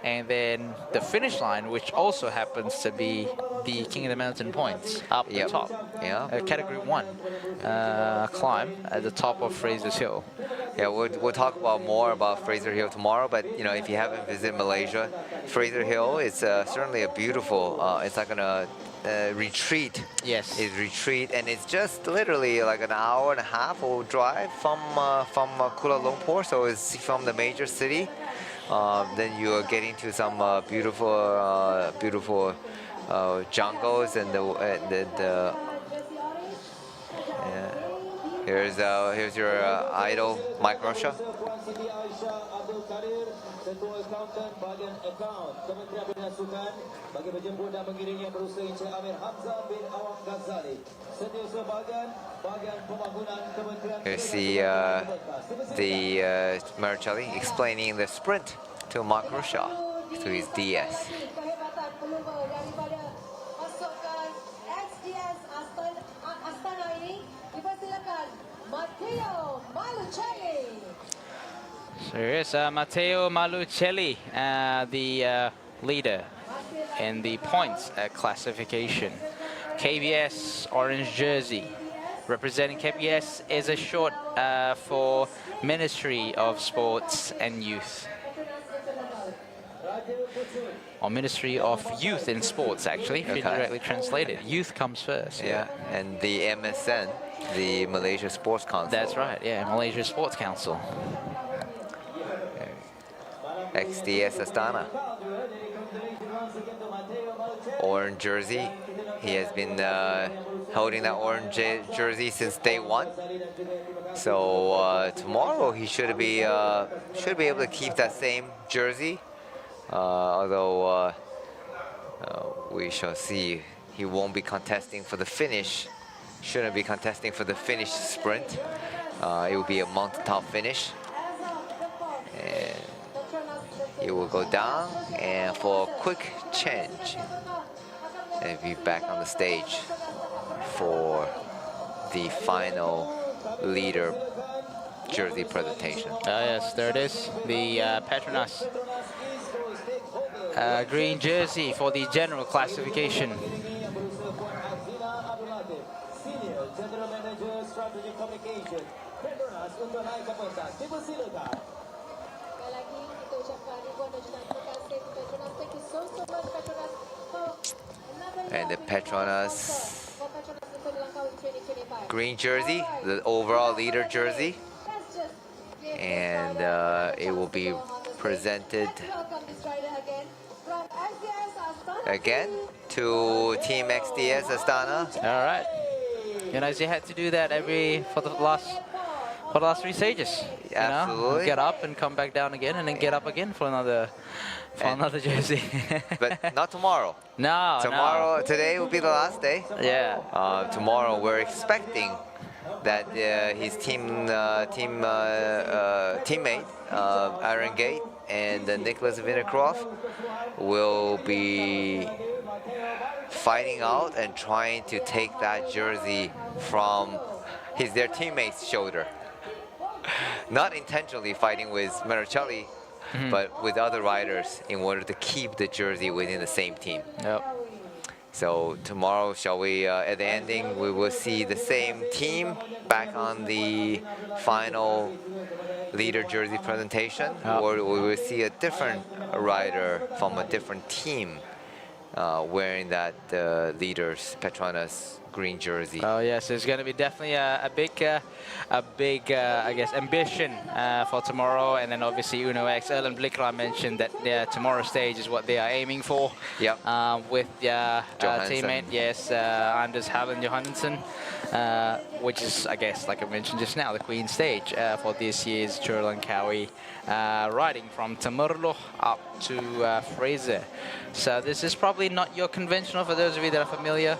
and then the finish line, which also happens to be the King of the Mountain points up the top. Yeah. Category 1 climb at the top of Fraser's Hill. Yeah, we'll talk about more about Fraser Hill tomorrow, but you know, if you haven't visited Malaysia, Fraser Hill is certainly a beautiful, it's like a retreat. Yes. It's retreat, and it's just literally like an hour and a half or drive from Kuala Lumpur, so it's from the major city. Then you are getting to some beautiful jungles and here's your idol, Mike Russia. Ketua Akauntan bahagian akaun Kementerian Bina Sukan bagi menjemput dan mengiringi berusaha Encik Amir Hamzah bin Awang Ghazali. Setiausaha bahagian pembangunan Kementerian. Here's the Marcelli explaining the sprint to Mark Russia to his DS. Kehebatan pelumba daripada pasukan SDS Astana ini dipersilakan Matteo Malucelli. So here's Matteo Malucelli, the leader in the points classification. KBS orange jersey. Representing KBS is a short for Ministry of Sports and Youth. Or Ministry of Youth and Sports, actually, if you directly translate it. Youth comes first. Yeah, and the MSN, the Malaysia Sports Council. That's right, yeah, Malaysia Sports Council. XDS Astana. Orange jersey. He has been holding that orange jersey since day one. So tomorrow he should be able to keep that same jersey. Although we shall see. He won't be contesting for the finish. Shouldn't be contesting for the finish sprint. It will be a mountaintop finish. And he will go down and for a quick change and be back on the stage for the final leader jersey presentation. Yes, there it is. The PETRONAS green jersey for the general classification. Senior General Manager Strategy Communication PETRONAS untuk naik ke pentas. Dipersilakan. Sekali lagi kita ucapkan ribuan dan jutaan terima kasih And the Petronas green jersey, the overall leader jersey. And it will be presented again to Team XDS Astana. All right. You know, you had to do that for the last 3 stages. You Absolutely. know? Get up and come back down again, and then get up again for another jersey. But not tomorrow. No. Tomorrow, today will be the last day. Yeah. Tomorrow, we're expecting that his teammate Aaron Gate and Nicholas Vintercroft will be fighting out and trying to take that jersey from their teammate's shoulder. Not intentionally fighting with Marichelli, but with other riders in order to keep the jersey within the same team. Yep. So tomorrow, shall we, at the ending, we will see the same team back on the final leader jersey presentation, or we will see a different rider from a different team wearing that leader's Petronas green jersey. Oh yes, there's going to be definitely a big I guess ambition for tomorrow, and then obviously Uno X, Erlen Blickra mentioned that tomorrow's stage is what they are aiming for. Yep. With teammate, yes, Anders Hallen Johansson, which is, I guess, like I mentioned just now, the Queen stage for this year's Tour Langkawi, riding from Temerloh up to Fraser. So this is probably not your conventional, for those of you that are familiar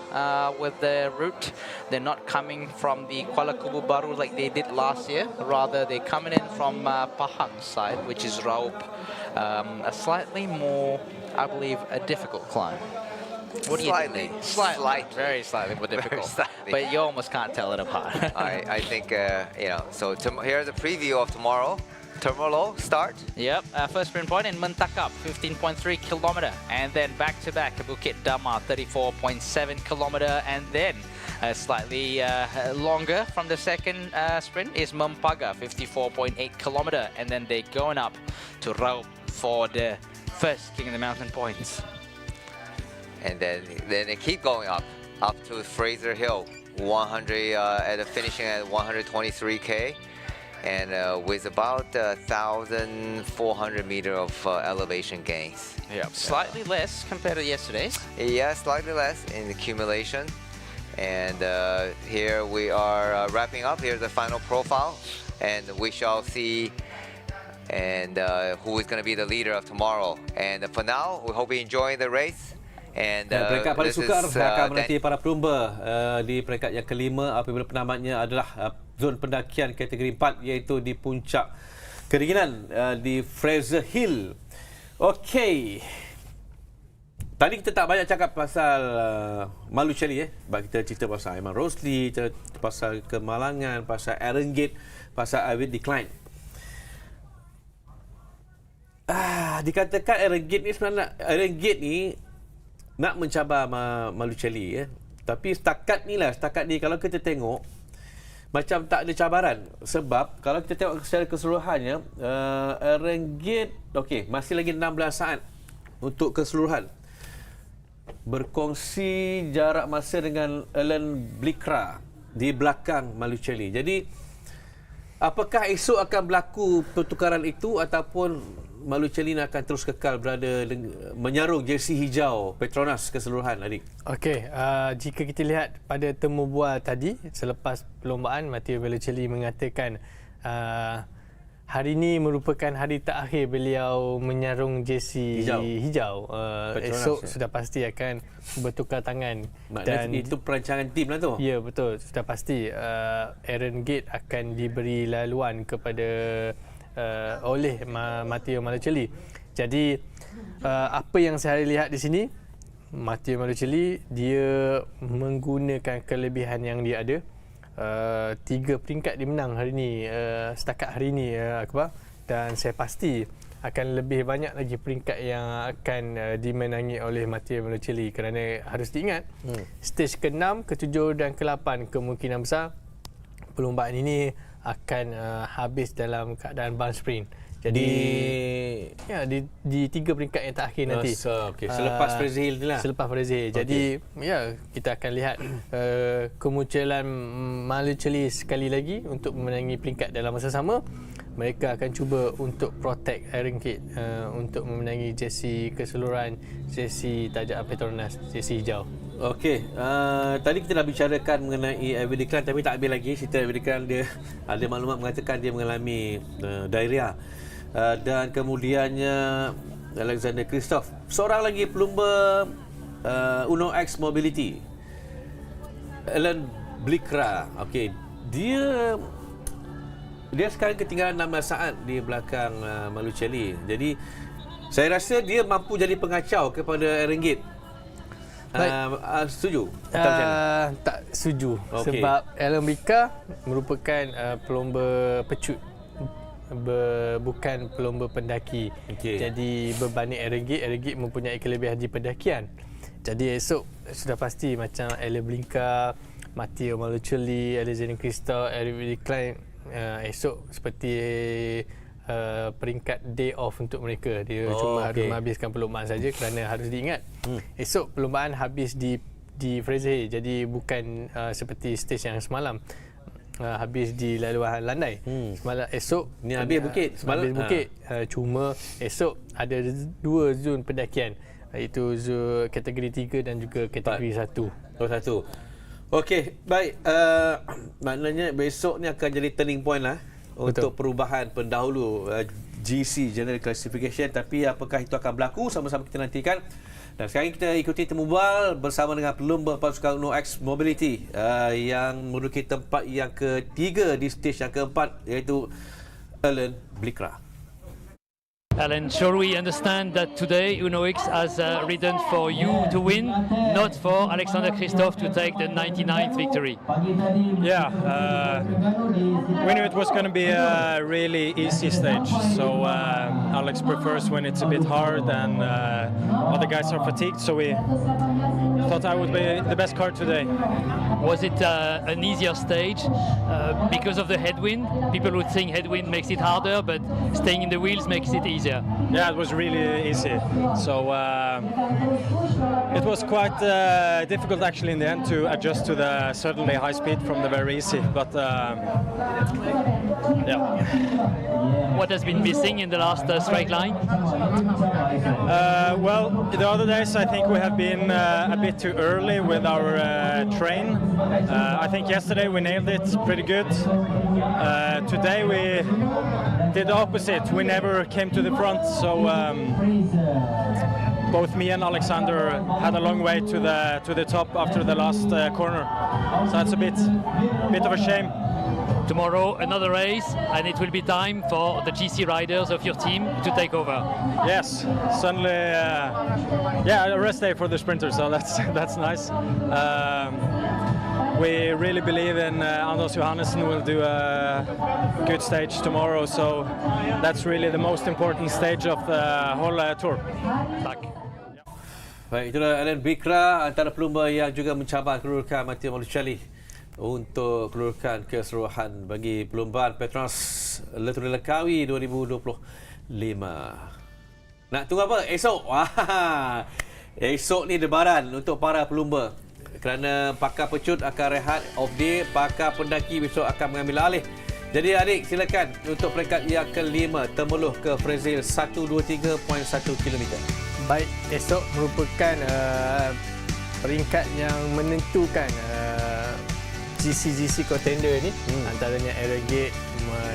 with the route. They're not coming from the Kuala Kubu Baru like they did last year. Rather, they're coming in from Pahang's side, which is Raup. A slightly more, I believe, a difficult climb. What do you think? Slightly. Very slightly more difficult. But you almost can't tell it apart. I think, you know, so here's a preview of tomorrow. Temerloh start. Yep, first sprint point in Mentakap, 15.3 kilometer, and then back-to-back to Bukit Damar, 34.7 kilometer, and then slightly longer from the second sprint is Mempaga, 54.8 kilometer, and then they're going up to Raup for the first King of the Mountain points. And then they keep going up to Fraser Hill, 100 finishing at 123k. And with about 1,400 meter of elevation gains. Yeah, slightly less compared to yesterday's. Yeah, slightly less in accumulation. And here we are wrapping up. Here's the final profile, and we shall see who is going to be the leader of tomorrow. And for now, we hope you enjoy the race. And peringkat paling sukar akan menanti para pelumba di peringkat yang kelima apabila penamatnya adalah zon pendakian kategori 4, iaitu di puncak keringinan di Fraser Hill. Okey. Tadi kita tak banyak cakap pasal Malucelli kita cerita pasal Aiman Rosli, cerita pasal kemalangan, pasal Aaron Gate, pasal Avid Decline. Dikatakan Aaron Gate ni nak mencabar Malucelli tapi setakat ni kalau kita tengok macam tak ada cabaran, sebab kalau kita tengok secara keseluruhannya Aaron Gate masih lagi 16 saat untuk keseluruhan, berkongsi jarak masa dengan Erlen Blickra di belakang Malucelli. Jadi apakah esok akan berlaku pertukaran itu, ataupun Malucelli akan terus kekal berada menyarung jersey hijau Petronas keseluruhan, adik? Okey, Jika kita lihat pada temu bual tadi selepas perlombaan, Matteo Malucelli mengatakan hari ini merupakan hari terakhir beliau menyarung jersey hijau. Esok sudah pasti akan bertukar tangan. Dan itu perancangan tim lah tu? Ya, betul. Sudah pasti Aaron Gate akan diberi laluan kepada oleh Matteo Malucelli. Jadi apa yang saya lihat di sini, Matteo Malucelli dia menggunakan kelebihan yang dia ada. 3 peringkat dimenang hari ini, setakat hari ini, Akbar, dan saya pasti akan lebih banyak lagi peringkat yang akan dimenangi oleh Matteo Malucelli, kerana harus diingat stage ke-6, ke-7 dan ke-8 kemungkinan besar perlombaan ini akan habis dalam keadaan bun sprint. Jadi di 3 peringkat yang terakhir nanti. Selepas Fraser Hill ni lah. Selepas Fraser Hill. Jadi kita akan lihat kemunculan Malucheli sekali lagi untuk memenangi peringkat dalam masa sama. Mereka akan cuba untuk protect Iron Gate untuk memenangi jersey keseluruhan, jersey tajaan Petronas, jersey hijau. Okey, tadi kita dah bicarakan mengenai Every Declan, tapi tak habis lagi. Cerita Every Declan, dia ada maklumat mengatakan dia mengalami diarrhea. Dan kemudiannya Alexander Kristoff, seorang lagi pelumba Uno X Mobility, Alan Blikra. Okey, dia sekarang ketinggalan 16 saat di belakang Malucheli. Jadi saya rasa dia mampu jadi pengacau kepada Iron Gate. Setuju? Tak setuju. Sebab Alan Blikra merupakan pelumba pecut, bukan pelumba pendaki. Jadi berbanding Iron Gate mempunyai kelebihan di pendakian. Jadi esok sudah pasti macam Alan Blikra, Matteo Malucheli, Alexander Kristoff, Every Declan, esok seperti peringkat day off untuk mereka. Dia cuma harus menghabiskan perlombaan saja, kerana harus diingat esok perlombaan habis di Fraser Hill. Jadi bukan seperti stage yang semalam habis di laluan landai. Semalam, esok ni habis bukit. Habis bukit. Cuma esok ada 2 zon pendakian, iaitu zon kategori 3 dan juga kategori 1. Okey, baik. Maknanya besok ni akan jadi turning point lah untuk perubahan pendahulu GC General Classification. Tapi apakah itu akan berlaku, sama-sama kita nantikan. Dan sekarang kita ikuti temu bal bersama dengan pelumba pasukan Uno X Mobility yang menduduki tempat yang ketiga di stage yang keempat, iaitu Alan Blikra. Alan, sure we understand that today Uno X has ridden for you to win, not for Alexander Kristoff to take the 99th victory. Yeah, we knew it was going to be a really easy stage. So Alex prefers when it's a bit hard and other guys are fatigued. So we thought I would be the best car today. Was it an easier stage because of the headwind? People would think headwind makes it harder, but staying in the wheels makes it easier. Yeah, it was really easy. So it was quite difficult actually in the end to adjust to the suddenly high speed from the very easy. But yeah. What has been missing in the last straight line? Well, the other days I think we have been a bit too early with our train. I think yesterday we nailed it pretty good. Today we did the opposite. We never came to the front, so both me and Alexander had a long way to the top after the last corner. So that's a bit of a shame. Tomorrow another race, and it will be time for the GC riders of your team to take over. Yes, suddenly, yeah, a rest day for the sprinters, so that's nice. We really believe in Anders Johannessen will do a good stage tomorrow, so that's really the most important stage of the whole tour. Baik, itulah Alan Blikra, antara pelumba yang juga mencabar kedudukan Matteo Malucheli untuk kedudukan keseluruhan bagi perlombaan PETRONAS LTdL Langkawi 2025. Nak tunggu apa? Esok. Esok ni debaran untuk para pelumba. Kerana pakar pecut akan rehat off day, pakar pendaki besok akan mengambil alih. Jadi adik, silakan untuk peringkat yang kelima, Temeluh ke Fraser 123.1 km. Baik, esok merupakan peringkat yang menentukan GC contender ni, antaranya Iron Gate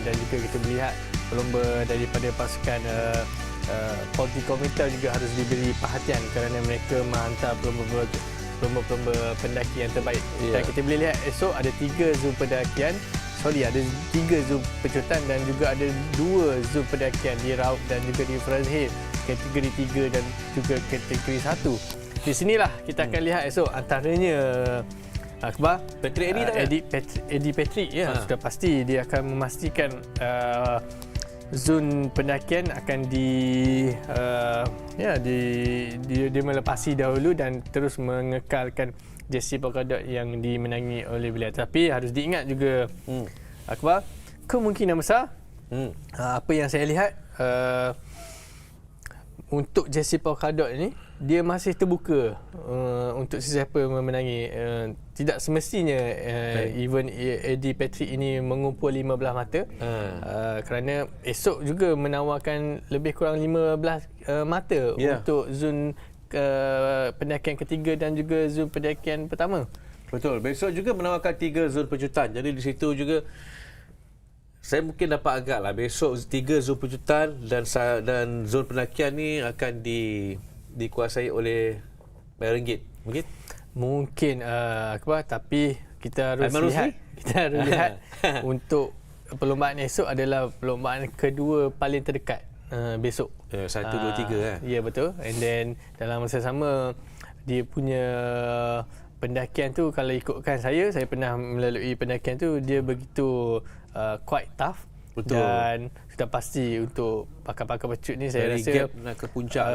dan juga kita melihat pelumba daripada pasukan Podium komuter juga harus diberi perhatian kerana mereka menghantar pelumba pendaki yang terbaik. Dan kita boleh lihat esok ada 3 zon pendakian, ada 3 zon pecutan dan juga ada 2 zon pendakian di Raub dan juga di Fraser Hill, kategori 3 dan juga kategori 1. Di sinilah kita akan lihat esok antaranya Akbar Patrick Eddie Patrick sudah pasti dia akan memastikan zon pendakian akan dia melepasi dahulu dan terus mengekalkan jersey polkadot yang dimenangi oleh beliau. Tapi harus diingat juga Akbar, kemungkinan besar apa yang saya lihat untuk jersey polkadot ni dia masih terbuka untuk sesiapa memenangi. Tidak semestinya event Eddie Patrick ini mengumpul 15 mata, kerana esok juga menawarkan lebih kurang 15 mata untuk zon pendakian ketiga dan juga zon pendakian pertama. Betul. Besok juga menawarkan 3 zon pejutan. Jadi di situ juga saya mungkin dapat agak lah. Besok 3 zon pejutan dan zon pendakian ni akan dikuasai oleh RM. Mungkin tapi kita harus lihat untuk perlombaan esok adalah perlombaan kedua paling terdekat besok. 1, 2, 3 kan? Ya, betul. And then dalam masa sama dia punya pendakian tu, kalau ikutkan saya pernah melalui pendakian tu, dia begitu quite tough. Betul. Dan sudah pasti untuk pakar-pakar pecut ni saya dari rasa gap nak ke puncak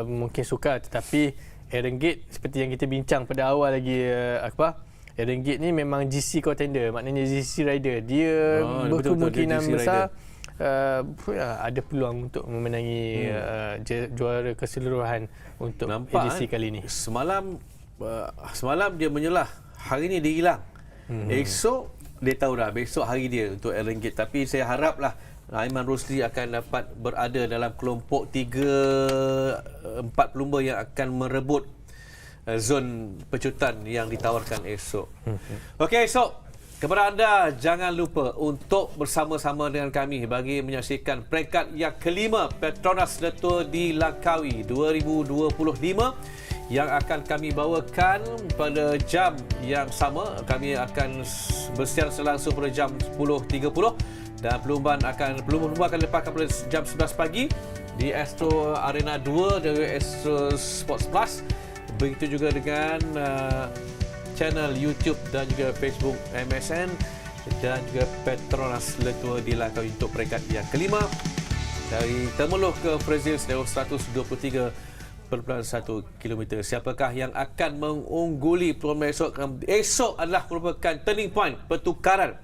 mungkin sukar, tetapi RM seperti yang kita bincang pada awal lagi Akbar, RM ni memang GC contender, maknanya GC rider. Dia berkemungkinan besar ada peluang untuk memenangi juara keseluruhan untuk edisi kali ini. Semalam dia menyelah, hari ni dia hilang. Esok dia tahu dah besok hari dia untuk RM. Tapi saya haraplah Aiman Rosli akan dapat berada dalam kelompok 3-4 pelumba yang akan merebut zon pecutan yang ditawarkan esok. Okey, esok kepada anda jangan lupa untuk bersama-sama dengan kami bagi menyaksikan peringkat yang kelima Petronas Letua di Langkawi 2025 yang akan kami bawakan pada jam yang sama. Kami akan bersiar langsung pada jam 10.30 dan pelumba akan dilepaskan pada jam 11 pagi di Astro Arena 2 dari Astro Sports Plus. Begitu juga dengan channel YouTube dan juga Facebook MSN dan juga Petronas Letua di Langkawi untuk peringkat yang kelima. Dari Temeloh ke Brazil sejauh 123.1 km. Siapakah yang akan mengungguli perlombaan esok? Esok adalah merupakan turning point pertukaran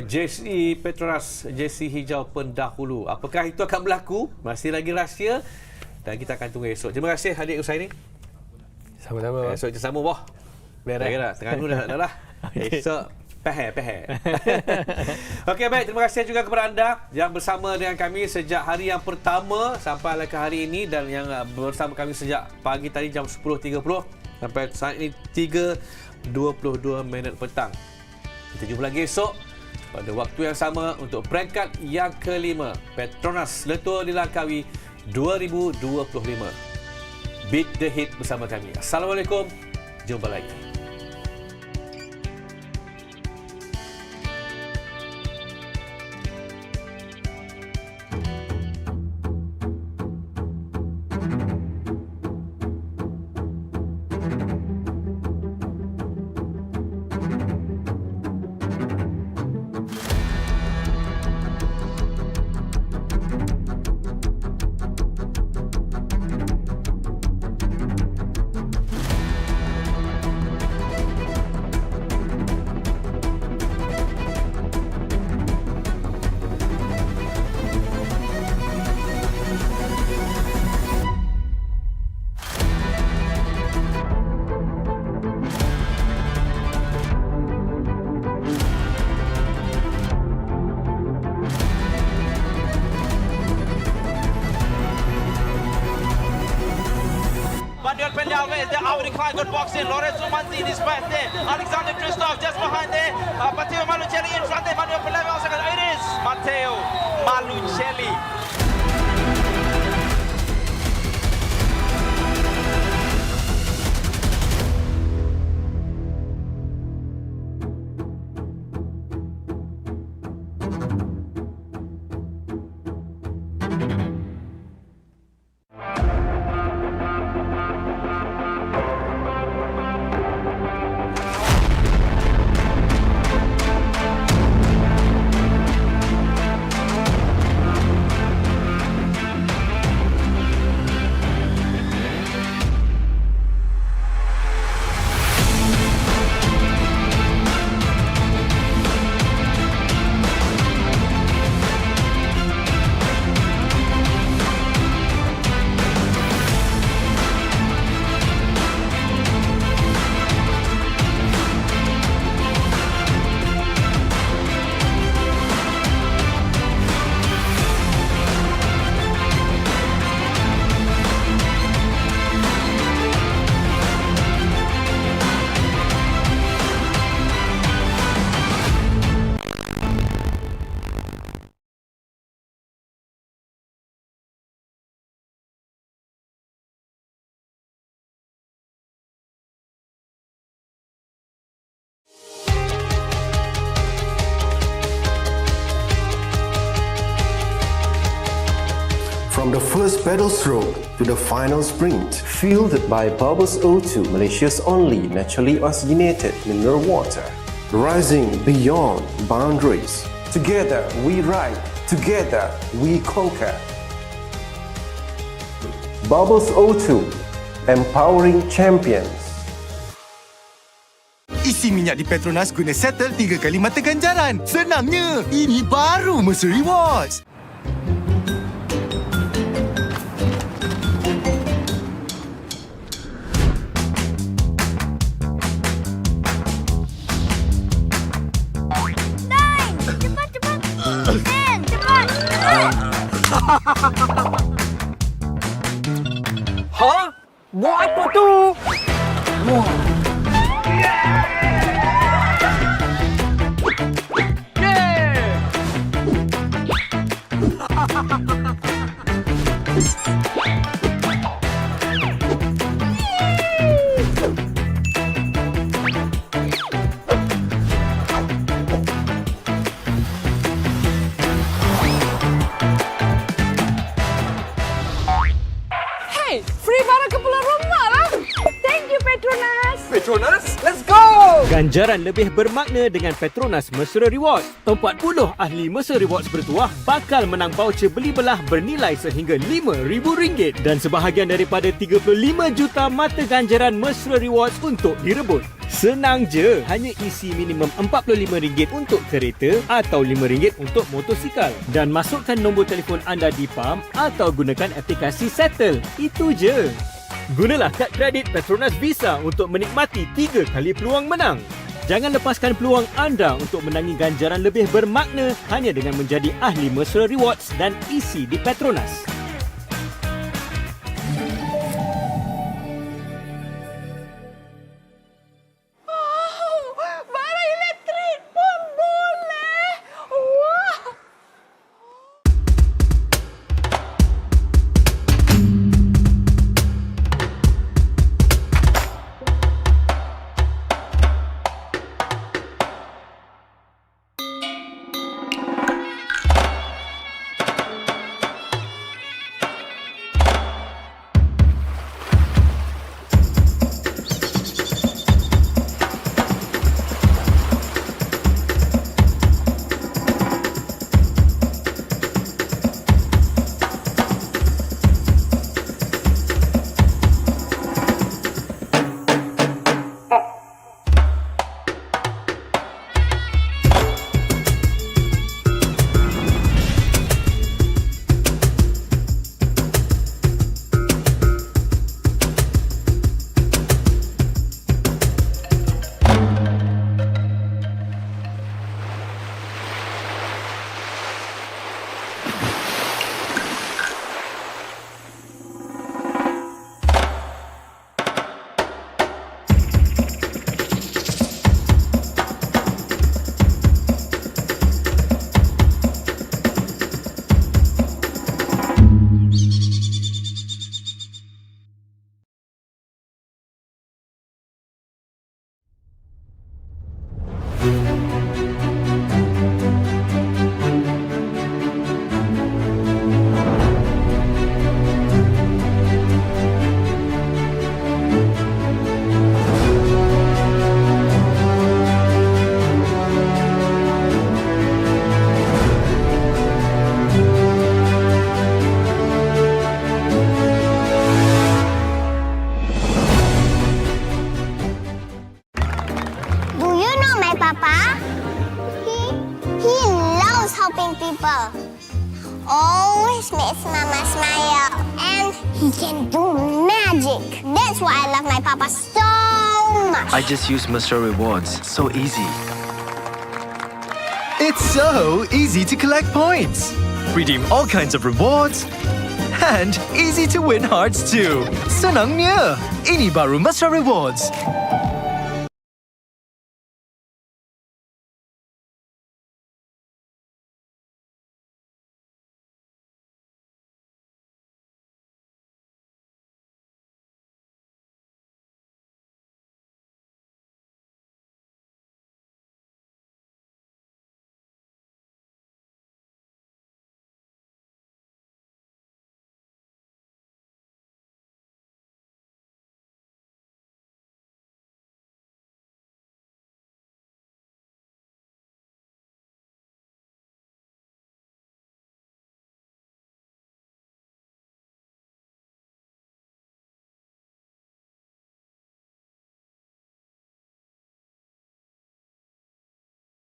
jersey Petronas, jersey hijau pendahulu. Apakah itu akan berlaku? Masih lagi rahsia dan kita akan tunggu esok. Terima kasih adik Usaini. Sama-sama. Esok kita sambung boh. Beres dah. Terengganu dah lah. Esok pehe. Okey, baik. Terima kasih juga kepada anda yang bersama dengan kami sejak hari yang pertama sampai ke hari ini dan yang bersama kami sejak pagi tadi jam 10.30 sampai saat ini 3.22 petang. Kita jumpa lagi esok pada waktu yang sama untuk peringkat yang kelima Petronas Letua di Langkawi 2025. Beat the Hit bersama kami. Assalamualaikum. Jumpa lagi. Good boxing. Lorenzo Manzi in his back there. Alexander Christoph just behind there. Matteo Malucelli in front there. Manuel Peleva second. It is Matteo Malucelli. From the first pedal stroke to the final sprint, fueled by Bubbles O2, Malaysia's only naturally oxygenated mineral water. Rising beyond boundaries. Together we ride, together we conquer. Bubbles O2, empowering champions. Isi minyak di Petronas guna settle 3 kali mata ganjaran. Senangnya, ini baru Mercer Rewards. Ha? Buat apa tu? Wah. Hey, free barang ke pulang rumah lah. Thank you, Petronas. Petronas, let's go! Ganjaran lebih bermakna dengan Petronas Mesra Rewards. 40 ahli Mesra Rewards bertuah bakal menang voucher beli belah bernilai sehingga RM5,000 dan sebahagian daripada 35 juta mata ganjaran Mesra Rewards untuk direbut. Senang je, hanya isi minimum RM45 untuk kereta atau RM5 untuk motosikal dan masukkan nombor telefon anda di pam atau gunakan aplikasi Settle. Itu je. Gunalah kad kredit Petronas Visa untuk menikmati 3 kali peluang menang. Jangan lepaskan peluang anda untuk menangi ganjaran lebih bermakna hanya dengan menjadi ahli Mesra Rewards dan isi di Petronas. Barang elektrik pun boleh. Wah. people. Always makes Mama smile. And he can do magic. That's why I love my papa so much. I just use Mesra Rewards. So easy. It's so easy to collect points. Redeem all kinds of rewards. And easy to win hearts too. Senangnya, ini baru Mesra Rewards.